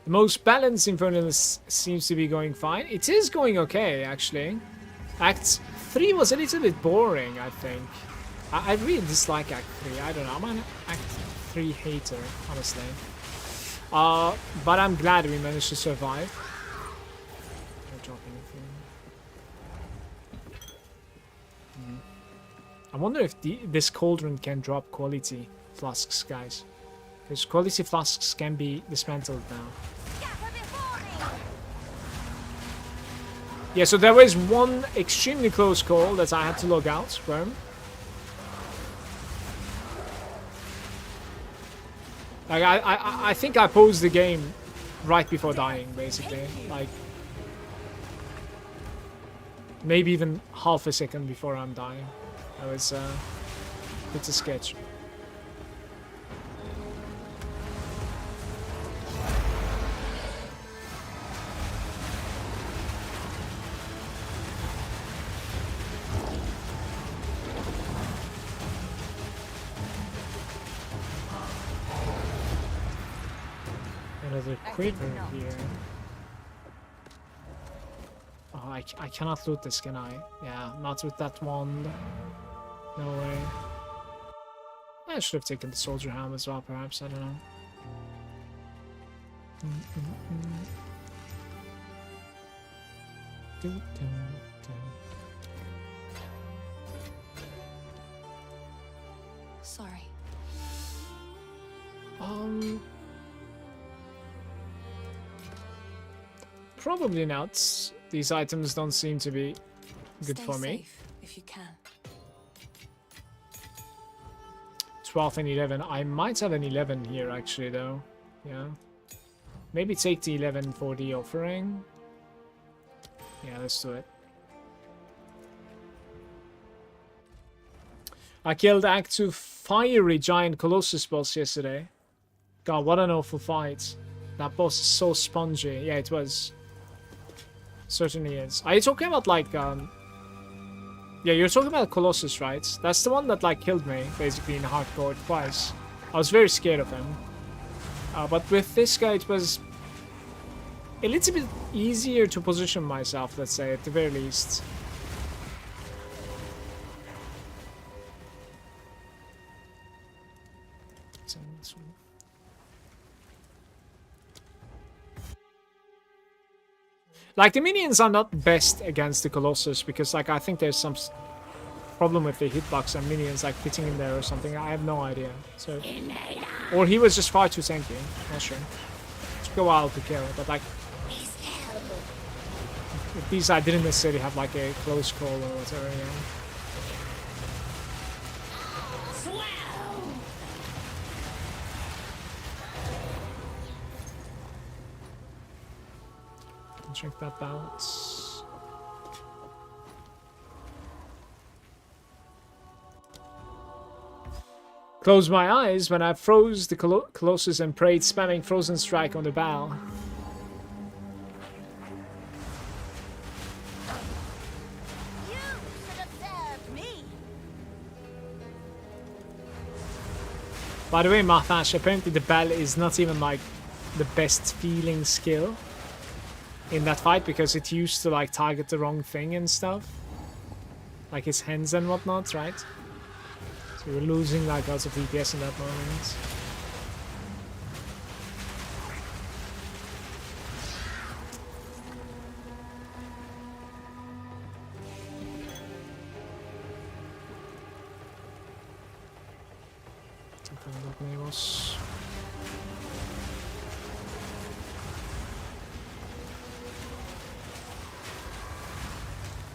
The most balanced Infernalist seems to be going fine. It is going okay, actually. Act 3 was a little bit boring, I think. I really dislike Act 3. I don't know. I'm an Act 3 hater, honestly. But I'm glad we managed to survive. I wonder if this cauldron can drop quality flasks, guys. Because quality flasks can be dismantled now. Yeah, so there was one extremely close call that I had to log out from. Like, I think I paused the game right before dying, basically. Like, maybe even half a second before I'm dying. That was it's a sketch. Another quiver here. Oh, I cannot loot this, can I? Yeah, not with that wand. No way. I should have taken the soldier helm as well, perhaps. I don't know. Sorry. Probably not. These items don't seem to be good Stay for me. safe if you can. 12 and 11. I might have an 11 here, actually, though. Yeah. Maybe take the 11 for the offering. Yeah, let's do it. I killed Act 2 fiery giant Colossus boss yesterday. God, what an awful fight. That boss is so spongy. Yeah, it was. Certainly is. Are you talking about, like, yeah, you're talking about Colossus, right? That's the one that, like, killed me, basically, in hardcore twice. I was very scared of him. But with this guy, it was a little bit easier to position myself, let's say, at the very least. Like, the minions are not best against the Colossus, because, like, I think there's some problem with the hitbox and minions, like, fitting in there or something. I have no idea. So, or he was just far too tanky. Not sure. It took a while to kill, but, like, with these I didn't necessarily have, like, a close call or whatever, you know. Check that balance. Closed my eyes when I froze the Colossus and prayed, spamming Frozen Strike on the bow. You should have served me. By the way, Mathash, apparently the bell is not even like the best feeling skill in that fight because it used to like target the wrong thing and stuff. Like his hands and whatnot, right? So we're losing like lots of DPS in that moment.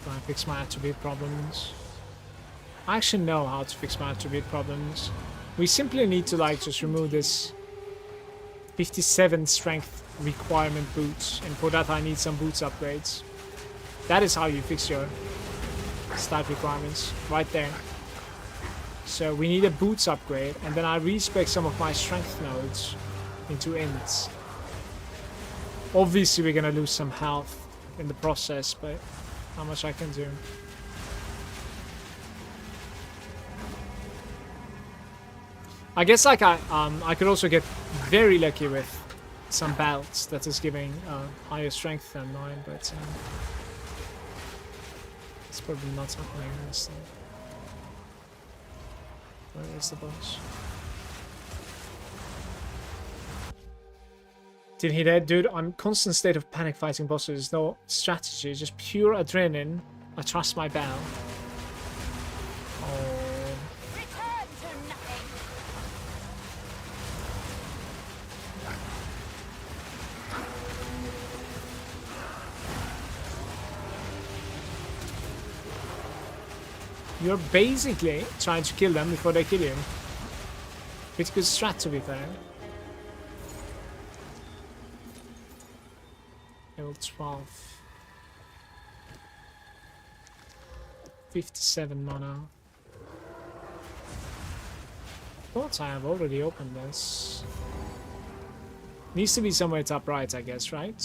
Try and fix my attribute problems. I actually know how to fix my attribute problems. We simply need to like just remove this 57 strength requirement boots, and for that I need some boots upgrades. That is how you fix your stat requirements, right there. So we need a boots upgrade, and then I respec some of my strength nodes into ints. Obviously we're gonna lose some health in the process, but how much I can do. I guess like I could also get very lucky with some belts that is giving higher strength than mine, but it's probably not happening this time. Where is the boss? Did he dead? Dude, I'm in constant state of panic fighting bosses. No strategy, just pure adrenaline. I trust my bell. Oh. You're basically trying to kill them before they kill you. Pretty good strat, to be fair. Level 12. 57 mana. Thought I have already opened this. Needs to be somewhere top right, I guess, right?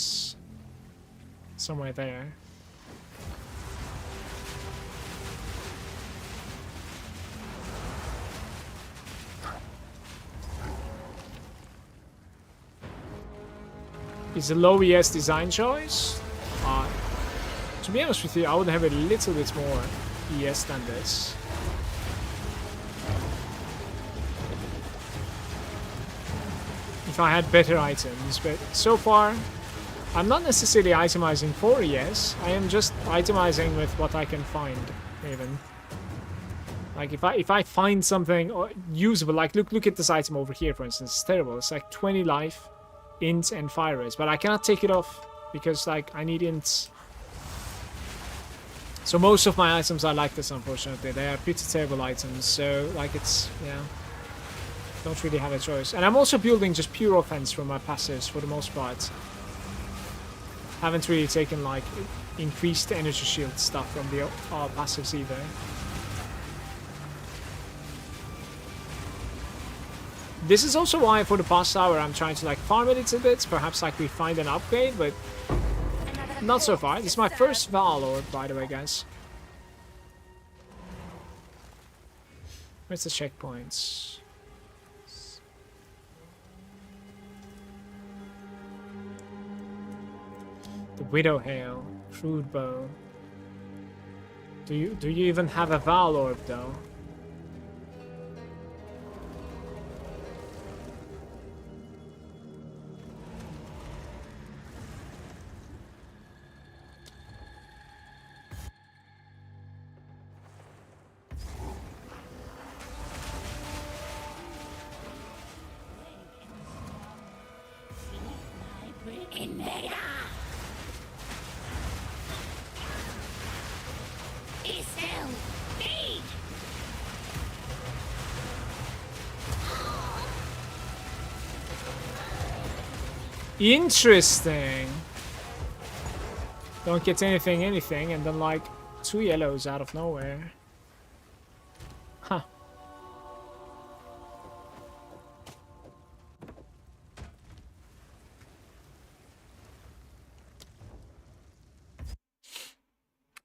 Somewhere there. Is a low ES design choice? To be honest with you, I would have a little bit more ES than this. If I had better items, but so far I'm not necessarily itemizing for ES, I am just itemizing with what I can find, even. Like if I find something usable, like look at this item over here, for instance. It's terrible. It's like 20 life, int and fire rates, but I cannot take it off because like I need ints. So most of my items are like this, unfortunately. They are pretty terrible items, so like it's, yeah, don't really have a choice. And I'm also building just pure offense from my passives for the most part. Haven't really taken like increased energy shield stuff from the passives either. This is also why for the past hour I'm trying to like farm it a little bit. Perhaps like we find an upgrade, but not so far. This is my first Valor, by the way, guys. Where's the checkpoints? The Widow Hail, Crude Bow. Do you even have a Valor though? Interesting. Don't get anything, and then like 2 yellows out of nowhere. Huh.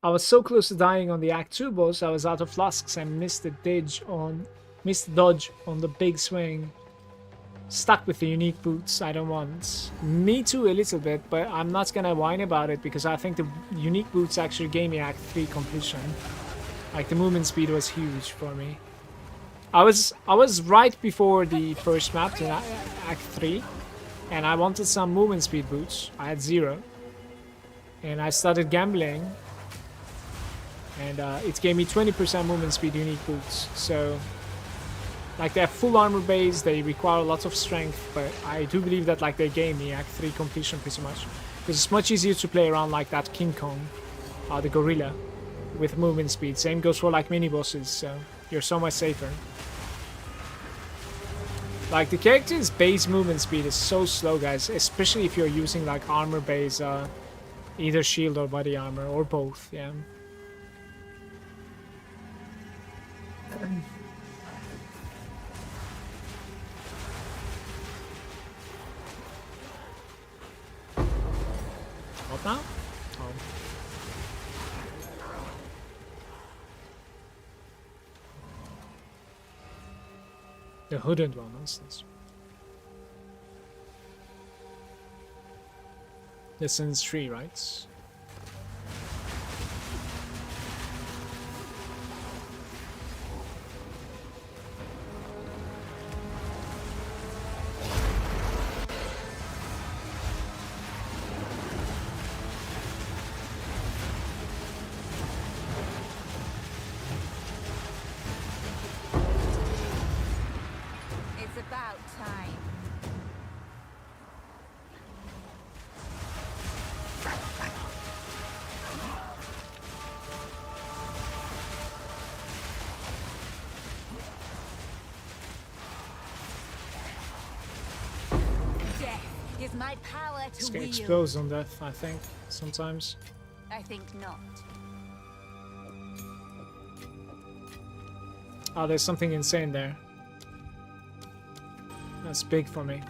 I was so close to dying on the Act 2 boss, I was out of flasks and missed the dodge on the big swing. Stuck with the unique boots I don't want. Me too, a little bit, but I'm not gonna whine about it because I think the unique boots actually gave me Act 3 completion. Like, the movement speed was huge for me. I was right before the first map in Act 3, and I wanted some movement speed boots. I had 0. And I started gambling, and it gave me 20% movement speed unique boots. So, like, they're full armor base, they require lots of strength, but I do believe that, like, they gave me Act 3 completion pretty much. Because it's much easier to play around like that King Kong, the gorilla, with movement speed. Same goes for, like, mini-bosses, so you're so much safer. Like, the character's base movement speed is so slow, guys, especially if you're using, like, armor base, either shield or body armor, or both, yeah. What now? Oh. The hooded one, nonsense. This is 3, right? About time. Death is my power to This guy wield. explodes on death, I think, sometimes. I think not. Oh, there's something insane there. That's big for me.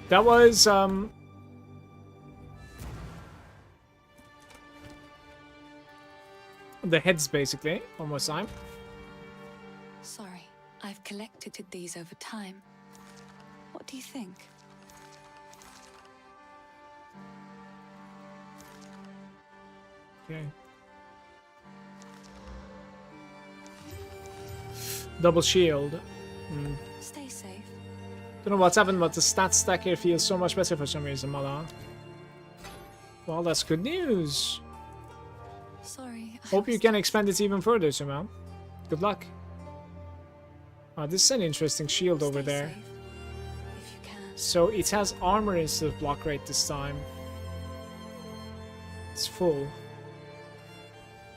That was, the heads, basically, almost time. Sorry, I've collected these over time. What do you think? Okay. Double shield. Stay safe. Don't know what's happened, but the stat stack here feels so much better for some reason, Mala. Well, that's good news. Sorry. Hope you can expand it even further, Suman. Good luck. Oh, this is an interesting shield over there. Safe, if you can. So it has armor instead of block rate this time. It's full.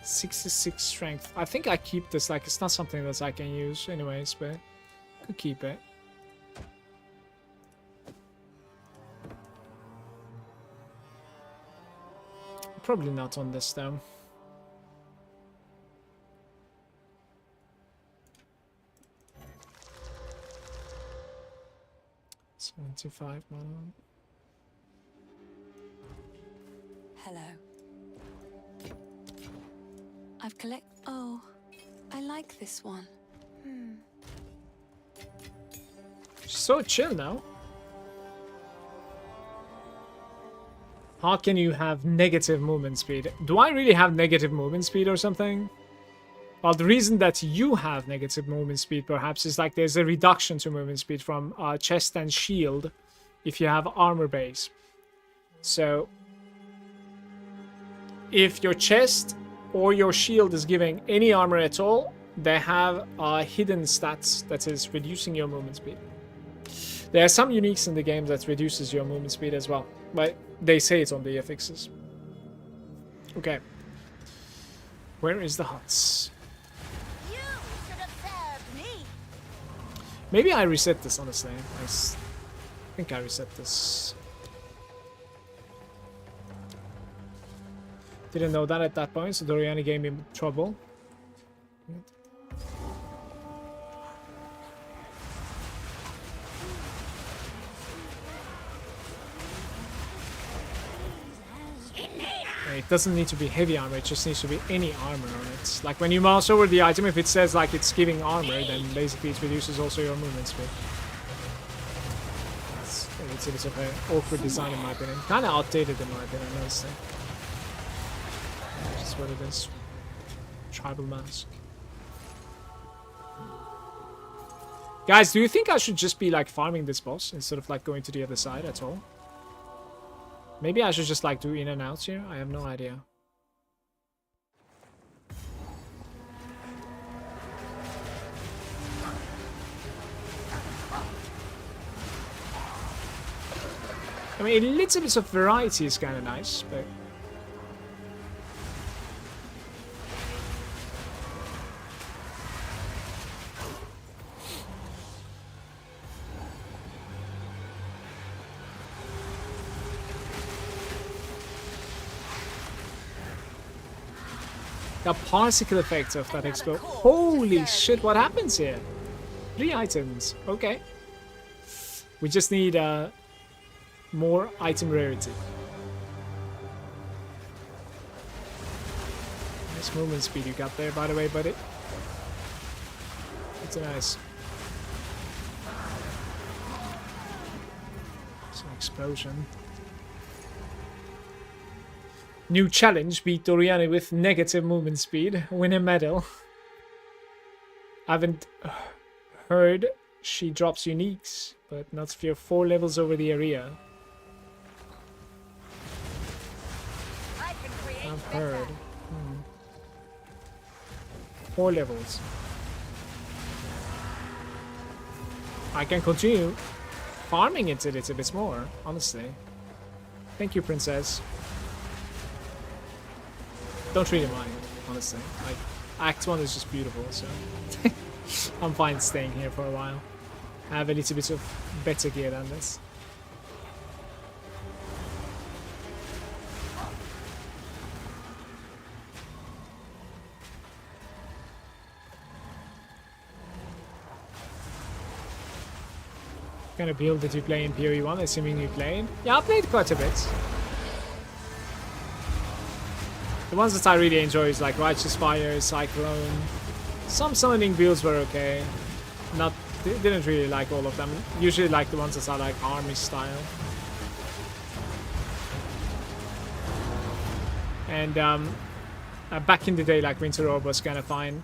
66 strength. I think I keep this, like, it's not something that I can use anyways, but could keep it. Probably not on this though. $75 million. Hello. I've collected. Oh, I like this one. She's so chill now. How can you have negative movement speed? Do I really have negative movement speed or something? Well, the reason that you have negative movement speed perhaps is like there's a reduction to movement speed from chest and shield if you have armor base. So if your chest or your shield is giving any armor at all, they have hidden stats that is reducing your movement speed. There are some uniques in the game that reduces your movement speed as well, but they say it's on the affixes. Okay. Where is the huts? You should have served me. Maybe I reset this, honestly. I think I reset this. Didn't know that at that point, so Doriani gave me trouble. it doesn't need to be heavy armor, it just needs to be any armor on it. Like when you mouse over the item, if it says like it's giving armor, then basically it reduces also your movement speed. It's a bit of an awkward design in my opinion. Kinda outdated in my opinion, honestly. That's what it is. Tribal mask. Guys, do you think I should just be like farming this boss instead of like going to the other side at all? Maybe I should just like do in and outs here? I have no idea. I mean, a little bit of variety is kind of nice, but... The particle effect of that explode. Holy shit, what happens here? 3 items. Okay. We just need more item rarity. Nice movement speed you got there, by the way, buddy. It's nice. It's an explosion. New challenge, beat Doriani with negative movement speed, win a medal. I haven't heard she drops uniques, but not if you're 4 levels over the area. I've heard. 4 levels. I can continue farming it a little bit more, honestly. Thank you, princess. Don't really mind, honestly. Like, Act 1 is just beautiful, so I'm fine staying here for a while. I have a little bit of better gear than this. What kind of build did you play in PoE 1, assuming you played? Yeah, I played quite a bit. The ones that I really enjoy is like Righteous Fire, Cyclone. Some summoning builds were okay. Didn't really like all of them. Usually like the ones that are like army style. And back in the day, like Winter Orb was kind of fine.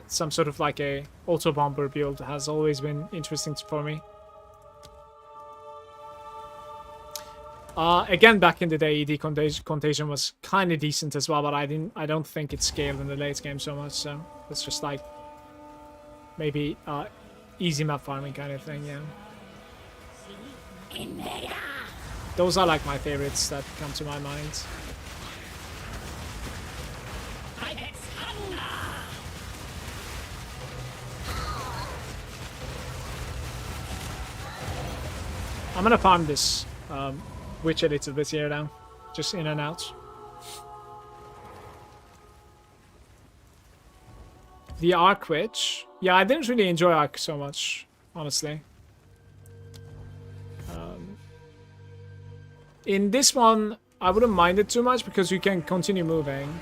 Some sort of like a auto bomber build has always been interesting for me. Again, back in the day, ED Contagion was kind of decent as well, but I don't think it scaled in the late game so much. So it's just like maybe easy map farming kind of thing, yeah. Those are like my favorites that come to my mind. I'm gonna farm this witch a little bit here now, just in and out. The Arc Witch. Yeah, I didn't really enjoy Arc so much, honestly. In this one, I wouldn't mind it too much because you can continue moving.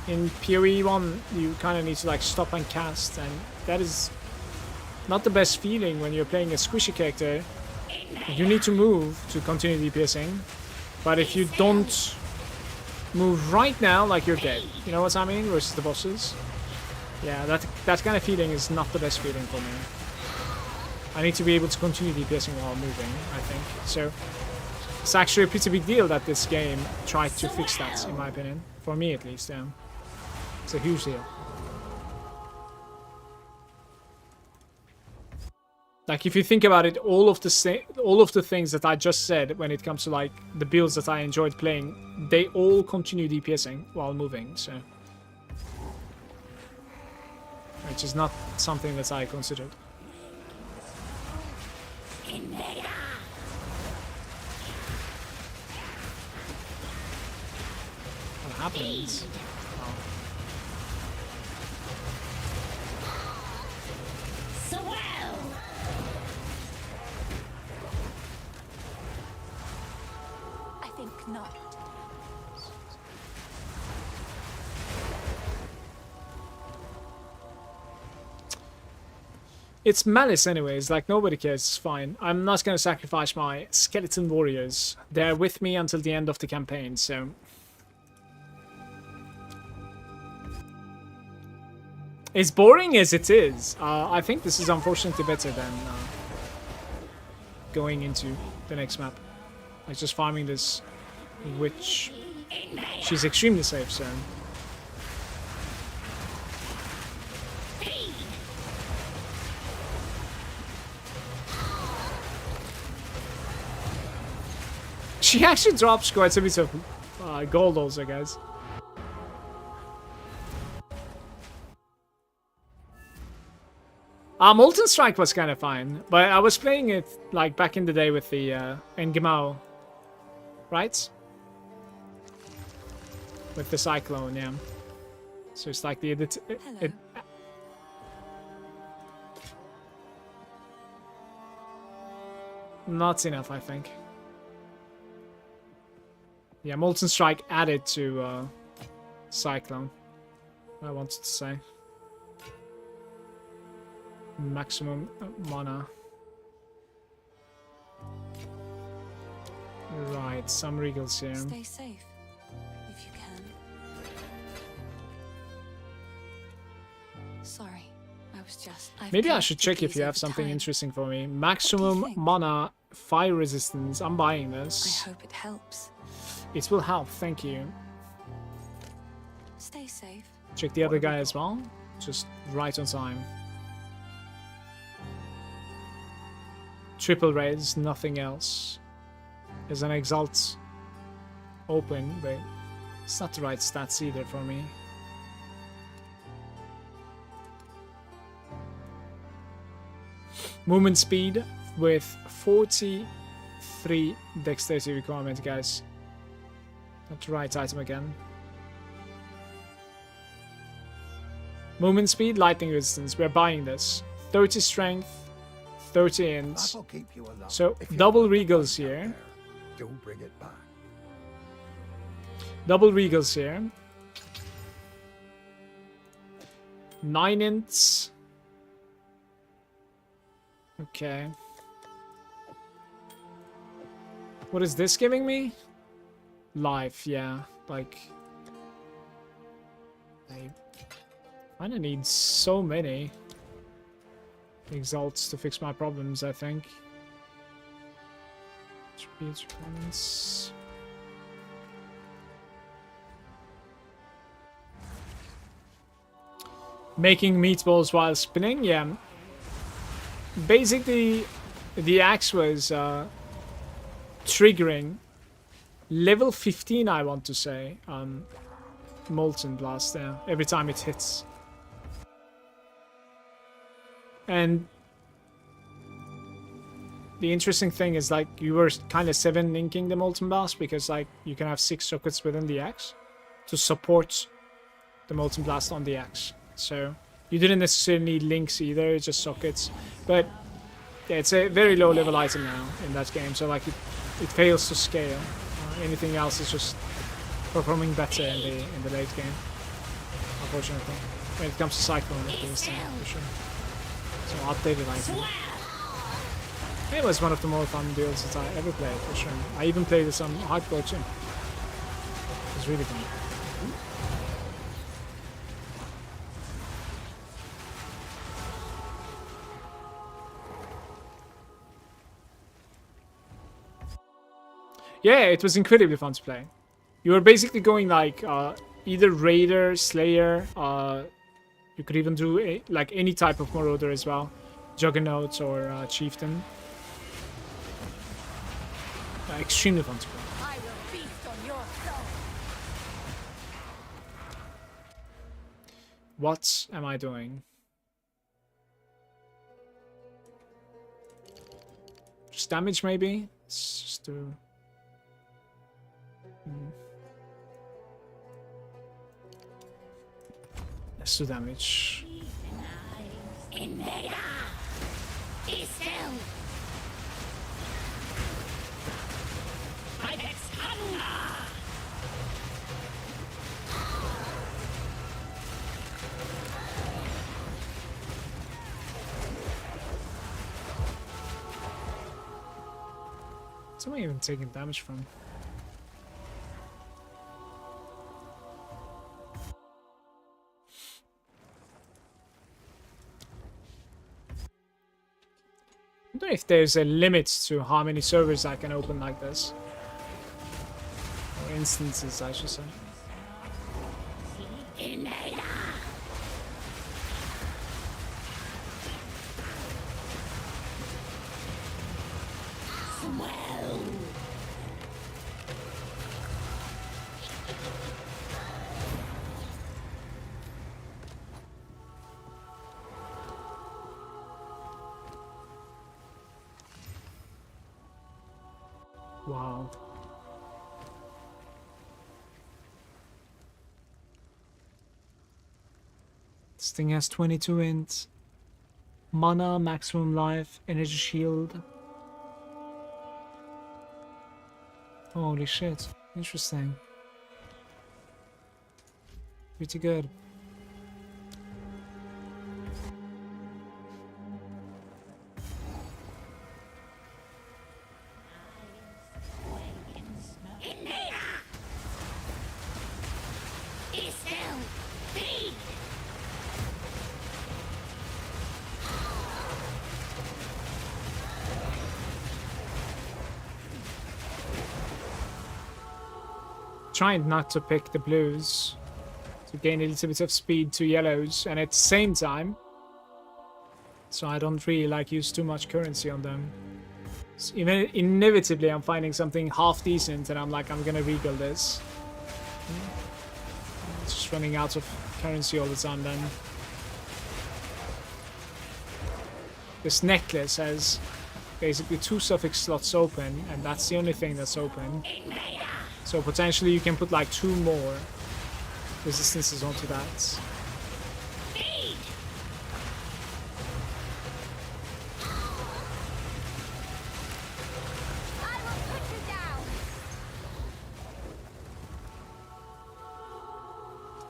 In PoE 1, you kind of need to like stop and cast, and that is not the best feeling when you're playing a squishy character. You need to move to continue DPSing, but if you don't move right now, like you're dead. You know what I mean? Versus the bosses. Yeah, that kind of feeling is not the best feeling for me. I need to be able to continue DPSing while moving, I think. So it's actually a pretty big deal that this game tried to fix that, in my opinion. For me, at least, yeah. It's a huge deal. Like, if you think about it, all of the things that I just said when it comes to, like, the builds that I enjoyed playing, they all continue DPSing while moving, so... Which is not something that I considered. What happens? Oh. I think not. It's malice anyways, like nobody cares, it's fine. I'm not gonna sacrifice my skeleton warriors. They're with me until the end of the campaign, so... As boring as it is, I think this is unfortunately better than going into the next map. Like just farming this witch. She's extremely safe, so... She actually drops quite a bit of gold also, guys. Molten Strike was kind of fine, but I was playing it like back in the day with the Engemao, right? With the Cyclone, yeah. So it's like the not enough, I think. Yeah, Molten Strike added to Cyclone, I wanted to say. Maximum mana. Right, some regals here. Stay safe, if you can. Sorry, I was just... Maybe I should check if you have something interesting for me. Maximum mana, fire resistance. I'm buying this. I hope it helps. It will help, thank you. Stay safe. Check the other guy as well. Just right on time. Triple raids, nothing else. There's an Exalt open, but it's not the right stats either for me. Movement speed with 43 dexterity requirement, guys. Not the right item again. Movement speed, lightning resistance. We're buying this. 30 strength, 30 int. So double regals here. Don't bring it back. Double regals here. 9 ints. Okay. What is this giving me? Life, yeah. Like... I kinda need so many Exalts to fix my problems, I think. Performance. Making meatballs while spinning, yeah. Basically, the axe was triggering level 15, I want to say, Molten Blast there, every time it hits. And the interesting thing is, like, you were kind of 7-linking the Molten Blast because, like, you can have 6 sockets within the axe to support the Molten Blast on the axe. So you didn't necessarily need links either, it's just sockets. But yeah, it's a very low level item now in that game, so like it fails to scale. Anything else is just performing better in the late game, unfortunately. When it comes to Cyclone, at least, for sure. So updated item. It was one of the more fun builds that I ever played, for sure. I even played with some hardcore too. It was really fun. Yeah, it was incredibly fun to play. You were basically going like either Raider, Slayer, you could even do like any type of Marauder as well. Juggernaut or Chieftain. Extremely fun to play. I will feast on your soul. What am I doing? Just damage maybe? Let's just do... Let's do damage. Invader! Be still! Ibex hunger! am I even taking damage from? I wonder if there's a limit to how many servers I can open like this. Or instances, I should say. Wow. This thing has 22 int. Mana, maximum life, energy shield. Holy shit. Interesting. Pretty good. Trying not to pick the blues to gain a little bit of speed to yellows, and at the same time, so I don't really like use too much currency on them. So even inevitably, I'm finding something half decent, and I'm like, I'm gonna regal this. It's just running out of currency all the time. Then this necklace has basically 2 suffix slots open, and that's the only thing that's open. So potentially you can put like 2 more resistances onto that.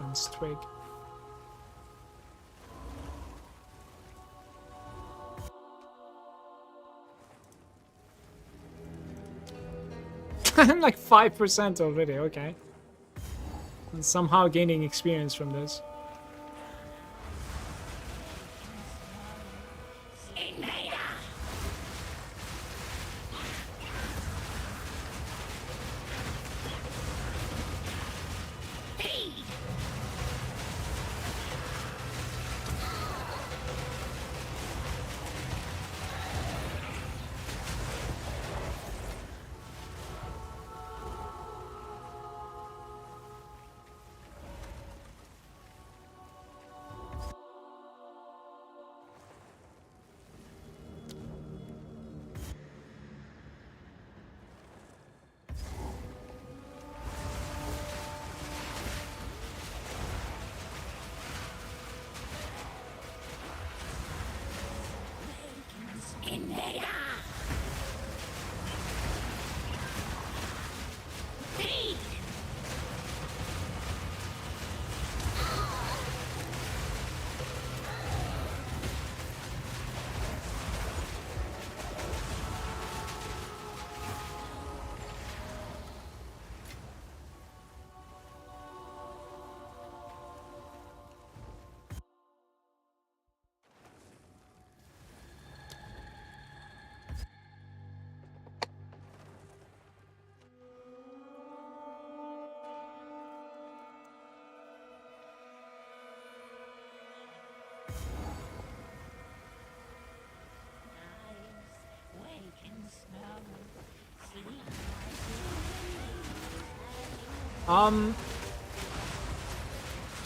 And twig. I'm like 5% already, okay. And somehow gaining experience from this.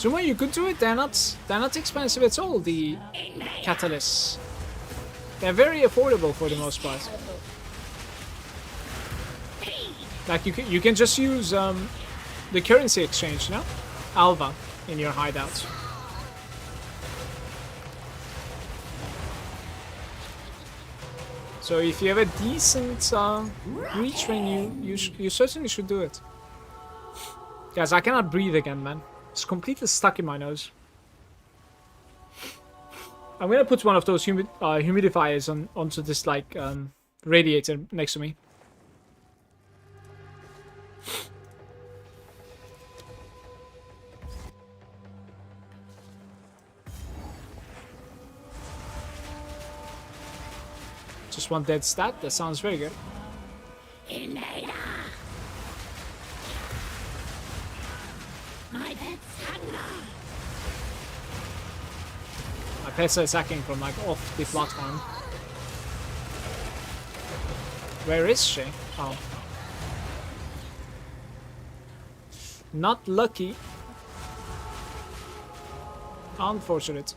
Zuma, you could do it. They're not expensive at all, the catalysts. They're very affordable for the most part. Like you can just use the currency exchange, you know? Alva in your hideout. So if you have a decent reach when you certainly should do it. Guys, I cannot breathe again, man. It's completely stuck in my nose. I'm gonna put one of those humidifiers onto this like radiator next to me. Just one dead stat. That sounds very good. Invader! My pet's hunger! My pets are attacking from like off the platform. Where is she? Oh. Not lucky. Unfortunate.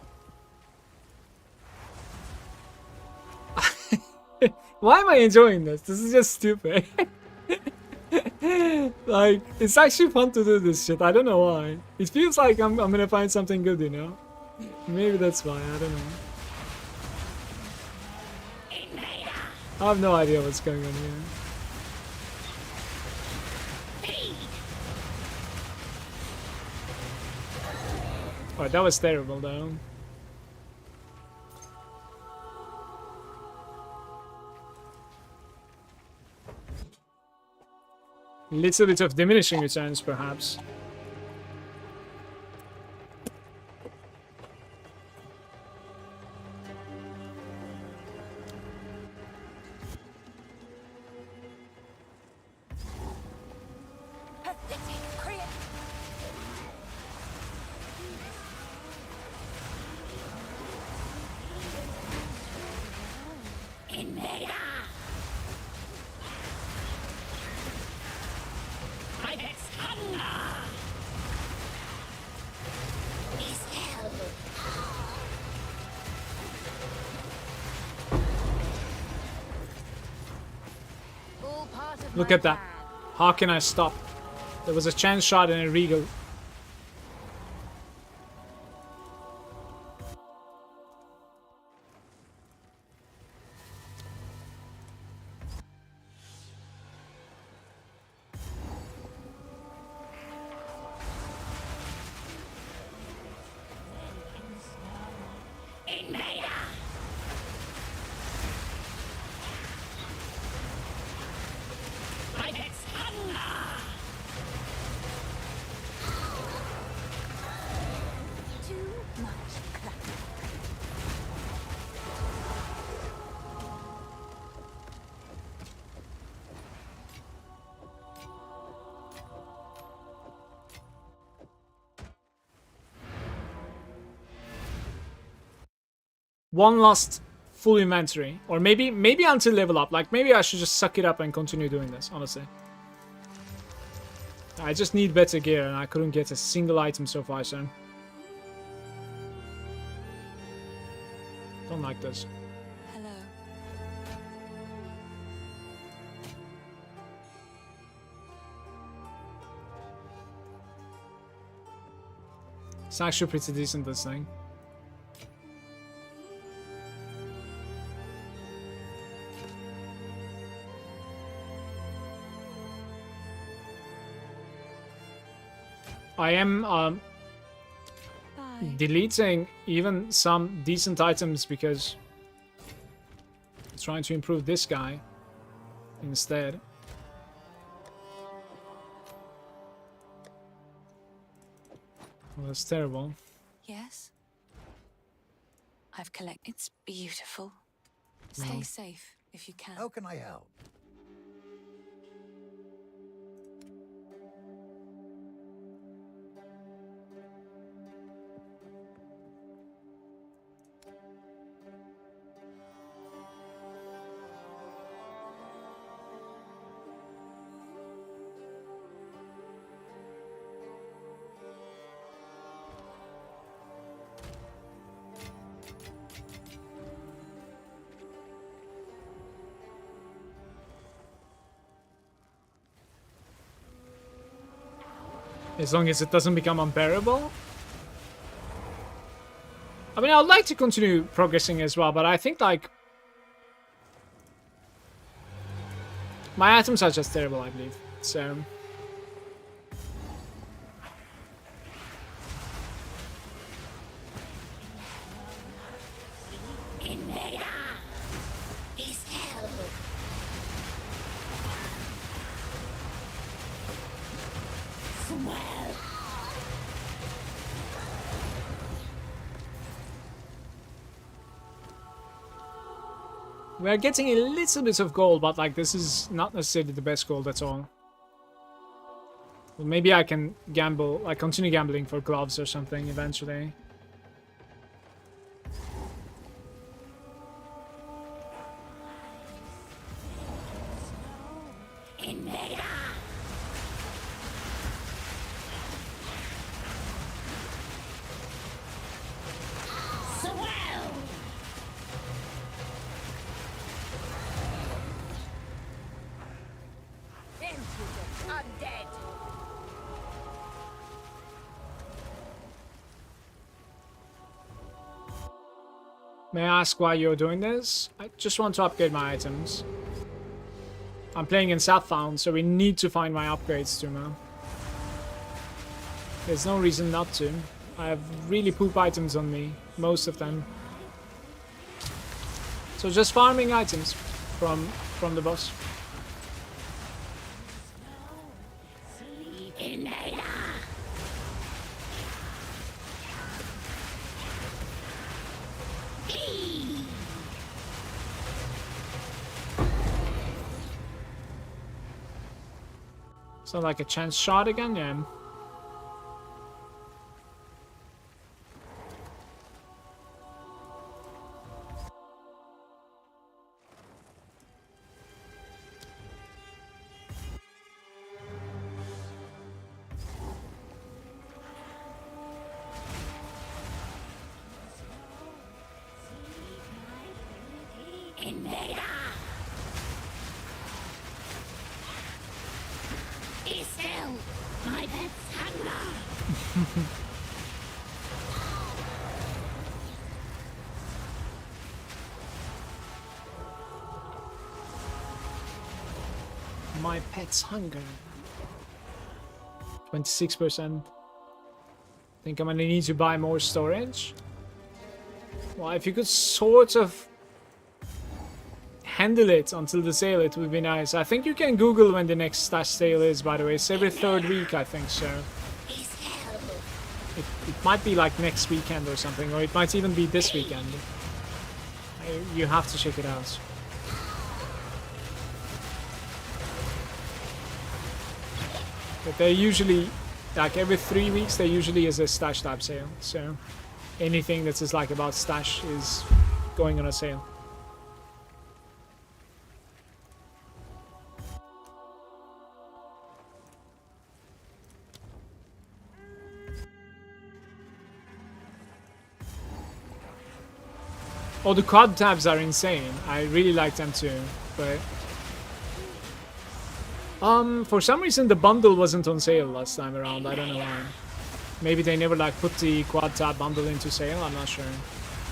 Why am I enjoying this? This is just stupid. Like, it's actually fun to do this shit. I don't know why. It feels like I'm gonna find something good, you know? Maybe that's why. I don't know. I have no idea what's going on here. Oh, that was terrible though. Little bit of diminishing returns, perhaps. Look at that. How can I stop? There was a chance shot and a regal. One last full inventory, or maybe until level up. Like, maybe I should just suck it up and continue doing this, honestly. I just need better gear and I couldn't get a single item so far, so don't like this. Hello. It's actually pretty decent, this thing. I am deleting even some decent items because I'm trying to improve this guy instead. Well, that's terrible. Yes? I've collected. It's beautiful. Stay safe if you can. How can I help? As long as it doesn't become unbearable. I mean, I would like to continue progressing as well, but I think, like, my items are just terrible, I believe. So We are getting a little bit of gold, but like this is not necessarily the best gold at all. Well, maybe I can gamble, like continue gambling for gloves or something eventually. Invader! Swell! Impudent undead! May I ask why you're doing this? I just want to upgrade my items. I'm playing in Southbound, so we need to find my upgrades too, man. There's no reason not to. I have really poop items on me, most of them. So just farming items from the boss. Invader! So like a chance shot again, yeah. Invader! Be still! My pet's hunger! My pet's hunger. 26%. Think I'm gonna need to buy more storage. Well, if you could sort of handle it until the sale, it would be nice. I think you can Google when the next stash sale is, by the way. It's every 3rd week, I think so. It might be like next weekend or something, or it might even be this weekend. You have to check it out. But they're usually, like every 3 weeks, there usually is a stash type sale. So anything that is like about stash is going on a sale. Oh, the quad tabs are insane. I really like them too, but for some reason the bundle wasn't on sale last time around. I don't know why. Maybe they never like put the quad tab bundle into sale. I'm not sure.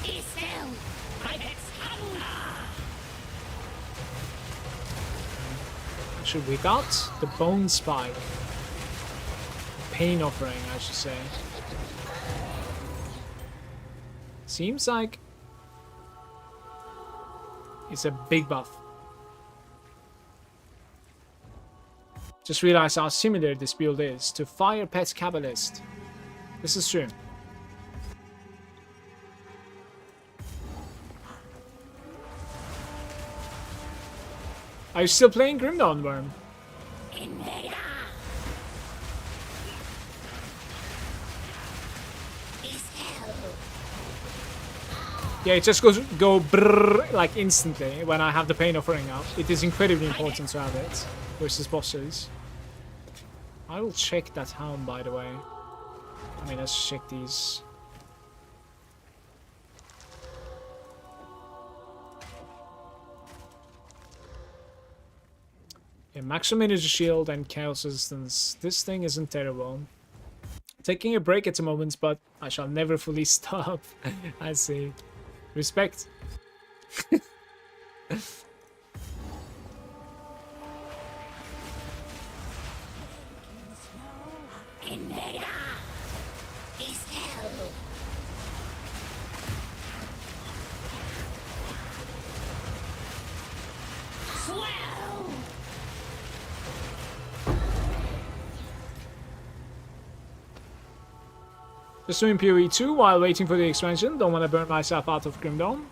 Be still! My pet's hunger! Actually, we got the bone spike. Pain offering, I should say. Seems like it's a big buff. Just realized how similar this build is to Fire Pet Cabalist. This is true. Are you still playing Grim Dawn Worm? Invader! Be still! Yeah, it just go brrr like instantly when I have the pain offering up. It is incredibly important to have it versus bosses. I will check that helm, by the way. I mean, let's check these. Yeah, maximum energy shield and chaos resistance. This thing isn't terrible. Taking a break at the moment, but I shall never fully stop. I see. Respect. Invader! Be still! Swell! Just doing PoE 2 while waiting for the expansion. Don't want to burn myself out of Grim Dawn.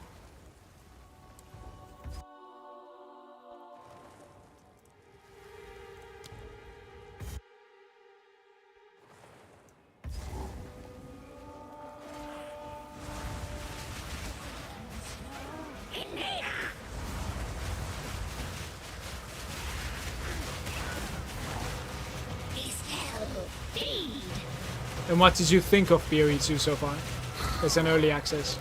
And what did you think of PoE 2 so far? It's an early access.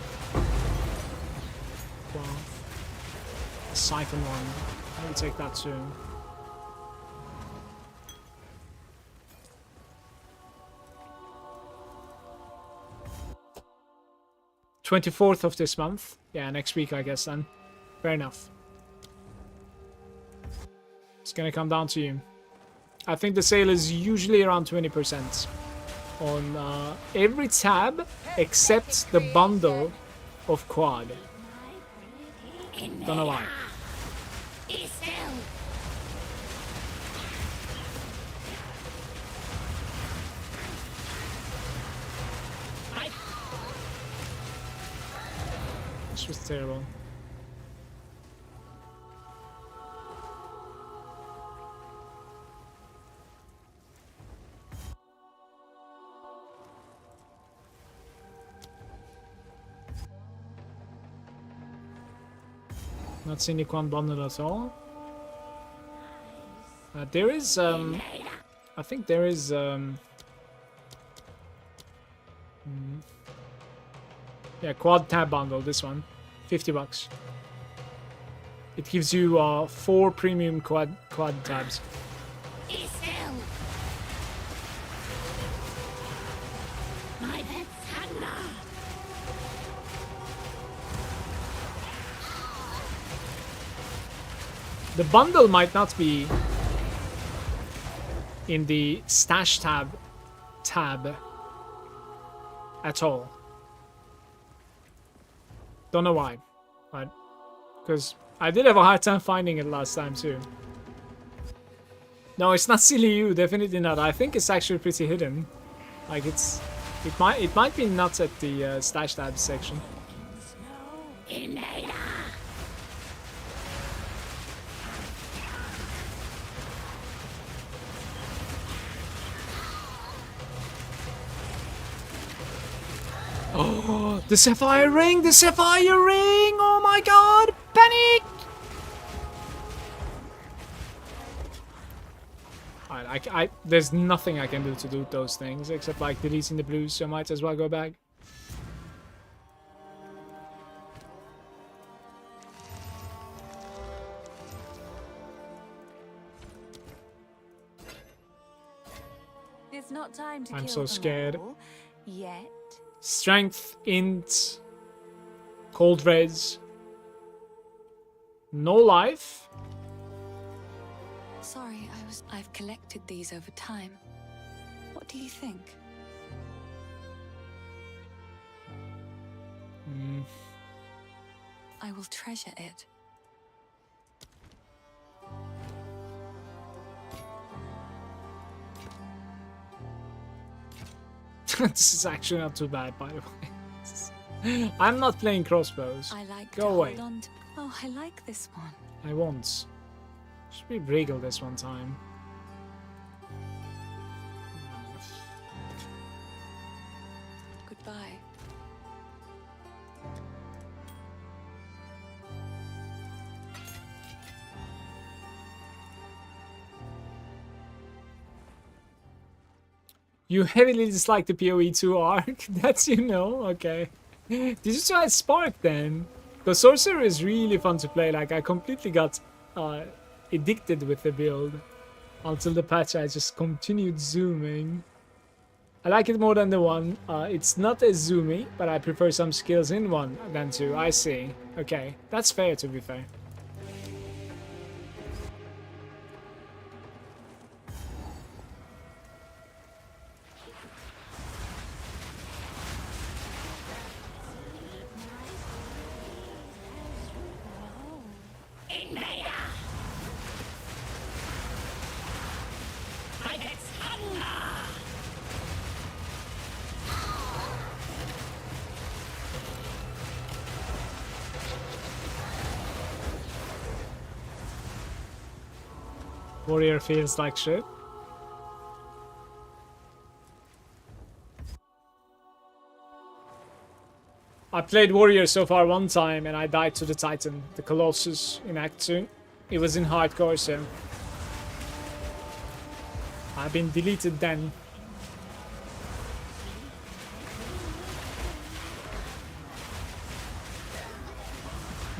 Wow. A Siphon one. I will take that too. '24th of this month. Yeah, next week I guess then. Fair enough. It's gonna come down to you. I think the sale is usually around 20% on every tab except the bundle of quad. Don't know why. This was terrible. Not seeing the quad bundle at all. There is, I think there is, yeah, quad tab bundle, this one. $50. It gives you 4 premium quad tabs. The bundle might not be in the stash tab at all. Don't know why, right? Because I did have a hard time finding it last time too. No, it's not Silly You, definitely not. I think it's actually pretty hidden. Like it might be not at the stash tab section. Oh, the Sapphire Ring! The Sapphire Ring! Oh my god! Panic! Alright, there's nothing I can do to do those things except like deleting the blues, so I might as well go back. It's not time to I'm kill so them scared. all yet. Strength, int, cold res, no life. Sorry, I've collected these over time. What do you think? I will treasure it. This is actually not too bad, by the way. I'm not playing crossbows. I like Go to away. hold on to... Oh, I like this one. I won't. Should we wriggle this one time? Goodbye. You heavily dislike the PoE 2 arc? That's, you know, okay. Did you try Spark then? The Sorcerer is really fun to play. Like, I completely got addicted with the build. Until the patch, I just continued zooming. I like it more than the one. It's not as zoomy, but I prefer some skills in one than two. I see. Okay, that's fair to be fair. Warrior feels like shit. I played Warrior so far one time and I died to the Titan, the Colossus in Act 2. It was in hardcore, so I've been deleted then.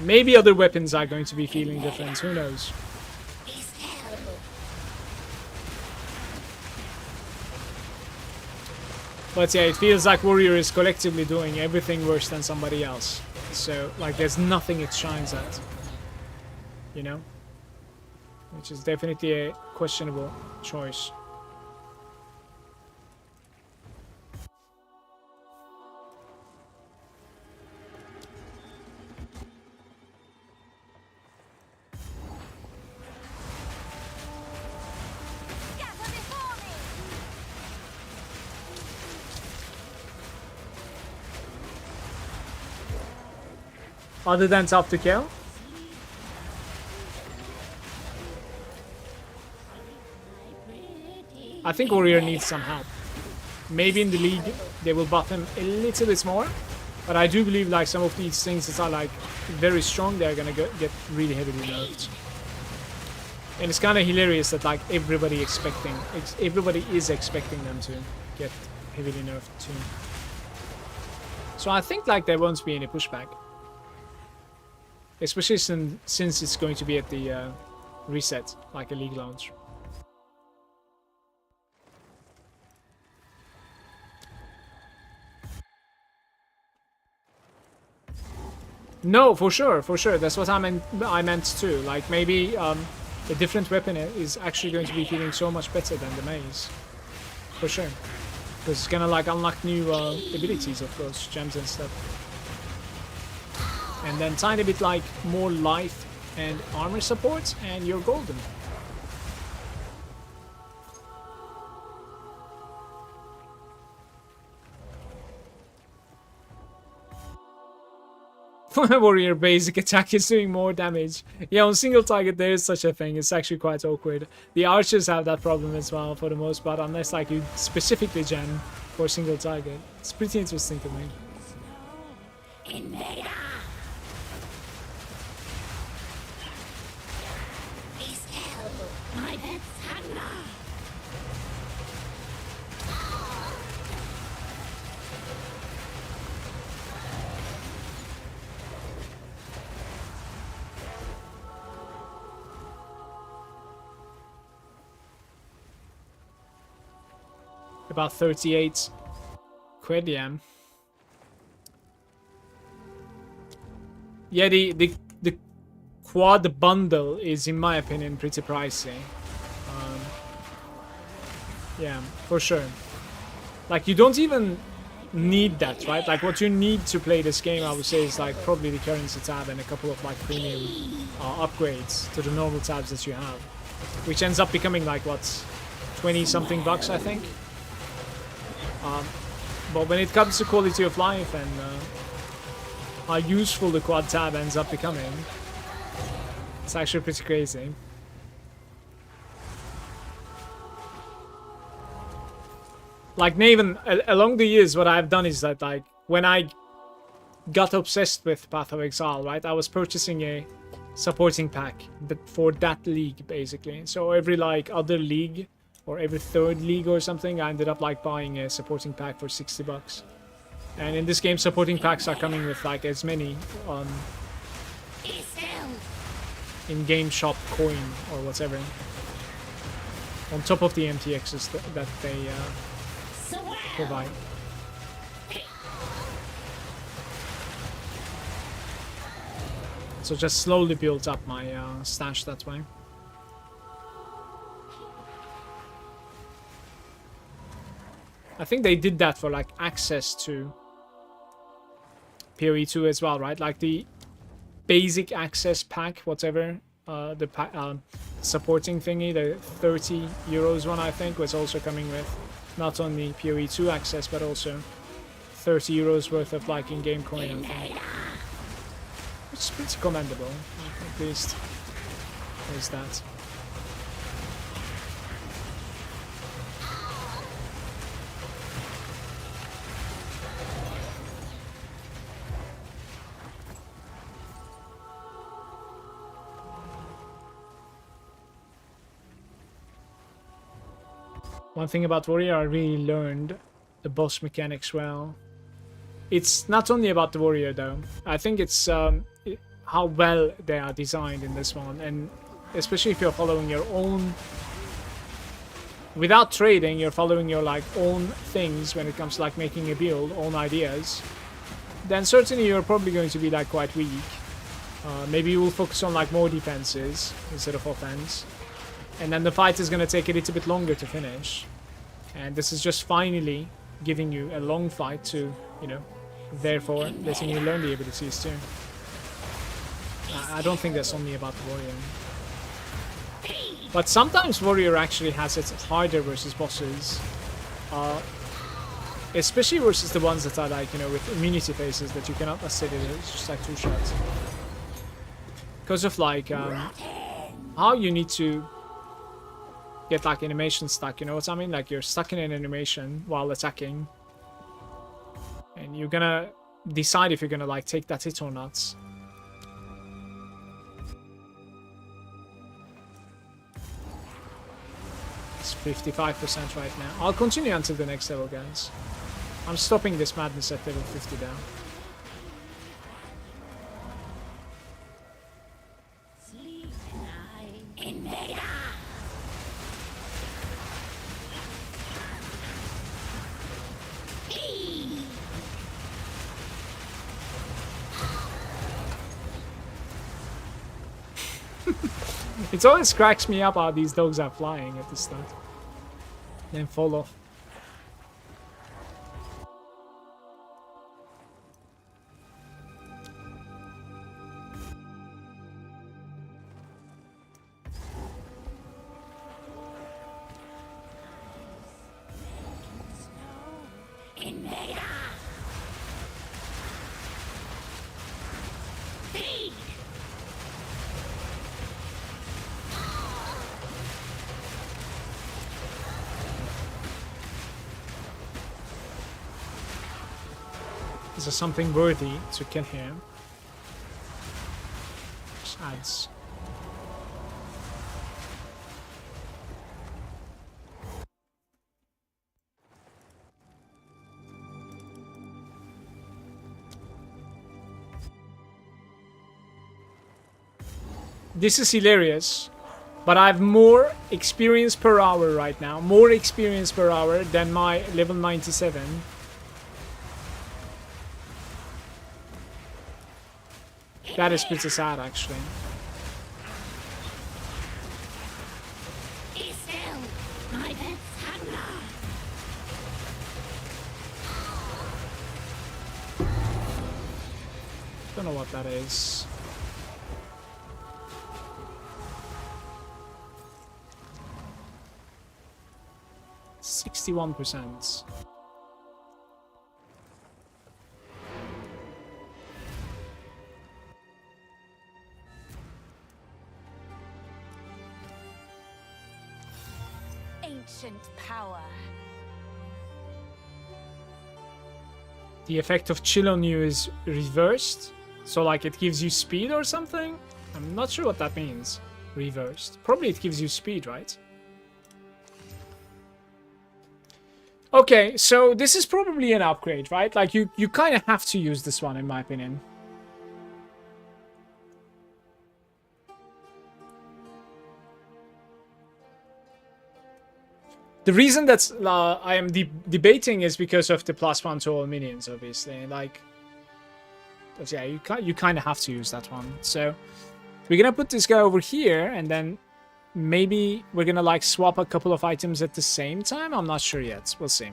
Maybe other weapons are going to be feeling different, who knows. But yeah, it feels like Warrior is collectively doing everything worse than somebody else. So, like, there's nothing it shines at. You know? Which is definitely a questionable choice. Other than tough to kill? I think Warrior needs some help. Maybe in the league they will buff him a little bit more. But I do believe like some of these things that are like very strong, they're gonna get really heavily nerfed. And it's kind of hilarious that like everybody is expecting them to get heavily nerfed too. So I think like there won't be any pushback. Especially since it's going to be at the reset, like a league launch. No, for sure. That's what I meant too. Like maybe a different weapon is actually going to be feeling so much better than the maze. For sure. Because it's gonna like unlock new abilities, of course, gems and stuff. And then tiny bit like more life and armor support, and you're golden. Warrior basic attack is doing more damage. Yeah, on single target there is such a thing. It's actually quite awkward. The archers have that problem as well for the most part, unless like you specifically gen for single target. It's pretty interesting to me. Invader! My pet's hunger! About 38 quid, yeah. Yeah, the quad bundle is, in my opinion, pretty pricey. Yeah, for sure. Like, you don't even need that, right? Like, what you need to play this game, I would say, is like probably the currency tab and a couple of like premium upgrades to the normal tabs that you have, which ends up becoming like what, 20 something bucks, I think. But when it comes to quality of life and how useful the quad tab ends up becoming, it's actually pretty crazy. Like, even along the years, what I've done is that, like, when I got obsessed with Path of Exile, right, I was purchasing a supporting pack, but for that league, basically. So every, like, other league, or every third league or something, I ended up, like, buying a supporting pack for 60 bucks. And in this game, supporting packs are coming with, like, as many, in-game shop coin, or whatever, on top of the MTXs that they, provide. So just slowly built up my stash that way. I think they did that for like access to PoE 2 as well, right? Like the basic access pack, whatever, the supporting thingy, the 30 euros one, I think, was also coming with not only PoE 2 access, but also 30 euros worth of like in-game coin, I think. Which is pretty commendable, at least there's that. One thing about Warrior, I really learned the boss mechanics well. It's not only about the Warrior though. I think it's how how well they are designed in this one, and especially if you're following your own, without trading, you're following your like own things when it comes to like making a build, own ideas, then certainly you're probably going to be like quite weak. Maybe you will focus on like more defenses instead of offense, and then the fight is going to take a little bit longer to finish, and this is just finally giving you a long fight to, you know, therefore letting you learn the abilities too. I don't think that's only about the warrior. But sometimes warrior actually has it harder versus bosses. Especially versus the ones that are like, you know, with immunity phases that you cannot necessarily, it's just like 2 shots. Because of like how you need to get like animation stuck, you know what I mean? Like you're stuck in an animation while attacking. And you're gonna decide if you're gonna like take that hit or not. It's 55% right now. I'll continue until the next level, guys. I'm stopping this madness at level 50 down. It always cracks me up how these dogs are flying at the start. Then fall off. Is there something worthy to kill him? Just adds. This is hilarious, but I have more experience per hour right now. More experience per hour than my level 97. That is pretty sad, actually. Don't know what that is. %61%. Ancient power. The effect of chill on you is reversed, so like it gives you speed or something? I'm not sure what that means. Reversed. Probably it gives you speed, right? Okay, so this is probably an upgrade, right? Like you kind of have to use this one in my opinion. The reason that I am debating is because of the +1 to all minions, obviously. Like, but yeah, you kind of have to use that one. So we're gonna put this guy over here, and then maybe we're gonna like swap a couple of items at the same time. I'm not sure yet. We'll see.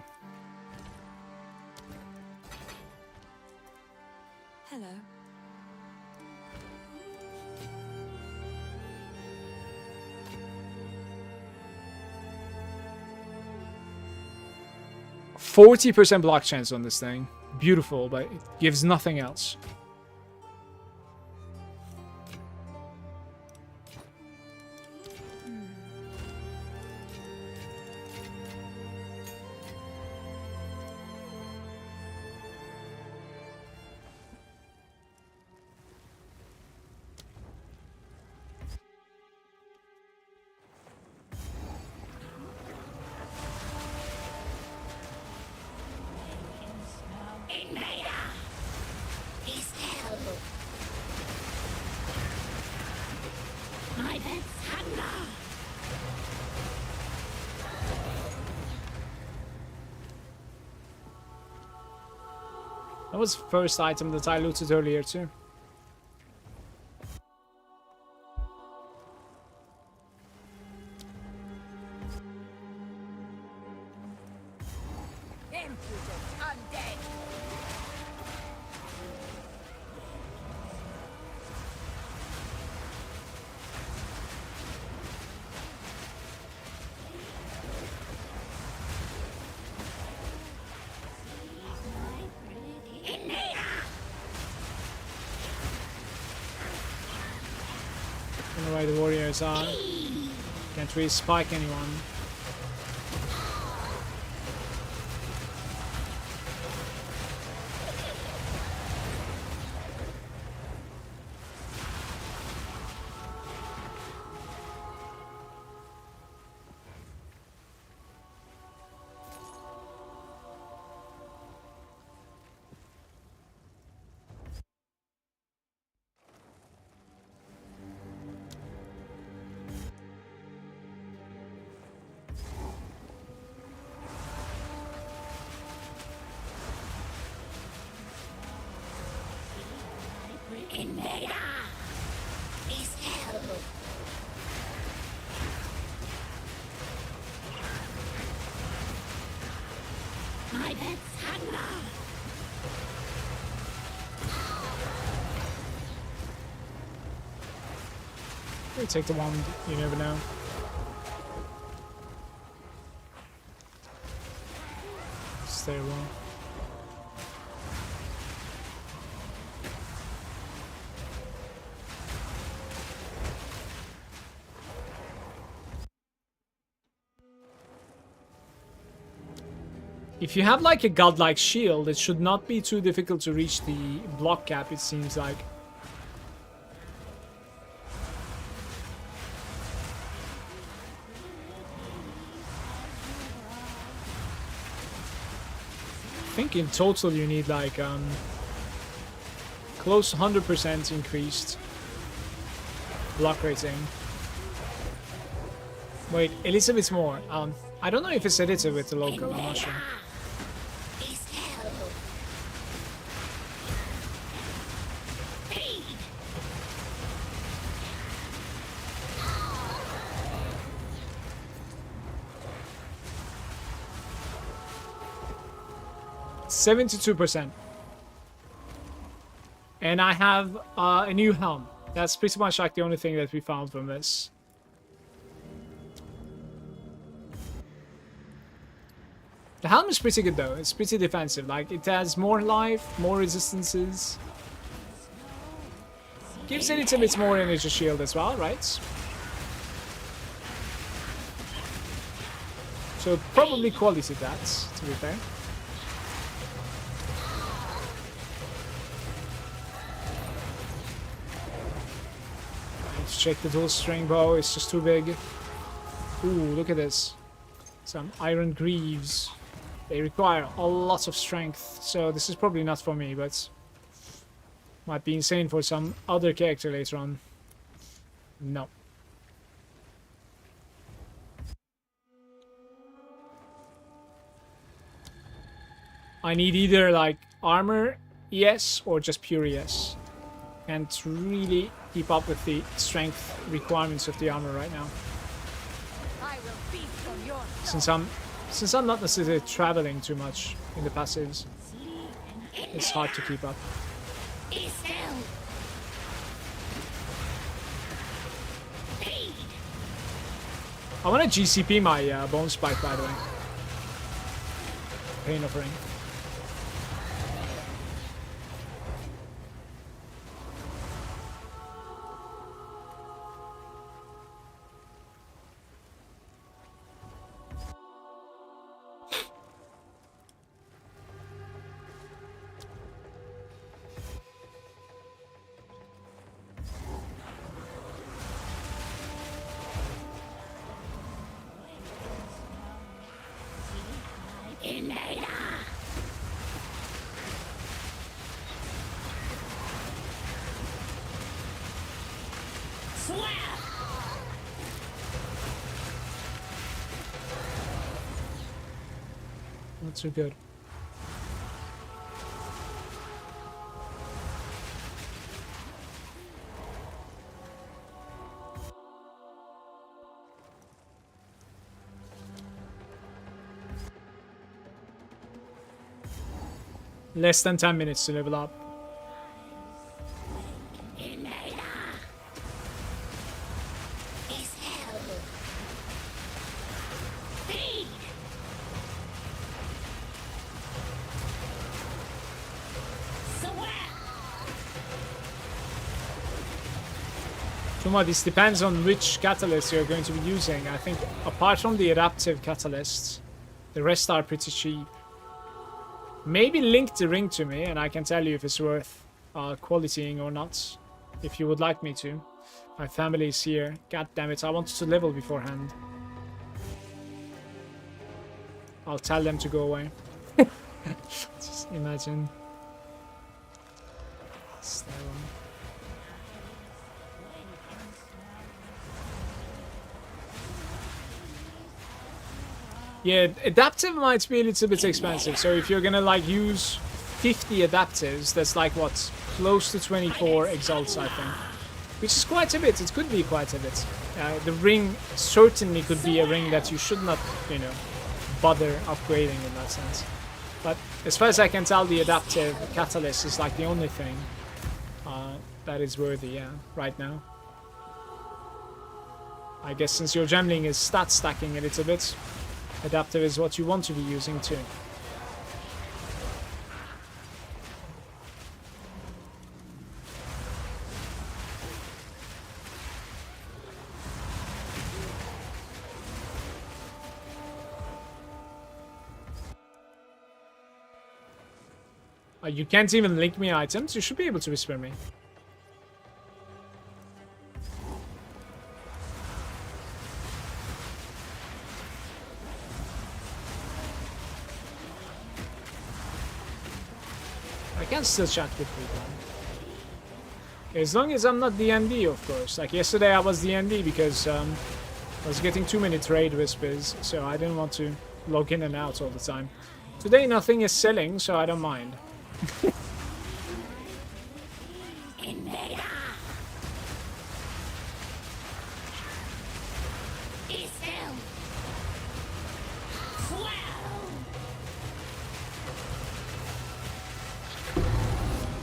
Hello. 40% block chance on this thing. Beautiful, but it gives nothing else. was the first item that I looted earlier too. Impudent undead! I don't know where the warriors are. Can't really spike anyone. We'll take the wand, you never know. Stay well. If you have like a godlike shield, it should not be too difficult to reach the block cap, it seems like. I think in total you need like close to 100% increased block rating. Wait, Elizabeth's more. I don't know if it's Elizabeth the local, I'm not sure. 72%. And I have a new helm. That's pretty much like the only thing that we found from this. The helm is pretty good though. It's pretty defensive. Like, it has more life, more resistances. Gives it a bit more energy shield as well, right? So probably quality that, to be fair. Let's check the dual string bow. It's just too big. Ooh, look at this. Some iron greaves. They require a lot of strength, so this is probably not for me, but might be insane for some other character later on. No. I need either like armor, yes, or just pure yes. Can't really keep up with the strength requirements of the armor right now. Since I'm not necessarily traveling too much in the passives, it's hard to keep up. I want to GCP my bone spike, by the way. Pain offering. Not so good. Less than 10 minutes to level up. Tuma, this depends on which catalyst you're going to be using. I think apart from the adaptive catalysts, the rest are pretty cheap. Maybe link the ring to me and I can tell you if it's worth qualitying or not. If you would like me to. My family is here. God damn it, I wanted to level beforehand. I'll tell them to go away. Just imagine. Stay on. Yeah, adaptive might be a little bit expensive. So if you're gonna like use 50 adaptives, that's like what, close to 24 exalts, I think, which is quite a bit. It could be quite a bit. The ring certainly could be a ring that you should not, you know, bother upgrading in that sense. But as far as I can tell, the adaptive catalyst is like the only thing that is worthy, yeah, right now. I guess since your gemling is stat stacking a little bit, adaptive is what you want to be using too. You can't even link me items. You should be able to whisper me. I can still chat with people. As long as I'm not DND, of course. Like yesterday I was DND because I was getting too many trade whispers, so I didn't want to log in and out all the time. Today nothing is selling, so I don't mind.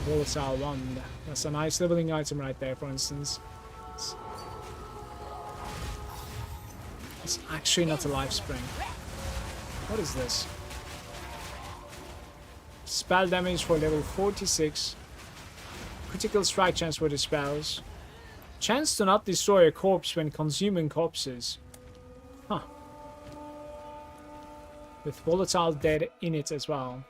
Volatile wand. That's a nice leveling item right there, for instance. It's actually not a life spring. What is this? Spell damage for level 46. Critical strike chance for the spells. Chance to not destroy a corpse when consuming corpses. Huh. With volatile dead in it as well.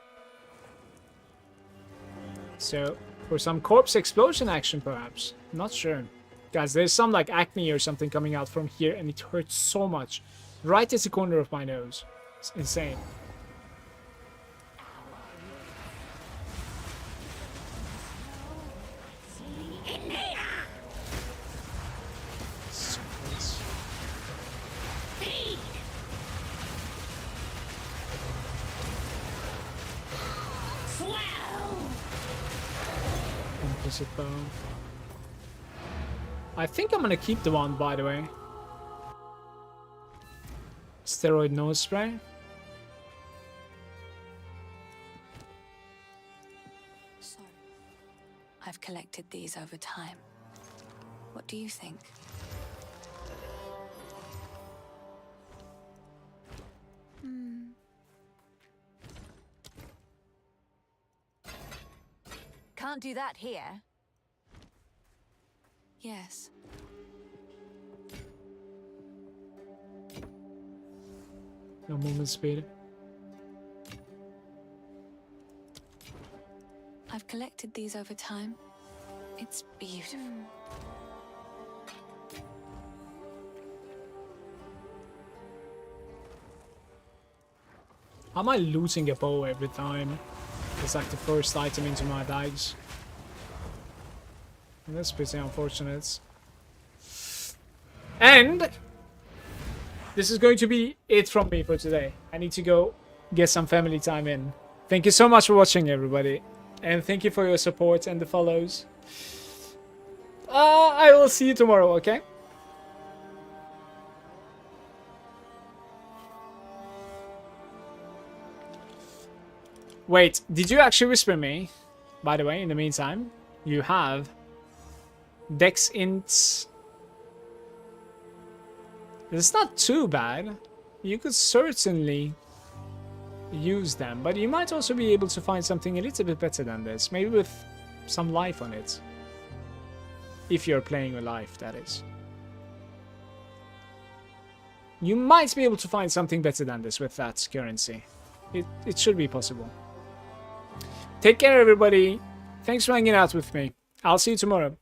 So, for some corpse explosion action perhaps. Not sure. Guys, there's some like acne or something coming out from here and it hurts so much. Right at the corner of my nose. It's insane. I think I'm gonna keep the wand, by the way. Steroid nose spray. So, I've collected these over time. What do you think? Can't do that here. Yes. No movement speed. I've collected these over time. It's beautiful. How am I losing a bow every time? It's like the first item into my bags. And that's pretty unfortunate. And this is going to be it from me for today. I need to go get some family time in. Thank you so much for watching, everybody. And thank you for your support and the follows. I will see you tomorrow, okay? Wait, did you actually whisper me? By the way, in the meantime, you have Dex Ints. It's not too bad. You could certainly use them, but you might also be able to find something a little bit better than this. Maybe with some life on it. If you're playing with life, that is. You might be able to find something better than this with that currency. It should be possible. Take care, everybody. Thanks for hanging out with me. I'll see you tomorrow.